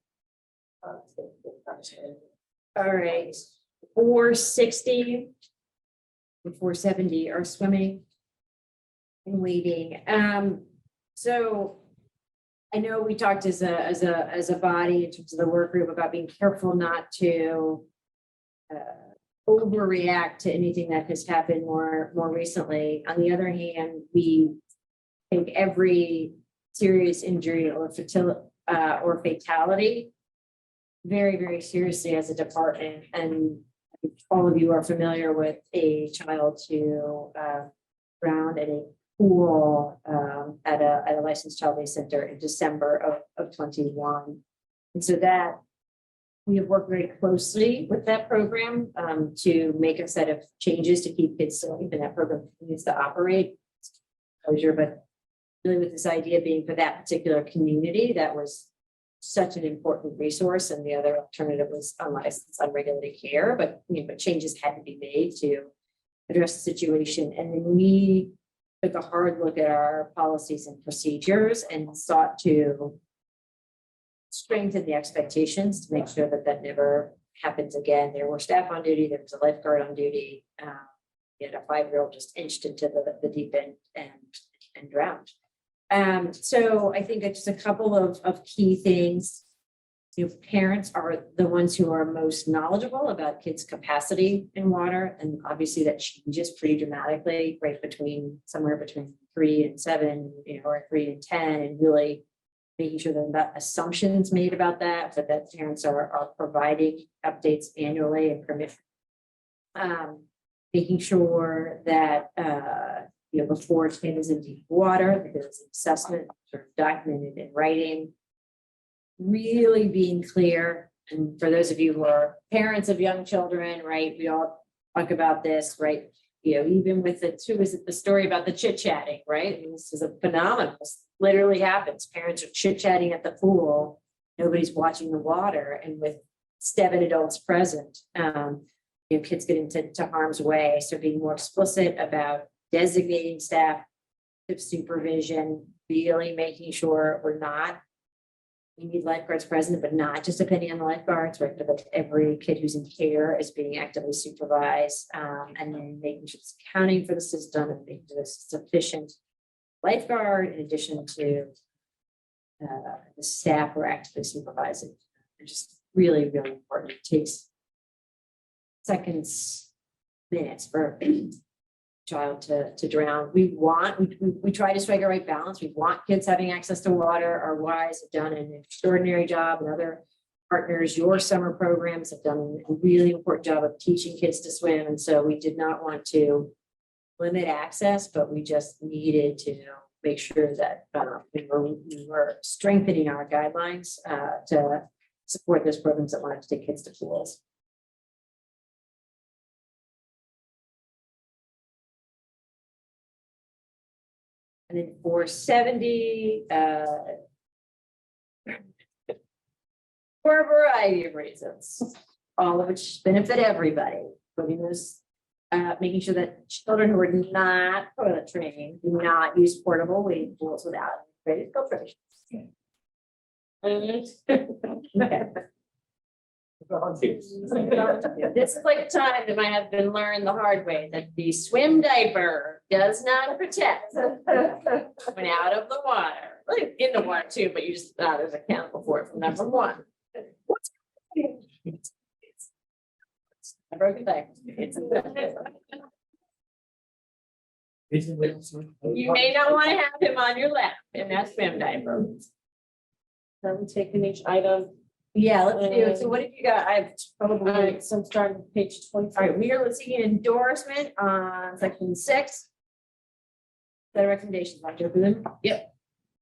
All right, 460 and 470 are swimming and wading. So I know we talked as a body in terms of the work group about being careful not to overreact to anything that has happened more recently. On the other hand, we take every serious injury or fatality very, very seriously as a department. And all of you are familiar with a child who drowned in a pool at a licensed child day center in December of 21. And so that we have worked very closely with that program to make a set of changes to keep kids safe, and that program continues to operate. Closure, but really with this idea being for that particular community, that was such an important resource, and the other alternative was unlicensed, unregulated care. But but changes had to be made to address the situation, and then we took a hard look at our policies and procedures and sought to strengthen the expectations to make sure that that never happens again. There were staff on duty, there was a lifeguard on duty. We had a 5-year-old just inched into the deep end and drowned. So I think it's a couple of key things. Parents are the ones who are most knowledgeable about kids' capacity in water, and obviously that changes pretty dramatically, right, somewhere between 3 and 7, or 3 and 10, and really making sure that that assumptions made about that, but that parents are providing updates annually and permission. Making sure that before a kid is in deep water, there's an assessment sort of documented in writing. Really being clear, and for those of you who are parents of young children, right, we all talk about this, right? Even with the story about the chit-chatting, right? I mean, this is a phenomenon. This literally happens. Parents are chit-chatting at the pool, nobody's watching the water, and with 7 adults present, kids get into harm's way. So being more explicit about designating staff of supervision, really making sure we need lifeguards present, but not just depending on the lifeguards, right? But every kid who's in care is being actively supervised, and then making sure it's accounting for the system and making sure there's sufficient lifeguard in addition to the staff who are actively supervising. They're just really, really important. It takes seconds, minutes for a child to drown. We try to strike a right balance. We want kids having access to water. Our Ys have done an extraordinary job, and other partners, your summer programs have done a really important job of teaching kids to swim. And so we did not want to limit access, but we just needed to make sure that we were strengthening our guidelines to support those programs that wanted to take kids to pools. And then 470, for a variety of reasons, all of which benefit everybody, including those making sure that children who are not toilet trained do not use portable wading pools without integrated filtration. This is like a time that might have been learned the hard way, that the swim diaper does not protect when out of the water, like in the water too, but you just, there's a accountable for it from number one. I broke it back. You may not want to have him on your lap in that swim diaper. Are we taking each item? Yeah, let's do it. So what have you got? I have probably. All right, so I'm starting with page 20. All right, we are seeking endorsement on section 6. The recommendations, Dr. Booth. Yep.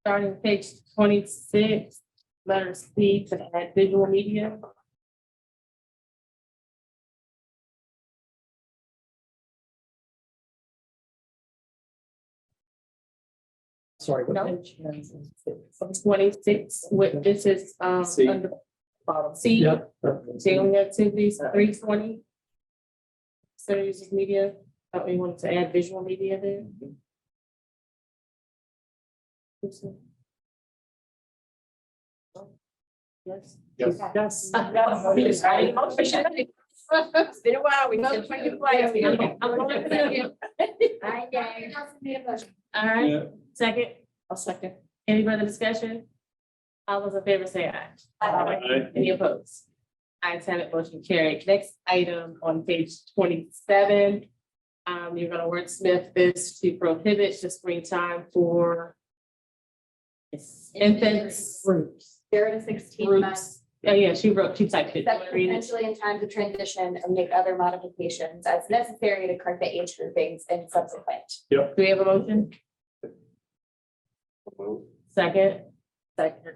Starting with page 26, letter C to add visual media. Sorry. what No. page? 26, with, this is, C. under bottom C. Yep. Daily activities, 320. So uses media, we wanted to add visual media there. Yes. Yes. Yes. It's been a while. We've been trying to quiet. All right, second. I'll second. Any further discussion? All those in favor say aye. Aye. Any opposed? Ayes have it, motion carried. Next item on page 27. You're gonna wordsmith this to prohibit the screen time for infants, 0 to 16 months. groups. Oh, yeah, she typed it. Except potentially in times of transition or make other modifications as necessary to correct the age groupings and subsequent. Do we have a motion? Second? Second.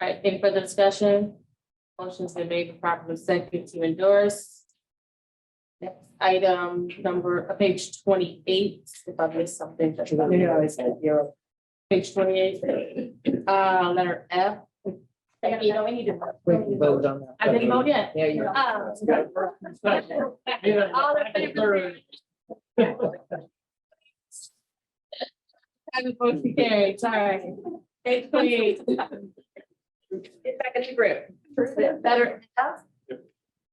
All right, any further discussion? Motion's been made and properly second to endorse. Next item number, page 28, if I missed something. Page 28, letter F. You know, we need to. We can vote on that. I didn't vote yet. There you go. All in favor? Have a motion carried, sorry. Page 28. Get back in the group. Better.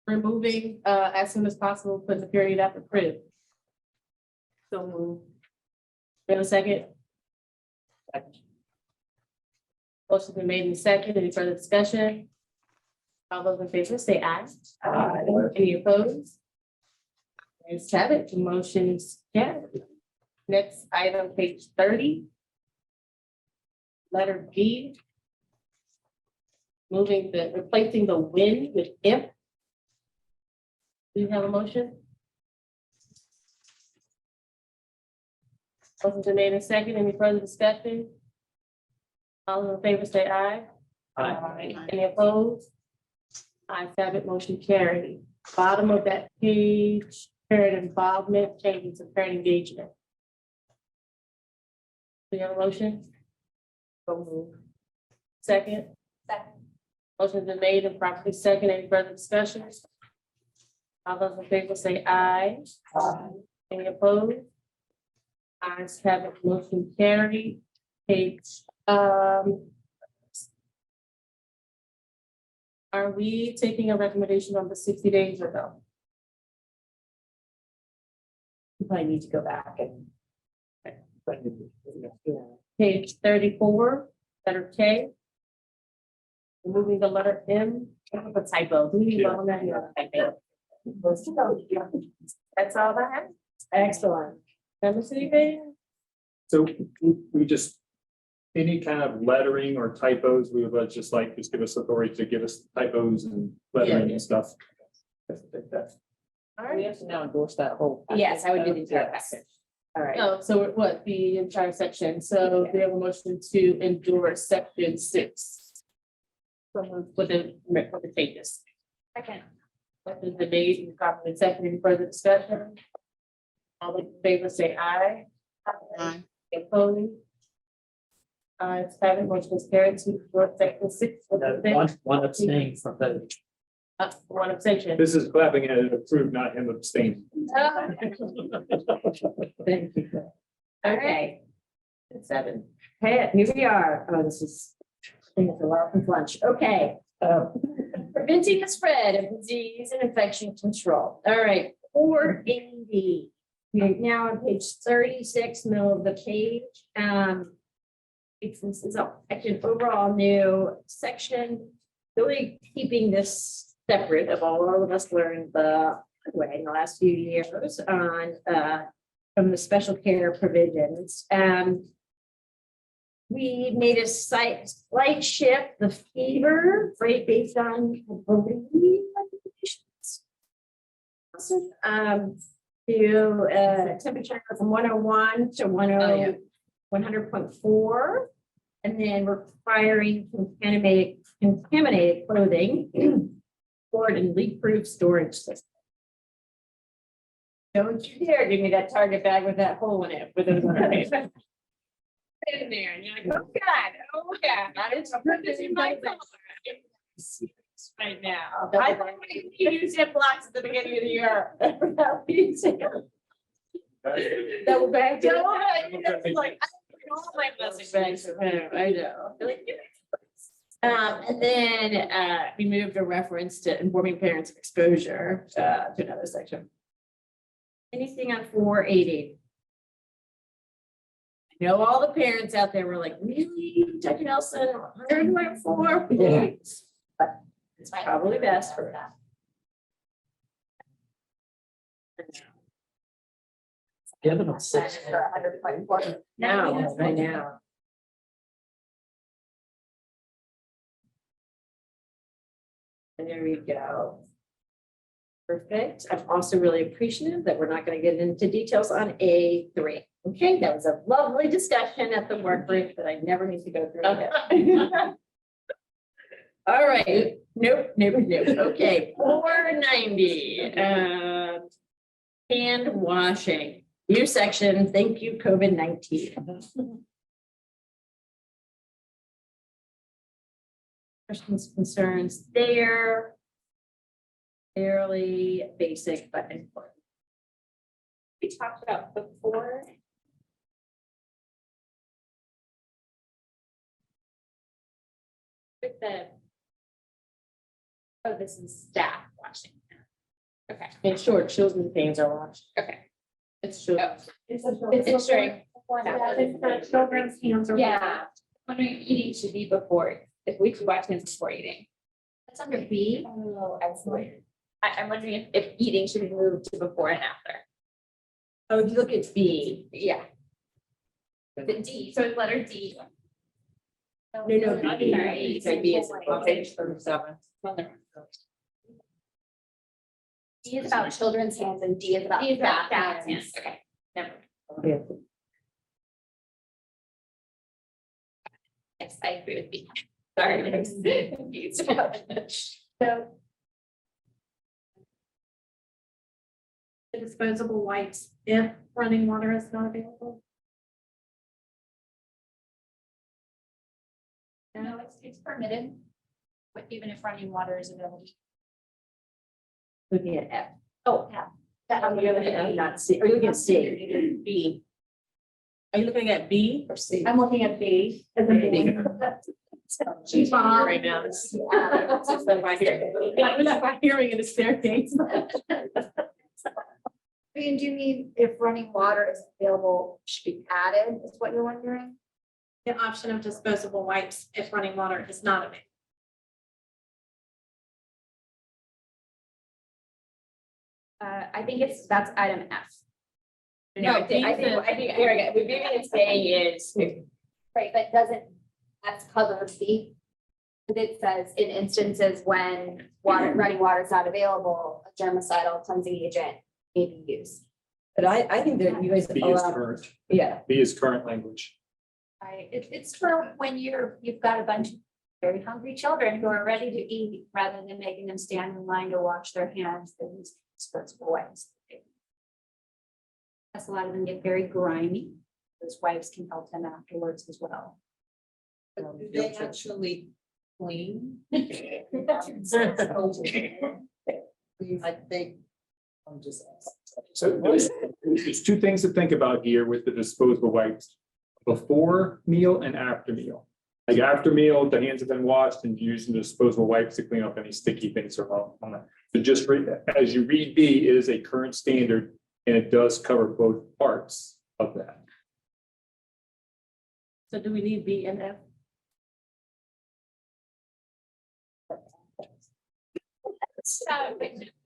Removing, as soon as possible, put the period after crib. So move. We have a second? Motion been made in second. Any further discussion? All those in favor say aye. Aye. Any opposed? Ayes have it. The motion is carried. Next item, page 30. Letter B. Replacing the win with if. Do you have a motion? Motion's been made in second. Any further discussion? All in favor say aye. Aye. Any opposed? Ayes have it, motion carried. Bottom of that page, parent involvement, changing to parent engagement. Do you have a motion? So move. Second? Second. Motion's been made and properly second. Any further discussions? All those in favor say aye. Aye. Any opposed? Ayes have it, motion carried. Page, are we taking a recommendation on the 60 days or no? You probably need to go back and. Page 34, letter K. Removing the letter M, a typo. Do you know that? Yeah, typo. That's all I have. Excellent. Number anything? So we just, any kind of lettering or typos, we would just give us authority to give us typos and lettering and stuff. All We right. have to now endorse that whole. Yes, I would do the entire Yes. package. All right. Oh, so what, the entire section, so we have a motion to endorse section 6. So with the changes. Second. Motion's been made and properly seconded. Any further discussion? All those in favor say aye. Aye. Opposed? Ayes have it, motion is carried to endorse section 6. with the changes. One abstain from vote. One abstention. This is clapping and approved, not him abstaining. Thank you. Okay. 7. Hey, here we are. Oh, this is, I think it's a lot of lunch. Okay. Preventing the spread of disease and infection control. All right, 480. We're now on page 36, middle of the page. This is an overall new section, really keeping this separate of all of us learned the way in the last few years on from the special care provisions. We made a slight shift, the fever, right, based on, I believe, recommendations. To temperature from 101 to 100.4, and then requiring contaminated clothing stored in leak-proof storage system. Don't you dare give me that Target bag with that hole in it with those underneath. In there, and you're like, oh God, it's in my car. Right now. I thought we use it blocks at the beginning of the year. Double bag. Like, all my plastic bags at home, I know. And then we moved a reference to informing parents of exposure to another section. Anything on 480? I know all the parents out there were like, really, Dr. Nelson, 100.4? Yeah. But it's probably best for that. Given them 6. Now, right now. And there we go. Perfect. I'm also really appreciative that we're not going to get into details on A3. Okay, that was a lovely discussion at the work group that I never need to go through again. All right. Nope. Okay, 490. Hand washing. New section. Thank you, COVID-19. Questions, concerns there. Fairly basic, but important. We talked about before. With the, oh, this is staff washing. Okay. In short, children's things are washed. Okay. It's true. It's ensuring. Children's hands are. Yeah, wondering if eating should be before, if we should wash hands before eating. That's under B. Oh, excellent. I'm wondering if eating should be moved to before and after. Oh, if you look at B. Yeah. The D, so it's letter D. No, B. sorry. So B is On page 37. D is about children's hands and D is about D is about staff staff hands. Okay. Never. Yeah. Yes, I agree with B. Sorry. I'm confused about it. So. The disposable wipes if running water is not available. No, it's permitted, but even if running water is available. Looking at F. Oh, yeah. That I'm looking at not C. Are you looking at C? B. Are you looking at B or C? I'm looking at B. As a B. She's on right now. It's like my hearing. I'm not my hearing in the staircase. And do you mean if running water is available, should be added, is what you're wondering? The option of disposable wipes if running water is not available. I think that's item F. No, I think here again, what Vivian is saying is, Right, but doesn't, that's covered B. It says in instances when running water is not available, a germicidal cleansing agent may be used. but I think that you guys B is allow, current. yeah. B is current language. It's for when you've got a bunch of very hungry children who are ready to eat, rather than making them stand in line to wash their hands, they use disposable wipes. As a lot of them get very grimy, those wipes can help them afterwards as well. Do they actually clean. I think, I'm just. So there's two things to think about here with the disposable wipes. Before meal and after meal. Like after meal, the hands have been washed and using disposable wipes to clean up any sticky things or on it. So just read, as you read B, it is a current standard and it does cover both parts of that. So do we need B and F?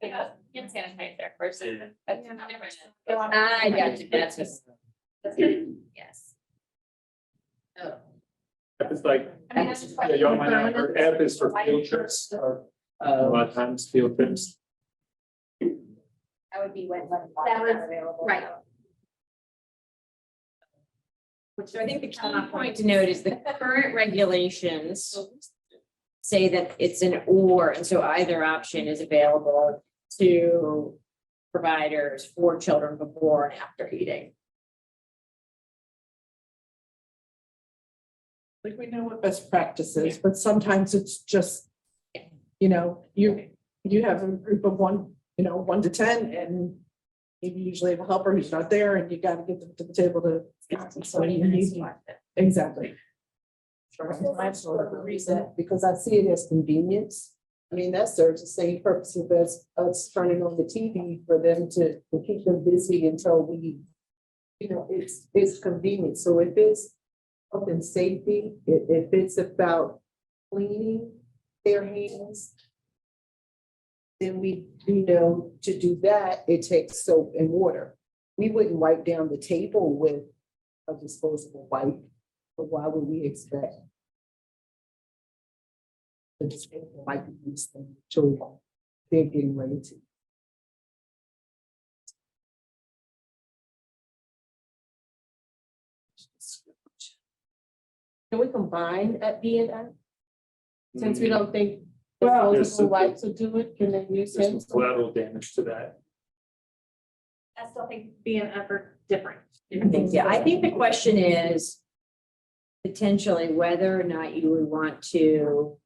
Hand sanitizer versus. I got you, that's just. Yes. Oh. F is like, I mean, that's just like- yeah, y'all might not have heard, F is for field trips. A lot of times field trips. That would be when. That was available. right. So I think the key point to note is the current regulations say that it's an or, and so either option is available to providers for children before and after eating. Like we know what best practice is, but sometimes it's just, you know, you have a group of 1 to 10 and you usually have a helper who's not there and you got to get them to the table to. So you need. Exactly. That's sort of the reason, because I see it as convenience. I mean, that serves the same purpose as us turning on the TV for them to keep them busy until we, it's convenient. So if it's health and safety, if it's about cleaning their hands, then we know to do that, it takes soap and water. We wouldn't wipe down the table with a disposable wipe, but why would we expect the disposable wipe to use them children? They're getting ready to. Can we combine at B and F? Since we don't think Well, disposable wipes will do it, can they use There's him? some collateral damage to that. I still think B and F are different. I think the question is potentially whether or not you would want to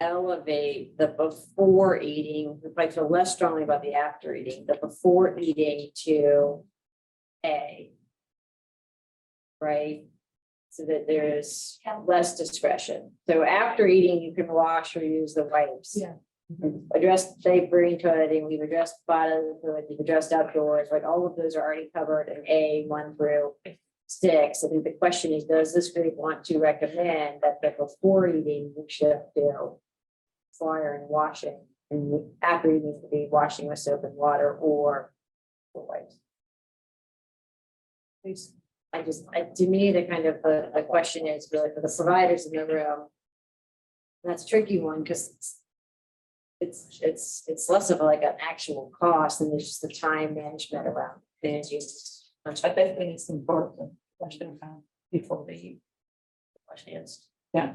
elevate the before eating, if I feel less strongly about the after eating, the before eating to A. Right? So that there's less discretion. So after eating, you can wash or use the wipes. Yeah. Address safe breathing toileting, we've addressed bodily fluids, we've addressed outdoors, like all of those are already covered in A 1 through 6. I think the question is, does this group want to recommend that the before eating, we should do flyer and washing, and after eating to be washing with soap and water or wipes? To me, the kind of the question is really for the providers in the room. That's a tricky one because it's less of like an actual cost and there's just the time management around managing. I think it's important, question before they eat. Question is, Yeah.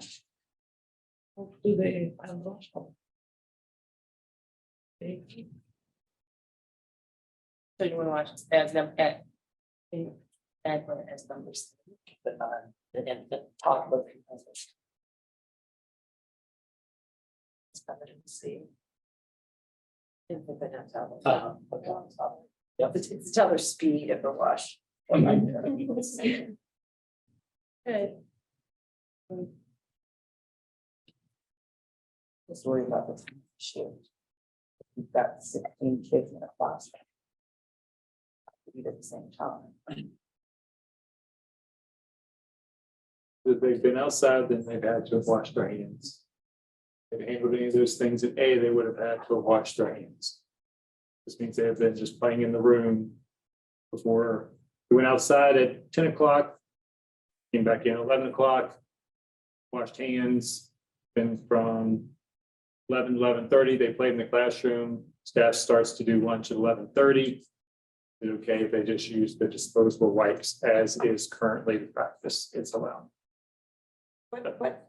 Do they, I don't know. so you want to watch as them at as numbers. And the talk about. It's covered in the sea. It's tell their speed of the wash. Okay. Just worry about the issue. You've got 16 kids in a classroom. Eat at the same time. If they've been outside, then they've had to have washed their hands. If they handled any of those things at A, they would have had to have washed their hands. This means they have been just playing in the room before we went outside at 10 o'clock, came back in 11 o'clock, washed hands, then from 11:30, they played in the classroom. Staff starts to do lunch at 11:30. Is it okay if they just use the disposable wipes as is currently the practice? It's allowed.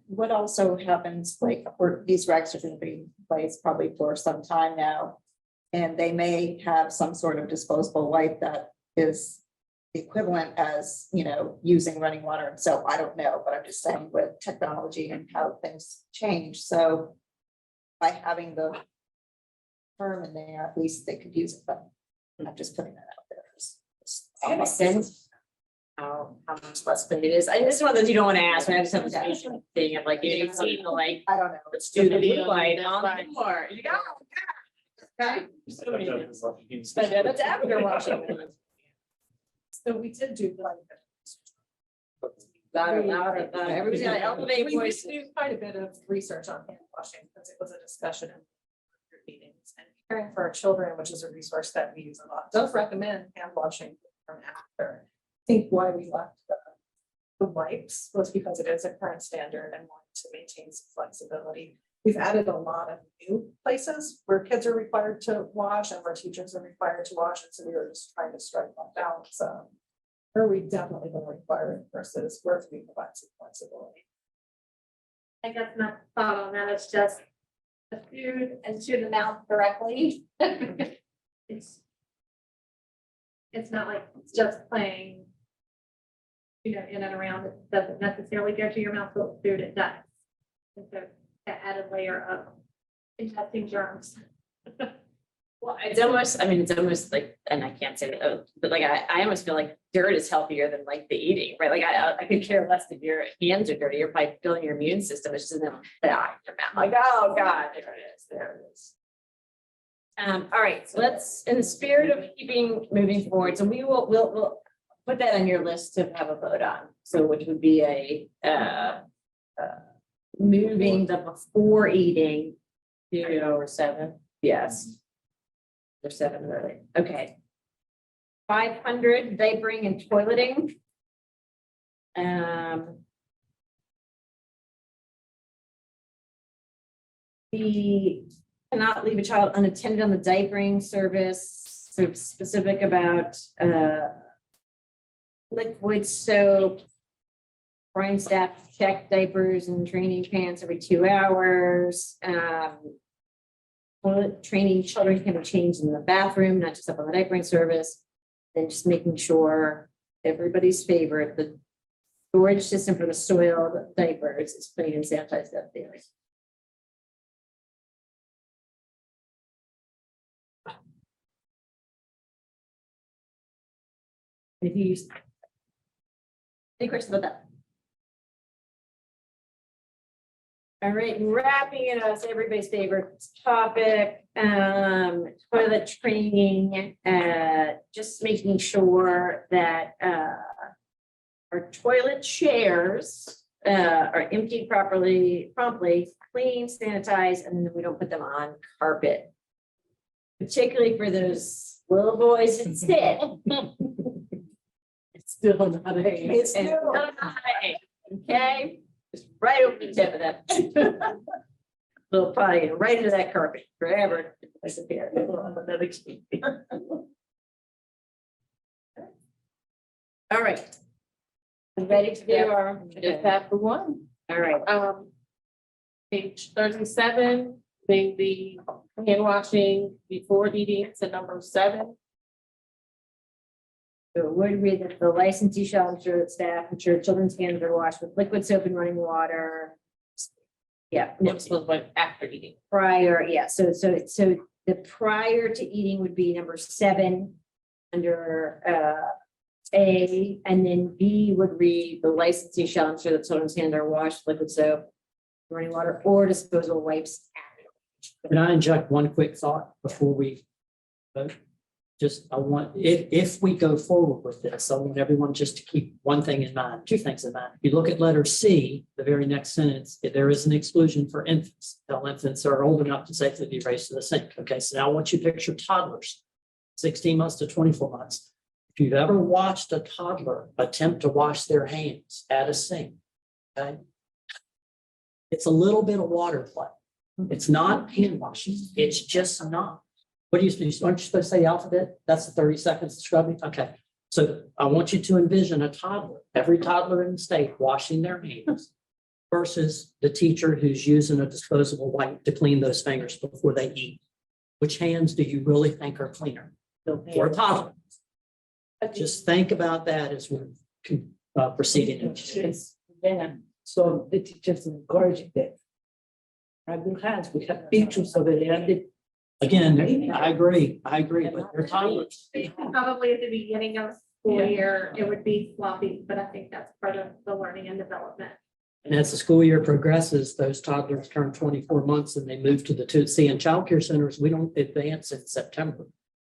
What also happens, like, these regs are gonna be in place probably for some time now. And they may have some sort of disposable wipe that is the equivalent as, using running water. And so I don't know, but I'm just saying with technology and how things change. So by having the term in there, at least they could use it, but I'm just putting that out there. I have a sense how much less than it is. I this is one of those you don't want to ask, but I just have this thing of like, you've seen the like, I don't know. let's do the blue light on the floor. You go. Okay. That's after watching. So we did do like. Louder, louder, louder. Everybody's got to elevate We voice. do quite a bit of research on hand washing because it was a discussion in group meetings and caring for our children, which is a resource that we use a lot. Does recommend hand washing from after. I think why we left the wipes was because it is a current standard and wanted to maintain some flexibility. We've added a lot of new places where kids are required to wash and where teachers are required to wash. And so we were just trying to strike that balance. Or we definitely going to require it versus where we provide some flexibility. I guess my thought on that is just the food and to the mouth directly. It's not like it's just playing, in and around. It doesn't necessarily go to your mouth, but food it does. And so that added layer of ingesting germs. Well, it's almost like, and I can't say that, but like, I almost feel like dirt is healthier than like the eating, right? Like I could care less if your hands are dirty, you're probably building your immune system, it's just in your mouth. Like, oh God, there it is. All right, so let's, in the spirit of moving forward, so we'll put that on your list to have a vote on. So which would be moving the before eating to over 7. Yes. Or 7 really. Okay. 500 diapering and toileting. We cannot leave a child unattended on the diapering service, sort of specific about liquid soap. Prime staff check diapers and training pants every 2 hours. Toilet training children can be changed in the bathroom, not just up on the diapering service. Then just making sure everybody's favorite, the storage system for the soiled diapers is clean and sanitized up there. If you use any questions about that? All right, wrapping it up, everybody's favorite topic, toilet training, just making sure that our toilet chairs are emptied promptly, clean, sanitized, and then we don't put them on carpet. Particularly for those little boys that sit. It's still not a. It's still not a, okay? Just right over the tip of that. Little potty, right into that carpet, forever disappear. All right. Ready to do our, Just have the one. all right. Page 37, being the hand washing before eating to number 7. So it would read that the licensee shall ensure that staff ensure children's hands are washed with liquid soap and running water. Yeah, no, After eating. prior, yeah, so the prior to eating would be number 7 under A, and then B would read the licensee shall ensure that children's hands are washed with liquid soap, running water, or disposable wipes. Can I inject one quick thought before we vote? Just, I want, if we go forward with this, I want everyone just to keep one thing in mind, 2 things in mind. If you look at letter C, the very next sentence, there is an exclusion for infants. Till infants are old enough to safely be raised to the sink. Okay, so now I want you to picture toddlers, 16 months to 24 months. If you've ever watched a toddler attempt to wash their hands at a sink, okay, it's a little bit of water play. It's not hand washing. It's just not. What do you, aren't you supposed to say the alphabet? That's the 30 seconds to scrubbing. Okay. So I want you to envision a toddler, every toddler in the state washing their hands versus the teacher who's using a disposable wipe to clean those fingers before they eat. Which hands do you really think are cleaner for a toddler? Just think about that as we're proceeding. Yeah, so the teachers encourage that. Have your hands, we have pictures of it, and the Again, I agree, but they're toddlers. Probably at the beginning of school Yeah. year, it would be floppy, but I think that's part of the learning and development. And as the school year progresses, those toddlers turn 24 months and they move to the see in childcare centers. We don't advance in September.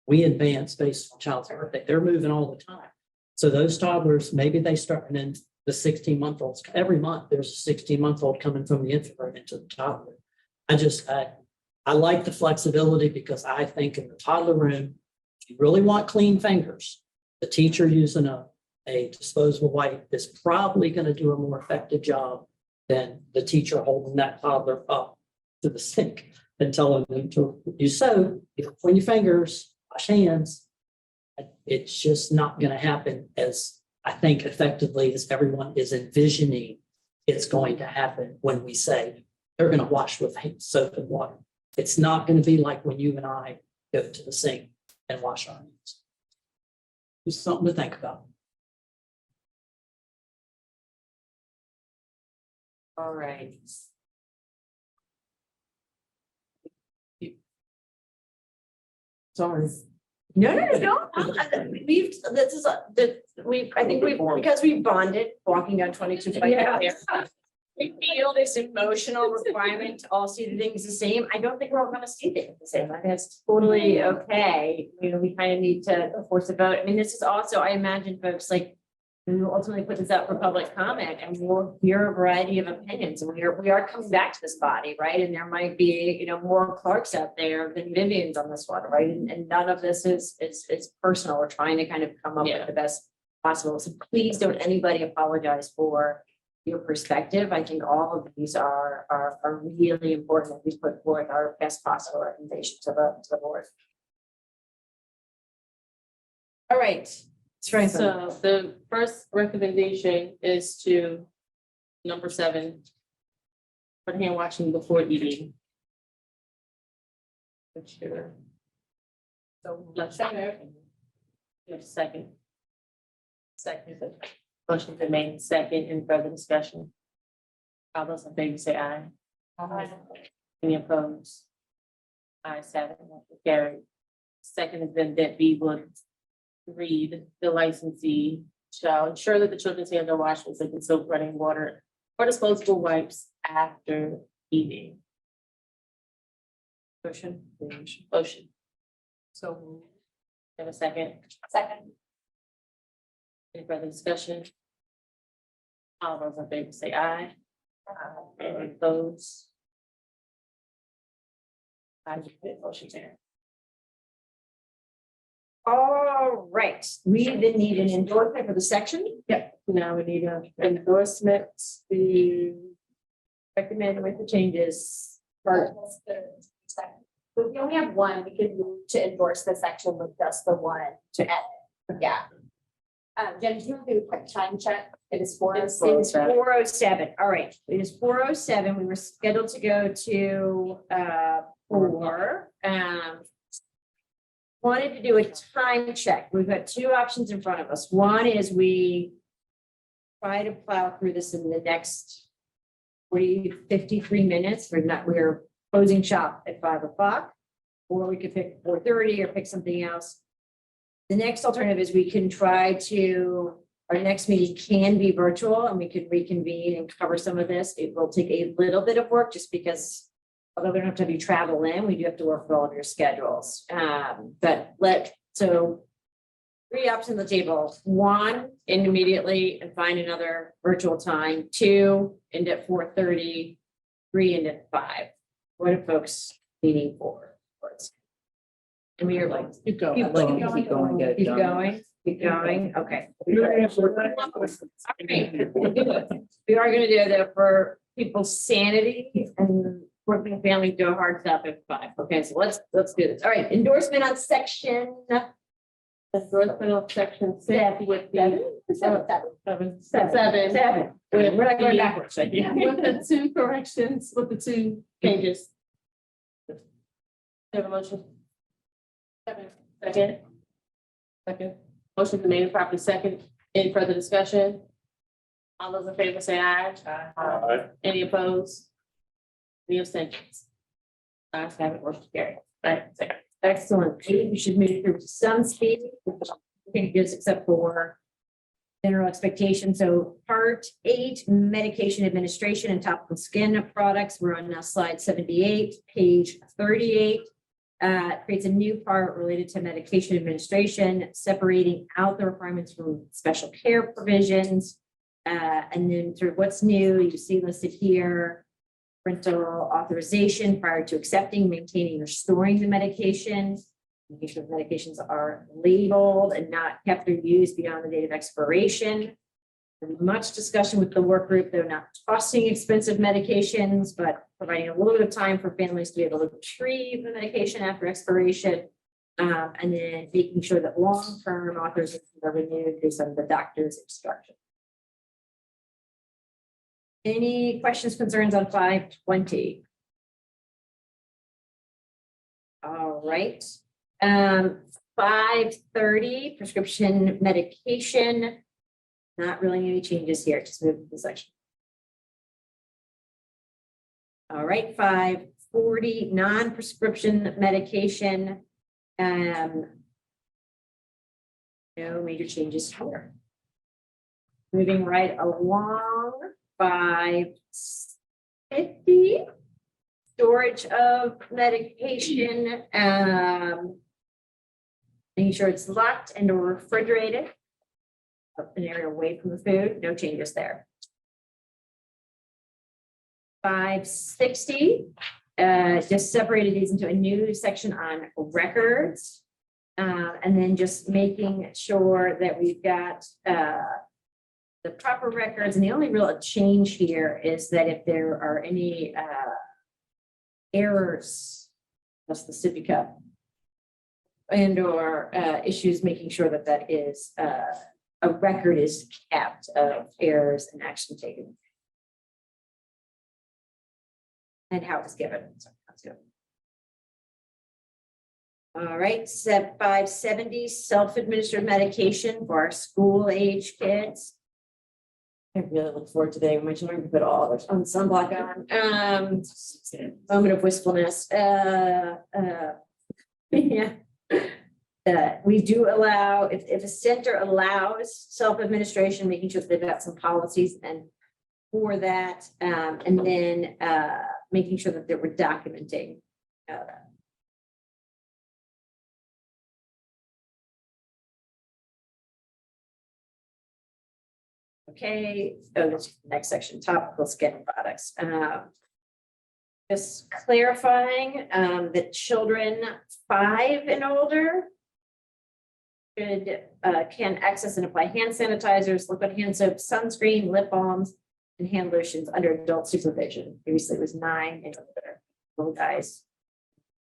We advance based on child's birthday. They're moving all the time. So those toddlers, maybe they start, and then the 16-month-olds, every month there's a 16-month-old coming from the infant room into the toddler. I like the flexibility because I think in the toddler room, if you really want clean fingers, the teacher using a disposable wipe is probably going to do a more effective job than the teacher holding that toddler up to the sink and telling them to do so. Clean your fingers, wash hands. It's just not going to happen as I think effectively as everyone is envisioning it's going to happen when we say they're going to wash with soap and water. It's not going to be like when you and I go to the sink and wash our hands. Just something to think about. All right. sorry. No. We've, this is, I think because we bonded walking down 22. We feel this emotional requirement to all see the things the same. I don't think we're all gonna see things the same. I think that's totally okay. You know, we kind of need to force a vote. I mean, this is also, I imagine folks like, we will ultimately put this out for public comment and we'll hear a variety of opinions. And we are coming back to this body, right? And there might be, you know, more Clarks out there than Vivian's on this one, right? And none of this is personal. We're trying to kind of come up with the best possible. So please don't anybody apologize for your perspective. I think all of these are really important that we put forth our best possible recommendation to the board. All right. So the first recommendation is to number 7. For hand washing before eating. Sure. So let's second. Second. Motion been made second in further discussion. All those in favor say aye. Aye. Any opposed? Ayes have it, motion carried. Second has been that we would read the licensee shall ensure that the children's hands are washed with soap and soap, running water, or disposable wipes after eating. Motion. So, have a second. Second. Any further discussion? All those in favor say aye. Any opposed? Motion carried. All right, we then need an endorsement for the section. Yep, now we need an endorsement to recommend with the changes. We only have one, we could move to endorse the section with just the one to edit. Yeah. Jen, do you want to do a quick time check? It is 4:07. It is 4:07. All right, it is 4:07. We were scheduled to go to 4. Wanted to do a time check. We've got 2 options in front of us. One is we try to plow through this in the next 53 minutes. We're closing shop at 5 o'clock. Or we could pick 4:30 or pick something else. The next alternative is we can try to, our next meeting can be virtual and we can reconvene and cover some of this. It will take a little bit of work just because although we don't have to have you travel in, we do have to work for all of your schedules. So 3 options on the table. 1, end immediately and find another virtual time. 2, end at 4:30, 3, end at 5. What are folks meeting for? And we are like, keep going. Keep going. Keep going. Okay. We are gonna do that for people's sanity and working family do a hard stop at 5. Okay, so let's do this. All right, endorsement on section. Endorsement of section 6 with the 7. We're not going backwards. With the 2 corrections, with the 2 changes. Have a motion. Second. Motion been made and properly second. Any further discussion? All those in favor say aye. Aye. Any opposed? Any abstentions? Ayes have it, motion carried. Right, second. Excellent. We should move through some speed. Changes except for general expectation. So part 8, medication administration and topical skin products. We're on now slide 78, page 38. Creates a new part related to medication administration, separating out the requirements from special care provisions. And then sort of what's new, you see listed here, parental authorization prior to accepting, maintaining, or storing the medication. Making sure the medications are labeled and not kept or used beyond the date of expiration. Much discussion with the work group. They're not tossing expensive medications, but providing a little bit of time for families to be able to retrieve the medication after expiration. And then making sure that long-term authorizations are renewed based on the doctor's instruction. Any questions, concerns on 520? All right. 530, prescription medication. Not really any changes here, just move to the section. All right, 540, non-prescription medication. No major changes here. Moving right along, 550, storage of medication. Making sure it's locked and or refrigerated. An area away from the food, no changes there. 560, just separated these into a new section on records. And then just making sure that we've got the proper records. And the only real change here is that if there are any errors, that's the sippy cup, and or issues, making sure that that is a record is kept of errors and action taken. And how it was given. So that's good. All right, 570, self-administered medication for our school age kids. I really look forward to the day when my children can put all their sunblock on. Moment of wistfulness. Yeah. We do allow, if a center allows self-administration, making sure that they've got some policies and for that, and then making sure that we're documenting. Okay, so the next section, topical skin products. Just clarifying that children 5 and older can access and apply hand sanitizers, liquid hand soap, sunscreen, lip balms, and hand lotions under adult supervision. Previously it was 9 and older. Little guys,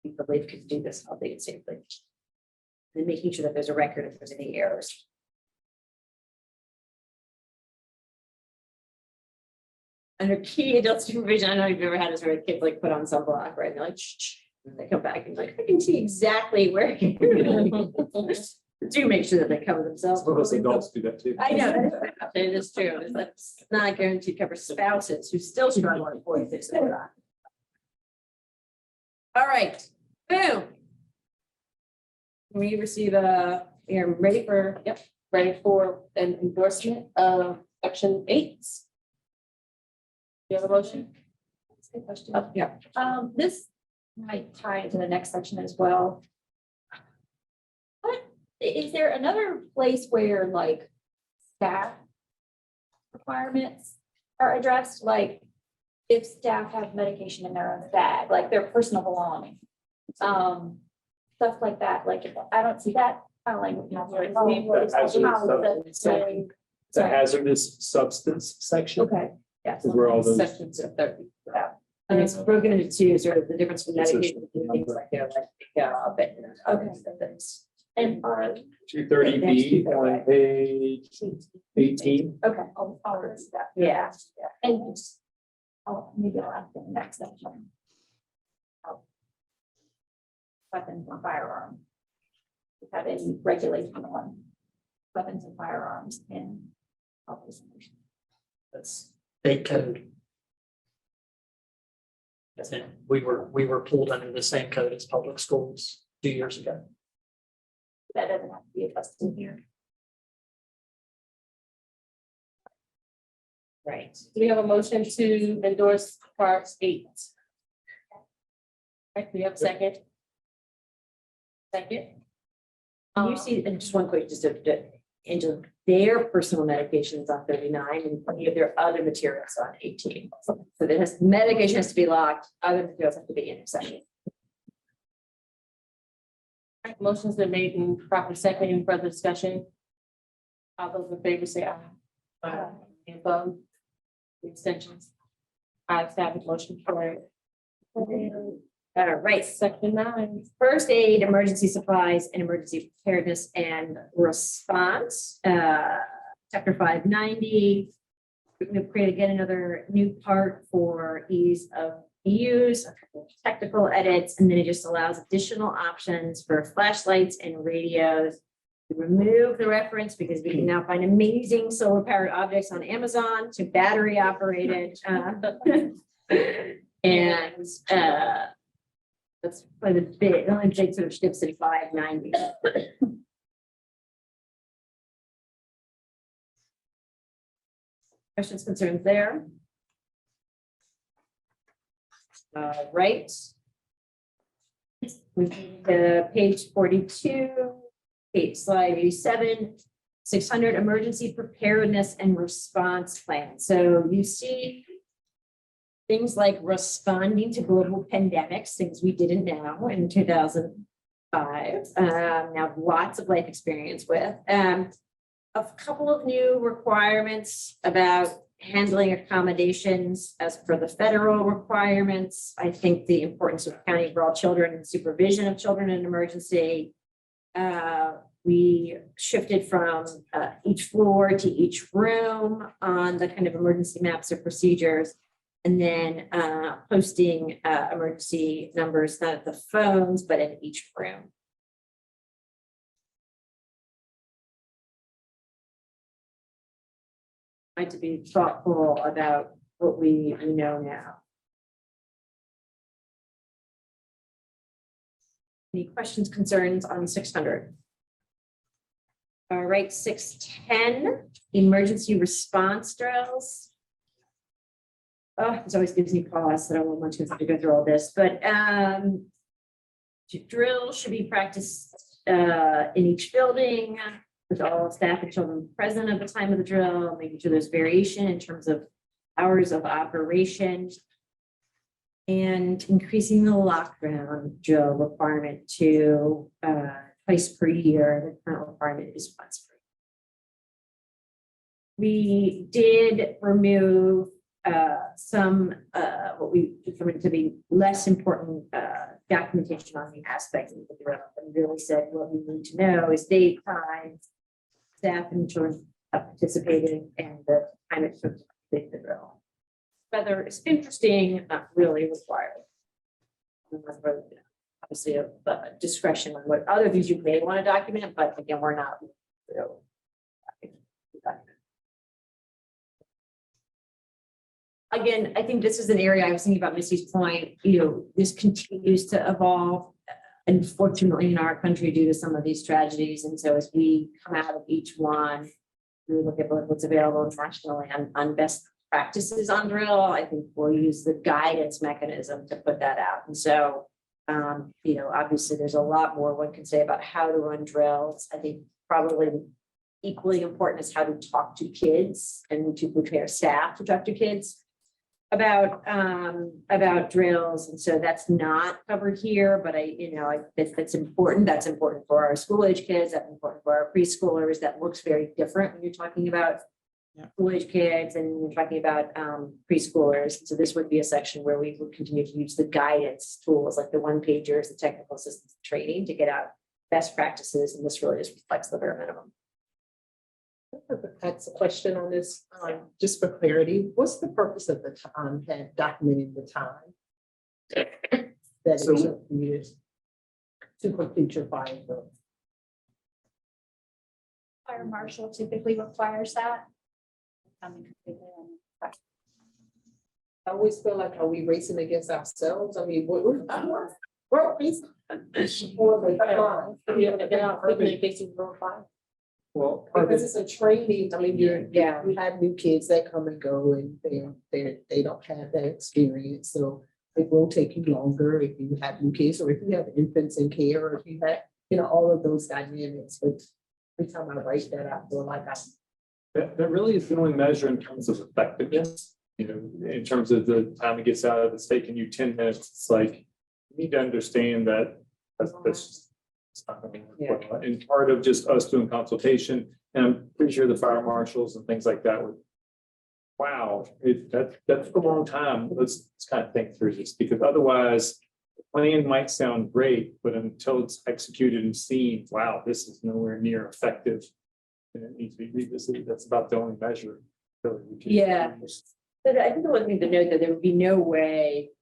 we believe could do this all day safely. And making sure that there's a record if there's any errors. Under key adult supervision, I know you've ever had this where a kid like put on sunblock, right? And they're like, shh, and they come back and like, I can see exactly where you're. Do make sure that they cover themselves. Most adults do that too. I know, it is true. That's not guaranteed to cover spouses who still struggle at 46. All right, boom. We receive you're ready for, ready for an endorsement of section 8. You have a motion? That's a good question. Oh, yeah. This might tie into the next section as well. What, is there another place where like staff requirements are addressed? Like if staff have medication in their own bag, like their personal belongings, stuff like that. Like I don't see that kind of language. The hazardous substance section. Okay. Yeah. Is where all those. Sections of 30. Yeah. And it's broken into 2, sort of the difference between medication and things like that. Okay. And 230B on page 18. okay, I'll read that. Yeah. And maybe I'll ask in the next section. Weapons or firearm. Have any regulation on weapons and firearms in public schools. That's state code. And we were pulled under the same code as public schools 2 years ago. That doesn't have to be addressed in here. Right. Do we have a motion to endorse part 8? Right, we have a second? Second? You see, and just one quick, just into their personal medications on 39 and any of their other materials on 18. So there has, medication has to be locked, other materials have to be in a second. Right, motion's been made and properly second. Any further discussion? All those in favor say aye. Aye. Any opposed? Extensions? Ayes have it, motion carried. Right, Section 9. first aid, emergency supplies, and emergency preparedness and response. Chapter 590. We're going to create again another new part for ease of use, a couple of technical edits, and then it just allows additional options for flashlights and radios. We remove the reference because we can now find amazing solar powered objects on Amazon to battery operated. And that's probably the only big sort of shifts in 590. Questions, concerns there? Right. We page 42, slide 87, 600 emergency preparedness and response plan. So you see things like responding to global pandemics, things we didn't know in 2005. Now lots of life experience with. A couple of new requirements about handling accommodations as per the federal requirements. I think the importance of accounting for all children and supervision of children in emergency. We shifted from each floor to each room on the kind of emergency maps or procedures. And then posting emergency numbers, not at the phones, but in each room. Trying to be thoughtful about what we know now. Any questions, concerns on 600? All right, 610, emergency response drills. Oh, this always gives me pause. I don't want to have to go through all this, but drills should be practiced in each building with all staff and children present at the time of the drill, making sure there's variation in terms of hours of operation and increasing the lockdown drill requirement to twice per year. The current requirement is once per year. We did remove some what we determined to be less important documentation on the aspects of the drill, and really said what we need to know is date, time, staff and children participating, and the time it took to complete the drill. Whether it's interesting, not really required. Obviously, a discretion on what other things you may want to document, but again, we're not. Again, I think this is an area I was thinking about Missy's point, this continues to evolve, unfortunately, in our country due to some of these tragedies. And so as we come out of each one, we look at what's available nationally on best practices on drill. I think we'll use the guidance mechanism to put that out. And so, obviously there's a lot more one can say about how to run drills. I think probably equally important is how to talk to kids and to prepare staff to talk to kids about drills. And so that's not covered here, but that's important. That's important for our school age kids. That's important for our preschoolers. That looks very different when you're talking about school age kids and you're talking about preschoolers. So this would be a section where we would continue to use the guidance tools like the one pagers, the technical assistance training to get out best practices. And this really just reflects the bare minimum. That's a question on this, just for clarity. What's the purpose of the time, documenting the time that So- is used to complete your fire drill? fire marshal typically requires that. I always feel like, are we racing against ourselves? I mean, we're racing. Well, Because it's a training, I mean, we have new kids that come and go and they don't have that experience, so it will take you longer if you have new kids or if you have infants in care, or if you have, all of those dynamics, but every time I write that, I feel like that really is the only measure in terms of effectiveness, in terms of the time it gets out of it's taking you 10 minutes. It's like, you need to understand that that's just, it's not gonna work well. And part of just us doing consultation, and I'm pretty sure the fire marshals and things like that would, wow, that's a long time. Let's kind of think through this, because otherwise the plan might sound great, but until it's executed and seen, wow, this is nowhere near effective. And it needs to be revisited. That's about the only measure. Really we can Yeah. use. But I think the one thing to note that there would be no way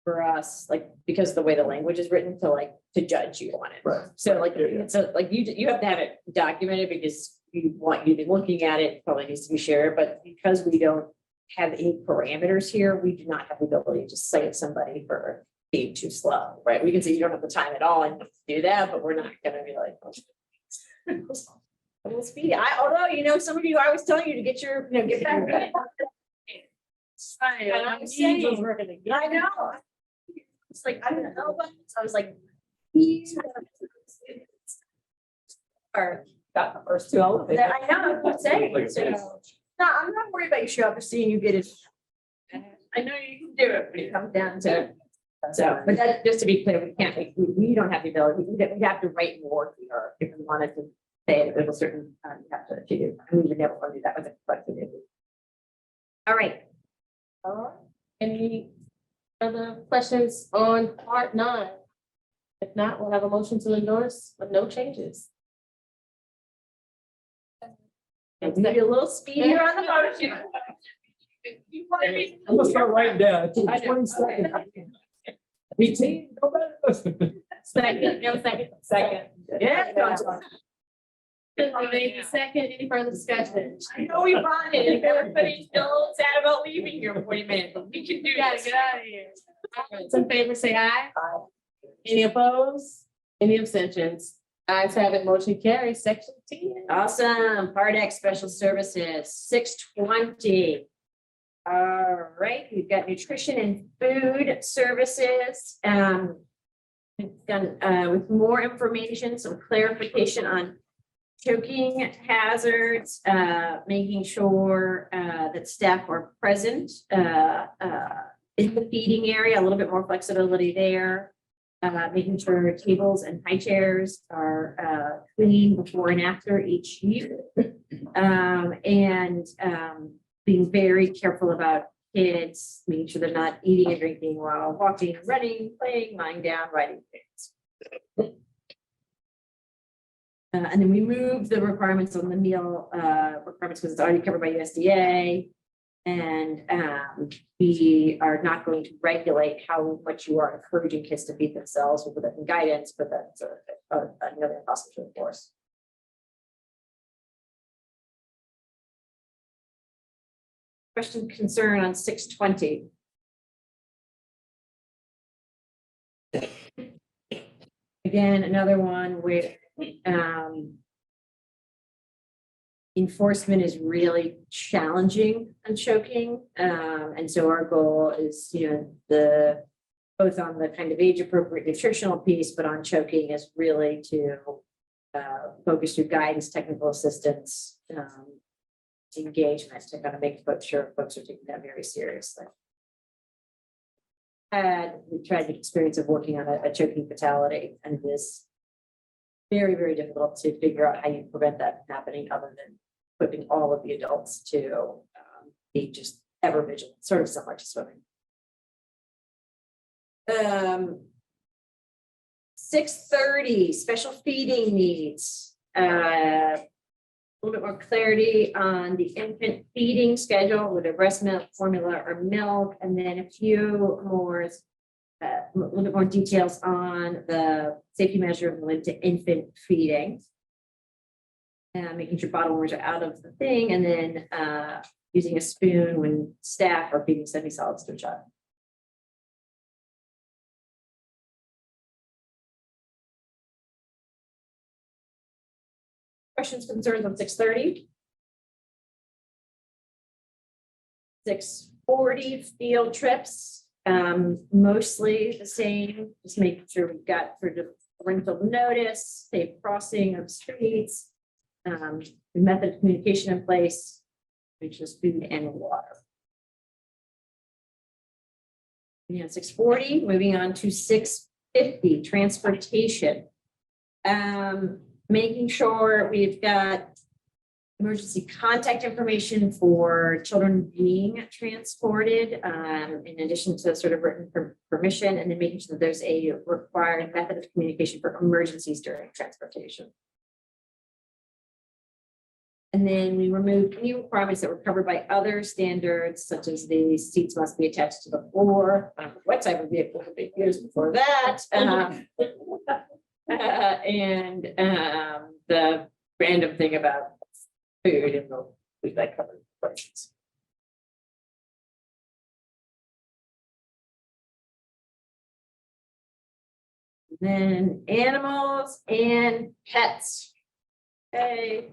for us, like, because of the way the language is written, to judge you on it. Right. So like, Yeah. so like you have to have it documented because you want you to be looking at it, probably needs to be shared, but because we don't have any parameters here, we do not have the ability to cite somebody for being too slow, right? We can say you don't have the time at all and do that, but we're not gonna be like. A little speedy. Although, some of you, I was telling you to get your, get back. And I'm saying, I know. It's like, I don't know, but I was like. Or got the first two. I know, I'm saying. So, no, I'm not worried about you show up or seeing you get it. I know you can do it when it comes down to it. So, but that, just to be clear, we don't have the ability, we'd have to write more here if we wanted to say it, there's a certain, you have to achieve, and we would never want to do that with the flexibility. All right. Any other questions on part 9? If not, we'll have a motion to endorse with no changes. It's gonna be a little speedier on the motion. I'm gonna start writing down. It took I know. 20 seconds. 18, go back. Second, no second. Yeah. Maybe second, any further discussion? I know we brought it, if everybody's still sad about leaving here in 40 minutes, but we can do this. Get out of here. Some in favor say aye. Any opposed? Any abstentions? Ayes have it, motion carries. Section 10. Awesome. Part X Special Services, 620. All right, we've got nutrition and food services. We've done with more information, some clarification on choking hazards, making sure that staff are present in the feeding area, a little bit more flexibility there. Making sure tables and high chairs are clean before and after each use. And being very careful about kids, making sure they're not eating and drinking while walking, running, playing, lying down, riding things. And then we moved the requirements on the meal requirements because it's already covered by USDA. And we are not going to regulate how much you are encouraging kids to feed themselves with the guidance, but that's another possible to enforce. Question, concern on 620. Again, another one where enforcement is really challenging on choking. And so our goal is, both on the kind of age appropriate nutritional piece, but on choking is really to focus through guidance, technical assistance, engagement to kind of make sure folks are taking that very seriously. We tried the experience of working on a choking fatality, and it is very, very difficult to figure out how you prevent that from happening other than equipping all of the adults to be just ever vigilant, sort of similar to swimming. 630, special feeding needs. A little bit more clarity on the infant feeding schedule with a breast milk formula or milk, and then a few more, a little bit more details on the safety measure related to infant feeding. making sure bottle warmers are out of the thing, and then using a spoon when staff are feeding semi-solids to a child. Questions, concerns on 6:30? 6:40 field trips, mostly the same, just making sure we've got sort of parental notice, safe crossing of streets, the method of communication in place, which is food and water. Yeah, 6:40, moving on to 6:50, transportation. Making sure we've got emergency contact information for children being transported, in addition to sort of written permission, and then making sure that there's a required method of communication for emergencies during transportation. And then we removed any requirements that were covered by other standards, such as the seats must be attached to the floor. What type of vehicle would be used before that? And the random thing about food and we like covered questions. Then animals and pets. Okay.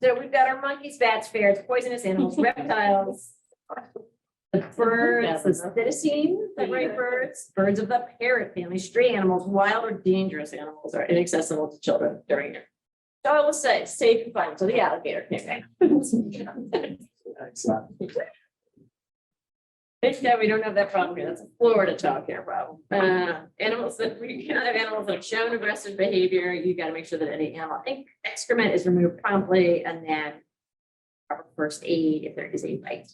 So we've got our monkeys, bats, ferrets, poisonous animals, reptiles, the birds, the cetacine, the great birds, birds of the parrot family, stray animals, wild or dangerous animals are inaccessible to children during it. So I will say safe and fun. So the alligator can't. Yeah, we don't have that problem here. That's a Florida childcare problem. Animals that we cannot have animals that have shown aggressive behavior. You got to make sure that any animal excrement is removed promptly, and then proper first aid if there is a bite.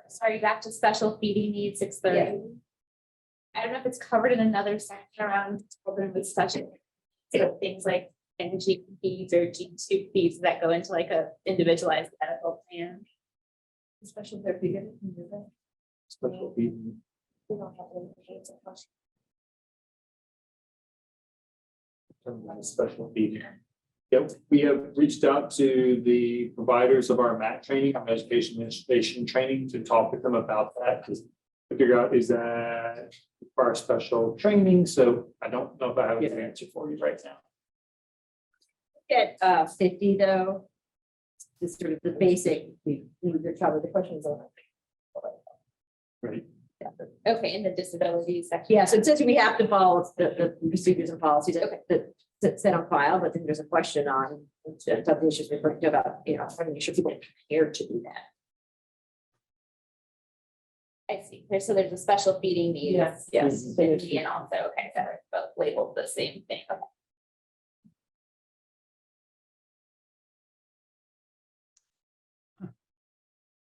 Sorry, back to special feeding needs, 6:30. Yeah. I don't know if it's covered in another section around children with special, so things like energy feeds or G2 feeds that go into like a individualized medical plan. Special therapy. Special feeding. We don't have any kids or much. Special feeding. Yep, we have reached out to the providers of our MAT training, our education administration training, to talk with them about that, to figure out is that our special training. So I don't know if I have an answer for you right now. At 50 though, just sort of the basic, we cover the questions on it. Right. Okay, and the disabilities section. Yeah, so it says we have to follow the procedures and policies that set on file, but then there's a question on some of the issues we're talking about, making sure people are prepared to do that. I see. So there's a special feeding needs. Yes. And also, okay, so they're both labeled the same thing. Okay.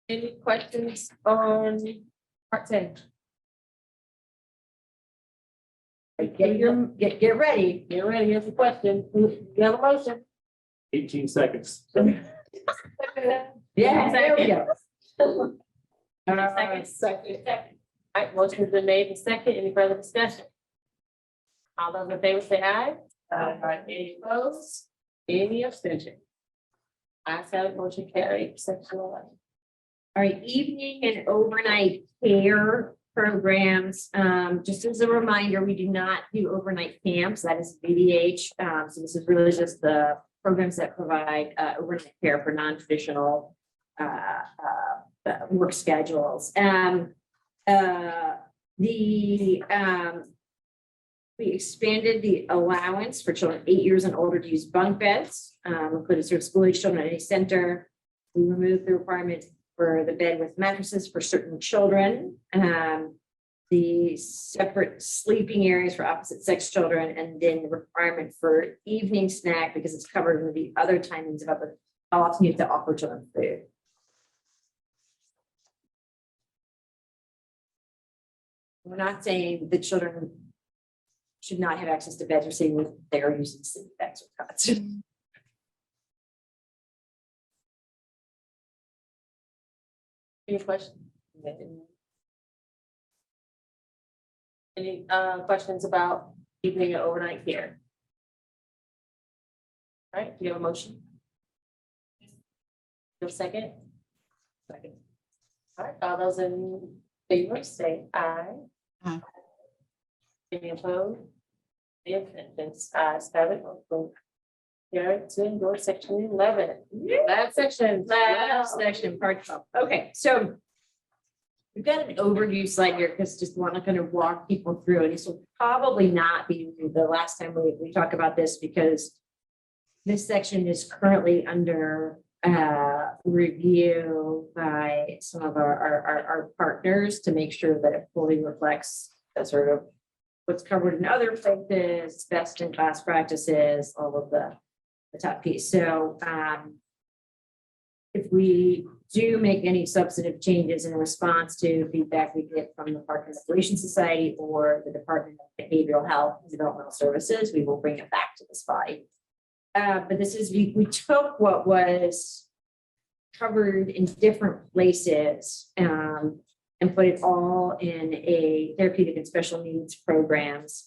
Any questions on part 10? Get ready. Get ready. Here's the question. You have a motion? 18 seconds. Yeah, there we go. Second. All right, motion has been made and second. Any further discussion? All those in favor say aye. Any opposed? Any abstention? I have motion carried. Section 11. All right, evening and overnight care programs. Just as a reminder, we do not do overnight camps. That is VDH. So this is really just the programs that provide overnight care for non-traditional work schedules. We expanded the allowance for children 8 years and older to use bunk beds, including sort of school-age children at any center. We removed the requirement for the bed with mattresses for certain children, the separate sleeping areas for opposite sex children, and then the requirement for evening snack because it's covered in the other timings about how often you have to offer children food. We're not saying that children should not have access to beds. We're saying that they are using sleep bags or cots. Any questions? Any questions about keeping it overnight care. All right, do you have a motion? Your second? Second. All right, all those in favor, say aye. Aye. Any opposed? The abstentions, ayes have it. Here to endorse section 11. Last section, part 12. Okay, so we've got an overview slide here because just want to kind of walk people through it. This will probably not be the last time we talk about this because this section is currently under review by some of our partners to make sure that it fully reflects the sort of what's covered in other places, best in class practices, all of the top piece. So if we do make any substantive changes in response to feedback we get from the Park and Recreation Society or the Department of Behavioral Health and Developmental Services, we will bring it back to this body. But this is, we took what was covered in different places and put it all in a therapeutic and special needs programs.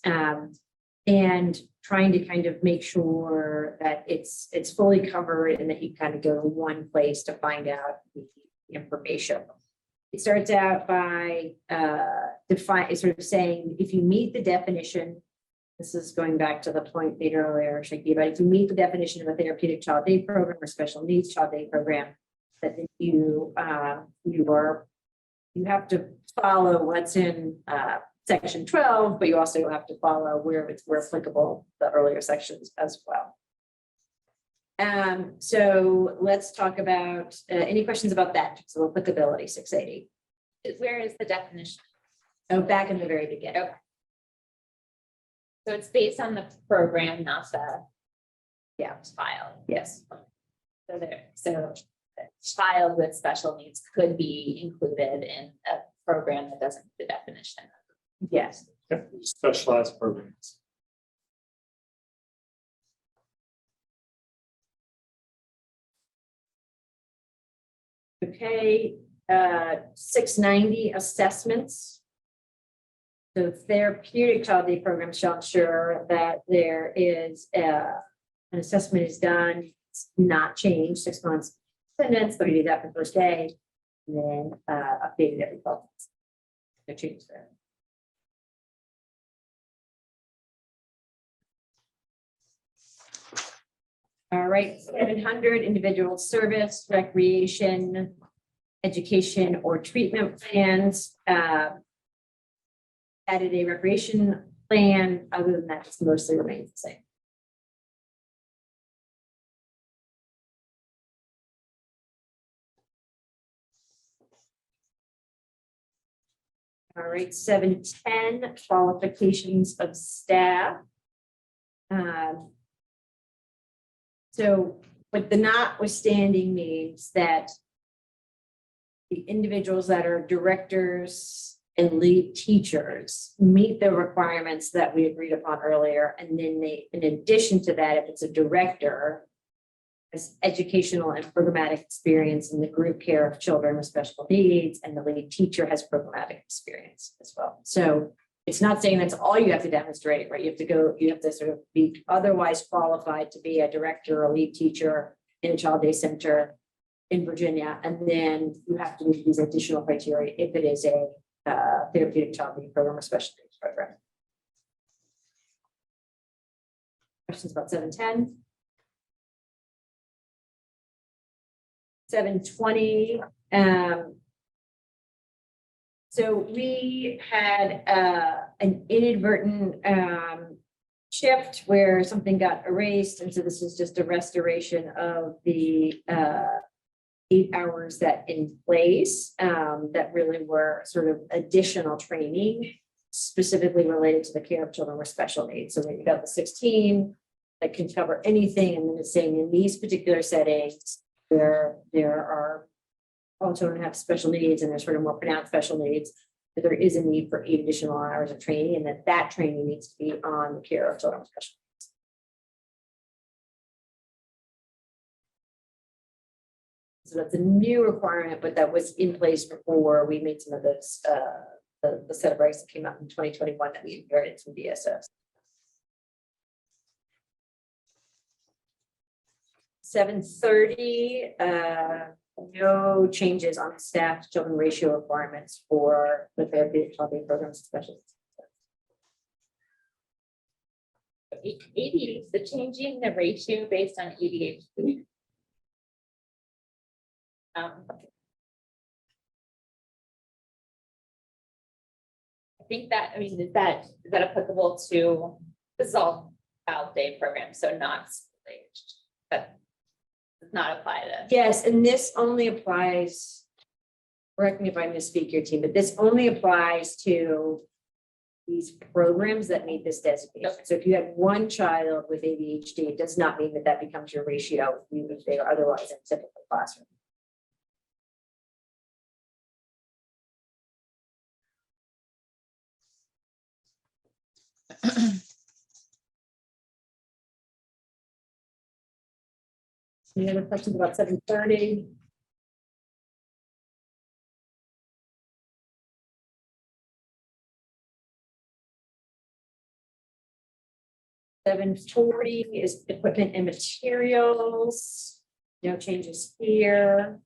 And trying to kind of make sure that it's fully covered and that you kind of go to one place to find out the information. It starts out by sort of saying, if you meet the definition, this is going back to the point made earlier, Shaki, but if you meet the definition of a therapeutic child day program or special needs child day program, that you have to follow what's in section 12, but you also have to follow where applicable, the earlier sections as well. So let's talk about any questions about that. So applicability 680. Where is the definition? Oh, back in the very beginning. Okay. So it's based on the program, not the file. Yes. So a child with special needs could be included in a program that doesn't meet the definition. Yes. Specialized programs. Okay, 690 assessments. So therapeutic child day programs shall ensure that there is an assessment is done, it's not changed 6 months, attendance, 30 days after the first day, and then updated every 12 months. No change there. All right, 700 individual service, recreation, education, or treatment plans. Added a recreation plan. Other than that, it's mostly remains the same. All right, 710 qualifications of staff. So what the notwithstanding means that the individuals that are directors and lead teachers meet the requirements that we agreed upon earlier. And then they, in addition to that, if it's a director, has educational and programmatic experience in the group care of children with special needs, and the lead teacher has programmatic experience as well. So it's not saying that's all you have to demonstrate, right? You have to sort of be otherwise qualified to be a director or lead teacher in a child day center in Virginia. And then you have to meet these additional criteria if it is a therapeutic child day program or special needs program. Questions about 710? 720. So we had an inadvertent shift where something got erased. And so this is just a restoration of the 8 hours that in place that really were sort of additional training specifically related to the care of children with special needs. So we got the 16 that can cover anything. And then it's saying in these particular settings where there are all children have special needs and there's sort of more pronounced special needs, that there is a need for 8 additional hours of training, and that training needs to be on the care of children with special needs. So that's a new requirement, but that was in place before we made some of those, the set of regs that came out in 2021 that we inherited from DSS. 7:30, no changes on staff to children ratio requirements for the therapeutic wellbeing programs and specialists. The changing the ratio based on ADHD. I think that, I mean, is that applicable to, this is all child day program, so not school aged, but does not apply to. Yes, and this only applies, correct me if I misspeak your team, but this only applies to these programs that meet this designation. So if you had one child with ADHD, it does not mean that that becomes your ratio if they are otherwise in a typical classroom. Any other questions about 7:30? $740 is equipment and materials. No changes here.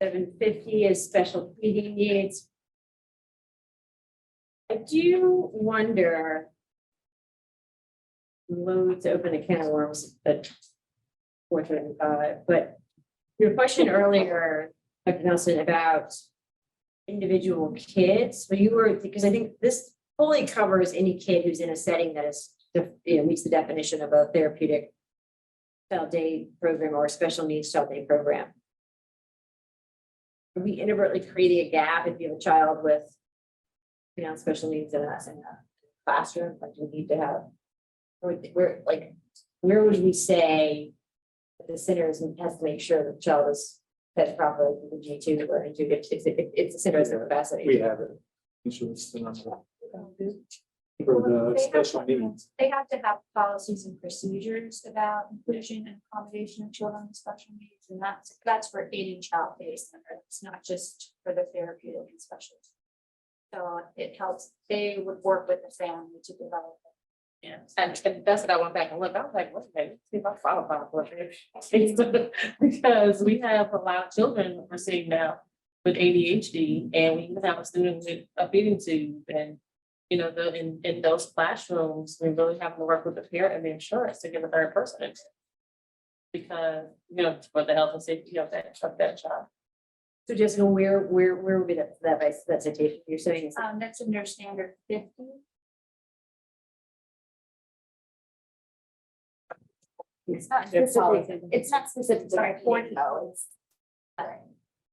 $750 is special feeding needs. I do wonder. Loads to open a can of worms at 4:25, but your question earlier, Dr. Nelson, about individual kids, but you were, because I think this fully covers any kid who's in a setting that is, meets the definition of a therapeutic child day program or a special needs child day program. Are we inadvertently creating a gap if you have a child with, special needs in a classroom? Like, we need to have, where would we say that the center has to make sure that the child is fed properly for the G2 or into if it's a center has the capacity? We have it. Insurance and all that. For the special needs. They have to have policies and procedures about inclusion and accommodation of children with special needs, and that's for aiding child based. It's not just for the therapeutic and special. So it helps. They would work with the family to develop it. Yeah, and that's what I went back and looked. I was like, what's that? See if I follow it. Because we have a lot of children we're seeing now with ADHD, and we even have a student with a feeding tube, and in those classrooms, we really have to work with the parent and the insurance to get a third person in. Because for the health and safety of that child. So Jessica, where would be that citation you're saying is? That's under standard 50. It's not specific. It's not specific. Sorry, 40.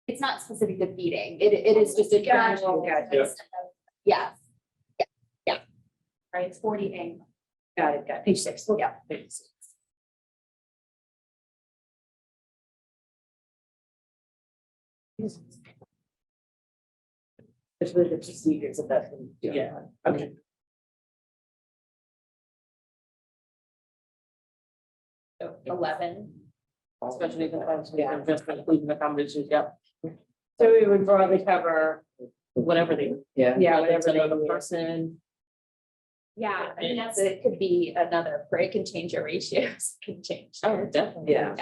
It's not specific to feeding. It is just a general. Yes. Yeah. Right, it's 40A. Got it. Page 6. Yeah. Page 6. It's really the procedures of that. Yeah. Okay. So 11. Especially the just including the accommodations, yeah. So we would broadly cover whatever they. Whatever the person. Yeah, I mean, it could be another, it can change your ratios, can change. Oh, definitely. Yeah.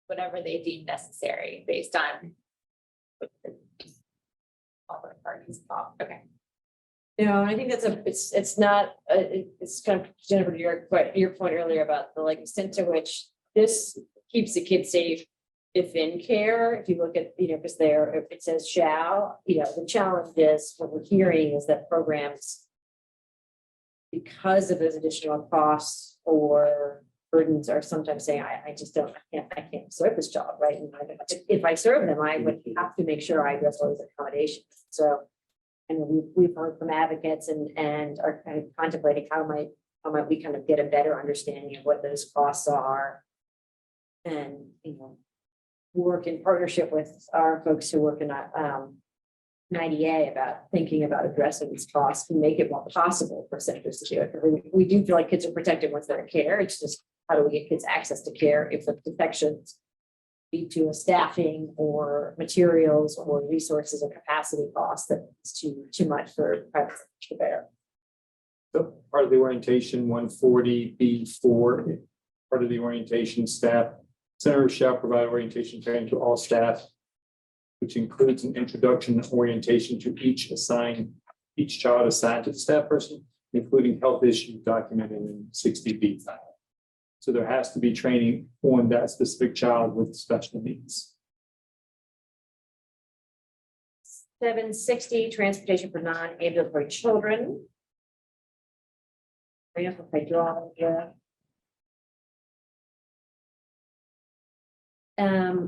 Whatever they deem necessary based on. All the parties involved. Okay. No, I think it's not, it's kind of Jennifer, your point earlier about the extent to which this keeps the kid safe. If in care, if you look at, because if it says shall, the challenge is what we're hearing is that programs, because of those additional costs or burdens, are sometimes saying, I can't serve this child, right? And if I serve them, I would have to make sure I address all those accommodations. So, and we've heard from advocates and are kind of contemplating how might we kind of get a better understanding of what those costs are, and work in partnership with our folks who work in IDA about thinking about addressing these costs and make it more possible for centers to do it. We do feel like kids are protected once they're in care. It's just how do we get kids access to care if the protections lead to a staffing or materials or resources or capacity cost that's too much for private to bear. So part of the orientation 140B4, part of the orientation staff, center shall provide orientation training to all staff, which includes an introduction and orientation to each child assigned to the staff person, including health issues documented in 60B. So there has to be training on that specific child with special needs. 760, transportation for non-ambulatory children. If I draw, yeah.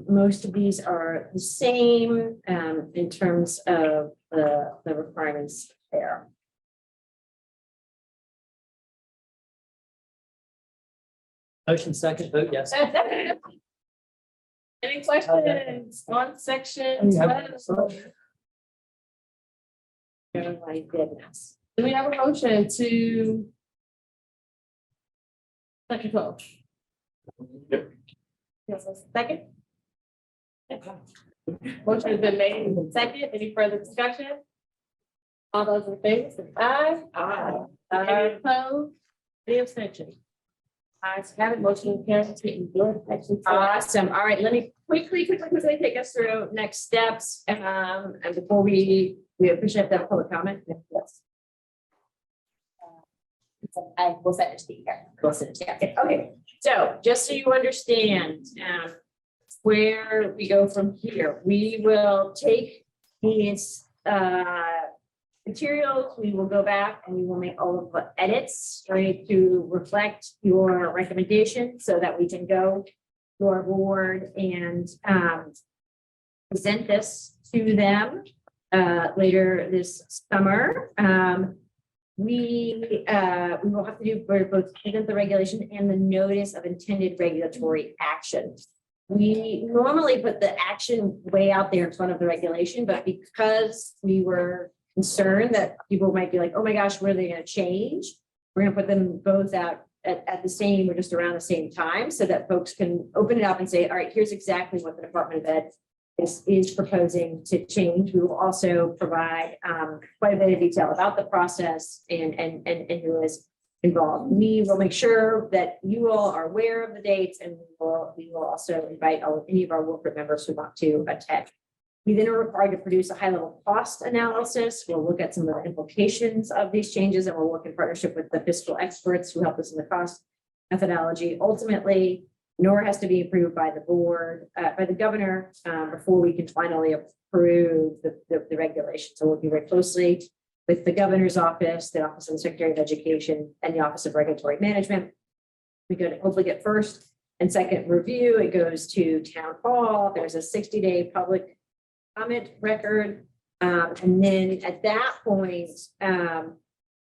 Most of these are the same in terms of the requirements there. Motion second, vote yes. Any questions on section 12? Oh my goodness. Do we have a motion to section 12? Yes, a second. Motion has been made and second. Any further discussion? All those in favor, say aye. Aye. Any opposed? Any abstention? Ayes have it, motion carries to endure section 12. Awesome. All right, let me quickly take us through next steps. And before we appreciate that public comment. Yes. I will send it to you here. We'll send it to you. Okay, so just so you understand where we go from here, we will take these materials, we will go back and we will make all of the edits, right, to reflect your recommendation so that we can go to our board and present this to them later this summer. We will have to do both the regulation and the notice of intended regulatory action. We normally put the action way out there in front of the regulation, but because we were concerned that people might be like, oh my gosh, what are they going to change? We're going to put them both out at the same or just around the same time so that folks can open it up and say, all right, here's exactly what the Department of Ed is proposing to change. We will also provide quite a bit of detail about the process and who is involved. We will make sure that you all are aware of the dates, and we will also invite any of our work group members who want to attend. We then are required to produce a high-level cost analysis. We'll look at some of the implications of these changes, and we'll work in partnership with the fiscal experts who help us in the cost methodology. Ultimately, NORA has to be approved by the board, by the governor, before we can finally approve the regulation. So working very closely with the governor's office, the Office of the Secretary of Education, and the Office of Regulatory Management. We could hopefully get first and second review. It goes to town hall. There's a 60-day public comment record. And then at that point,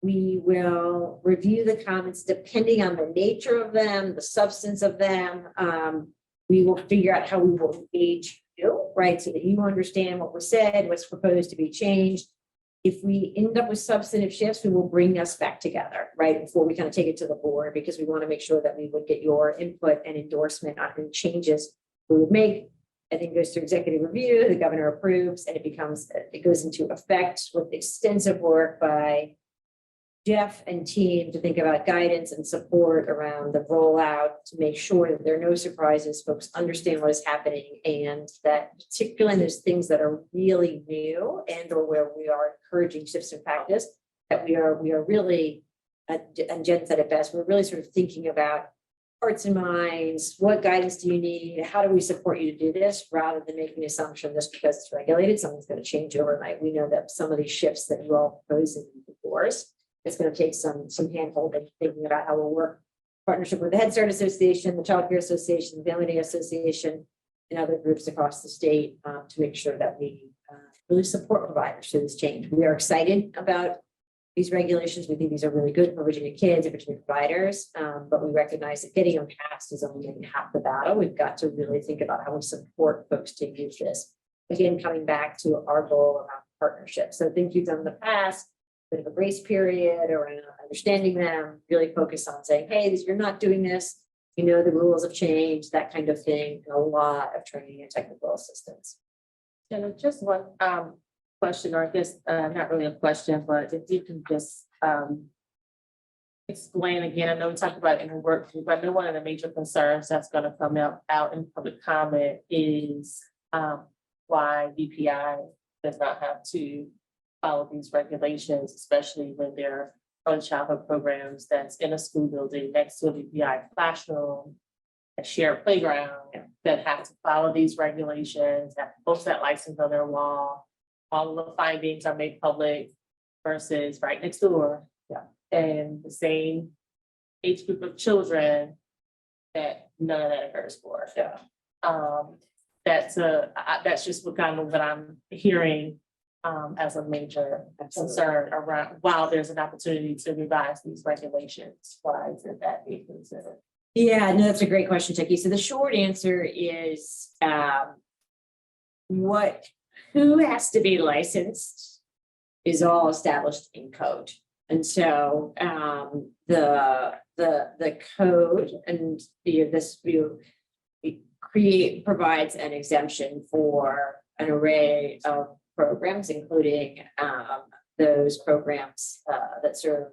we will review the comments depending on the nature of them, the substance of them. We will figure out how we will engage you, right? So that you understand what was said, what's proposed to be changed. If we end up with substantive shifts, we will bring us back together, right? Before we kind of take it to the board, because we want to make sure that we would get your input and endorsement on any changes we would make. I think it goes through executive review, the governor approves, and it goes into effect with extensive work by Jeff and team to think about guidance and support around the rollout to make sure that there are no surprises, folks understand what is happening, and that particularly those things that are really new and or where we are encouraging shifts in practice, that we are really, and Jen said it best, we're really sort of thinking about hearts and minds, what guidance do you need? How do we support you to do this, rather than making the assumption just because it's regulated, something's going to change overnight. We know that some of these shifts that you all propose in the course, it's going to take some hand holding, thinking about how we'll work partnership with the Head Start Association, the Child Care Association, the Family Day Association, and other groups across the state to make sure that we really support providers through this change. We are excited about these regulations. We think these are really good for Virginia kids and Virginia providers, but we recognize that getting them passed is only half the battle. We've got to really think about how we support folks to use this. Again, coming back to our goal around partnership. So things you've done in the past, bit of a grace period around understanding them, really focus on saying, hey, you're not doing this You know, the rules have changed, that kind of thing, and a lot of training and technical assistance. And just one question, or I guess not really a question, but if you can just explain again, I know we talked about in the work group, I know one of the major concerns that's gonna come out in public comment is why VPI does not have to follow these regulations, especially when they're early childhood programs that's in a school building next to a VPI classroom, a shared playground, that have to follow these regulations, that post that license on their wall. All of the findings are made public versus right next door. Yeah. And the same age group of children that none of that occurs for. Yeah. That's just what I'm hearing as a major concern around, while there's an opportunity to revise these regulations, why is it that be considered? Yeah, no, that's a great question, Techie. So the short answer is, who has to be licensed is all established in code. And so, the code and provides an exemption for an array of programs, including, those programs, that serve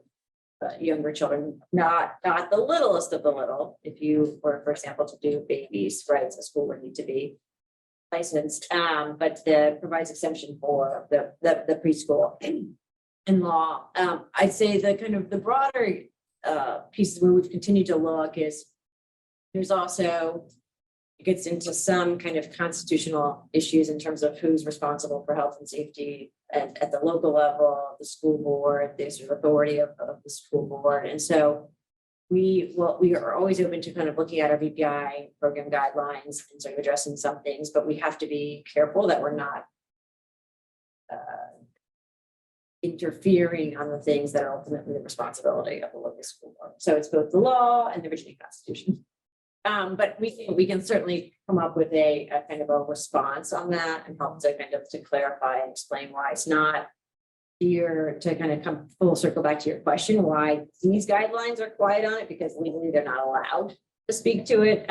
younger children, not the littlest of the little. If you were, for example, to do babies, right, so school would need to be licensed, but provides exemption for the preschool in law. I'd say the kind of the broader pieces where we've continued to look is there's also, it gets into some kind of constitutional issues in terms of who's responsible for health and safety at the local level, the school board, the sort of authority of the school board. And so we are always open to kind of looking at our VPI program guidelines and sort of addressing some things, but we have to be careful that we're not interfering on the things that are ultimately the responsibility of the local school board. So it's both the law and the Virginia Constitution. But we can certainly come up with a kind of a response on that and help to kind of to clarify and explain why it's not here, to kind of come full circle back to your question, why these guidelines are quiet on it, because legally they're not allowed to speak to it.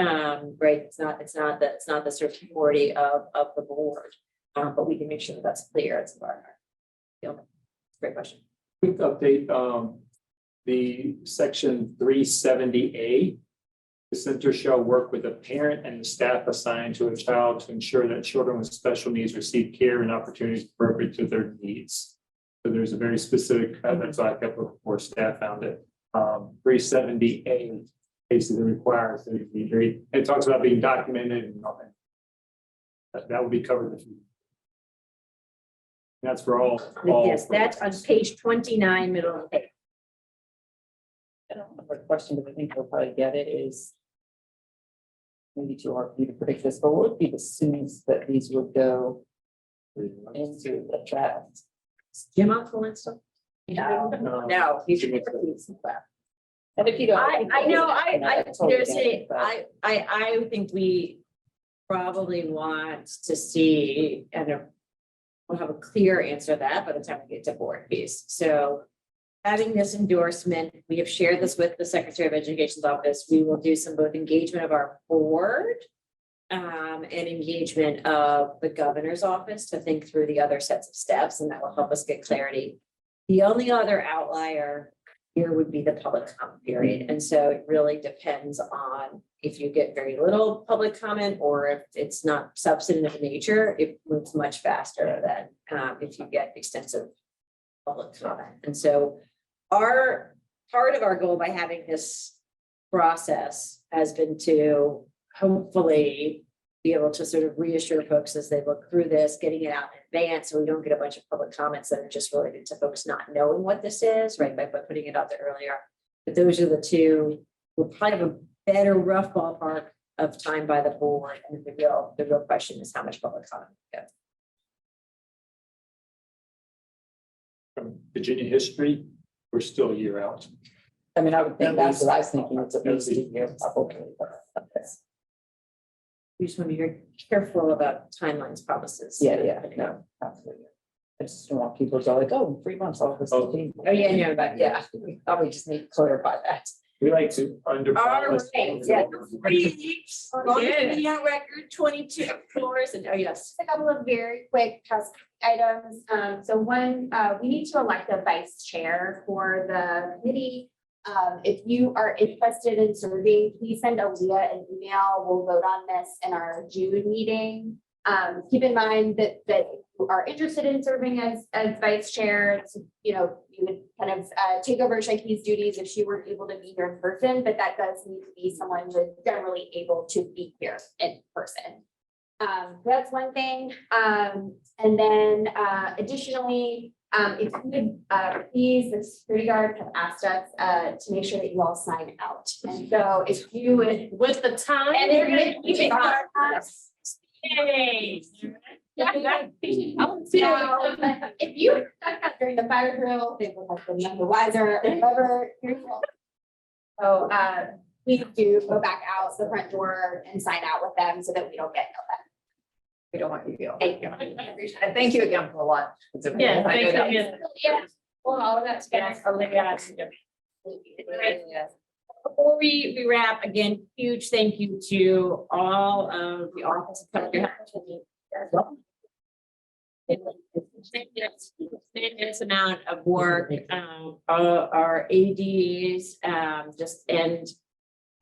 Right. It's not the sort of authority of the board. But we can make sure that that's clear. It's our field. Great question. Quick update, the section 370A. The center shall work with a parent and the staff assigned to a child to ensure that children with special needs receive care and opportunities appropriate to their needs. So there's a very specific, that's why I kept looking for, staff found it. 370A basically requires that it be very, it talks about being documented and nothing. That will be covered. That's for all. Yes, that's on page 29, middle of the page. I don't have a question, but I think we'll probably get it is maybe too hard for you to predict this, but what would be the soonest that these would go into the draft? Jim Uncle and stuff? No, he's. And if you don't. I know, I totally there's get it, a, but- I think we probably want to see, and we'll have a clear answer to that by the time we get to board piece. So having this endorsement, we have shared this with the Secretary of Education's office. We will do some both engagement of our board and engagement of the governor's office to think through the other sets of steps, and that will help us get clarity. The only other outlier here would be the public comment period. And so it really depends on if you get very little public comment or if it's not substantive in nature, it moves much faster than if you get extensive public comment. And so part of our goal by having this process has been to hopefully be able to sort of reassure folks as they look through this, getting it out in advance, so we don't get a bunch of public comments that are just related to folks not knowing what this is, right, by putting it out there earlier. But those are the two. We'll probably have a better rough ballpark of time by the board, and the real question is how much public comment we get. From Virginia history, we're still a year out. I mean, I would think that's what I was thinking, it's a busy year, probably. We just want to be very careful about timelines, promises. Yeah, no, absolutely. I just don't want people to go like, oh, in 3 months, all this. Oh, yeah, but yeah, we probably just need to clarify that. We like to under. All right, yeah. On record, 22 floors and, oh, yes. A couple of very quick housekeeping items. So one, we need to elect a vice chair for the committee. If you are interested in serving, please send Aaliyah an email. We'll vote on this in our June meeting. Keep in mind that if you are interested in serving as vice chair, you know, you would kind of take over Shaiki's duties if she weren't able to be here in person, but that does need to be someone who's generally able to be here in person. That's one thing. And then additionally, if you could please, the security guard have asked us to make sure that you all sign out. And so if you would, with the time. and they're gonna keep it on. Yay. If you were stuck out during the fire drill, they will have been none the wiser, whoever. So please do go back out the front door and sign out with them so that we don't get yelled at. We don't want you to feel. Thank you. And thank you again for lunch. It's a- Yeah, I know thank that. you. Yeah, well, all of that together. Before we wrap, again, huge thank you to all of the Office of Public Health. Tremendous amount of work, our ADs, and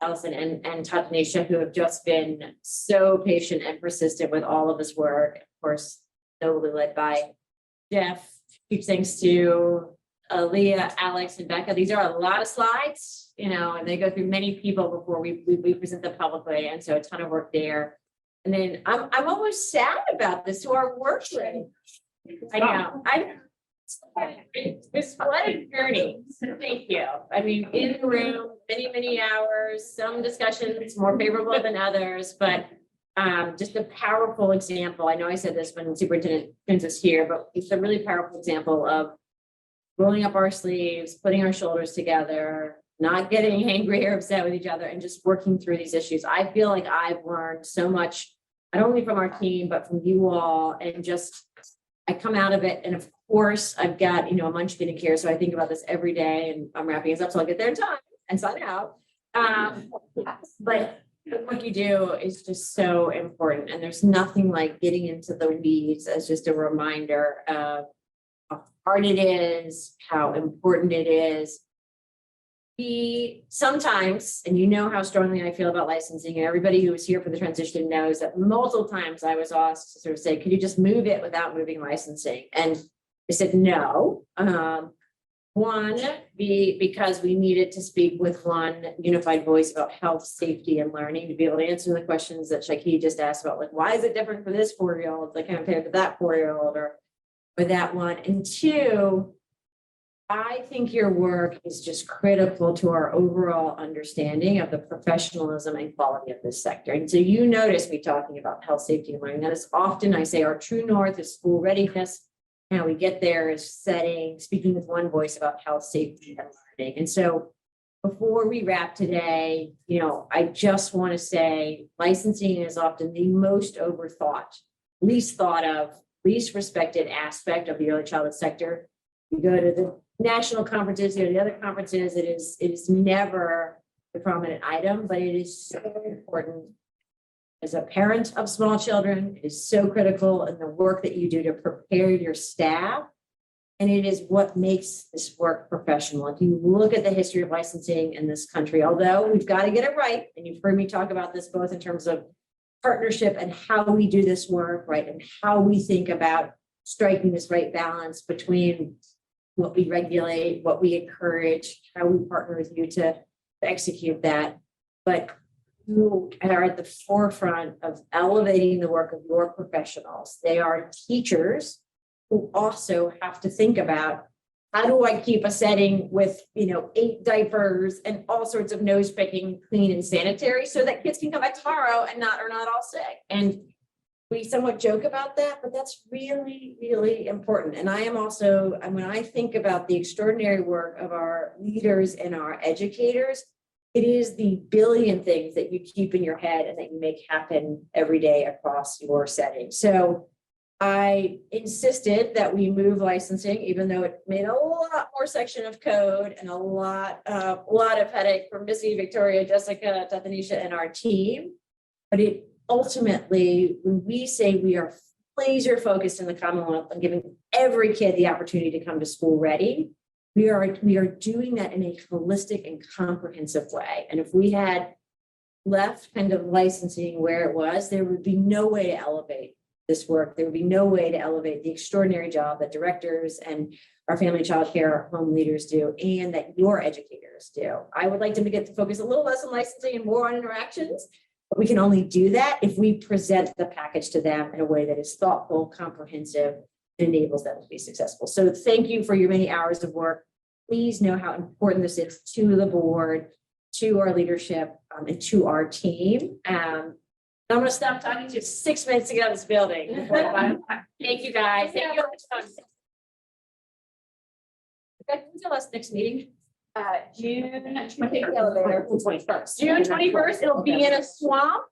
Allison and Tatnisha, who have just been so patient and persistent with all of this work. Of course, notably led by Jeff. Huge thanks to Leah, Alex, and Becca. These are a lot of slides, you know, and they go through many people before we present them publicly, and so a ton of work there. And then I'm almost sad about this to our workshop. I know. It's quite a journey. So thank you. I mean, in the room, many hours, some discussions more favorable than others, but just a powerful example. I know I said this when Superintendent Prince was here, but it's a really powerful example of rolling up our sleeves, putting our shoulders together, not getting angry or upset with each other, and just working through these issues. I feel like I've learned so much, not only from our team, but from you all, and just I come out of it. And of course, I've got, you know, a munchkin in care. So I think about this every day, and I'm wrapping this up so I'll get there in time and sign out. But the work you do is just so important. And there's nothing like getting into the weeds as just a reminder of how hard it is, how important it is. We sometimes, and you know how strongly I feel about licensing, and everybody who was here for the transition knows that multiple times I was asked to sort of say, could you just move it without moving licensing? And I said, no. One, because we needed to speak with one unified voice about health, safety, and learning to be able to answer the questions that Shaiki just asked about, like, why is it different for this 4-year-old like compared to that 4-year-old or that one? And two, I think your work is just critical to our overall understanding of the professionalism and quality of this sector. And so you notice me talking about health, safety, and learning. That is often, I say, our true north is school readiness. How we get there is speaking with one voice about health, safety, and learning. And so before we wrap today, you know, I just want to say licensing is often the most overthought, least thought of, least respected aspect of the early childhood sector. You go to the national conferences, you know, the other conferences, it is never the prominent item, but it is so important. As a parent of small children, it is so critical in the work that you do to prepare your staff. And it is what makes this work professional. If you look at the history of licensing in this country, although we've got to get it right, and you've heard me talk about this both in terms of partnership and how we do this work, right? And how we think about striking this right balance between what we regulate, what we encourage, how we partner with you to execute that. But you are at the forefront of elevating the work of your professionals. They are teachers who also have to think about, how do I keep a setting with, you know, 8 diapers and all sorts of nose picking clean and sanitary so that kids can come back tomorrow and are not all sick. And we somewhat joke about that, but that's really, really important. And I am also, when I think about the extraordinary work of our leaders and our educators, it is the billion things that you keep in your head and that you make happen every day across your setting. So I insisted that we move licensing, even though it made a lot more section of code and a lot of headache for Missy, Victoria, Jessica, Tathanisha, and our team. But it ultimately, when we say we are laser focused in the Commonwealth on giving every kid the opportunity to come to school ready, we are doing that in a holistic and comprehensive way. And if we had left kind of licensing where it was, there would be no way to elevate this work. There would be no way to elevate the extraordinary job that directors and our family child care home leaders do, and that your educators do. I would like them to get to focus a little less on licensing and more on interactions, but we can only do that if we present the package to them in a way that is thoughtful, comprehensive, and enables them to be successful. So thank you for your many hours of work. Please know how important this is to the board, to our leadership, and to our team. I'm going to stop talking to you 6 minutes to get out of this building. Thank you, guys. Thank you. Okay, when's our last next meeting? June June 21st. It'll be in a swamp.